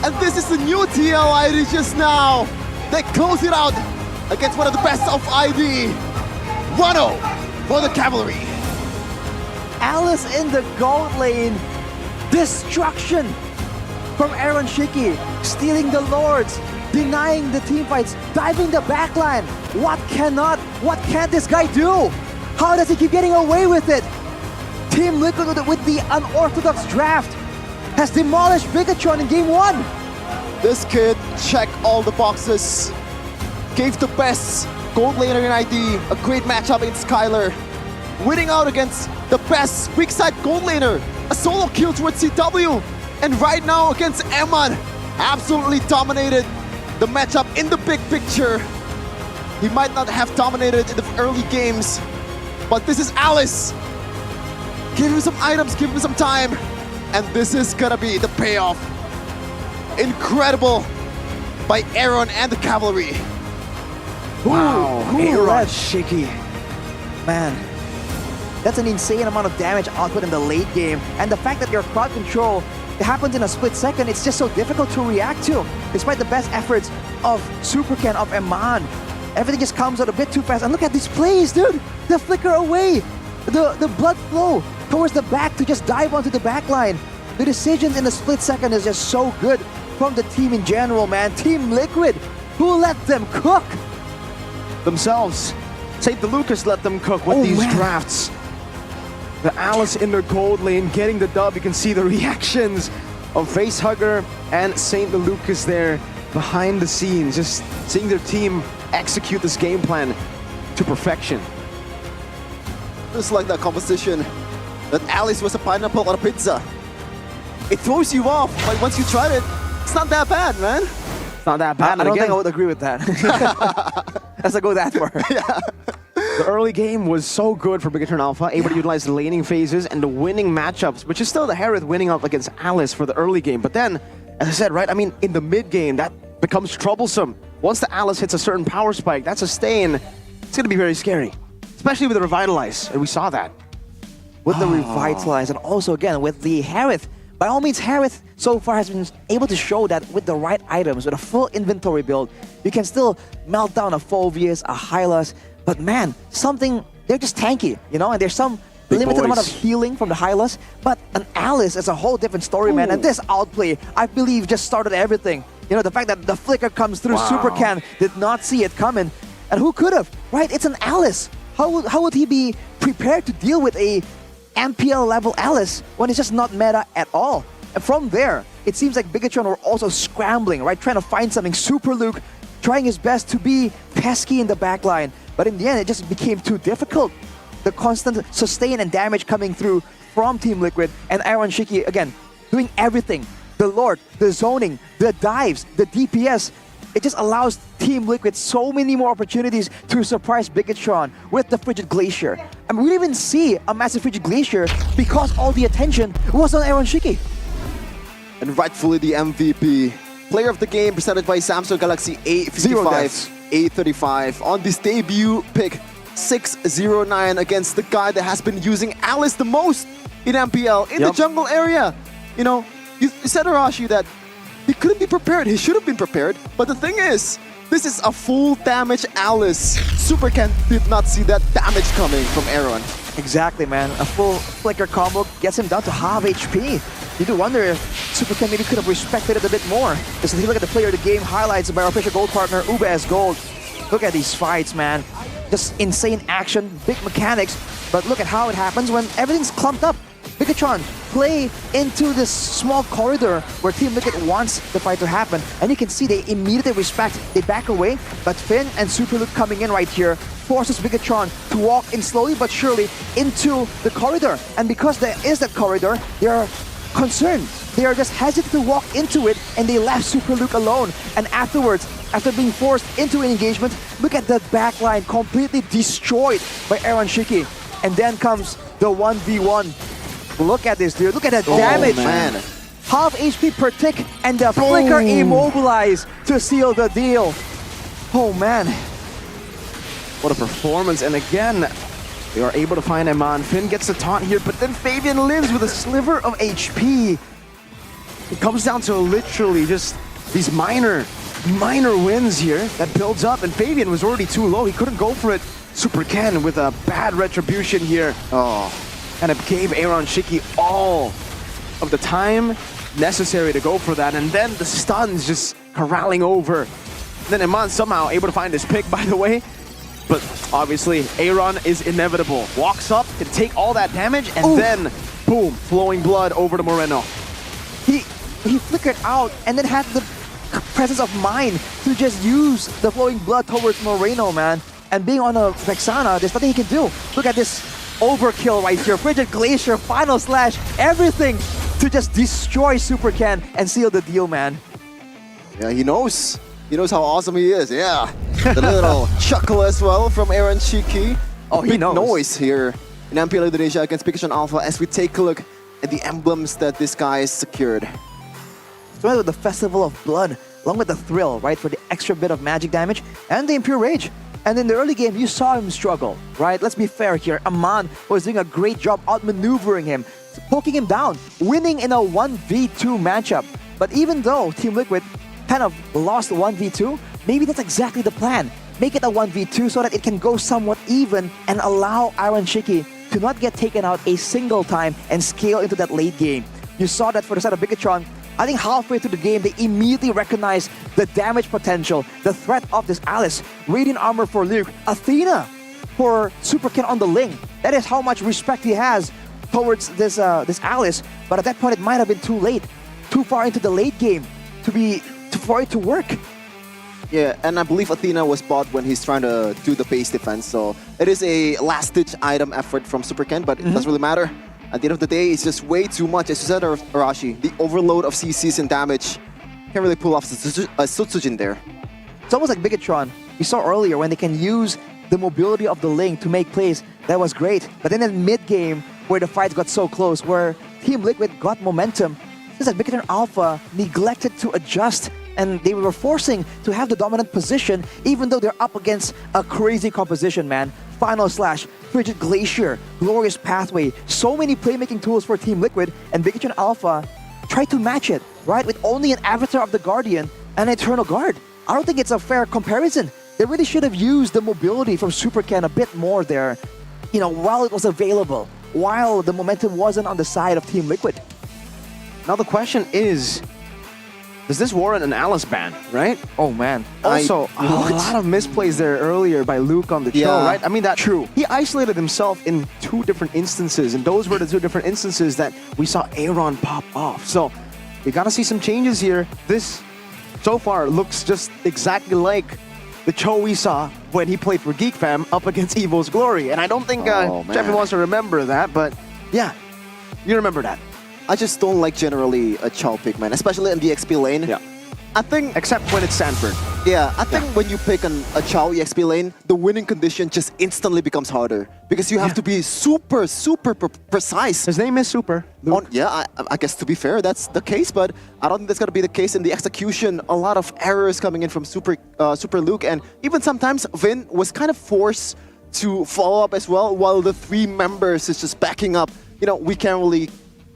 And this is the new TLID just now. They close it out against one of the best of ID. 1-0 for the Cavalry. Alice in the gold lane. Destruction from Aaron Shiki. Stealing the Lords. Denying the team fights. Diving the backline. What can't this guy do? How does he keep getting away with it? Team Liquid with the unorthodox draft has demolished Bigatron in Game 1. This kid checked all the boxes. Gave the best gold laner in ID a great matchup against Skylar. winning out against the best weak side gold laner. A solo kill towards CW. And right now against Eman, absolutely dominated the matchup in the big picture. He might not have dominated in the early games, but this is Alice. Give him some items, give him some time, and this is gonna be the payoff. Incredible by Aaron and the Cavalry. Wow, Aaron Shiki. Man, that's an insane amount of damage output in the late game. And the fact that your crowd control, it happens in a split second, it's just so difficult to react to. Despite the best efforts of Supercan, of Eman, everything just comes out a bit too fast. And look at these plays, dude! The flicker away! The blood flow towards the back to just dive onto the back line. The decisions in the split second is just so good from the team in general, man. Team Liquid, who let them cook? Themselves. St. Lucas let them cook with these drafts. The Alice in their gold lane getting the dub. You can see the reactions of Facehugger and St. Lucas there behind the scenes, just seeing their team execute this game plan to perfection. Just like that composition, that Alice was a pineapple on a pizza. It throws you off, but once you tried it, it's not that bad, man. It's not that bad. I don't think I would agree with that. As I go that far. The early game was so good for Bigatron Alpha, able to utilize the laning phases and the winning matchups, which is still the Harith winning out against Alice for the early game. But then, as I said, right, I mean, in the mid game, that becomes troublesome. Once the Alice hits a certain power spike, that sustain, it's going to be very scary. Especially with the Revitalize, and we saw that. With the Revitalize, and also again with the Harith. By all means, Harith so far has been able to show that with the right items, with a full inventory build, you can still melt down a Phoveus, a Hylas. But man, they're just tanky, you know, and there's some limited amount of healing from the Hylas. But an Alice is a whole different story, man. And this outplay, I believe, just started everything. You know, the fact that the flicker comes through, Supercan did not see it coming. And who could have, right? It's an Alice. How would he be prepared to deal with a MPL level Alice when it's just not meta at all? And from there, it seems like Bigatron were also scrambling, right? Trying to find something. Super Luke trying his best to be pesky in the backline. But in the end, it just became too difficult. The constant sustain and damage coming through from Team Liquid, and Aaron Shiki, again, doing everything. The Lord, the zoning, the dives, the DPS. It just allows Team Liquid so many more opportunities to surprise Bigatron with the Frigid Glacier. And we didn't even see a massive Frigid Glacier because all the attention was on Aaron Shiki. And rightfully the MVP. Player of the game presented by Samsung Galaxy A55, A35 on this debut pick 609 against the guy that has been using Alice the most in MPL in the jungle area. You know, you said, Arashi, that he couldn't be prepared. He should have been prepared. But the thing is, this is a full damage Alice. Supercan did not see that damage coming from Aaron. Exactly, man. A full flicker combo gets him down to half HP. You do wonder if Supercan maybe could have respected it a bit more. Just if you look at the player of the game highlights by our official gold partner, Uber as Gold. Look at these fights, man. Just insane action, big mechanics. But look at how it happens when everything's clumped up. Bigatron play into this small corridor where Team Liquid wants the fight to happen. And you can see they immediately respect. They back away, but Finn and Super Luke coming in right here forces Bigatron to walk in slowly but surely into the corridor. And because there is that corridor, they are concerned. They are just hesitant to walk into it, and they left Super Luke alone. And afterwards, after being forced into an engagement, look at that backline completely destroyed by Aaron Shiki. And then comes the 1v1. Look at this, dude. Look at that damage. Man. Half HP per tick, and the flicker immobilized to seal the deal. Oh, man. What a performance. And again, they are able to find Eman. Finn gets the taunt here, but then Fabian lives with a sliver of HP. It comes down to literally just these minor wins here that builds up, and Fabian was already too low. He couldn't go for it. Super Ken with a bad retribution here. And it gave Aaron Shiki all of the time necessary to go for that. And then the stuns just corralling over. Then Eman somehow able to find his pick, by the way. But obviously, Aaron is inevitable. Walks up, can take all that damage, and then, boom, flowing blood over to Moreno. He flickered out and then had the presence of mind to just use the flowing blood towards Moreno, man. And being on a Vexana, there's nothing he can do. Look at this overkill right here. Frigid Glacier, final slash, everything to just destroy Super Ken and seal the deal, man. Yeah, he knows. He knows how awesome he is. Yeah. The little chuckle as well from Aaron Chiki. Oh, he Big knows. noise here in MPL Indonesia against Pikachu Alpha as we take a look at the emblems that this guy has secured. Started with the Festival of Blood, along with the Thrill, right, for the extra bit of magic damage, and the Impure Rage. And in the early game, you saw him struggle, right? Let's be fair here. Aman was doing a great job outmaneuvering him, poking him down, winning in a 1v2 matchup. But even though Team Liquid kind of lost 1v2, maybe that's exactly the plan. Make it a 1v2 so that it can go somewhat even and allow Iron Shiki to not get taken out a single time and scale into that late game. You saw that for the side of Bigatron. I think halfway through the game, they immediately recognized the damage potential, the threat of this Alice. Radiant Armor for Luke, Athena for Super Ken on the Ling. That is how much respect he has towards this Alice. But at that point, it might have been too late, too far into the late game for it to work. Yeah, and I believe Athena was bought when he's trying to do the base defense, so it is a last-ditch item effort from Super Ken, but it doesn't really matter. At the end of the day, it's just way too much. As you said, Arashi, the overload of CCs and damage can't really pull off Sutsujin there. It's almost like Bigatron. We saw earlier when they can use the mobility of the Ling to make plays. That was great. But then in mid-game, where the fights got so close, where Team Liquid got momentum, it's like Bigatron Alpha neglected to adjust, and they were forcing to have the dominant position even though they're up against a crazy composition, man. Final slash, Frigid Glacier, Glorious Pathway, so many playmaking tools for Team Liquid, and Bigatron Alpha tried to match it, right? With only an Avatar of the Guardian and an Eternal Guard. I don't think it's a fair comparison. They really should have used the mobility from Super Ken a bit more there, you know, while it was available, while the momentum wasn't on the side of Team Liquid. Now the question is, does this warrant an Alice ban, right? Oh man. Also, a lot of misplays there earlier by Luke on the show, right? I mean, that's true. He isolated himself in 2 different instances, and those were the 2 different instances that we saw Aaron pop off. So, you gotta see some changes here. This, so far, looks just exactly like the Cho we saw when he played for Geek Fam up against Evo's Glory. And I don't think Jeffy wants to remember that, but yeah, you remember that. I just don't like generally a Chow pick, man, especially in the XP lane. Yeah. I think... Except when it's Sanford. Yeah, I think when you pick a Chow EXP lane, the winning condition just instantly becomes harder. Because you have to be super precise. His name is Super. I guess to be fair, that's the case, but I don't think that's going to be the case in the execution. A lot of errors coming in from Super Luke, and even sometimes Vin was kind of forced to follow up as well, while the 3 members is just backing up. You know, we can't really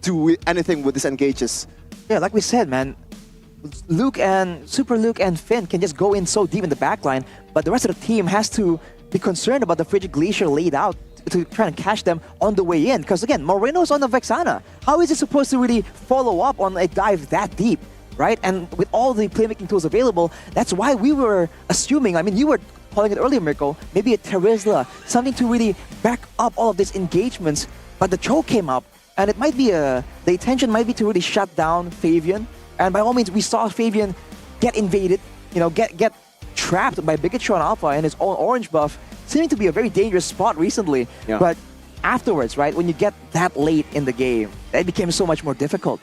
do anything with these engages. Yeah, like we said, man, Super Luke and Finn can just go in so deep in the backline, but the rest of the team has to be concerned about the Frigid Glacier laid out to try and catch them on the way in. Because again, Moreno's on the Vexana. How is he supposed to really follow up on a dive that deep, right? And with all the playmaking tools available, that's why we were assuming, I mean, you were calling it earlier, Mirko, maybe a Terizla, something to really back up all of these engagements, but the choke came up. And it might be the intention might be to really shut down Fabian. And by all means, we saw Fabian get invaded, you know, get trapped by Bigatron Alpha and his own orange buff, seeming to be a very dangerous spot recently. Yeah. But afterwards, right, when you get that late in the game, it became so much more difficult.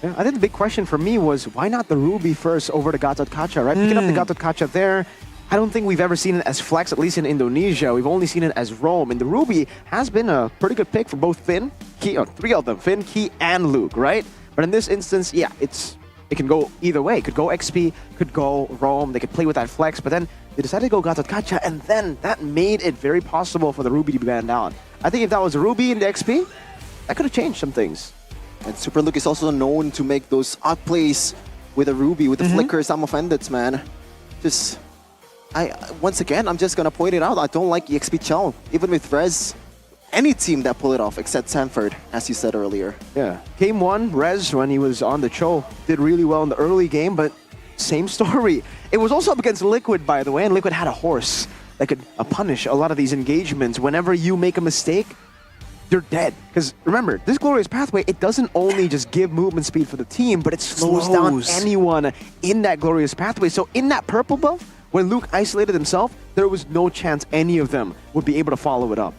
Yeah, I think the big question for me was, why not the Ruby first over the Gatot Kaca, right? Picking up the Gatot Kaca there, I don't think we've ever seen it as flex, at least in Indonesia. We've only seen it as roam. And the Ruby has been a pretty good pick for both Finn, Key, 3 of them, Finn, Key, and Luke, right? But in this instance, yeah, it can go either way. It could go XP, could go roam. They could play with that flex, but then they decided to go Gatot Kaca, and then that made it very possible for the Ruby to be banned down. I think if that was a Ruby in the XP, that could have changed some things. And Super Luke is also known to make those outplays with a Ruby, with the flicker, some offendeds, man. Just... once again, I'm just gonna point it out. I don't like EXP Chow. Even with Rez, any team that pull it off except Sanford, as you said earlier. Yeah. Game 1, Rez, when he was on the Cho, did really well in the early game, but same story. It was also up against Liquid, by the way, and Liquid had a horse that could punish a lot of these engagements. Whenever you make a mistake, you're dead. Because remember, this Glorious Pathway, it doesn't only just give movement speed for the team, but it slows down anyone in that Glorious Pathway. So in that purple buff, when Luke isolated himself, there was no chance any of them would be able to follow it up.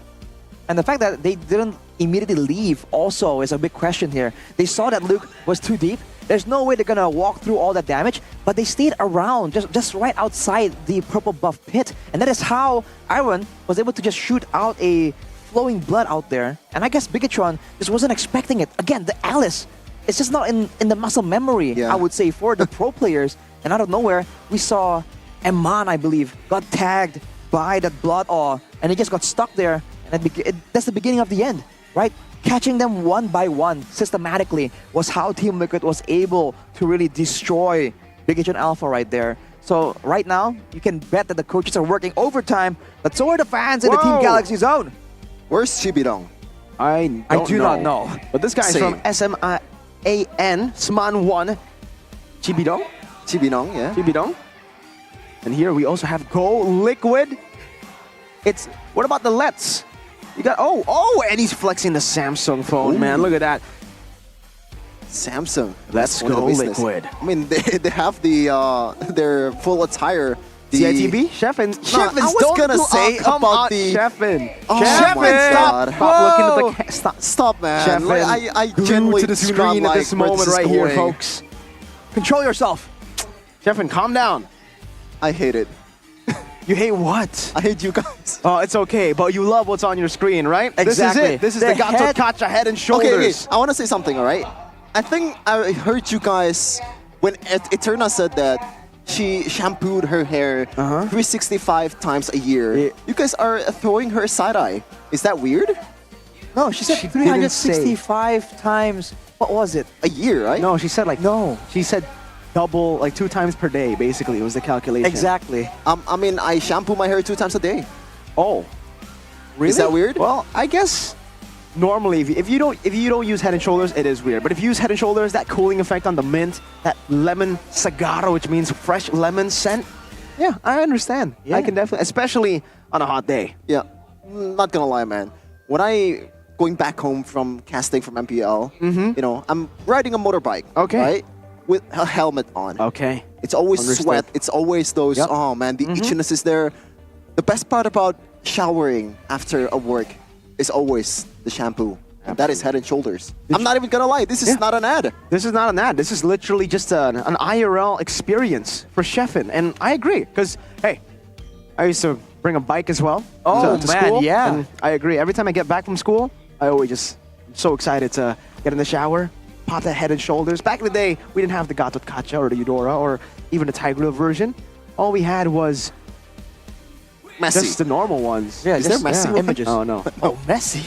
And the fact that they didn't immediately leave also is a big question here. They saw that Luke was too deep. There's no way they're gonna walk through all that damage, but they stayed around, just right outside the purple buff pit. And that is how Iron was able to just shoot out a flowing blood out there. And I guess Bigatron just wasn't expecting it. Again, the Alice, it's just not in the muscle memory, I would say, for the pro players. And out of nowhere, we saw Eman, I believe, got tagged by that Blood Awe, and he just got stuck there. And that's the beginning of the end, right? Catching them one by one systematically was how Team Liquid was able to really destroy Bigatron Alpha right there. So right now, you can bet that the coaches are working overtime, but so are the fans in the Team Galaxy zone. Where's Chibidong? I do not know. But this guy is Same. from SMAN, Sman 1. Chibidong? Chibidong, yeah. Chibidong. And here we also have Go Liquid. What about the Let's? You got, and he's flexing the Samsung phone, man. Look at that. Samsung. Let's go Liquid. I mean, they have their full attire. CITB? Sheffin. I was gonna say about the... Sheffin. Oh Sheffin, my God. stop looking at the... Stop, man. Sheffin, Like, I genuinely to the do screen not at like this where moment is right here, going. folks. Control yourself. Sheffin, calm down. I hate it. You hate what? I hate you guys. Oh, it's okay, but you love what's on your screen, right? Exactly. This is the Gato Kacha head and shoulders. Okay, I want to say something, all right? I think I heard you guys when Eterna said that she shampooed her hair 365 times a year. Yeah. You guys are throwing her side-eye. Is that weird? No, she said 365 times. What was it? A year, right? No, she said no. She said double, like 2 times per day, basically, was the calculation. Exactly. I mean, I shampoo my hair 2 times a day. Oh. Really? Is that weird? Well, I guess normally if you don't use Head and Shoulders, it is weird. But if you use Head and Shoulders, that cooling effect on the mint, that lemon sagara, which means fresh lemon scent, yeah, I understand. Yeah. I can definitely, especially on a hot day. Yeah, not gonna lie, man. When I going back home from casting from MPL, you know, I'm riding a motorbike. Okay. Right? With a helmet on. Okay. It's always Understood. sweat. It's always those, oh man, the itchiness is there. The best part about showering after a work is always the shampoo. And that is Head and Shoulders. I'm not even gonna lie, this is not an ad. This is not an ad. This is literally just an IRL experience for Sheffin. And I agree, because, hey, I used to bring a bike as well to school. Yeah. And I agree. Every time I get back from school, I always I'm so excited to get in the shower, pop that Head and Shoulders. Back in the day, we didn't have the Gatot Kacha or the Eudora or even the Tiger version. All we had was Messi. just the normal ones. Yeah, Is there Messi one? images. Oh, no. Oh, Messi.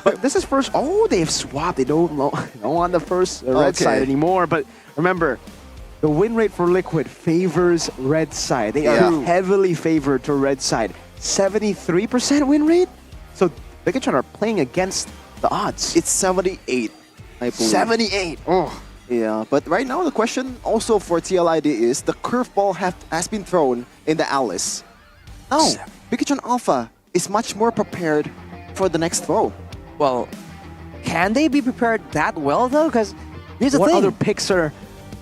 But this is first. Oh, they've swapped. They don't want the first red side anymore. But remember, the win rate for Liquid favors red side. They are heavily favored to red side. 73% win rate. So Bigatron are playing against the odds. It's 78, I believe. 78. Oh. Yeah, but right now the question also for TLID is the curveball has been thrown in the Alice. Now, Bigatron Alpha is much more prepared for the next throw. Well, can they be prepared that well though? Because here's the What thing. other picks are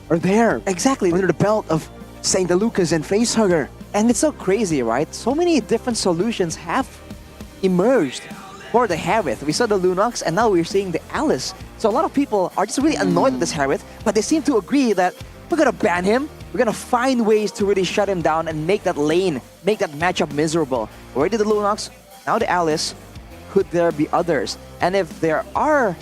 there? Exactly. Under the belt of St. Lucas and Facehugger. And it's so crazy, right? So many different solutions have emerged for the Harith. We saw the Lunox, and now we're seeing the Alice. So a lot of people are just really annoyed at this Harith, but they seem to agree that we're gonna ban him. We're gonna find ways to really shut him down and make that lane, make that matchup miserable. Already the Lunox, now the Alice. Could there be others? And if there are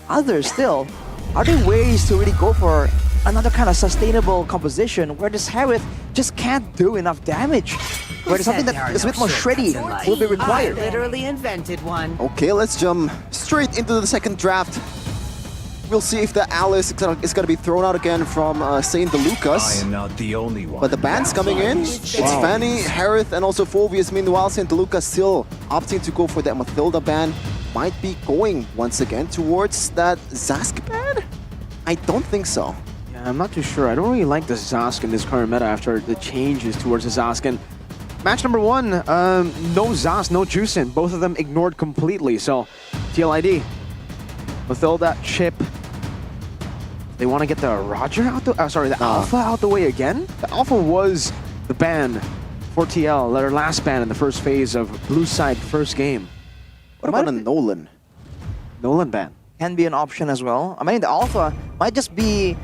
others still, are there ways to really go for another kind of sustainable composition where this Harith just can't do enough damage? Where there's something that is a bit more shreddy will be required. I literally invented one. Okay, let's jump straight into the second draft. We'll see if the Alice is gonna be thrown out again from St. Lucas. I am not the only one. But the band's coming in. It's Fanny, Harith, and also Fulvius. Meanwhile, St. Lucas still opting to go for that Mathilda band. Might be going once again towards that Zask band? I don't think so. Yeah, I'm not too sure. I don't really like the Zask in this current meta after the changes towards the Zask. And match number 1, no Zask, no Juicin. Both of them ignored completely. So, TLID, Mathilda, Chip. They want to get the Roger out the Alpha out the way again? The Alpha was the ban for TL, their last ban in the first phase of Blue Side first game. What about a Nolan? Nolan ban. Can be an option as well. I mean, the Alpha might just be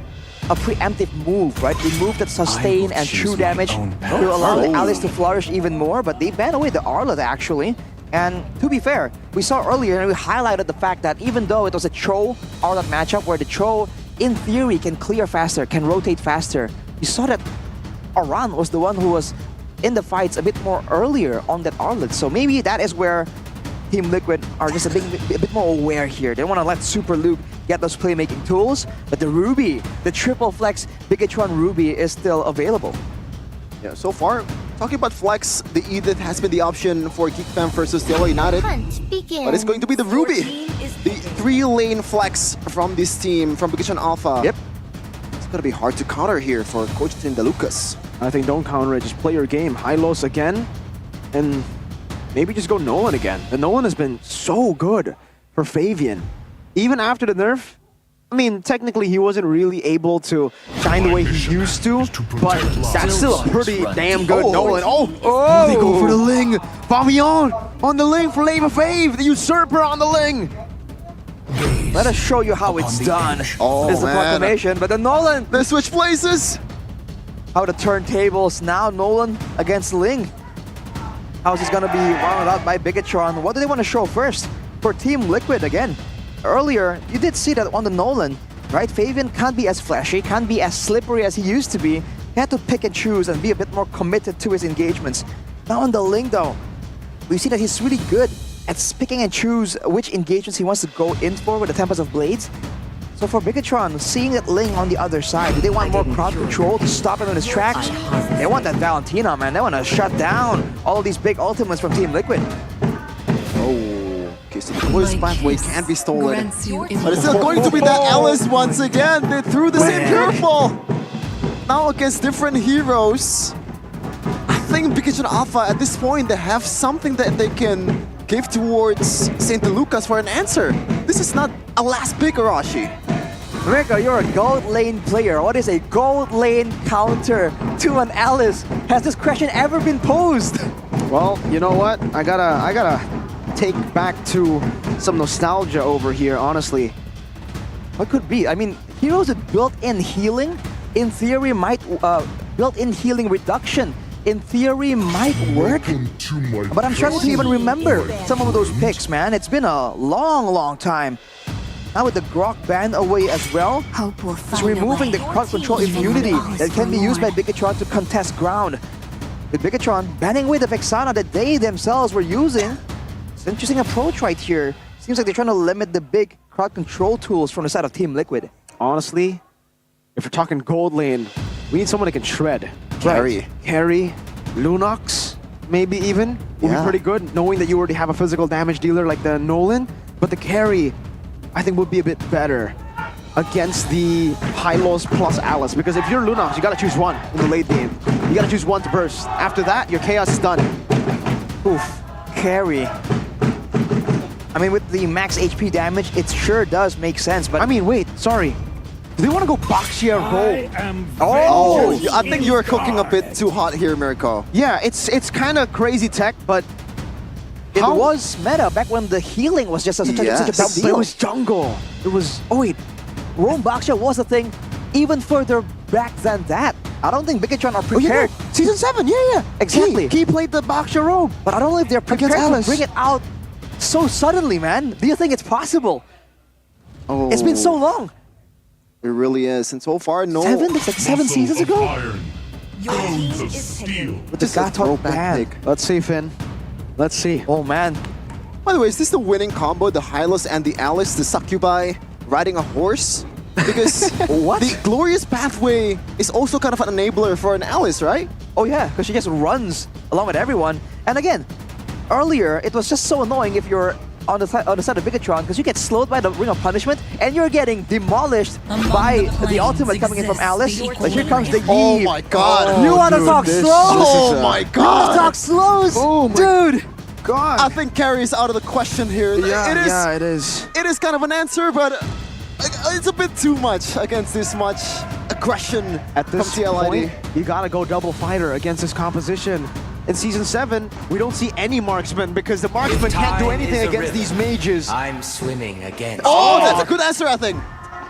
a preemptive move, right? A move that sustain and true damage to allow the Alice to flourish even more, but they ban away the Arlet actually. And to be fair, we saw earlier and we highlighted the fact that even though it was a Cho Arlet matchup where the Cho in theory can clear faster, can rotate faster, you saw that Aran was the one who was in the fights a bit more earlier on that Arlet. So maybe that is where Team Liquid are just a bit more aware here. They want to let Super Luke get those playmaking tools, but the Ruby, the triple flex Bigatron Ruby is still available. Yeah, so far, talking about flex, the Edith has been the option for GeekFam versus Yellow United. But it's going to be the Ruby, the 3-lane flex from this team, from Bigatron Alpha. Yep. It's going to be hard to counter here for Coach Tim DeLucas. I think don't counter it, just play your game. Hylos again, and maybe just go Nolan again. The Nolan has been so good for Fabian. Even after the nerf, I mean, technically he wasn't really able to shine the way he used to, but that's still a pretty damn good Nolan. Oh, they go for the Ling. Fabian on the Ling for Lava Fave, the Usurper on the Ling. Let us show you how it's done. Oh, There's the proclamation, but the Nolan. They switch places. How the turntables now, Nolan against Ling. How's this gonna be wound up by Bigatron? What do they want to show first? For Team Liquid again. Earlier, you did see that on the Nolan, right? Fabian can't be as flashy, can't be as slippery as he used to be. He had to pick and choose and be a bit more committed to his engagements. Now on the Ling though, we see that he's really good at picking and choose which engagements he wants to go in for with the Tempest of Blades. So for Bigatron, seeing that Ling on the other side, do they want more crowd control to stop him in his tracks? They want that Valentina, man. They want to shut down all these big ultimates from Team Liquid. Okay, so the close pathway can be stolen. But it's still going to be that Alice once again. They threw the same curveball. Now against different heroes. I think Bigatron Alpha, at this point, they have something that they can give towards St. Lucas for an answer. This is not a last pick, Arashi. Mika, you're a gold lane player. What is a gold lane counter to an Alice? Has this question ever been posed? Well, you know what? I gotta take back to some nostalgia over here, honestly. What could be? I mean, heroes with built-in healing, in theory, might built-in healing reduction. In theory, might work, but I'm struggling to even remember some of those picks, man. It's been a long time. Now with the Grok ban away as well, it's removing the crowd control immunity that can be used by Bigatron to contest ground. With Bigatron banning away the Vexana that they themselves were using, it's an interesting approach right here. Seems like they're trying to limit the big crowd control tools from the side of Team Liquid. Honestly, if we're talking gold lane, we need someone that can shred. Carry. Carry, Lunox, maybe even, would be pretty good, knowing that you already have a physical damage dealer like the Nolan. But the carry, I think, would be a bit better against the Hylos plus Alice. Because if you're Lunox, you gotta choose one in the late game. You gotta choose one to burst. After that, your chaos is done. Oof, carry. I mean, with the max HP damage, it sure does make sense, but... I mean, wait, sorry. Do they want to go Baxia Gold? I think you're cooking a bit too hot here, Mirko. Yeah, it's kind of crazy tech, but it was meta back when the healing was just such a big deal. But it was jungle. It was... Oh wait, Roam Baxia was a thing even further back than that. I don't think Bigatron are prepared. Oh, yeah, no. Season 7, yeah. Exactly. He played the Baxia Roam. But I don't know if they're prepared to bring it out so suddenly, man. Do you think it's possible? Oh. It's been so long. It really is, and so far, no. It's like 7 seasons ago. But this is a throwback pick. Let's see, Finn. Let's see. Oh man. By the way, is this the winning combo? The Hylos and the Alice, the Succubi riding a horse? Because the Glorious Pathway is also kind of an enabler for an Alice, right? Oh yeah, because she just runs along with everyone. And again, earlier it was just so annoying if you're on the side of Bigatron because you get slowed by the Ring of Punishment and you're getting demolished by the ultimate coming in from Alice. But here comes the Yi. Oh my god. You want to talk slow? Oh my god. You want to talk slows? Oh my dude. God. I think carry is out of the question here. Yeah, it is. It is kind of an answer, but it's a bit too much against this much aggression at this from TLID. point. You gotta go double fighter against this composition. in Season 7, we don't see any marksman because the marksman can't do anything against these mages. I'm swimming again. Oh, that's a good answer, I think.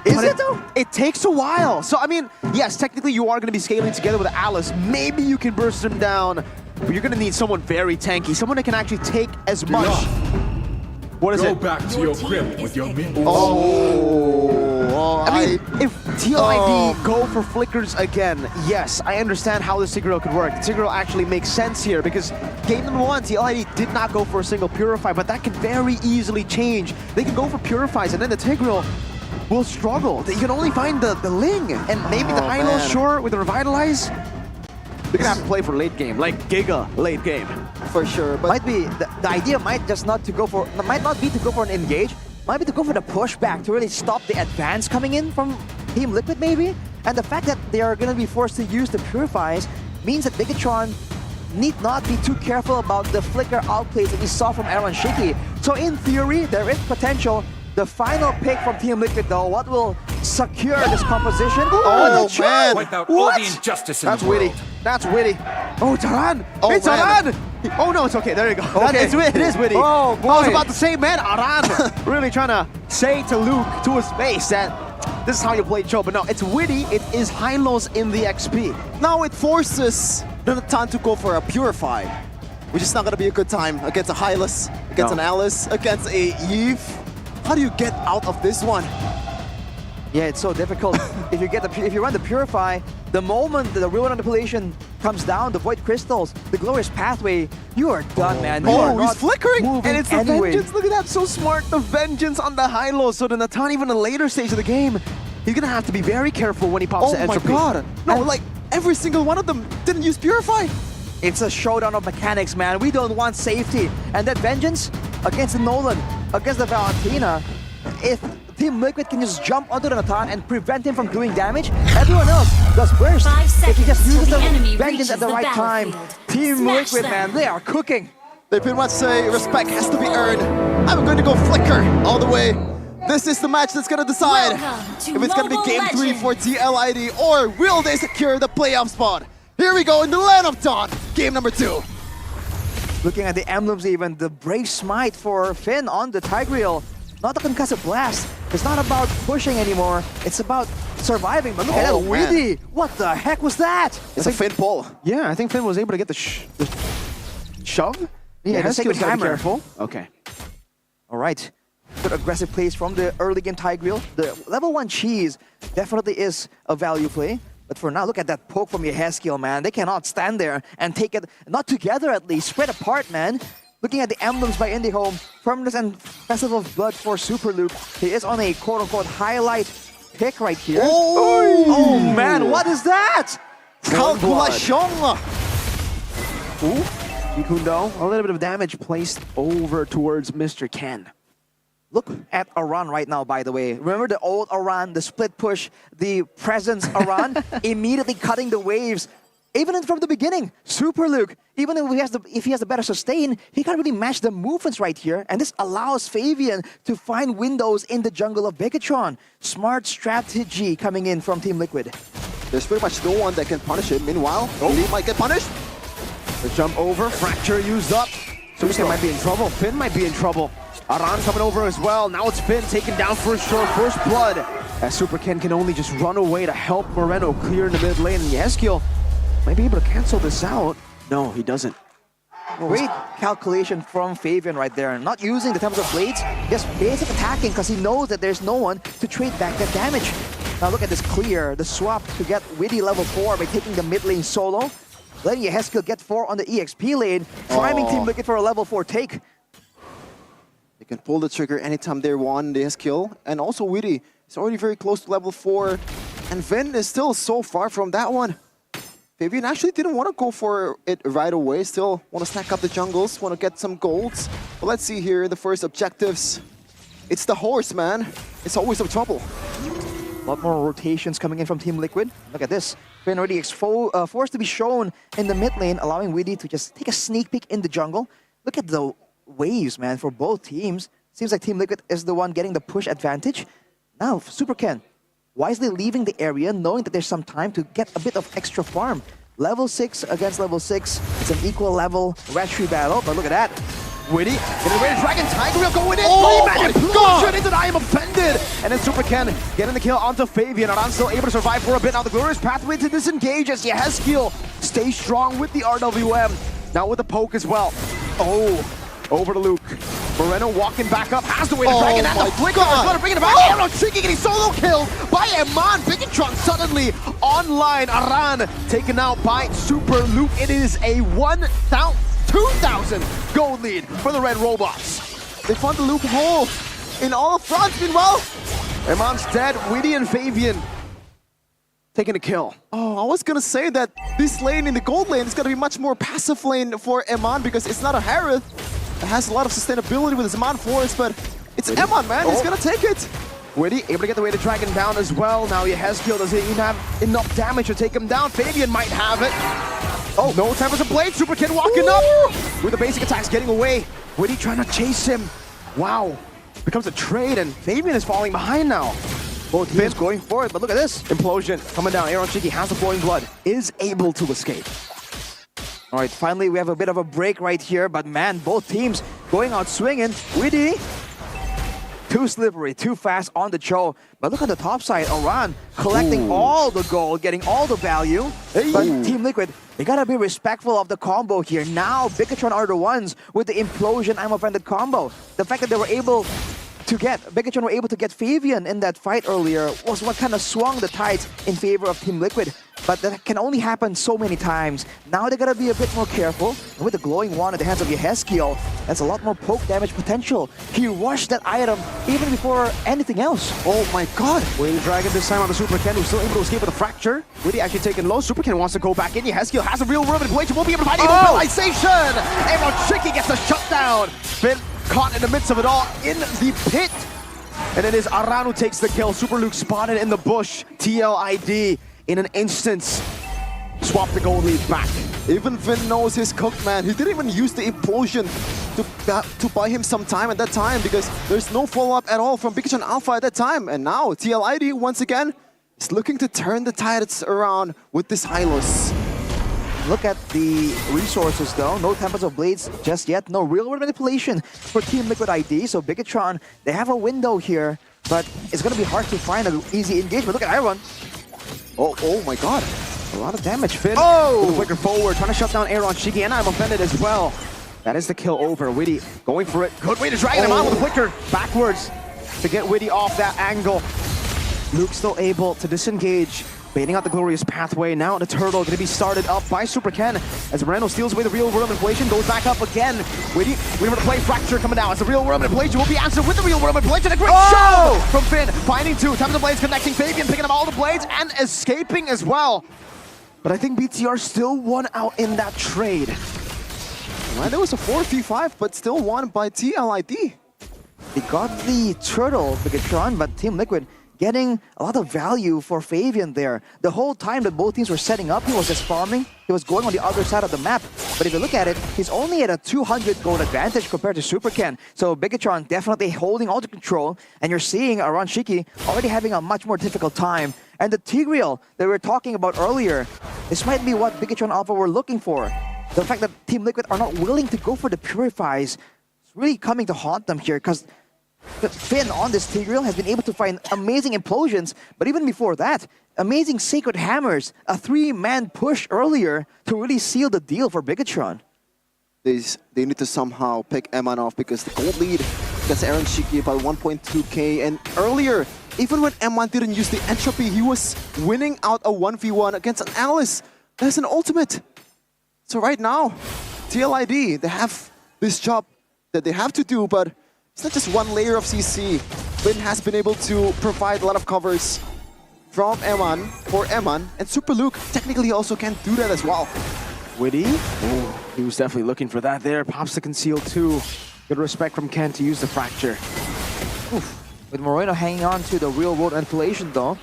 Is it though? It takes a while. So, I mean, yes, technically you are going to be scaling together with Alice. Maybe you can burst him down, but you're going to need someone very tanky, someone that can actually take as much. What is it? Go back to your crib with your minions. I mean, if TLID go for flickers again, yes, I understand how the Tigreal could work. The Tigreal actually makes sense here because game number 1, TLID did not go for a single Purify, but that can very easily change. They can go for Purifies and then the Tigreal will struggle. You can only find the Ling and maybe the Hilo, sure, with the Revitalize. They're gonna have to play for late game, like Giga late game. For sure, but might be the idea might just not to go for might not be to go for an engage, might be to go for the pushback to really stop the advance coming in from Team Liquid maybe. And the fact that they are gonna be forced to use the Purifies means that Bigatron need not be too careful about the flicker outplays that we saw from Aaron Shiki. So in theory, there is potential. The final pick from Team Liquid though, what will secure this composition? Oh, man. Without all the injustice in That's the world. witty. That's witty. Oh, Taran! Oh, it's man. Aran! Oh no, it's okay. There you go. Okay. It is witty. Oh, boy. I was about to say, man, Aran really trying to say to Luke, to his face, that this is how you play Joe. But no, it's witty. It is high-lows in the XP. now it forces Jonathan to go for a Purify, which is not going to be a good time against a Hylas, against an Alice, against a Eve. How do you get out of this one? Yeah, it's so difficult. if you run the Purify, the moment the real manipulation comes down, the Void Crystals, the Glorious Pathway, you are done, man. You are he's not flickering! moving And it's the anyway. Vengeance. Look at that, so smart. The Vengeance on the high-low. So the Natan, even in the later stage of the game, he's going to have to be very careful when he pops the Oh my Entropy. god. No, like every single one of them didn't use Purify. It's a showdown of mechanics, man. We don't want safety. And that Vengeance against the Nolan, against the Valentina, if Team Liquid can just jump onto the Natan and prevent him from doing damage, everyone else does burst. If he just uses the Vengeance at the right time, Team Liquid, man, they are cooking. They pretty much say respect has to be earned. I'm going to go Flicker all the way. This is the match that's going to decide if it's going to be Game 3 for TLID or will they secure the playoff spot. Here we go in the Land of Dawn, game number 2. Looking at the emblems even, the Brave Smite for Finn on the Tigreal. Not a concussive blast. It's not about pushing anymore. It's about surviving. But look at that Widdy. What the heck was that? It's a Finn pull. Yeah, I think Finn was able to get the shove. Yeah, that's take the gotta be timer. careful. Okay. All right. Good aggressive plays from the early game Tigreal. The level 1 cheese definitely is a value play. But for now, look at that poke from Yeheskiel, man. They cannot stand there and take it, not together at least, spread apart, man. Looking at the emblems by IndieHome, Firmness and Festival of Blood for Super Luke. He is on a quote-unquote highlight pick right here. Oh man, what is that? Calculation! Ooh, Ikundo, a little bit of damage placed over towards Mr. Ken. Look at Aran right now, by the way. Remember the old Aran, the split push, the presence Aran, immediately cutting the waves. Even from the beginning, Super Luke, even if he has the better sustain, he can't really match the movements right here. And this allows Fabian to find windows in the jungle of Bigatron. Smart strategy coming in from Team Liquid. There's pretty much no one that can punish him. Meanwhile, he might get punished. The jump over, Fracture used up. Susan might be in trouble, Finn might be in trouble. Aran coming over as well. Now it's Finn taken down for sure, first blood. As Super Ken can only just run away to help Moreno clear in the mid lane. And Yeskiel might be able to cancel this out. No, he doesn't. Great calculation from Fabian right there. Not using the Temples of Blades, just basic attacking because he knows that there's no one to trade back that damage. Now look at this clear, the swap to get Widdy level 4 by taking the mid lane solo. Letting Yeheskiel get 4 on the EXP lane, priming Team Liquid for a level 4 take. They can pull the trigger anytime they want this kill. And also Widdy is already very close to level 4. And Vin is still so far from that one. Fabian actually didn't want to go for it right away. Still want to stack up the jungles, want to get some golds. But let's see here the first objectives. It's the horse, man. It's always some trouble. A lot more rotations coming in from Team Liquid. Look at this. Finn already forced to be shown in the mid lane, allowing Widdy to just take a sneak peek in the jungle. Look at the waves, man, for both teams. Seems like Team Liquid is the one getting the push advantage. Now, Super Ken wisely leaving the area, knowing that there's some time to get a bit of extra farm. level 6 against level 6. It's an equal level retry battle, but look at that. Witty, getting away, Dragon Tiger Wheel going in. Oh my God! Into the I am offended. And then Super Ken getting the kill onto Fabian. Aran still able to survive for a bit. Now the glorious pathway to disengage as Yehezkiel stays strong with the RWM. Now with the poke as well. Oh, over to Luke. Moreno walking back up, has to win the Dragon and the flicker. Going to bring it back. Arrow Tricky getting solo killed by Eman. Bigatron suddenly online. Aran taken out by Super Luke. It is a 2,000 gold lead for the Red Robots. They found the loophole in all fronts. Meanwhile, Eman's dead. Witty and Fabian taking a kill. Oh, I was gonna say that this lane in the gold lane is gonna be much more passive lane for Eman because it's not a Harith. It has a lot of sustainability with his Eman Force, but it's Eman, man. He's gonna take it. Witty able to get the way to Dragon down as well. Now Yehezkiel doesn't even have enough damage to take him down. Fabian might have it. Oh, no time for some blade. Super Kid walking up with the basic attacks getting away. Witty trying to chase him. Wow. Becomes a trade and Fabian is falling behind now. Both teams going for it, but look at this. Implosion coming down. Aaron Shiki has the flowing blood. Is able to escape. All right, finally we have a bit of a break right here, but man, both teams going out swinging. Witty, too slippery, too fast on the Cho. But look at the top side, Aran collecting all the gold, getting all the value. But Team Liquid, they gotta be respectful of the combo here. Now, Bigatron are the ones with the implosion, I'm offended combo. The fact that they were able to get, Bigatron were able to get Fabian in that fight earlier was what kind of swung the tides in favor of Team Liquid. But that can only happen so many times. Now they gotta be a bit more careful. And with the glowing wand at the hands of Yehezkiel, that's a lot more poke damage potential. He rushed that item even before anything else. Oh my God! Wing Dragon this time on the Super Ken, who's still able to escape with a fracture. Witty actually taken low. Super Ken wants to go back in. Yehezkiel has a real room in place. He won't be able to find immobilization. Aaron Tricky gets the shutdown. Finn caught in the midst of it all in the pit. And it is Aran who takes the kill. Super Luke spotted in the bush. TLID in an instance. Swap the gold lead back. Even Finn knows his cooked, man. He didn't even use the implosion to buy him some time at that time because there's no follow-up at all from Bigatron Alpha at that time. And now TLID once again is looking to turn the tides around with this Hylos. Look at the resources though. No Tempest of Blades just yet. No real world manipulation for Team Liquid ID. So Bigatron, they have a window here, but it's going to be hard to find an easy engagement. Look at Iron. Oh my God. A lot of damage, Finn. Oh! With the flicker forward, trying to shut down Aaron Shiki, and I'm offended as well. That is the kill over. Witty going for it. Good way to drag him out with the flicker backwards to get Witty off that angle. Luke still able to disengage, baiting out the glorious pathway. Now the turtle going to be started up by Super Ken as Moreno steals away the real world inflation, goes back up again. Witty, we were to play fracture coming down as the real world inflation will be answered with the real world inflation. A great shove from Finn, finding two. Time of the blades connecting Fabian, picking up all the blades and escaping as well. But I think BTR still won out in that trade. Well, there was a 4v5, but still won by TLID. They got the turtle, Bigatron, but Team Liquid getting a lot of value for Fabian there. The whole time that both teams were setting up, he was just farming. He was going on the other side of the map. But if you look at it, he's only at a 200 gold advantage compared to Super Ken. So Bigatron definitely holding all the control. And you're seeing Aaron Shiki already having a much more difficult time. And the Tigreal that we were talking about earlier, this might be what Bigatron Alpha were looking for. The fact that Team Liquid are not willing to go for the Purifies is really coming to haunt them here, because Finn on this Tigreal has been able to find amazing implosions, but even before that, amazing Sacred Hammers, a 3-man push earlier to really seal the deal for Bigatron. They need to somehow pick Eman off because the gold lead gets Aaron Shiki about 1.2k, and earlier, even when Eman didn't use the entropy, he was winning out a 1v1 against an analyst. That's an ultimate. So right now, TLID, they have this job that they have to do, but it's not just one layer of CC. Finn has been able to provide a lot of covers from Eman, for Eman, and Super Luke technically also can do that as well. Witty, he was definitely looking for that there. Pops the conceal too. Good respect from Ken to use the fracture. Oof. With Moreno hanging on to the real world manipulation though,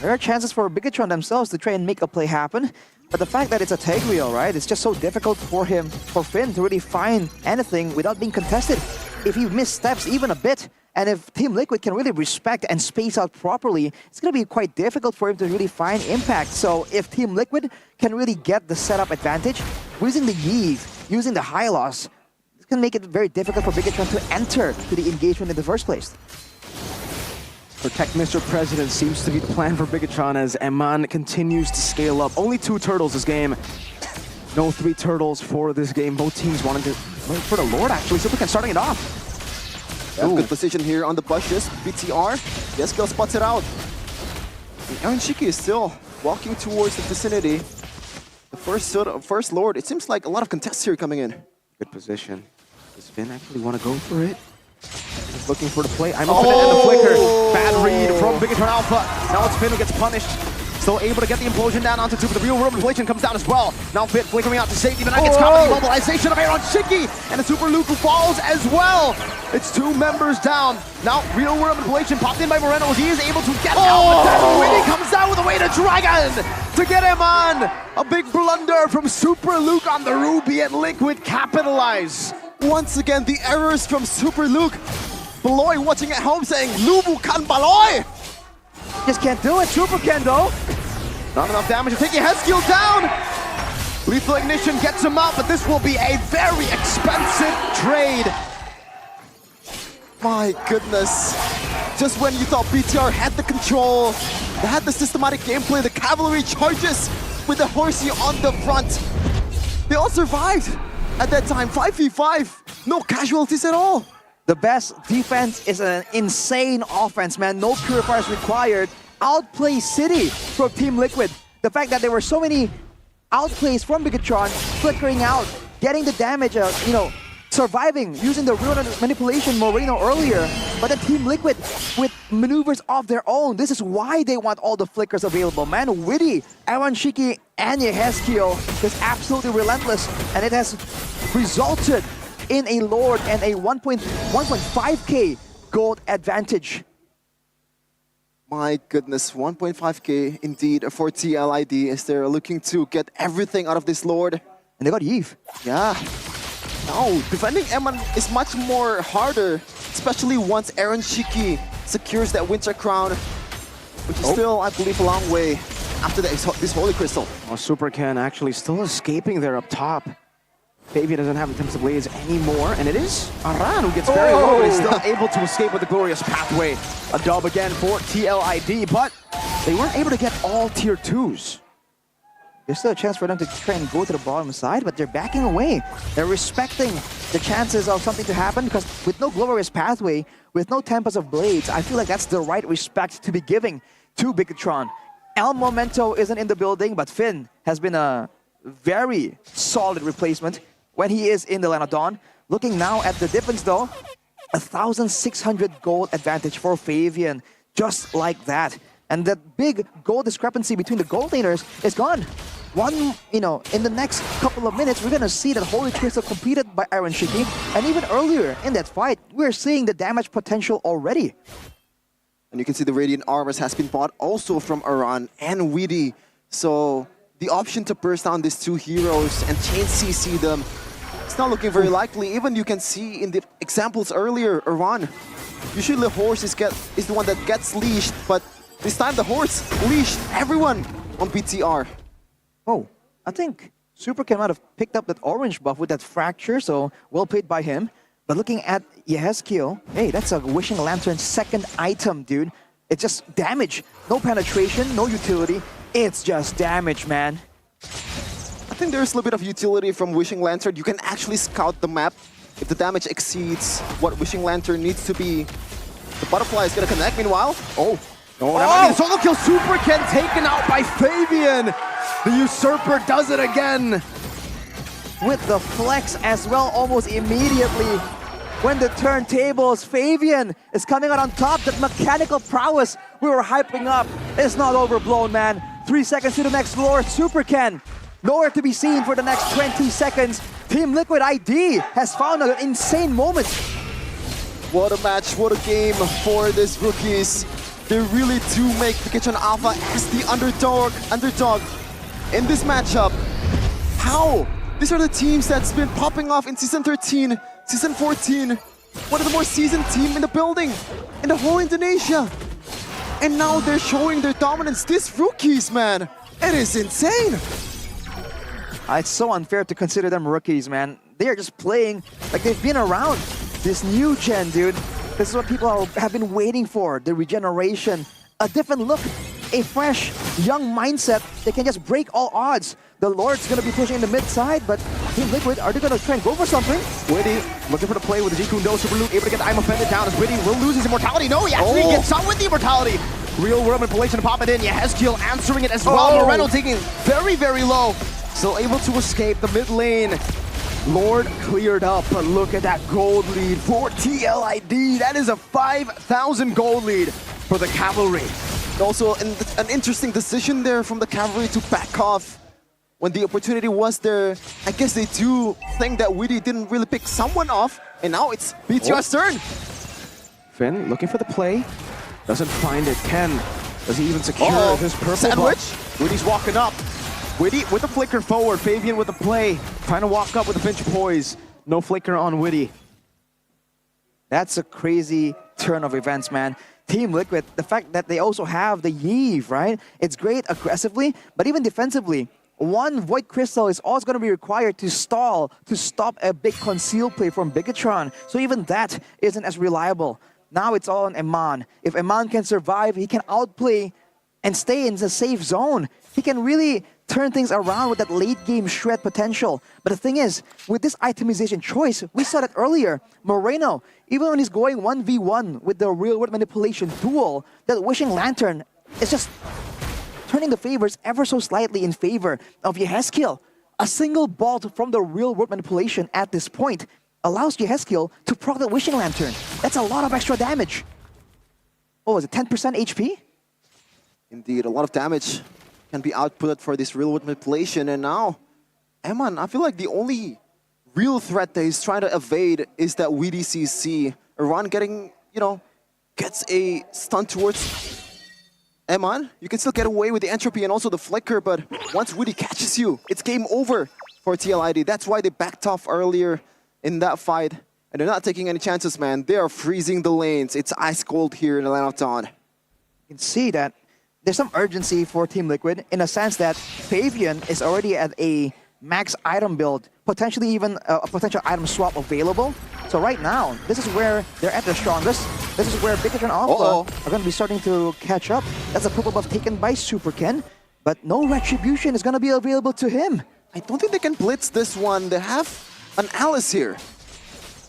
there are chances for Bigatron themselves to try and make a play happen. But the fact that it's a Tigreal, right? It's just so difficult for Finn to really find anything without being contested. If he missteps even a bit, And if Team Liquid can really respect and space out properly, it's going to be quite difficult for him to really find impact. So if Team Liquid can really get the setup advantage, using the Eve, using the high loss, it's going to make it very difficult for Bigatron to enter to the engagement in the first place. Protect Mr. President seems to be the plan for Bigatron as Eman continues to scale up. Only 2 turtles this game. No 3 turtles for this game. Both teams wanted to wait for the Lord, actually. Supercan starting it off. Yeah, good position here on the bushes. BTR. Yeskiel spots it out. Aaron Shiki is still walking towards the vicinity. The first Lord. It seems like a lot of contests here coming in. Good position. Does Finn actually want to go for it? He's looking for the play. I'm open and the flicker. Bad read from Bigatron Alpha. Now it's Finn who gets punished. Still able to get the implosion down onto 2, but the real world inflation comes down as well. Now Finn flickering out to safety, but now gets caught in the mobilization of Aaron Shiki, and the Super Luke who falls as well. It's 2 members down. Now real world inflation popped in by Moreno. He is able to get out, but then Winnie comes down with a weighted dragon to get him on. A big blunder from Super Luke on the Ruby, and Liquid capitalize. Once again, the errors from Super Luke. Baloy watching at home saying, Lubu kan Baloy! Just can't do it. Supercan though. Not enough damage to take Yeskiel down. Lethal Ignition gets him out, but this will be a very expensive trade. My goodness. Just when you thought BTR had the control, they had the systematic gameplay, the cavalry charges with the horsey on the front. They all survived at that time, 5v5, no casualties at all. The best defense is an insane offense, man. No purifiers required. Outplay City from Team Liquid. The fact that there were so many outplays from Bigatron, flickering out, getting the damage, surviving, using the real manipulation Moreno earlier. But the Team Liquid with maneuvers of their own. This is why they want all the flickers available, man. Witty, Aaron Shiki, and Yeskiel is absolutely relentless, and it has resulted in a Lord and a 1.5k gold advantage. My goodness, 1.5k indeed for TLID as they're looking to get everything out of this Lord. And they got Eve. Yeah. Now, defending Eman is much more harder, especially once Aaron Shiki secures that Winter Crown, which is still, I believe, a long way after this Holy Crystal. Well, Supercan actually still escaping there up top. Fabian doesn't have the Tempest of Blades anymore, and it is Aran who gets very low, but is still able to escape with the glorious pathway. A dub again for TLID, but they weren't able to get all tier 2s. There's still a chance for them to try and go to the bottom side, but they're backing away. They're respecting the chances of something to happen, because with no glorious pathway, with no Tempest of Blades, I feel like that's the right respect to be giving to Bigatron. El Momento isn't in the building, but Finn has been a very solid replacement when he is in the Land of Dawn. Looking now at the difference though, 1,600 gold advantage for Fabian, just like that. And the big gold discrepancy between the gold laners is gone. In the next couple of minutes, we're gonna see that Holy Crystal completed by Aaron Shiki, and even earlier in that fight, we're seeing the damage potential already. And you can see the Radiant Armors has been bought also from Aran and Weedy. So the option to burst down these 2 heroes and chain CC them, it's not looking very likely. Even you can see in the examples earlier, Aran, usually the horse is the one that gets leashed, but this time the horse leashed everyone on BTR. Oh, I think Supercan might have picked up that orange buff with that fracture, so well played by him. But looking at Yeskiel, hey, that's a Wishing Lantern's second item, dude. It's just damage. No penetration, no utility. It's just damage, man. I think there's a little bit of utility from Wishing Lantern. You can actually scout the map. If the damage exceeds what Wishing Lantern needs to be, the butterfly is going to connect. Meanwhile, that might be the solo kill. Supercan taken out by Fabian. The Usurper does it again. With the flex as well, almost immediately. When the turntables, Fabian is coming out on top. That mechanical prowess we were hyping up is not overblown, man. 3 seconds to the next Lord. Supercan nowhere to be seen for the next 20 seconds. Team Liquid ID has found an insane moment. What a match, what a game for these rookies. They really do make Bigatron Alpha as the underdog in this matchup. How? These are the teams that's been popping off in Season 13, Season 14, one of the more seasoned team in the building, in the whole Indonesia. And now they're showing their dominance. These rookies, man, it is insane. It's so unfair to consider them rookies, man. They are just playing like they've been around this new gen, dude. This is what people have been waiting for. The regeneration, a different look, a fresh, young mindset. They can just break all odds. The Lord's going to be pushing in the mid side, but Team Liquid, are they going to try and go for something? Witty looking for the play with the Jikundo Super Luke, able to get I'm offended down as Witty will lose his immortality. No, he actually gets out with the immortality. Real world manipulation to pop it in. Yehezkiel answering it as well. Moreno taking very, very low. Still able to escape the mid lane. Lord cleared up, but look at that gold lead for TLID. That is a 5,000 gold lead for the Cavalry. Also, an interesting decision there from the Cavalry to back off when the opportunity was there. I guess they do think that Witty didn't really pick someone off, and now it's BTR's turn. Finn looking for the play, doesn't find it. Ken, does he even secure his purple sandwich? Witty's walking up. Witty with the flicker forward, Fabian with the play, trying to walk up with a pinch poise. No flicker on Witty. That's a crazy turn of events, man. Team Liquid, the fact that they also have the Yeve, right? It's great aggressively, but even defensively, one Void Crystal is always going to be required to stall, to stop a big conceal play from Bigatron. So even that isn't as reliable. Now it's all on Eman. If Eman can survive, he can outplay and stay in the safe zone. He can really turn things around with that late game shred potential. But the thing is, with this itemization choice, we saw that earlier. Moreno, even when he's going 1v1 with the real world manipulation duel, that Wishing Lantern is just turning the favors ever so slightly in favor of Yehezkiel. A single bolt from the real world manipulation at this point allows Yehezkiel to proc the Wishing Lantern. That's a lot of extra damage. Oh, is it 10% HP? Indeed, a lot of damage can be outputted for this real world manipulation. And now, Eman, I feel like the only real threat that he's trying to evade is that WDCC. Iran getting, gets a stun towards Eman. You can still get away with the entropy and also the flicker, but once Witty catches you, it's game over for TLID. That's why they backed off earlier in that fight. And they're not taking any chances, man. They are freezing the lanes. It's ice cold here in the Land of Dawn. You can see that there's some urgency for Team Liquid in a sense that Fabian is already at a max item build, potentially even a potential item swap available. So right now, this is where they're at their strongest. This is where Bigatron Alpha are going to be starting to catch up. That's a purple buff taken by Super Ken, but no retribution is going to be available to him. I don't think they can blitz this one. They have an Alice here.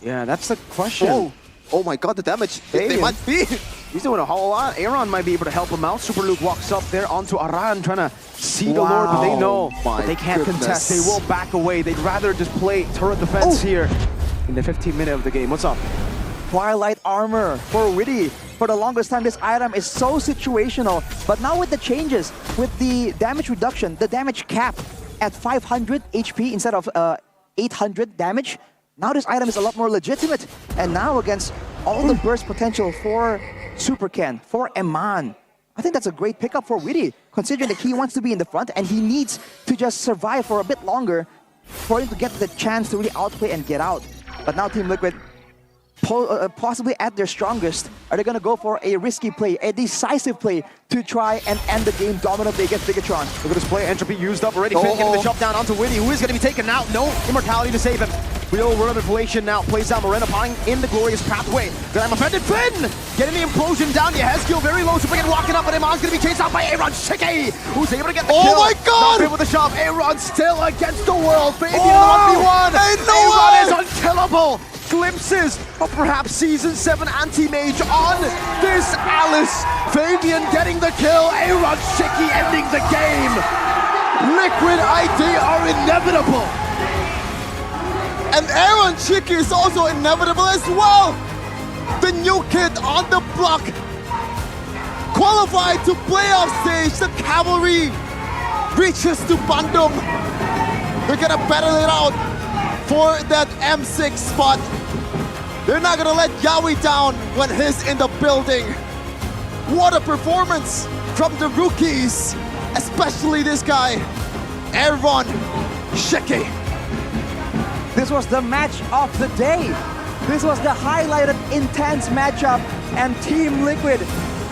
Yeah, that's the question. Oh my god, the damage. They might be. He's doing a whole lot. Aaron might be able to help him out. Super Luke walks up there onto Aran, trying to see the Lord, but they know that they can't contest. They will back away. They'd rather just play turret defense here in the 15th minute of the game. What's up? Twilight Armor for Witty. For the longest time, this item is so situational. But now with the changes, with the damage reduction, the damage cap at 500 HP instead of 800 damage, now this item is a lot more legitimate. And now against all the burst potential for Super Ken, for Eman, I think that's a great pickup for Witty, considering that he wants to be in the front and he needs to just survive for a bit longer for him to get the chance to really outplay and get out. But now Team Liquid, possibly at their strongest, are they going to go for a risky play, a decisive play to try and end the game dominantly against Bigatron? Look at this play, entropy used up already. Finn getting the shot down onto Witty, who is going to be taken out. No immortality to save him. Real world manipulation now plays out. Moreno pawing in the glorious pathway. Then I'm offended. Finn getting the implosion down. Yehezkiel very low. Super Ken walking up, but Eman's going to be chased out by Aaron Shiki, who's able to get the kill. Oh my god! Not with the shove. Aaron still against the world. Fabian in the 1v1. Aaron is unkillable. Glimpses of perhaps Season 7 anti-mage on this Alice. Fabian getting the kill. Aaron Shiki ending the game. Liquid ID are inevitable. And Aaron Shiki is also inevitable as well. The new kid on the block. Qualified to playoff stage. The Cavalry reaches to Bandung. They're gonna battle it out for that M6 spot. They're not gonna let Yawi down when he's in the building. What a performance from the rookies, especially this guy, Aaron Shiki. This was the match of the day. This was the highlighted intense matchup, and Team Liquid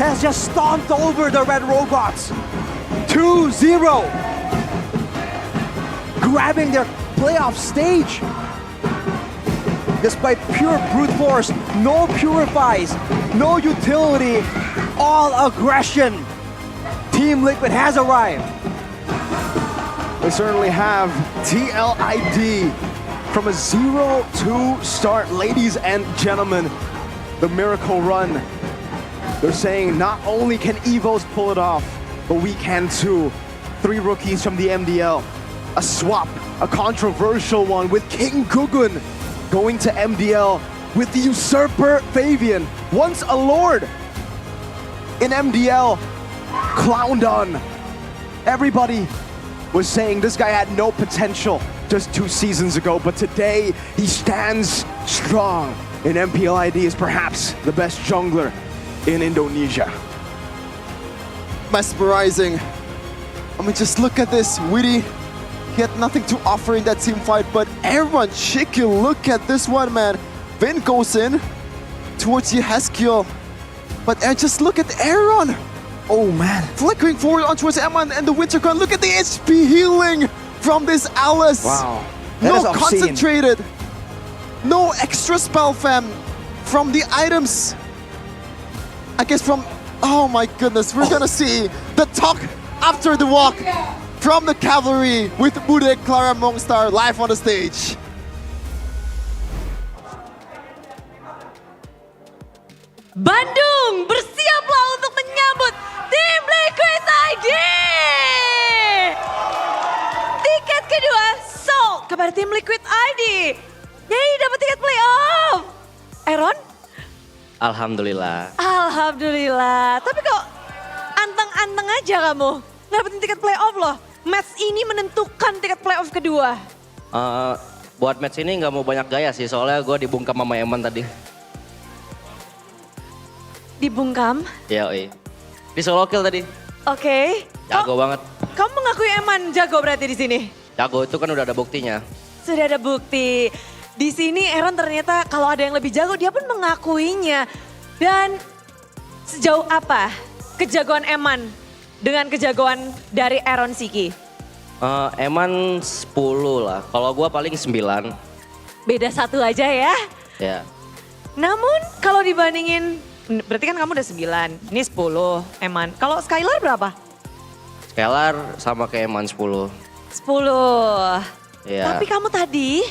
has just stomped over the Red Robots. 2-0. Grabbing their playoff stage. Despite pure brute force, no purifies, no utility, all aggression. Team Liquid has arrived. They certainly have TLID from a 0-2 start. Ladies and gentlemen, the miracle run. They're saying not only can EVOs pull it off, but we can too. 3 rookies from the MDL. A swap, a controversial one with King Gugun going to MDL with the usurper Fabian, once a lord in MDL, clowned on. Everybody was saying this guy had no potential just 2 seasons ago, but today he stands strong. And MPL ID is perhaps the best jungler in Indonesia. Mesmerizing. I mean, just look at this. Witty, he had nothing to offer in that team fight, but everyone, Chicky, look at this one, man. Vin goes in towards Yeheskiel, but just look at Aaron. Oh man. Flickering forward on towards Eman and the Winter Crown. Look at the HP healing from this Alice. Wow. That No is obscene. concentrated. No extra spell fam from the items. I guess from, oh my goodness, we're gonna see the talk after the walk from the cavalry with Bude, Clara, Mongstar live on the stage. Bandung bersiaplah untuk menyambut Tim Liquid ID. Tiket kedua sold kepada Tim Liquid ID. Yeay, dapat tiket playoff. Aaron? Alhamdulillah. Alhamdulillah. Tapi kok anteng-anteng aja kamu. Dapetin tiket playoff loh. Match ini menentukan tiket playoff kedua. Buat match ini nggak mau banyak gaya sih, soalnya gue dibungkam sama Eman tadi. Dibungkam? Ya, di solo kill tadi. Oke. Jago banget. Kamu mengakui Eman jago berarti di sini? Jago itu kan udah ada buktinya. Sudah ada bukti. Di sini Aaron ternyata kalau ada yang lebih jago dia pun mengakuinya. Dan sejauh apa kejagoan Eman dengan kejagoan dari Aaron Siki? Eman 10 lah, kalau gue paling 9. Beda 1 aja ya? Ya. Namun kalau dibandingin, berarti kan kamu udah 9, ini 10 Eman. Kalau Skylar berapa? Skylar sama kayak Eman 10. 10. Ya. Tapi kamu tadi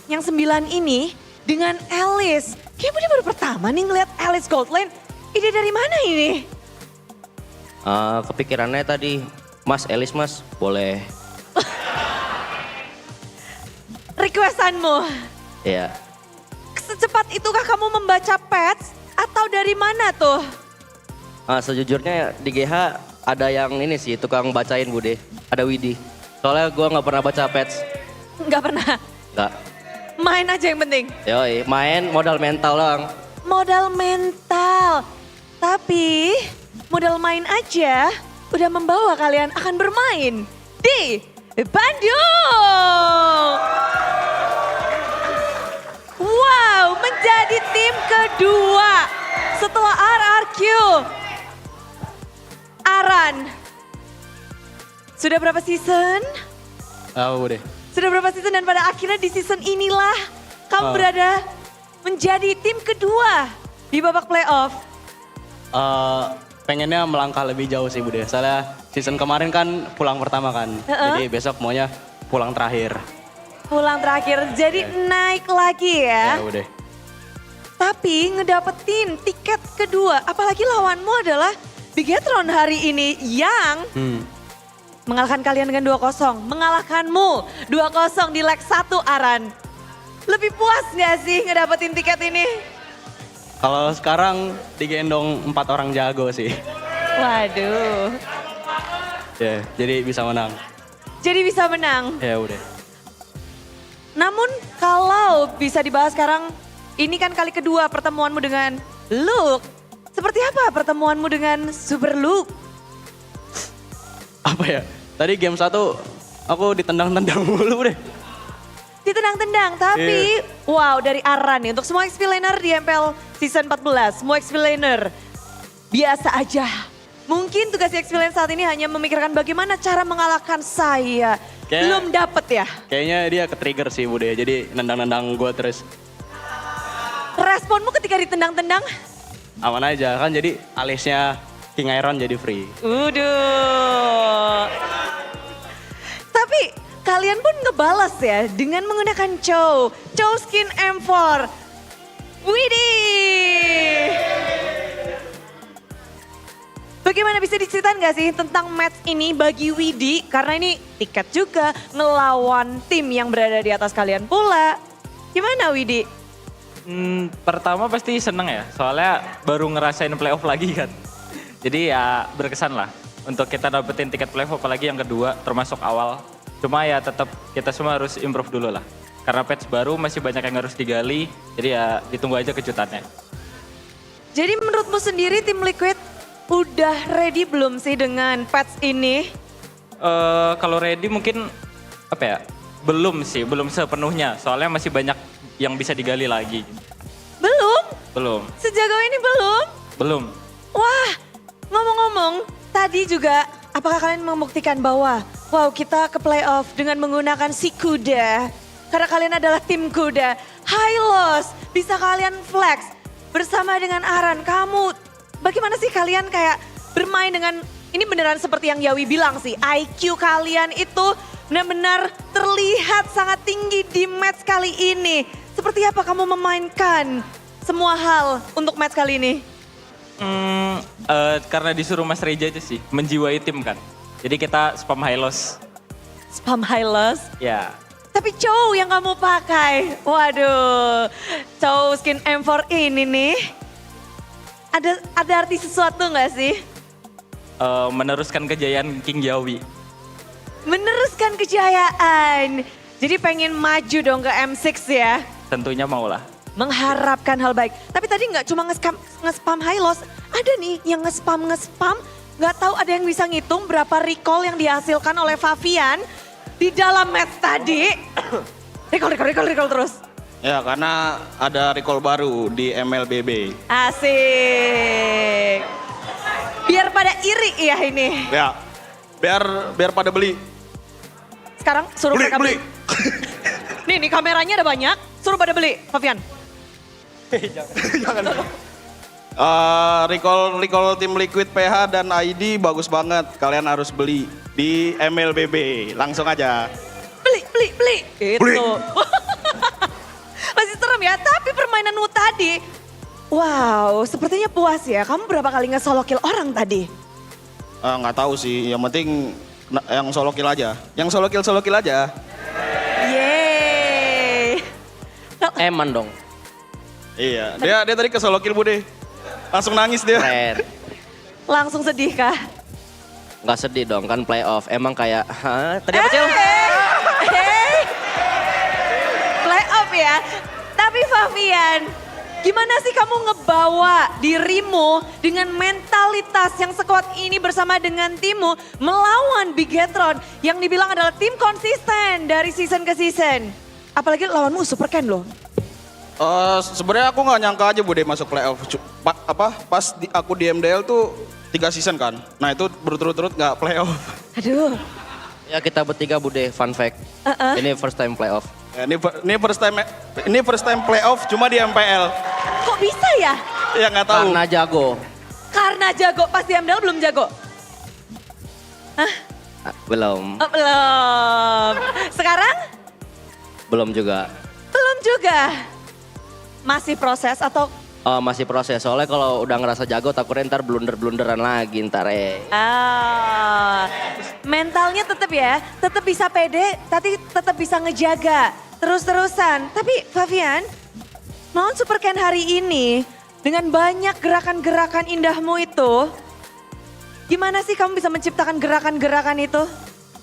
yang 9 ini dengan Alice. Kayaknya dia baru pertama nih ngeliat Alice Gold Lane. Ide dari mana ini? Kepikirannya tadi, Mas Alice mas, boleh. Requestanmu? Ya. Secepat itukah kamu membaca patch atau dari mana tuh? Sejujurnya di GH ada yang ini sih, tukang bacain Bude. Ada Widi. Soalnya gue nggak pernah baca patch. Nggak pernah? Nggak. Main aja yang penting? Yoi, main modal mental doang. Modal mental. Tapi modal main aja udah membawa kalian akan bermain di Bandung. Wow, menjadi tim kedua setelah RRQ. Aran, sudah berapa season? Udah. Sudah berapa season dan pada akhirnya di season inilah kamu berada menjadi tim kedua di babak playoff. Pengennya melangkah lebih jauh sih Bude. Soalnya season kemarin kan pulang pertama kan. Jadi besok maunya pulang terakhir. Pulang terakhir, jadi naik lagi ya. Ya udah. Tapi ngedapetin tiket kedua, apalagi lawanmu adalah Bigetron hari ini yang mengalahkan kalian dengan 2-0. Mengalahkanmu 2-0 di leg 1 Aran. Lebih puas gak sih ngedapetin tiket ini? Kalau sekarang digendong 4 orang jago sih. Waduh. Ya, jadi bisa menang. Jadi bisa menang. Ya udah. Namun kalau bisa dibahas sekarang, ini kan kali kedua pertemuanmu dengan Luke. Seperti apa pertemuanmu dengan Super Luke? Apa ya? Tadi game 1 aku ditendang-tendang mulu deh. ditendang-tendang. Tapi wow dari Aran nih untuk semua XP laner di MPL Season 14. Semua XP laner biasa aja. Mungkin tugas XP laner saat ini hanya memikirkan bagaimana cara mengalahkan saya. Belum dapet ya? Kayaknya dia ke-trigger sih Bude, jadi nendang-nendang gue terus. Responmu ketika ditendang-tendang? Aman aja, kan jadi alisnya King Iron jadi free. Tapi kalian pun ngebalas ya dengan menggunakan Chow skin M4. Widih! Bagaimana bisa diceritain gak sih tentang match ini bagi Widi? Karena ini tiket juga ngelawan tim yang berada di atas kalian pula. Gimana Widi? Pertama pasti seneng ya, soalnya baru ngerasain playoff lagi kan. Jadi ya berkesan lah untuk kita dapetin tiket playoff apalagi yang kedua termasuk awal. Cuma ya tetap kita semua harus improve dulu lah. Karena patch baru masih banyak yang harus digali, jadi ya ditunggu aja kejutannya. Jadi menurutmu sendiri tim Liquid udah ready belum sih dengan patch ini? Kalau ready mungkin apa ya? Belum sih, belum sepenuhnya. Soalnya masih banyak yang bisa digali lagi. Belum? Belum. Sejago ini belum? Belum. Wah, ngomong-ngomong, tadi juga apakah kalian membuktikan bahwa wow kita ke playoff dengan menggunakan si kuda? Karena kalian adalah tim kuda. High loss, bisa kalian flex bersama dengan Aran. Kamu bagaimana sih kalian kayak bermain dengan, ini beneran seperti yang Yawi bilang sih, IQ kalian itu benar-benar terlihat sangat tinggi di match kali ini. Seperti apa kamu memainkan semua hal untuk match kali ini? Karena disuruh Mas Reja aja sih, menjiwai tim kan. Jadi kita spam high loss. Spam high loss? Ya. Tapi Chow yang kamu pakai, waduh, Chow skin M4 ini nih. Ada arti sesuatu nggak sih? Meneruskan kejayaan King Yawi. Meneruskan kejayaan. Jadi pengen maju dong ke M6 ya? Tentunya mau lah. Mengharapkan hal baik. Tapi tadi nggak cuma nge-spam high loss. Ada nih yang nge-spam. Nggak tahu ada yang bisa ngitung berapa recall yang dihasilkan oleh Favian di dalam match tadi. Recall terus. Ya karena ada recall baru di MLBB. Asik. Biar pada iri ya ini. Ya, biar pada beli. Sekarang suruh mereka beli. Nih kameranya ada banyak, suruh pada beli, Favian. Jangan. Recall tim Liquid PH dan ID bagus banget. Kalian harus beli di MLBB. Langsung aja. Beli. Gitu. Masih serem ya, tapi permainanmu tadi, wow, sepertinya puas ya. Kamu berapa kali nge-solo kill orang tadi? Nggak tahu sih, yang penting yang solo kill aja. Yang solo kill aja. Yeay. Eman dong. Iya, dia tadi ke solo kill Bude. Langsung nangis dia. Keren. Langsung sedih kah? Nggak sedih dong, kan playoff. Emang kayak, tadi apa Cil? Playoff ya. Tapi Favian, gimana sih kamu ngebawa dirimu dengan mentalitas yang sekuat ini bersama dengan timmu melawan Bigetron yang dibilang adalah tim konsisten dari season ke season. Apalagi lawanmu Super Ken loh. Sebenarnya aku nggak nyangka aja Bude masuk playoff. Pas aku di MDL tuh 3 season kan. Nah itu berturut-turut nggak playoff. Aduh. Ya kita bertiga Bude, fun fact. Ini first time playoff. Ya, ini first time playoff cuma di MPL. Kok bisa ya? Ya nggak tahu. Karena jago. Karena jago, pas di MDL belum jago? Hah? Belum. Oh, belum. Sekarang? Belum juga. Belum juga. Masih proses atau? Masih proses, soalnya kalau udah ngerasa jago takutnya ntar blunder-blunderan lagi ntar Mentalnya tetap ya, tetap bisa pede, tapi tetap bisa ngejaga terus-terusan. Tapi Favian, melawan Super Ken hari ini dengan banyak gerakan-gerakan indahmu itu, gimana sih kamu bisa menciptakan gerakan-gerakan itu?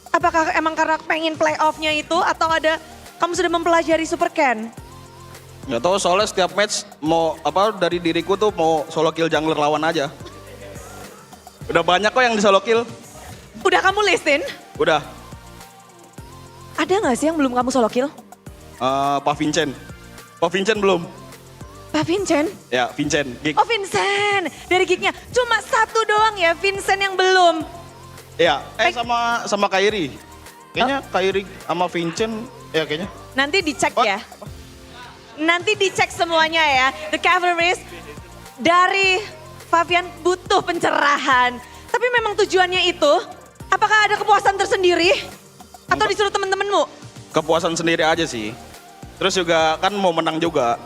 Apakah emang karena pengen playoff-nya itu atau ada kamu sudah mempelajari Super Ken? Gak tau soalnya setiap match mau dari diriku tuh mau solo kill jungler lawan aja. Udah banyak kok yang di solo kill. Udah kamu listin? Udah. Ada gak sih yang belum kamu solo kill? Pak Vincent. Pak Vincent belum? Pak Vincent? Ya, Vincent. Gig. Oh Vincent, dari gignya. Cuma satu doang ya Vincent yang belum. Iya, sama Kairi. Kayaknya Kairi sama Vincent, ya kayaknya. Nanti dicek ya. Nanti dicek semuanya ya. The Cavalries dari Fabian butuh pencerahan. Tapi memang tujuannya itu, apakah ada kepuasan tersendiri? Atau disuruh temen-temenmu? Kepuasan sendiri aja sih. Terus juga kan mau menang juga.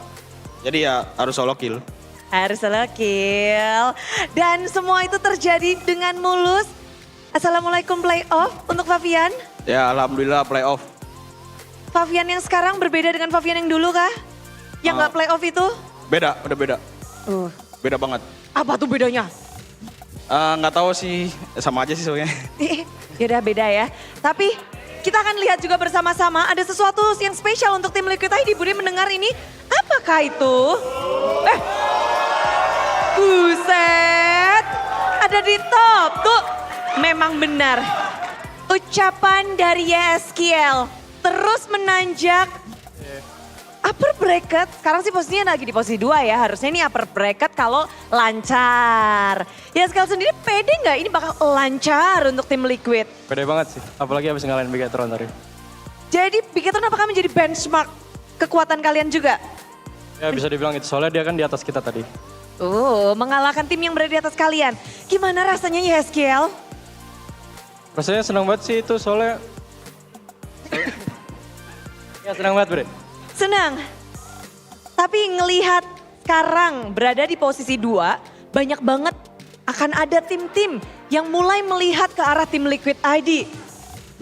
Jadi ya harus solo kill. Harus solo kill. Dan semua itu terjadi dengan mulus. Assalamualaikum playoff untuk Fabian. Ya alhamdulillah playoff. Fabian yang sekarang berbeda dengan Fabian yang dulu kah? Yang nggak playoff itu? Beda, udah beda. Beda banget. Apa tuh bedanya? Nggak tahu sih, sama aja sih soalnya. Ya udah beda ya. Tapi kita akan lihat juga bersama-sama ada sesuatu yang spesial untuk tim Liquid ID. Budi mendengar ini, apakah itu? Buset, ada di top tuh. Memang benar. Ucapan dari YSKL terus menanjak upper bracket. Sekarang sih posisinya lagi di posisi 2 ya. Harusnya ini upper bracket kalau lancar. YSKL sendiri pede nggak ini bakal lancar untuk tim Liquid? Pede banget sih, apalagi habis ngalahin Bigetron tadi. Jadi Bigetron apakah menjadi benchmark kekuatan kalian juga? Ya bisa dibilang itu, soalnya dia kan di atas kita tadi. Mengalahkan tim yang berada di atas kalian. Gimana rasanya YSKL? Rasanya senang banget sih itu soalnya. Ya senang banget Bre. Senang. Tapi ngelihat sekarang berada di posisi 2, banyak banget akan ada tim-tim yang mulai melihat ke arah tim Liquid ID.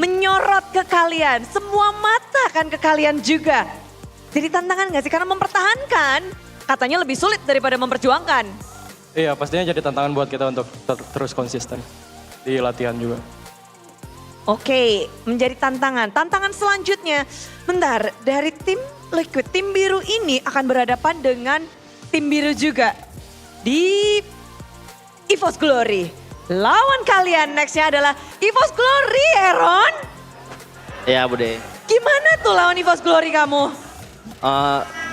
Menyorot ke kalian, semua mata akan ke kalian juga. Jadi tantangan gak sih? Karena mempertahankan katanya lebih sulit daripada memperjuangkan. Iya pastinya jadi tantangan buat kita untuk terus konsisten di latihan juga. Oke, menjadi tantangan. Tantangan selanjutnya, bentar, dari tim Liquid, tim biru ini akan berhadapan dengan tim biru juga di EVOS Glory. Lawan kalian nextnya adalah EVOS Glory, Aaron. Ya Bude. Gimana tuh lawan EVOS Glory kamu?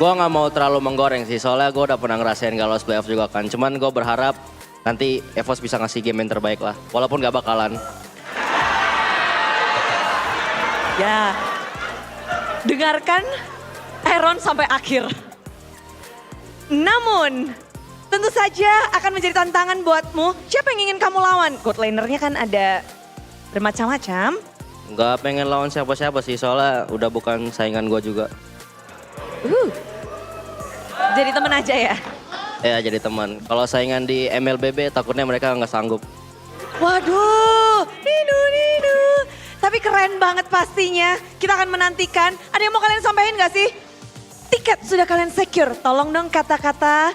Gue gak mau terlalu menggoreng sih, soalnya gue udah pernah ngerasain gak lolos playoff juga kan. Cuman gue berharap nanti EVOS bisa ngasih game yang terbaik lah, walaupun gak bakalan. Ya, dengarkan Aaron sampai akhir. Namun, tentu saja akan menjadi tantangan buatmu. Siapa yang ingin kamu lawan? God lanernya kan ada bermacam-macam. Gak pengen lawan siapa-siapa sih, soalnya udah bukan saingan gue juga. Jadi temen aja ya? Ya jadi teman. Kalau saingan di MLBB takutnya mereka nggak sanggup. Waduh, Ninu. Tapi keren banget pastinya. Kita akan menantikan. Ada yang mau kalian sampaikan gak sih? Tiket sudah kalian secure. Tolong dong kata-kata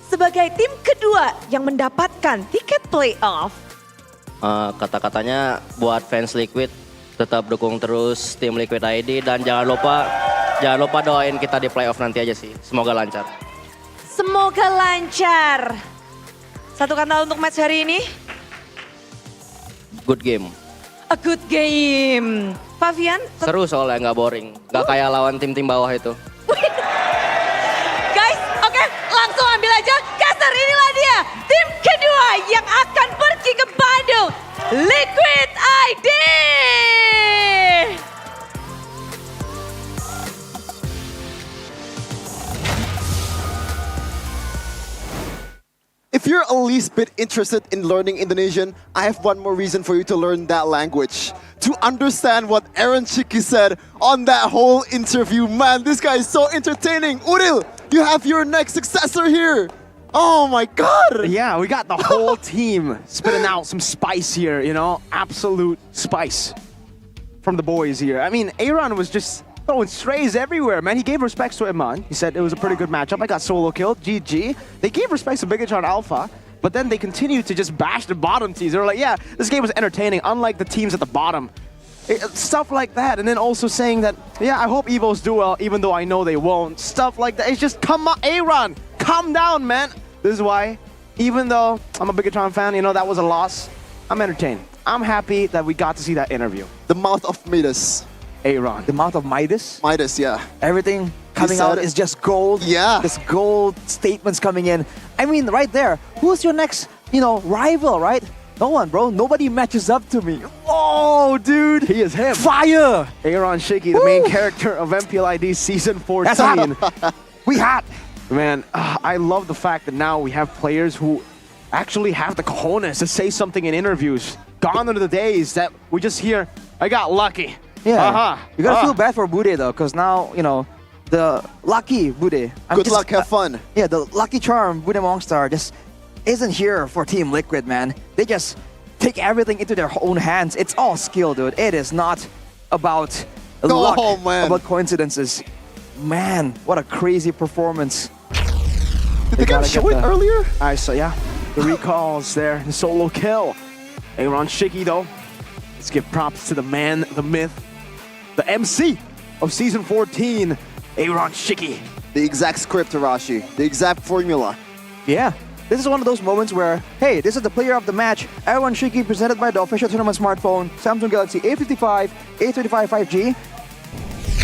sebagai tim kedua yang mendapatkan tiket playoff. Kata-katanya buat fans Liquid tetap dukung terus tim Liquid ID dan jangan lupa doain kita di playoff nanti aja sih. Semoga lancar. Semoga lancar. Satu kata untuk match hari ini. Good game. A good game. Fabian? Seru soalnya nggak boring. Nggak kayak lawan tim-tim bawah itu. Guys, oke, langsung ambil aja. Caster, inilah dia. Tim kedua yang akan pergi ke Bandung. Liquid ID. If you're at least bit interested in learning Indonesian, I have one more reason for you to learn that language. To understand what Aaron Chiki said on that whole interview. Man, this guy is so entertaining. Uril, you have your next successor here. Oh my God. Yeah, we got the whole team spitting out some spice here, you know, absolute spice from the boys here. I mean, Aaron was just throwing strays everywhere, man. He gave respects to Iman. He said it was a pretty good matchup. I got solo killed, GG. They gave respects to Bigatron Alpha, but then they continued to just bash the bottom teams. They were like, yeah, this game was entertaining, unlike the teams at the bottom. Stuff like that, and then also saying that, yeah, I hope Evos do well, even though I know they won't. Stuff like that. It's just, come on, Aaron, calm down, man. This is why, even though I'm a Bigatron fan, you know, that was a loss, I'm entertained. I'm happy that we got to see that interview. The mouth of Midas. Aaron. The mouth of Midas. Midas, yeah. Everything coming out is just gold. Yeah. This gold statements coming in. I mean, right there, who's your next, rival, right? No one, bro. Nobody matches up to me. Oh, dude. He is him. Fire. Aaron Shiki, the main character of MPL ID Season 14. That's hot. We hot. Man, I love the fact that now we have players who actually have the cojones to say something in interviews. Gone are the days that we just hear, I got lucky. Yeah. You gotta feel bad for Bude though, because now, the lucky Bude. Good luck, have fun. Yeah, the lucky charm Bude Mongstar just isn't here for Team Liquid, man. They just take everything into their own hands. It's all skill, dude. It is not about luck, about coincidences. Man, what a crazy performance. Did the guy show it earlier? I saw, yeah. The recalls there, the solo kill. Aaron Shiki, though. Let's give props to the man, the myth, the MC of Season 14, Aaron Shiki. The exact script, Arashi. The exact formula. Yeah. This is one of those moments where, hey, this is the player of the match. Aaron Shiki presented by the official tournament smartphone, Samsung Galaxy A55, A35 5G.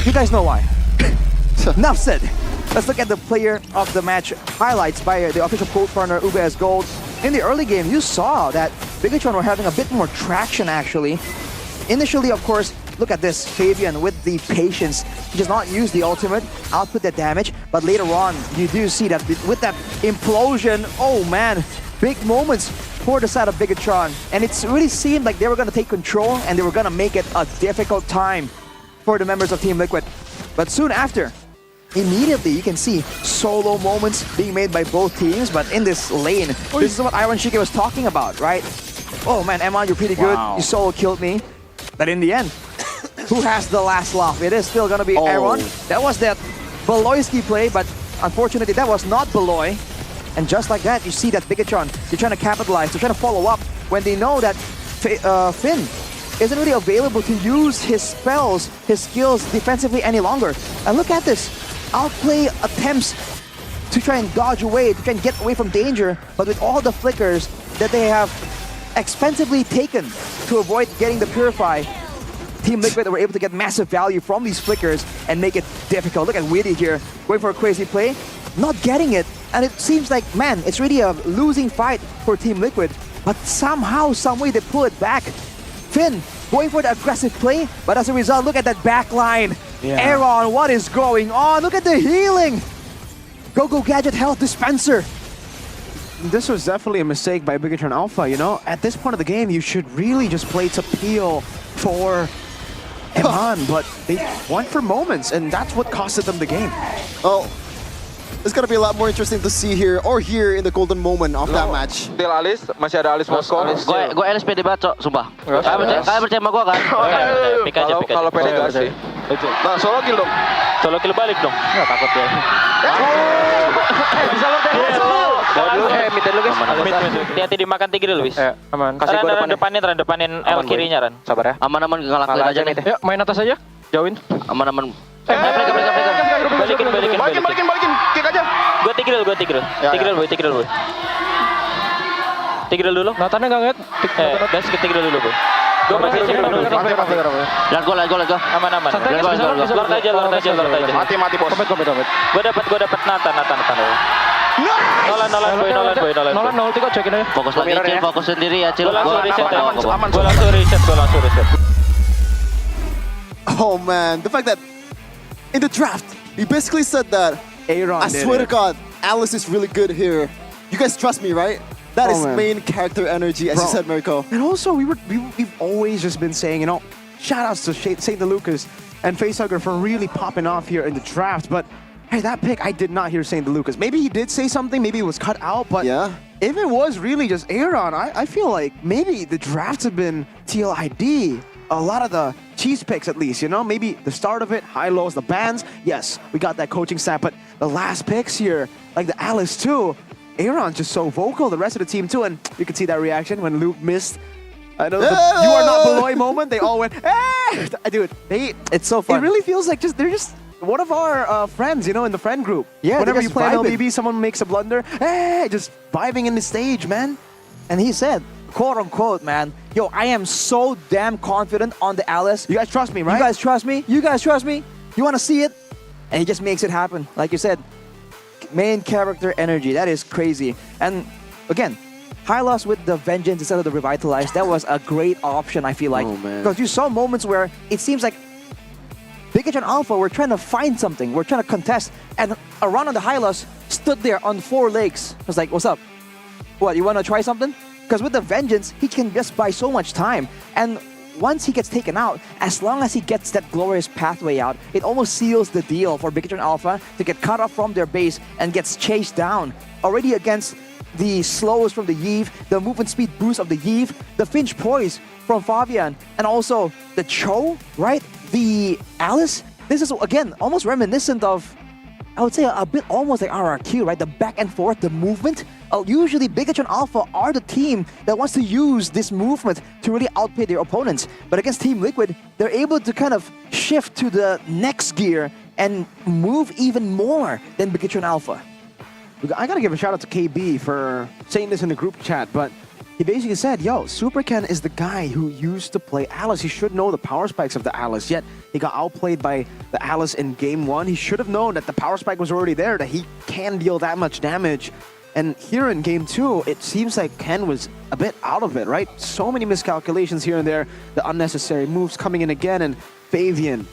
You guys know why. Enough said. Let's look at the player of the match highlights by the official quote partner UBS Gold. In the early game, you saw that Bigatron were having a bit more traction actually. Initially, of course, look at this, Fabian with the patience. He does not use the ultimate, output that damage, but later on, you do see that with that implosion, oh man, big moments for the side of Bigatron. And it's really seemed like they were going to take control and they were going to make it a difficult time for the members of Team Liquid. But soon after, immediately you can see solo moments being made by both teams, but in this lane, this is what Aaron Shiki was talking about, right? Oh man, Emma, you're pretty good. You solo killed me. But in the end, who has the last laugh? It is still gonna be Aaron. That was that Beloyski play, but unfortunately that was not Beloy. And just like that, you see that Bigatron, they're trying to capitalize, they're trying to follow up when they know that Finn isn't really available to use his spells, his skills defensively any longer. And look at this. Outplay attempts to try and dodge away, to try and get away from danger, but with all the flickers that they have expensively taken to avoid getting the Purify, Team Liquid were able to get massive value from these flickers and make it difficult. Look at Witty here, going for a crazy play, not getting it, and it seems like, man, it's really a losing fight for Team Liquid, but somehow, some way they pull it back. Finn going for the aggressive play, but as a result, look at that back line. Yeah. Aaron, what is going on? Look at the healing! Go Gadget Health Dispenser. This was definitely a mistake by Bigatron Alpha, At this point of the game, you should really just play to peel for Eman, but they went for moments, and that's what costed them the game. Oh, it's gonna be a lot more interesting to see here or hear in the golden moment of that match. Still Alis, masih ada Alis Moskow. Gue LSPD banget, Sumpah. Kalian percaya sama gue kan? Pik aja. Kalau pede gak sih? Nah, solo kill dong. Solo kill balik dong. Nggak takut ya. Bisa lo mid dulu guys. Hati-hati dimakan tigre lu, Wis. Aman. Kasih gue depanin L kirinya, Ran. Sabar ya. Aman-aman ngelakuin aja nih. Yuk, main atas aja. Jauhin. Aman-aman. Balikin. Kick aja. Gue tigre. Tigre boy. Tigre dulu. Nathannya nggak ngeliat. Gas ke tigre dulu, boy. Gue masih simpan dulu. Lihat gue. Aman. Santai, Lord aja. Mati bos. Gue dapat Nathan. Nolan boy. Nolan 03 cekin aja. Fokus lagi, Cil. Fokus sendiri ya, Cil. Gue langsung reset. Aman. Gue langsung reset. Oh man, the fact that in the draft, he basically said that, Aaron I swear to God, Alice is really good here. You guys trust me, right? That is main character energy, as you said, Mirko. And also, we've always just been saying, shout outs to St. Lucas and Facehugger for really popping off here in the draft. But hey, that pick, I did not hear St. Lucas. Maybe he did say something, maybe it was cut out, but if it was really just Aaron, I feel like maybe the drafts have been TLID. A lot of the cheese picks, at least, maybe the start of it, high lows, the bans. Yes, we got that coaching staff, but the last picks here, like the Alice too, Aaron's just so vocal, the rest of the team too, and you can see that reaction when Luke missed. I know the "you are not Beloy" moment. They all went, "Eh!" Dude, it's so fun. It really feels like they're just one of our friends, in the friend group. Yeah, whenever you play LBB, someone makes a blunder, just vibing in the stage, man. And he said, quote unquote, man. Yo, I am so damn confident on the Alice. You guys trust me, right? You guys trust me? You guys trust me? You want to see it? And he just makes it happen. Like you said, main character energy. That is crazy. And again, Hylos with the Vengeance instead of the Revitalize, that was a great option, I feel like. Oh, man. Because you saw moments where it seems like Pikachu and Alpha were trying to find something. We're trying to contest. And Around on the Hylos stood there on 4 legs. I was like, what's up? What, you want to try something? Because with the Vengeance, he can just buy so much time. And once he gets taken out, as long as he gets that glorious pathway out, it almost seals the deal for Pikachu and Alpha to get cut off from their base and gets chased down. Already against the slows from the Yves, the movement speed boost of the Yves, the Finch Poise from Fabian, and also the Cho, right? The Alice. This is, again, almost reminiscent of, I would say, a bit almost like RRQ, right? The back and forth, the movement. Usually, Pikachu and Alpha are the team that wants to use this movement to really outplay their opponents. But against Team Liquid, they're able to kind of shift to the next gear and move even more than Pikachu and Alpha. I gotta give a shout out to KB for saying this in the group chat, but he basically said, yo, Super Ken is the guy who used to play Alice. He should know the power spikes of the Alice, yet he got outplayed by the Alice in Game 1. He should have known that the power spike was already there, that he can deal that much damage. And here in Game 2, it seems like Ken was a bit out of it, right? So many miscalculations here and there, the unnecessary moves coming in again, and Fabian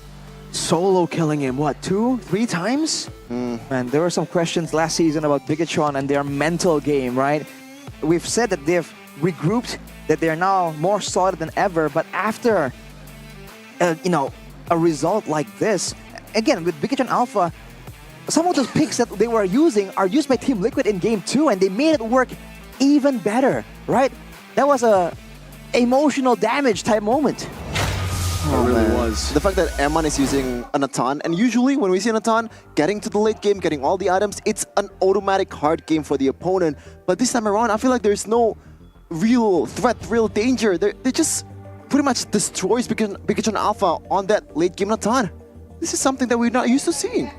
solo killing him, what, 2, 3 times? Man, there were some questions last season about Pikachu and their mental game, right? We've said that they've regrouped, that they're now more solid than ever, but after, a result like this, again, with Pikachu and Alpha, some of those picks that they were using are used by Team Liquid in Game 2, and they made it work even better, right? That was a emotional damage type moment. It really was. The fact that Eman is using a Natan, and usually when we see a Natan getting to the late game, getting all the items, it's an automatic hard game for the opponent. But this time around, I feel like there's no real threat, real danger. They just pretty much destroys Pikachu and Alpha on that late game Natan. This is something that we're not used to seeing.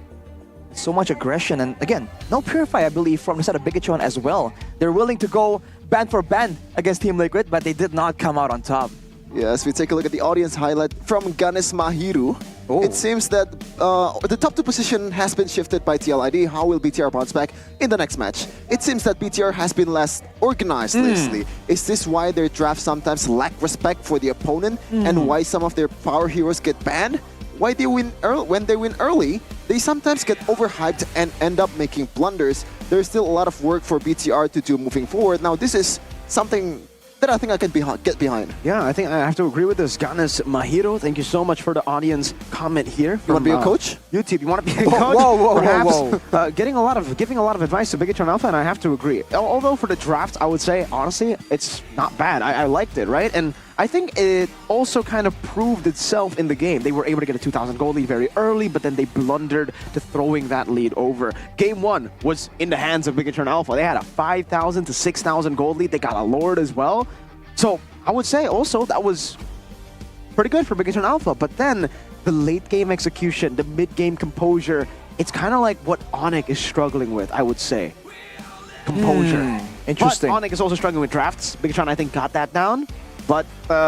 So much aggression, and again, no Purify, I believe, from the side of Pikachu as well. They're willing to go band for band against Team Liquid, but they did not come out on top. Yes, we take a look at the audience highlight from Ganesh Mahiru. It seems that the top 2 position has been shifted by TLID. How will BTR bounce back in the next match? It seems that BTR has been less organized lately. Is this why their drafts sometimes lack respect for the opponent and why some of their power heroes get banned? Why they win when they win early, they sometimes get overhyped and end up making blunders. There's still a lot of work for BTR to do moving forward. Now, this is something that I think I can get behind. Yeah, I think I have to agree with this. Ganesh Mahiro, thank you so much for the audience comment here. You want to be a coach? YouTube, you want to be a coach? Whoa. Giving a lot of advice to Pikachu and Alpha, and I have to agree. Although for the draft, I would say, honestly, it's not bad. I liked it, right? And I think it also kind of proved itself in the game. They were able to get a 2,000 gold lead very early, but then they blundered to throwing that lead over. Game 1 was in the hands of Pikachu and Alpha. They had a 5,000 to 6,000 gold lead. They got a Lord as well. So I would say also that was pretty good for Pikachu and Alpha. But then the late game execution, the mid game composure, it's kind of like what Onyx is struggling with, I would say. Composure. Interesting. But Onyx is also struggling with drafts. Pikachu, I think, got that down. But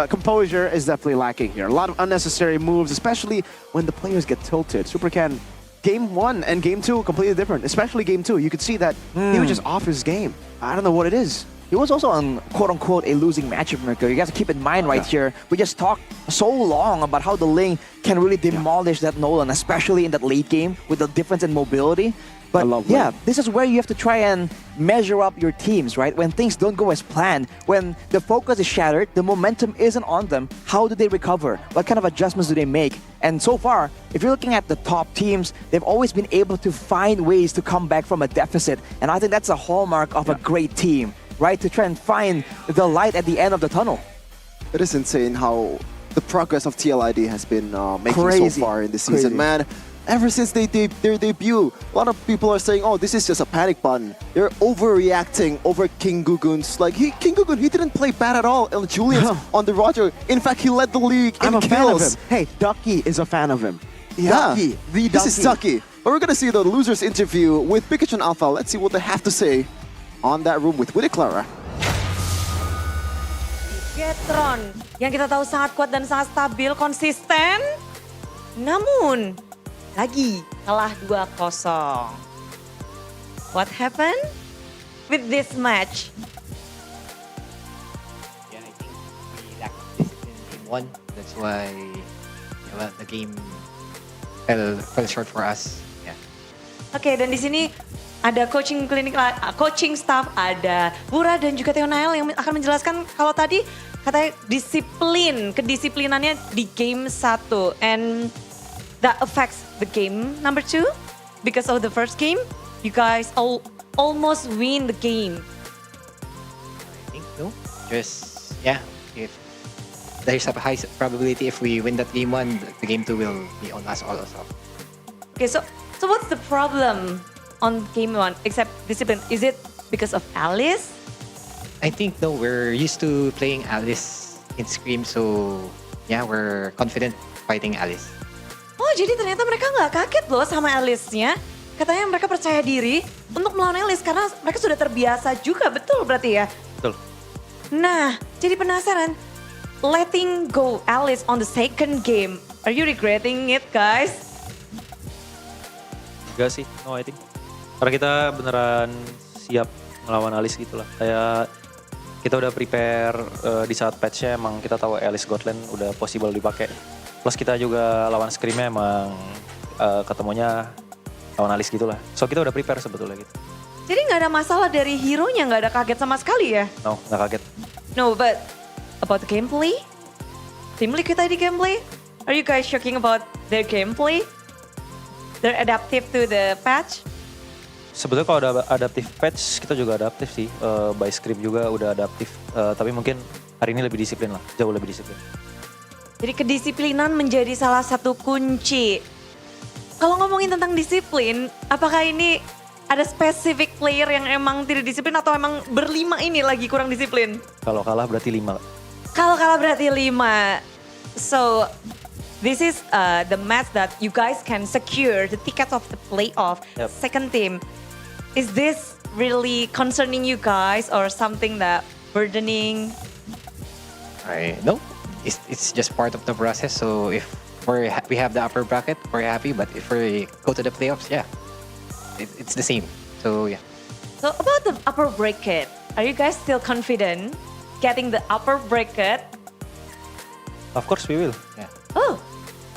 composure is definitely lacking here. A lot of unnecessary moves, especially when the players get tilted. Super Ken, Game 1 and Game 2 completely different. Especially Game 2, you could see that he was just off his game. I don't know what it is. He was also on quote-unquote a losing matchup, Mirko. You guys keep in mind right here, we just talked so long about how the Ling can really demolish that Nolan, especially in that late game with the difference in mobility. But yeah, this is where you have to try and measure up your teams, right? When things don't go as planned, when the focus is shattered, the momentum isn't on them, how do they recover? What kind of adjustments do they make? And so far, if you're looking at the top teams, they've always been able to find ways to come back from a deficit. And I think that's a hallmark of a great team, right? To try and find the light at the end of the tunnel. It is insane how the progress of TLID has been making so far in this season, man. Ever since their debut, a lot of people are saying, oh, this is just a panic button. They're overreacting over King Gugun's. Like, King Gugun, he didn't play bad at all. And Julian's on the Roger. In fact, he led the league in kills. I'm a fan of him. Hey, Ducky is a fan of him. Ducky. This is Ducky. But we're going to see the losers interview with Pikachu and Alpha. Let's see what they have to say on that room with Willie Clara. Bigetron yang kita tahu sangat kuat dan sangat stabil, konsisten. Namun, lagi kalah 2-0. What happened with this match? Yeah, I think we lack discipline in game one. That's why the game fell short for us. Yeah. Oke, dan di sini ada coaching staff, ada Pura dan juga Theo Nael yang akan menjelaskan kalau tadi katanya kedisiplinannya di game 1 and that affects the game number 2 because of the first game. You guys almost win the game. I think no. Just, yeah, if there's a high probability if we win that game 1, the game 2 will be on us also. Okay, so what's the problem on game 1 except discipline? Is it because of Alice? I think no, we're used to playing Alice in Scream, so yeah, we're confident fighting Alice. Oh, jadi ternyata mereka nggak kaget loh sama Alice-nya. Katanya mereka percaya diri untuk melawan Alice karena mereka sudah terbiasa juga, betul berarti ya? Betul. Nah, jadi penasaran, letting go Alice on the second game, are you regretting it guys? Enggak sih, no I think. Karena kita beneran siap ngelawan Alice gitu lah. Kayak kita udah prepare di saat patch-nya emang kita tahu Alice Gotland udah possible dipakai. Plus kita juga lawan Scream-nya emang ketemunya lawan Alice gitu lah. So kita udah prepare sebetulnya gitu. Jadi nggak ada masalah dari hero-nya, nggak ada kaget sama sekali ya? No, nggak kaget. No, but about the gameplay? Team Liquid tadi gameplay? Are you guys shocking about their gameplay? They're adaptive to the patch? Sebetulnya kalau ada adaptif patch, kita juga adaptif sih. By Scream juga udah adaptif. Tapi mungkin hari ini lebih disiplin lah, jauh lebih disiplin. Jadi kedisiplinan menjadi salah satu kunci. Kalau ngomongin tentang disiplin, apakah ini ada spesifik player yang emang tidak disiplin atau emang berlima ini lagi kurang disiplin? Kalau kalah berarti 5. Kalau kalah berarti 5. So, this is the match that you guys can secure the tickets of the playoff. Yep. Second team. Is this really concerning you guys or something that burdening? No, it's just part of the process. So if we have the upper bracket, we're happy. But if we go to the playoffs, yeah, it's the same. So yeah. So about the upper bracket, are you guys still confident getting the upper bracket? Of course we will. Yeah. Oh,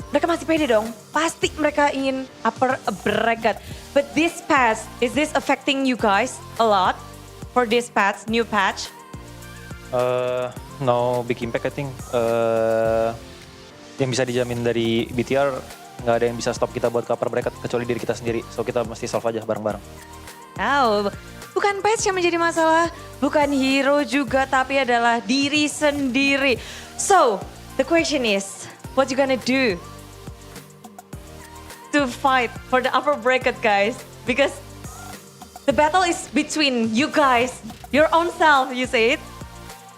mereka masih pede dong. Pasti mereka ingin upper bracket. But this patch, is this affecting you guys a lot for this patch, new patch? No big impact I think. Yang bisa dijamin dari BTR nggak ada yang bisa stop kita buat ke upper bracket kecuali diri kita sendiri. So kita mesti solve aja bareng-bareng. Oh, bukan patch yang menjadi masalah, bukan hero juga, tapi adalah diri sendiri. So, the question is, what you gonna do to fight for the upper bracket, guys? Because the battle is between you guys, your own self, you say it.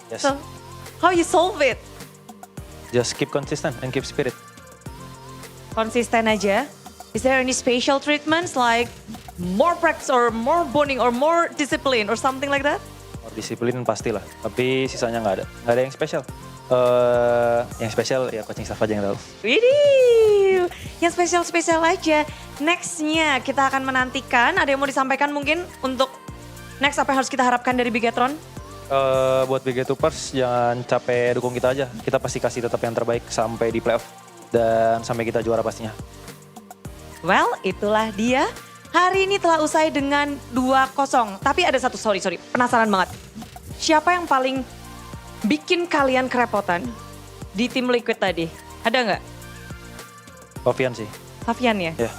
Yes. So, how you solve it? Just keep consistent and keep spirit. Konsisten aja. Is there any special treatments like more practice or more bonding or more discipline or something like that? More disiplin pastilah, tapi sisanya nggak ada. Nggak ada yang spesial. Yang spesial ya coaching staff aja yang tahu. Widih, yang spesial-spesial aja. Nextnya kita akan menantikan, ada yang mau disampaikan mungkin untuk next apa yang harus kita harapkan dari Bigetron? Buat BG2pers jangan capek dukung kita aja. Kita pasti kasih tetap yang terbaik sampai di playoff dan sampai kita juara pastinya. Well, itulah dia. Hari ini telah usai dengan 2-0. Tapi ada satu, sorry, penasaran banget. Siapa yang paling bikin kalian kerepotan di tim Liquid tadi? Ada nggak? Favian sih. Favian ya? Ya.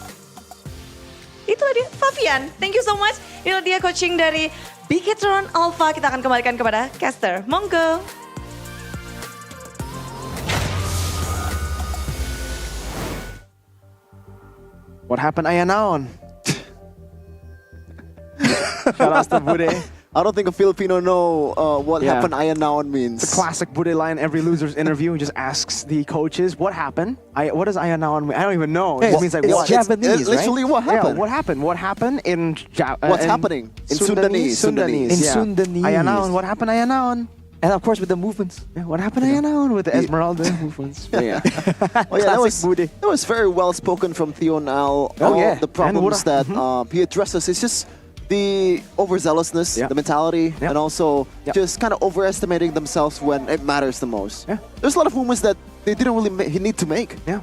Itulah dia, Favian. Thank you so much. Itulah dia coaching dari Bigetron Alpha. Kita akan kembalikan kepada caster. Monggo. What happened, Ayanaon? Shout out to Bude. I don't think a Filipino know what happened Ayanaon means. It's a classic Bude line. Every loser's interview just asks the coaches, what happened? What does Ayanaon mean? I don't even know. Hey, it means like what? Japanese, right? Literally what happened? Yeah, what happened? What happened in What's happening? In Sundanese. In Sundanese. Sundanese. Ayanaon, what happened, Ayanaon? And of course with the movements. Yeah, what happened to now with the Esmeralda movements? Yeah. Oh yeah, that was very well spoken from Theo now. Oh, yeah. The problems And that he addresses is just the overzealousness, the mentality, and also just kind of overestimating themselves when it matters the most. Yeah. There's a lot of moments that they didn't really need to make. Yeah.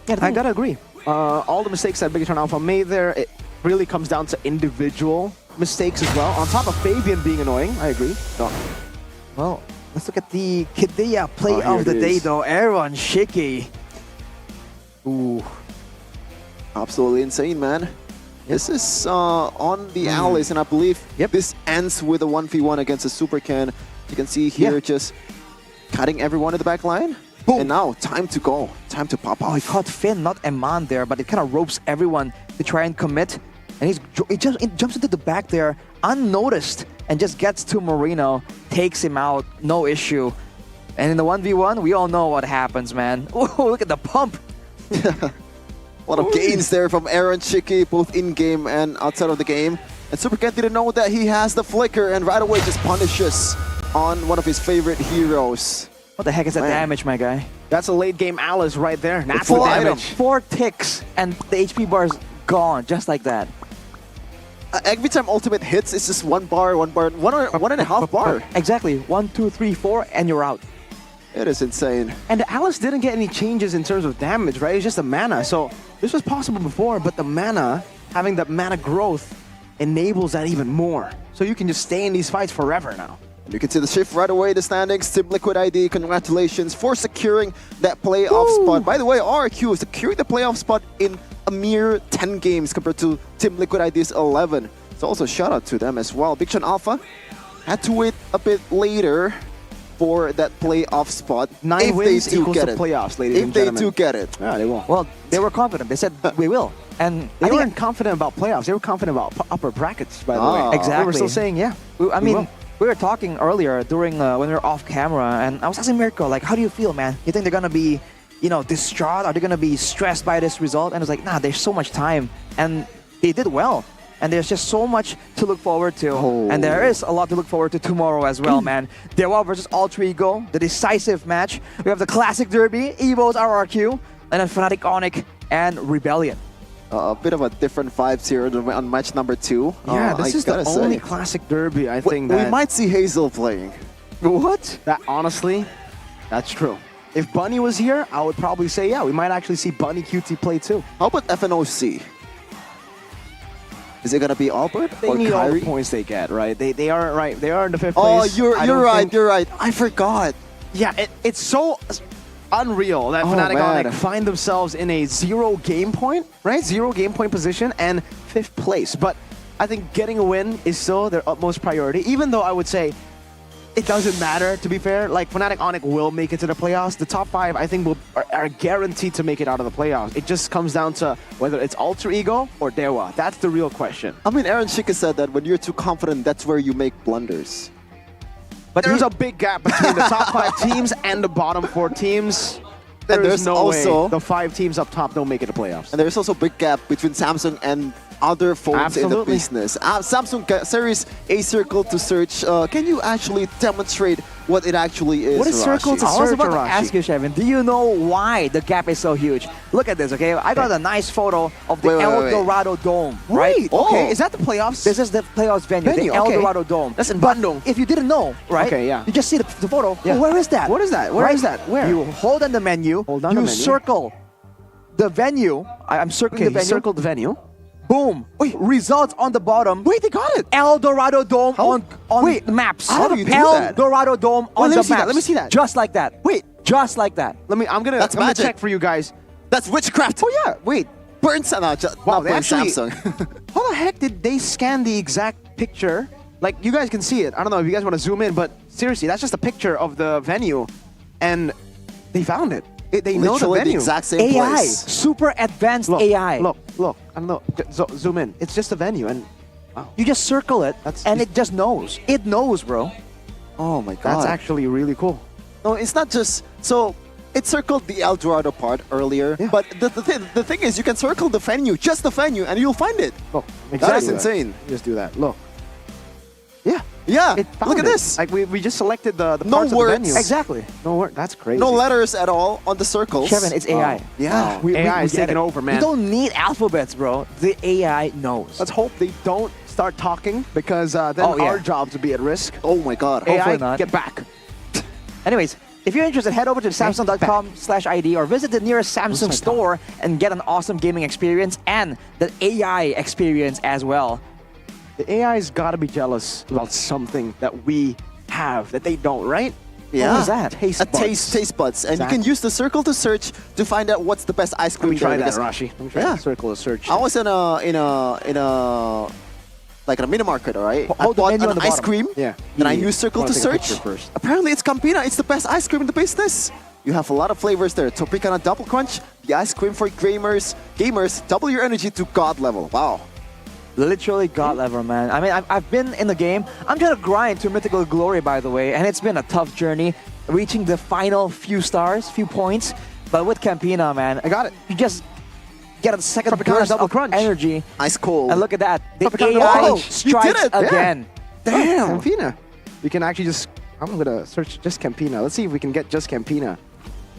Yeah, I gotta agree. All the mistakes that Bigatron Alpha made there, it really comes down to individual mistakes as well. On top of Fabian being annoying, I agree. No. Well, let's look at the Kidea play Oh, of the day though. Aaron Shiki. Ooh. Absolutely insane, man. This is on the allies, and I believe this ends with a 1v1 against a Super Can. You can see here just cutting everyone in the back line. Boom. And now, time to go. Time to pop off. Oh, he caught Finn, not Eman there, but it kind of ropes everyone to try and commit. And he jumps into the back there, unnoticed, and just gets to Marino, takes him out, no issue. And in the 1v1, we all know what happens, man. Oh, look at the pump. A lot of gains there from Aaron Shiki, both in-game and outside of the game. And Super Ken didn't know that he has the flicker, and right away just punishes on one of his favorite heroes. What the heck is that damage, my guy? That's a late game Alice right there. Natural damage. 4 ticks, and the HP bar is gone, just like that. Every time ultimate hits, it's just one and a half bar. Exactly. 1, 2, 3, 4, and you're out. It is insane. And Alice didn't get any changes in terms of damage, right? It's just the mana. So this was possible before, but the mana, having that mana growth, enables that even more. So you can just stay in these fights forever now. And you can see the shift right away, the standings. Team Liquid ID, congratulations for securing that playoff spot. By the way, RQ securing the playoff spot in a mere 10 games compared to Team Liquid ID's 11. So also shout out to them as well. Big Sean Alpha had to wait a bit later for that playoff spot. 9 wins equals the playoffs, ladies and gentlemen. If they do get it. Yeah, they will. Well, they were confident. They said, we will. And they weren't confident about playoffs. They were confident about upper brackets, by the way. Exactly. They were still saying, yeah. I mean, we were talking earlier during when we were off camera, and I was asking Mirko, like, how do you feel, man? You think they're gonna be, distraught? Are they gonna be stressed by this result? And it's like, nah, there's so much time, and they did well. And there's just so much to look forward to. And there is a lot to look forward to tomorrow as well, man. Dewa versus Alter Ego, the decisive match. We have the Classic Derby, Evo's RRQ, and then Fnatic Onyx and Rebellion. A bit of a different vibes here on match number 2. Yeah, this is the only Classic Derby, I think, we might see Hazel playing. What? That honestly, that's true. If Bunny was here, I would probably say, yeah, we might actually see Bunny QT play too. How about FNOC? Is it gonna be Albert They or need all Kyrie? the points they get, right? They are right. They are in the 5th Oh, place. you're right. I forgot. Yeah, it's so unreal that Fnatic Onyx find themselves in a 0 game point, right? 0 game point position and 5th place. But I think getting a win is still their utmost priority, even though I would say it doesn't matter, to be fair. Like, Fnatic Onyx will make it to the playoffs. The top 5, I think, are guaranteed to make it out of the playoffs. It just comes down to whether it's Alter Ego or Dewa. That's the real question. I mean, Aaron Shika said that when you're too confident, that's where you make blunders. But there's a big gap between the top 5 teams and the bottom 4 teams. There's no also way the 5 teams up top don't make it to playoffs. And there's also a big gap between Samsung and other phones in the Absolutely. business. Samsung Series A Circle to search. Can you actually demonstrate what it actually is? What is Circle Arashi? to search? I was about to ask you, Shevin. Do you know why the gap is so huge? Look at this, okay? I got a nice photo of the El Dorado Dome, right? Okay, is that the playoffs? This is the playoffs venue, the El Dorado Dome. That's in But Bandung. if you didn't know, right? Okay, yeah. You just see the photo. Yeah. Oh, where is that? What is that? Where Right? is that? Where? You hold on the menu. Hold on you the menu. circle the venue. I'm circling the Okay, venue. circled the venue. Boom. Results on the bottom. Wait, they got it. El Dorado Dome on Wait, maps. how do you do El that? Dorado Dome on let the me see maps. that, let me see that. Just like that. Wait. Just like that. I'm gonna That's magic. check for you guys. That's witchcraft. Oh yeah, wait. Wow, Wow, they actually, Samsung. how the heck did they scan the exact picture? Like, you guys can see it. I don't know if you guys want to zoom in, but seriously, that's just a picture of the venue, and they found it. They know the Literally venue. the exact same AI. place. Super advanced Look, AI. Look. I don't know. Zoom in. It's just a venue, and wow. You just circle it, and it just knows. It knows, bro. Oh my god. That's actually really cool. No, it's not just so. It circled the El Dorado part earlier, but the thing is, you can circle the venue, just the venue, and you'll find it. Look, That is insane. Just do that. Look. Yeah. Yeah, It found look at it. this. Like we just selected the No parts of the words. venue. Exactly. No word. That's crazy. No letters at all on the circles. Kevin, it's AI. Yeah. AI is get taking it. over, man. You don't need alphabets, bro. The AI knows. Let's hope they don't start talking because then Oh, yeah. our jobs would be at risk. Oh my God. AI, Hopefully not. get back. Anyways, if you're interested, head over to Samsung.com/ID or visit the nearest Samsung store and get an awesome gaming experience and the AI experience as well. The AI's got to be jealous about something that we have that they don't, right? Yeah. What was that? Taste buds. And you can use the circle to search to find out what's the best ice cream. Let me try there, that, because- Rashi. Let me try Yeah. that circle of search. I was in a like a mini market, all right? I Hold the bought menu an on the ice bottom. cream. Yeah. Then I used circle Wanna to take a search. picture first. Apparently it's Campina. It's the best ice cream in the business. You have a lot of flavors there. Tropicana Double Crunch, the ice cream for gamers, double your energy to God level. Wow. Literally God level, man. I mean, I've been in the game. I'm trying to grind to Mythical Glory, by the way, and it's been a tough journey reaching the final few stars, few points. But with Campina, man, I got it. You just get a second Tropicana burst Double of Crunch. energy. Ice cold. And look at that. The Tropicana AI Double- Oh, you did strikes it. Yeah. again. Damn. Campina. You can actually just, I'm going to search just Campina. Let's see if we can get just Campina.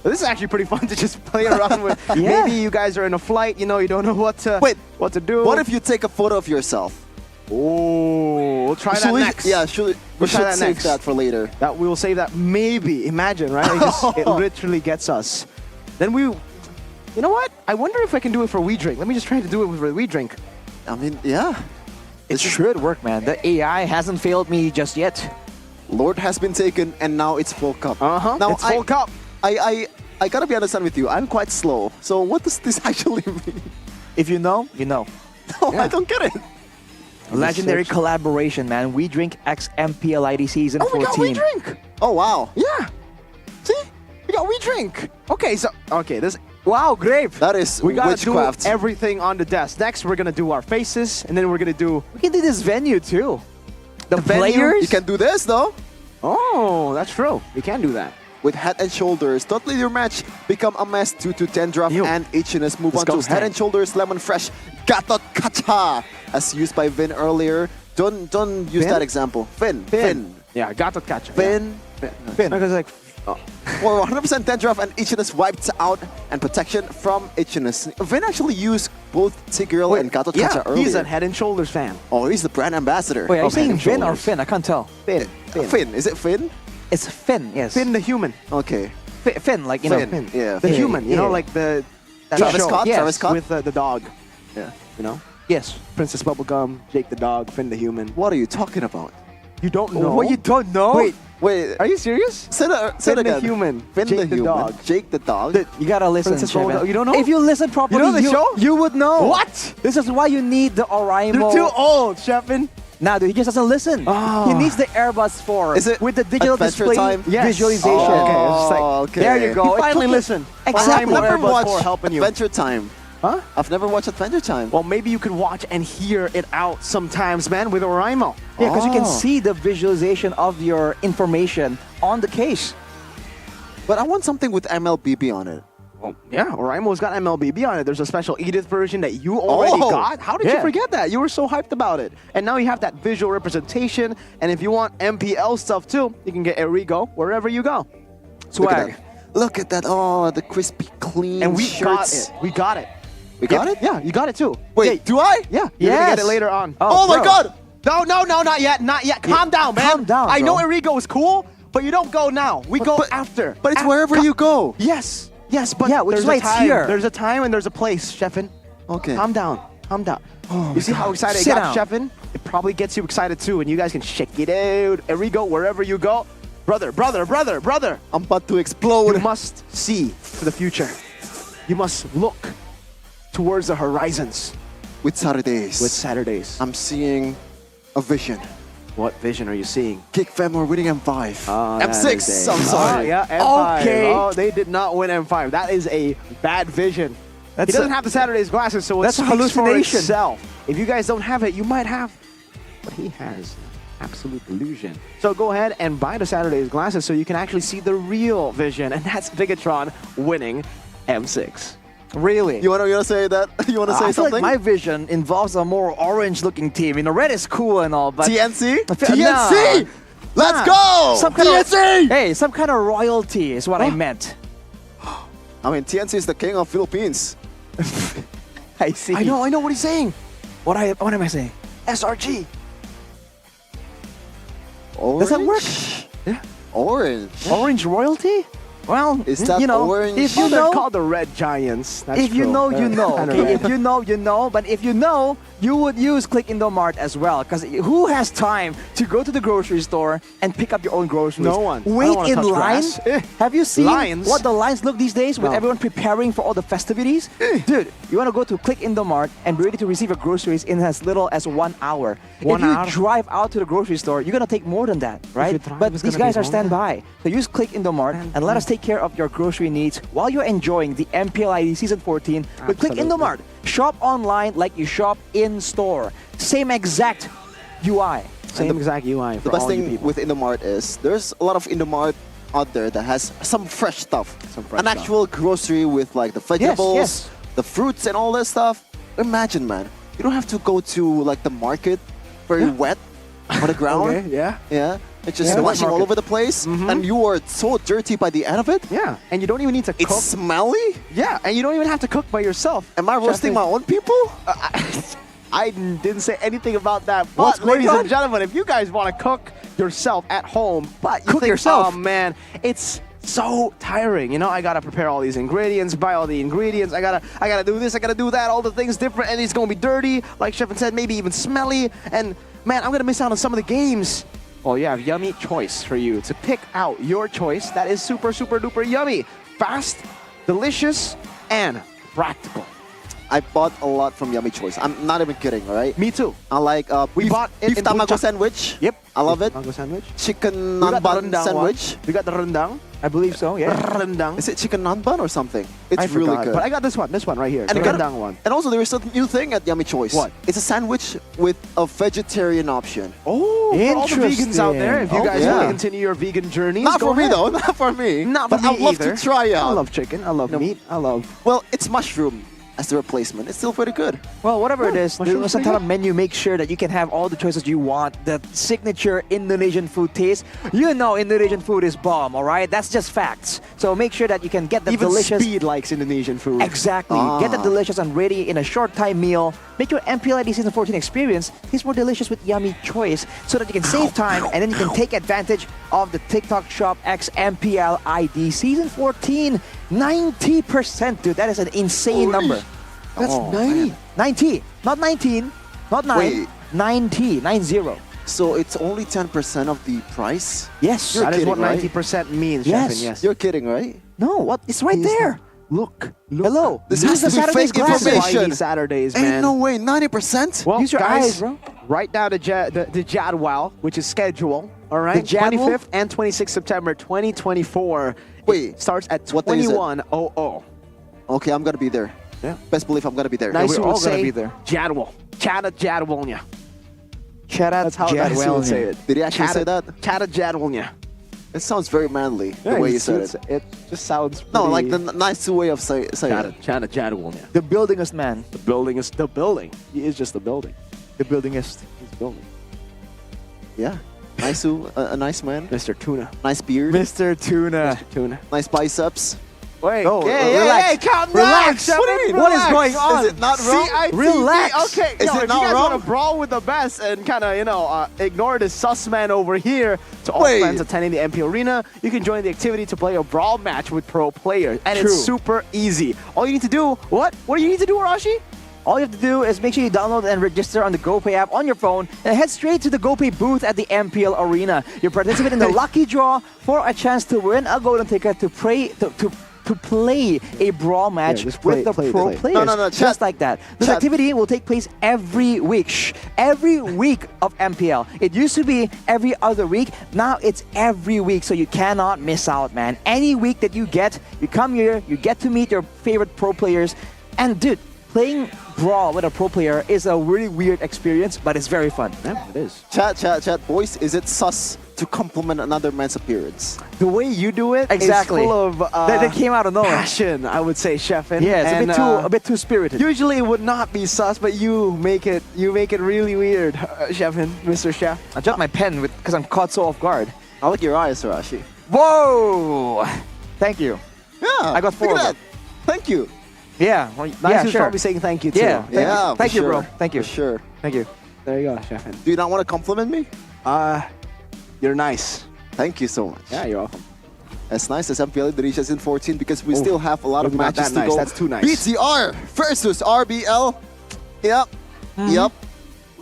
This is actually pretty fun to just play around with. Yeah. Maybe you guys are in a flight, you don't know what to do. What if you take a photo of yourself? Oh, we'll try that Should we- next. Yeah, we We'll try should that save next. that for later. That we will save that maybe. Imagine, right? It literally gets us. Then you know what? I wonder if I can do it for We Drink. Let me just try to do it for We Drink. I mean, yeah. It should work, man. The AI hasn't failed me just yet. Lord has been taken and now it's full cup. Now it's full cup. I gotta be honest with you. I'm quite slow. So what does this actually mean? If you know, you know. No, I don't get it. Legendary collaboration, man. We Drink X MPL ID Season 14. We got We Drink. Oh, wow. Yeah. See? We got We Drink. Okay, this. Wow, great. That is We gotta witchcraft. do everything on the desk. Next, we're gonna do our faces, and then we're gonna do. We can do this venue too. The venue, players. you can do this though. Oh, that's true. We can do that. With Head and Shoulders, don't let your match become a mess due to Tendraft and H&S. Move Let's on go, to Stan. Head and Shoulders Lemon Fresh Gatot Kacha, as used by Vin earlier. Don't use Vin? that example. Vin. Yeah, Gatot Kacha. Vin. Finn. Because like. For 100% Tendraft and H&S wiped out and protection from H&S. Vin actually used both Tigreal and Gatot Kacha earlier. He's a Head and Shoulders fan. Oh, he's the brand ambassador. Wait, are you of Head saying and Vin or Shoulders. Finn? I can't tell. Finn. Finn. Is it Finn? It's Finn, yes. Finn the human. Okay. Finn, like, you Finn, know. Finn. yeah. The Yeah, human, you know, yeah. like the. That Travis show. Scott? Yes, Travis Scott? With the dog. Yeah. You know? Yes. Princess Bubblegum, Jake the dog, Finn the human. What are you talking about? You don't know? What, you don't know? Wait. Are you serious? Say that Finn the again. human. Finn Jake the the human. dog. Jake the dog. You gotta listen, Princess Chevin. Bubblegum. You don't know? If you listen properly, You know the show? you would know. What? This is why you need the Oraimo. You're too old, Sheffin. Nah, dude, he just doesn't listen. Oh. He needs the Airbus 4 Is it with the digital Adventure display Time? Yes. visualization. Oh, okay. It's just like, okay. There you go. You It finally took- listen. Exactly. I've never Airbus 4 watched helping you. Adventure Time. Huh? I've never watched Adventure Time. Well, maybe you could watch and hear it out sometimes, man, with Oraimo. Yeah, because you can Oh. see the visualization of your information on the case. But I want something with MLBB on it. Well, yeah, Oraimo's got MLBB on it. There's a special Edith version that you already got. How did you Yeah. forget that? You were so hyped about it. And now you have that visual representation. And if you want MPL stuff too, you can get Erigo wherever you go. Swag. Look at that. Oh, the crispy, clean And we shirts. got it. We got it. We got it? Yeah, you got it too. Wait, do I? Yeah, you're gonna get Yes. it later on. Oh, my bro. God. No, not yet, not yet. Calm down, man. calm down, I know bro. Erigo is cool, but you don't go now. We go after. But it's wherever you go. Yes, but Yeah, which there's is why a it's time. here. There's a time and there's a place, Sheffin. Okay. Calm down. You see how excited Sit I got, down. Sheffin? It probably gets you excited too, and you guys can check it out. Erigo, wherever you go. Brother. I'm about to explode. You must see for the future. You must look towards the horizons. With Saturdays. With Saturdays. I'm seeing a vision. What vision are you seeing? Kick Femor winning M5. That M6, is a- I'm sorry. Yeah, M5. Okay. Oh, they did not win M5. That is a bad vision. That's He doesn't a- have the Saturdays glasses, so That's a it speaks for hallucination. itself. If you guys don't have it, you might have what he has. Absolute illusion. So go ahead and buy the Saturdays glasses so you can actually see the real vision, and that's Bigatron winning M6. Really? You wanna say that? You wanna say I feel something? like my vision involves a more orange-looking team. You know, red is cool and all, but TNC? I feel- TNC! Nah. Let's Nah. go! Some kind TNC! Of, hey, some kind of royalty is what I meant. I mean, TNC is the king of Philippines. I see. I know what he's saying. What am I saying? SRG. Orange? Does that work? Yeah. Orange. Orange royalty? Well, Is that you know, orange? if you Well, they're know, called the Red Giants. That's if you true. know, you know. Kinda Okay, red. if you know, you know. But if you know, you would use Click Indomart as well. Because who has time to go to the grocery store and pick up your own groceries? No one. I don't Wait wanna in touch line. grass. Eh. Have you seen Lines? what the lines look these days with No. everyone preparing for all the festivities? Dude, you want to go to Click Indomart and be ready to receive your groceries in as little as 1 hour. 1 if you hour? drive out to the grocery store, you're gonna take more than that, right? you drive, But it's these gonna be guys are longer. standby. So use Click Indomart and let us take care of your grocery needs while you're enjoying the MPL ID Season 14 with Click Absolutely. Indomart. Shop online like you shop in store. Same exact UI. Same exact UI for The best all you thing people. with Indomart is there's a lot of Indomart out there that has some fresh stuff. fresh An stuff. actual grocery with like the vegetables, yes. the fruits and all that stuff. Imagine, man. You don't have to go to like the market very wet on the ground. Okay, yeah. Yeah. It's just Yeah, the wet splashing all market. over the place, Mhm. and you are so dirty by the end of it. Yeah, and you don't even need to It's cook. smelly. Yeah, and you don't even have to cook by yourself. Am I roasting my own people? I didn't say anything about that. What's But, going ladies on? and gentlemen, if you guys want to cook yourself at home, but you Cook think, yourself. oh man, it's so tiring. You know, I gotta prepare all these ingredients, buy all the ingredients. I gotta do this, I gotta do that, all the things different, and it's gonna be dirty, like Sheffin said, maybe even smelly. And man, I'm gonna miss out on some of the games. Well, you have Yummy Choice for you to pick out your choice that is super, super duper yummy, fast, delicious, and practical. I bought a lot from Yummy Choice. I'm not even kidding, all right? Me too. I like We beef, bought it beef in tamago Puncak. sandwich. Yep. I love it. Mango sandwich. Chicken We got the naan rendang sandwich. one. We got the rendang. I believe so, yeah. Rendang. Is it chicken naan bun or something? It's I really forgot, good. But I got this one right here. And the you got- rendang one. And also there is a new thing at Yummy Choice. What? It's a sandwich with a vegetarian option. Oh, for all the vegans out there, if you guys yeah. want to continue your vegan journey, Not go for me ahead. though, not for me. Not but for me I'd love either. to try out. I love chicken. I love meat. I love. Well, it's mushroom as the replacement. It's still pretty good. Well, whatever it is, mushrooms the pretty Nusantara good. menu makes sure that you can have all the choices you want. The signature Indonesian food taste. You know Indonesian food is bomb, all right? That's just facts. So make sure that you can get the Even delicious... Speed likes Indonesian food. Exactly. Get the delicious and ready in a short time meal. Make your MPL ID Season 14 experience taste more delicious with Yummy Choice so that you can save time and then you can take advantage of the TikTok Shop X MPL ID Season 14. 90%, dude. That is an insane number. That's Oh, 90. 90. Not 19. Not 9. Wait. 90. 90. So it's only 10% of the price? Yes. You're That is kidding, what right? 90% means, Yes. Sheffin, yes. You're kidding, right? No, what? It's right there. Look. Hello. This Use has the to be Saturday's fake glasses. information. Friday, Saturdays, Ain't man. no way, 90%? Well, Use your guys, eyes, bro. Write down the Jadwal, which is schedule. All right, The jadwal? 25th and 26th September 2024. Wait, It starts at what day is it? 21:00. Okay, I'm gonna be there. Yeah. Best believe I'm gonna be there. Nice. We we're all all gonna say be there. Jadwal. Chata Jadwalnya. Charat That's how nice you would say it. Did he actually say that? Chata Jadwalnya. It sounds very manly, the way you said it. It just sounds No, pretty- like the nice way of saying it. Chata Jadwalnya. The buildingest man. The building is the building. He is just the building. The buildingest. He's the building. Yeah. Nice, a nice man. Mr. Tuna. Nice beard. Mr. Tuna. Mr. Tuna. Nice biceps. Wait. Oh, yeah, relax. calm down. Relax. Sheffin, What do you mean? relax. What is going on? Is it not wrong? CITV. Relax. Okay, Is yo, it if not you guys wrong? want to brawl with the best and kind of, ignore this sus man over here, to all Wait. fans attending the MP Arena, you can join the activity to play a brawl match with pro players. And True. it's super easy. All you need to do, what? What do you need to do, Arashi? All you have to do is make sure you download and register on the GoPay app on your phone and head straight to the GoPay booth at the MPL Arena. You participate in the lucky draw for a chance to win a golden ticket to play a brawl match just play- with the play- pro play. players. No, just chat. like that. This Chat. activity will take place every week. Every week of MPL. It used to be every other week. Now it's every week, so you cannot miss out, man. Any week that you get, you come here, you get to meet your favorite pro players. And dude, playing brawl with a pro player is a really weird experience, but it's very fun. Yeah, it is. Chat, boys. Is it sus to compliment another man's appearance? The way you do it Exactly. is full of That came out of nowhere. passion, I would say, Sheffin. Yeah, it's And, a bit too spirited. Usually it would not be sus, but you make it really weird, Sheffin, Mr. Chef. I dropped my pen because I'm caught so off guard. I like your eyes, Rashi. Whoa! Thank you. Yeah, I got 4 look of at them. that. Thank you. Yeah, well, Nice yeah, who's sure. probably saying thank you too. Yeah, Yeah, thank you, for bro. sure. Thank you. For sure. Thank you. There you go, Sheffin. Do you not want to compliment me? You're nice. Thank you so much. Yeah, you're welcome. As nice as MPL Indonesia is in 14 because we still have a lot of maybe not matches that to nice. go. That's too nice. BTR versus RBL. Yep. Yep.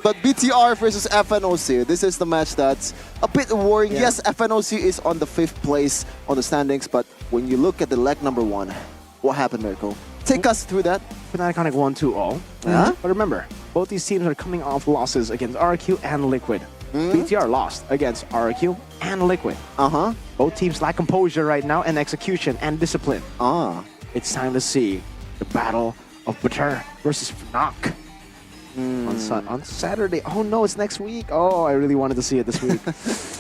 But BTR versus FNOC. This is the match that's a bit worrying. Yeah. Yes, FNOC is on the 5th place on the standings, but when you look at the leg number 1, what happened, Mirko? Take us through that. Fnatic Iconic 1-2-0. Yeah. But remember, both these teams are coming off losses against RQ and Liquid. BTR lost against RQ and Liquid. Both teams lack composure right now and execution and discipline. It's time to see the battle of Batur versus Fnac. On Saturday. Oh no, it's next week. Oh, I really wanted to see it this week.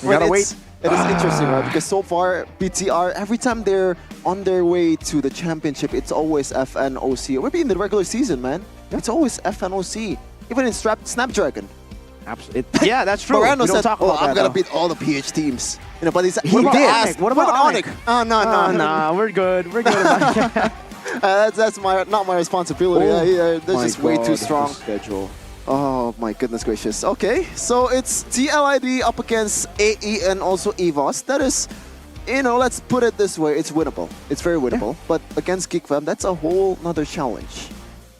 We gotta wait. It is interesting, right? Because so far, BTR, every time they're on their way to the championship, it's always FNOC. Or maybe in the regular season, man. It's always FNOC. Even in Snapdragon. Absolutely. Yeah, that's true. Moreno We don't said, talk "Oh, about I'm that, gonna though." beat all the PH teams." You know, but he's What about asked, Onyx? What about Onyx? Oh, no. Nah, we're good. We're good about it. That's not my responsibility. Oh, They're my just way God, too the strong. schedule. Oh my goodness gracious. Okay, so it's TLID up against AE and also EVOS. That is, let's put it this way, it's winnable. It's very winnable. But against GeekFam, that's a whole nother challenge.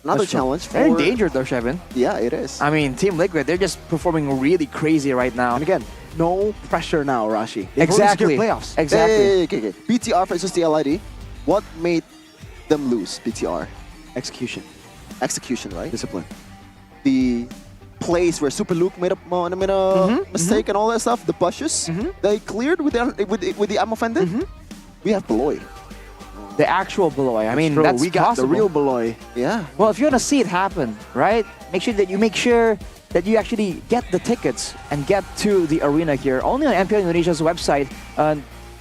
Another challenge for... They're in danger though, Shevin. Yeah, it is. I mean, Team Liquid, they're just performing really crazy right now. And again, no pressure now, Rashi. Exactly. Playoffs. Exactly. Okay. BTR versus TLID. What made them lose, BTR? Execution. Execution, right? Discipline. The place where Super Luke made a mistake and all that stuff, the bushes, they cleared with the ammo fender. We have Beloy. The actual Beloy. I mean, true. that's we got possible. the real Beloy. Yeah. Well, if you want to see it happen, right? Make sure that you actually get the tickets and get to the arena here. Only on MPL Indonesia's website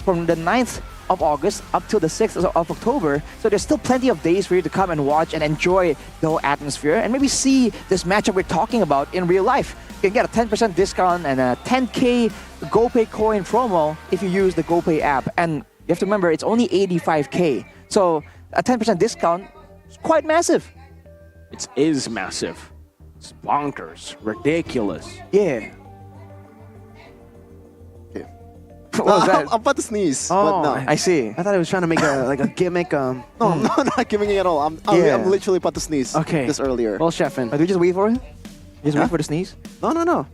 from the 9th of August up till the 6th of October. So there's still plenty of days for you to come and watch and enjoy the whole atmosphere and maybe see this matchup we're talking about in real life. You can get a 10% discount and a 10K GoPay coin promo if you use the GoPay app. And you have to remember, it's only 85K. So a 10% discount is quite massive. It is massive. It's bonkers. Ridiculous. Yeah. What was that? I'm about to sneeze. Oh, but no. I see. I thought I was trying to make a gimmick. No, I'm not giving it at all. I'm literally about to sneeze. Okay. Just earlier. Well, Sheffin. Do we just wait for it? Just wait for the sneeze? No.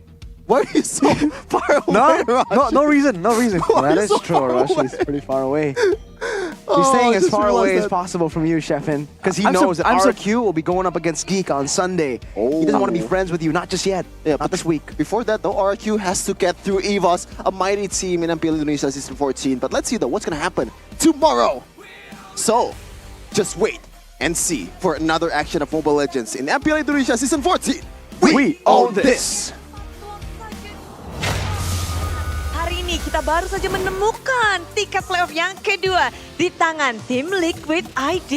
Why are you so far away, Raj? No reason. That is true, Rush. He's pretty far away. He's staying as far away as possible from you, Sheffin. Because he knows that RQ will be going up against Geek on Sunday. He doesn't want to be friends with you, not just yet. Yeah, not this week. Before that, though, RQ has to get through EVOS, a mighty team in MPL Indonesia Season 14. But let's see, though, what's going to happen tomorrow. So, just wait and see for another action of Mobile Legends in MPL Indonesia Season 14. We own this! Hari ini kita baru saja menemukan tiket playoff yang kedua di tangan tim Liquid ID.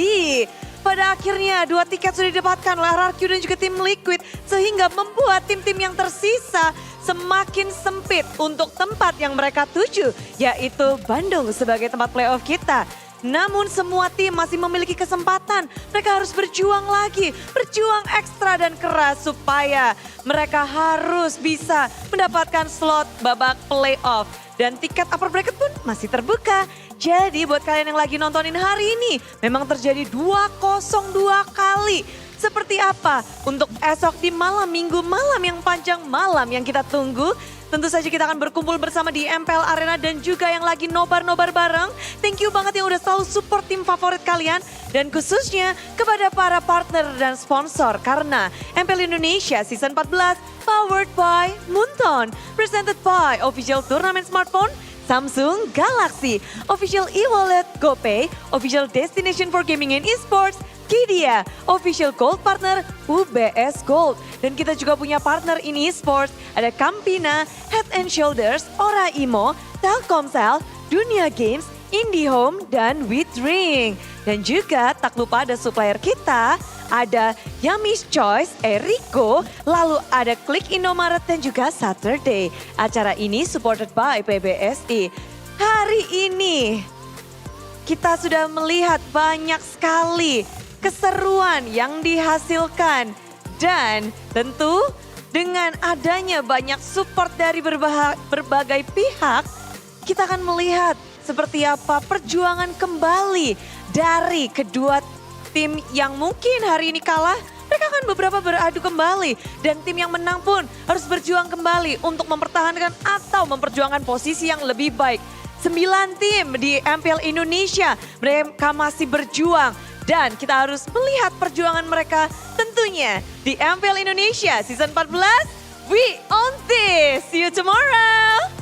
Pada akhirnya dua tiket sudah didapatkan oleh RRQ dan juga tim Liquid sehingga membuat tim-tim yang tersisa semakin sempit untuk tempat yang mereka tuju, yaitu Bandung sebagai tempat playoff kita. Namun semua tim masih memiliki kesempatan. Mereka harus berjuang lagi, berjuang ekstra dan keras supaya mereka harus bisa mendapatkan slot babak playoff. Dan tiket upper bracket pun masih terbuka. Jadi buat kalian yang lagi nontonin hari ini, memang terjadi 202 kali. Seperti apa untuk esok di malam minggu, malam yang panjang, malam yang kita tunggu. Tentu saja kita akan berkumpul bersama di MPL Arena dan juga yang lagi nobar-nobar bareng. Thank you banget yang udah selalu support tim favorit kalian. Dan khususnya kepada para partner dan sponsor. Karena MPL Indonesia Season 14 powered by Moonton. Presented by Official Tournament Smartphone, Samsung Galaxy, Official e-wallet GoPay, Official Destination for Gaming and Esports, Kidia, Official Gold Partner UBS Gold. Dan kita juga punya partner in esports, ada Campina, Head and Shoulders, Ora Imo, Telkomsel, dunia games, IndiHome, dan WeDrink. Dan juga tak lupa ada supplier kita, ada Yummy's Choice, Eriko, lalu ada Klik Indomaret dan juga Saturday. Acara ini supported by PBSI. Hari ini kita sudah melihat banyak sekali keseruan yang dihasilkan. Dan tentu dengan adanya banyak support dari berbagai pihak, kita akan melihat seperti apa perjuangan kembali dari kedua tim yang mungkin hari ini kalah. Mereka akan beberapa beradu kembali. Dan tim yang menang pun harus berjuang kembali untuk mempertahankan atau memperjuangkan posisi yang lebih baik. 9 tim di MPL Indonesia, mereka masih berjuang. Dan kita harus melihat perjuangan mereka tentunya di MPL Indonesia Season 14. We on this. See you tomorrow.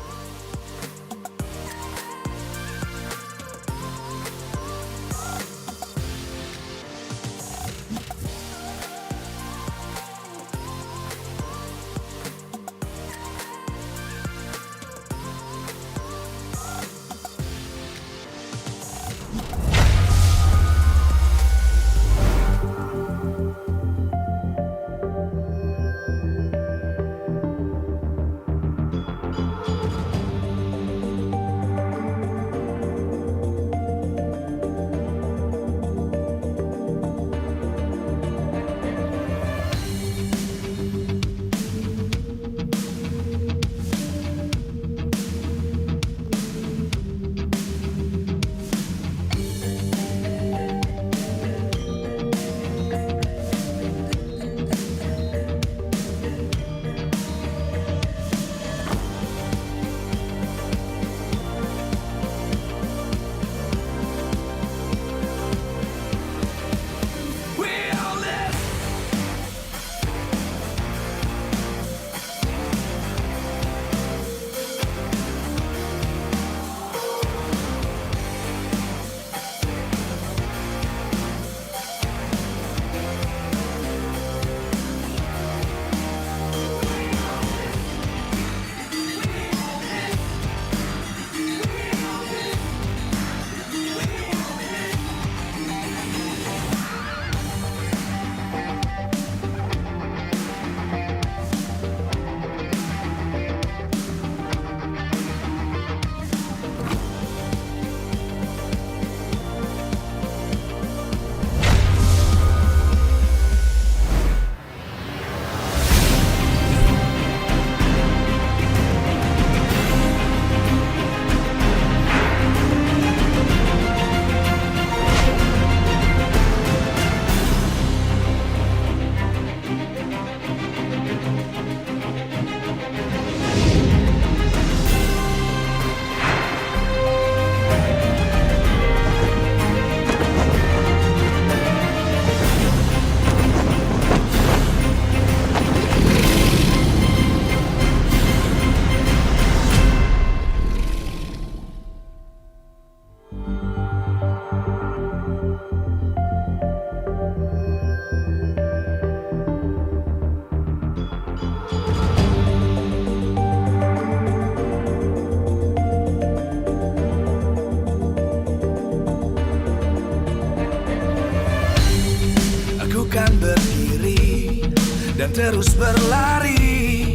dan terus berlari,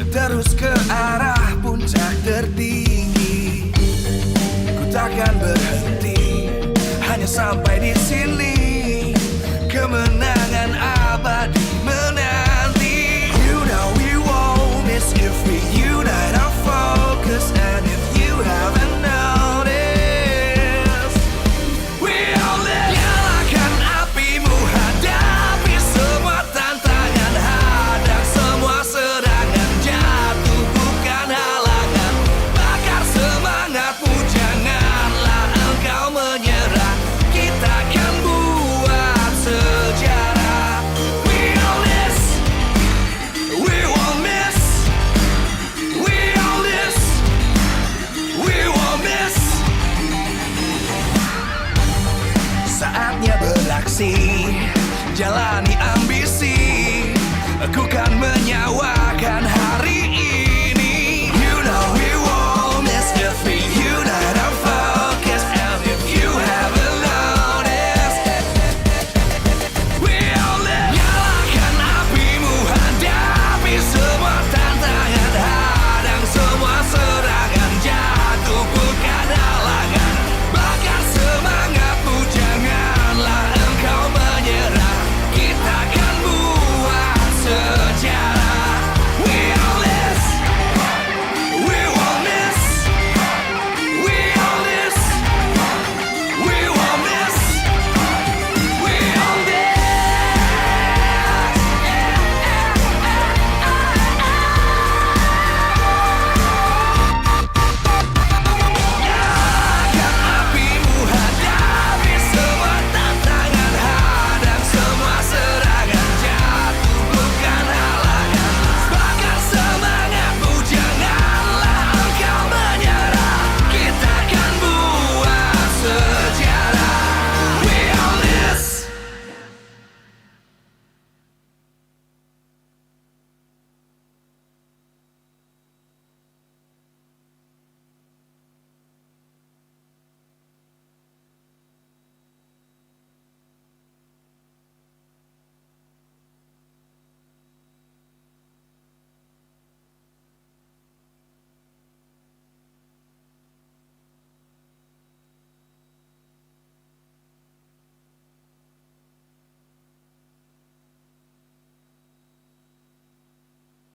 terus ke arah puncak tertinggi. Ku takkan berhenti, hanya sampai di sini. Kemenangan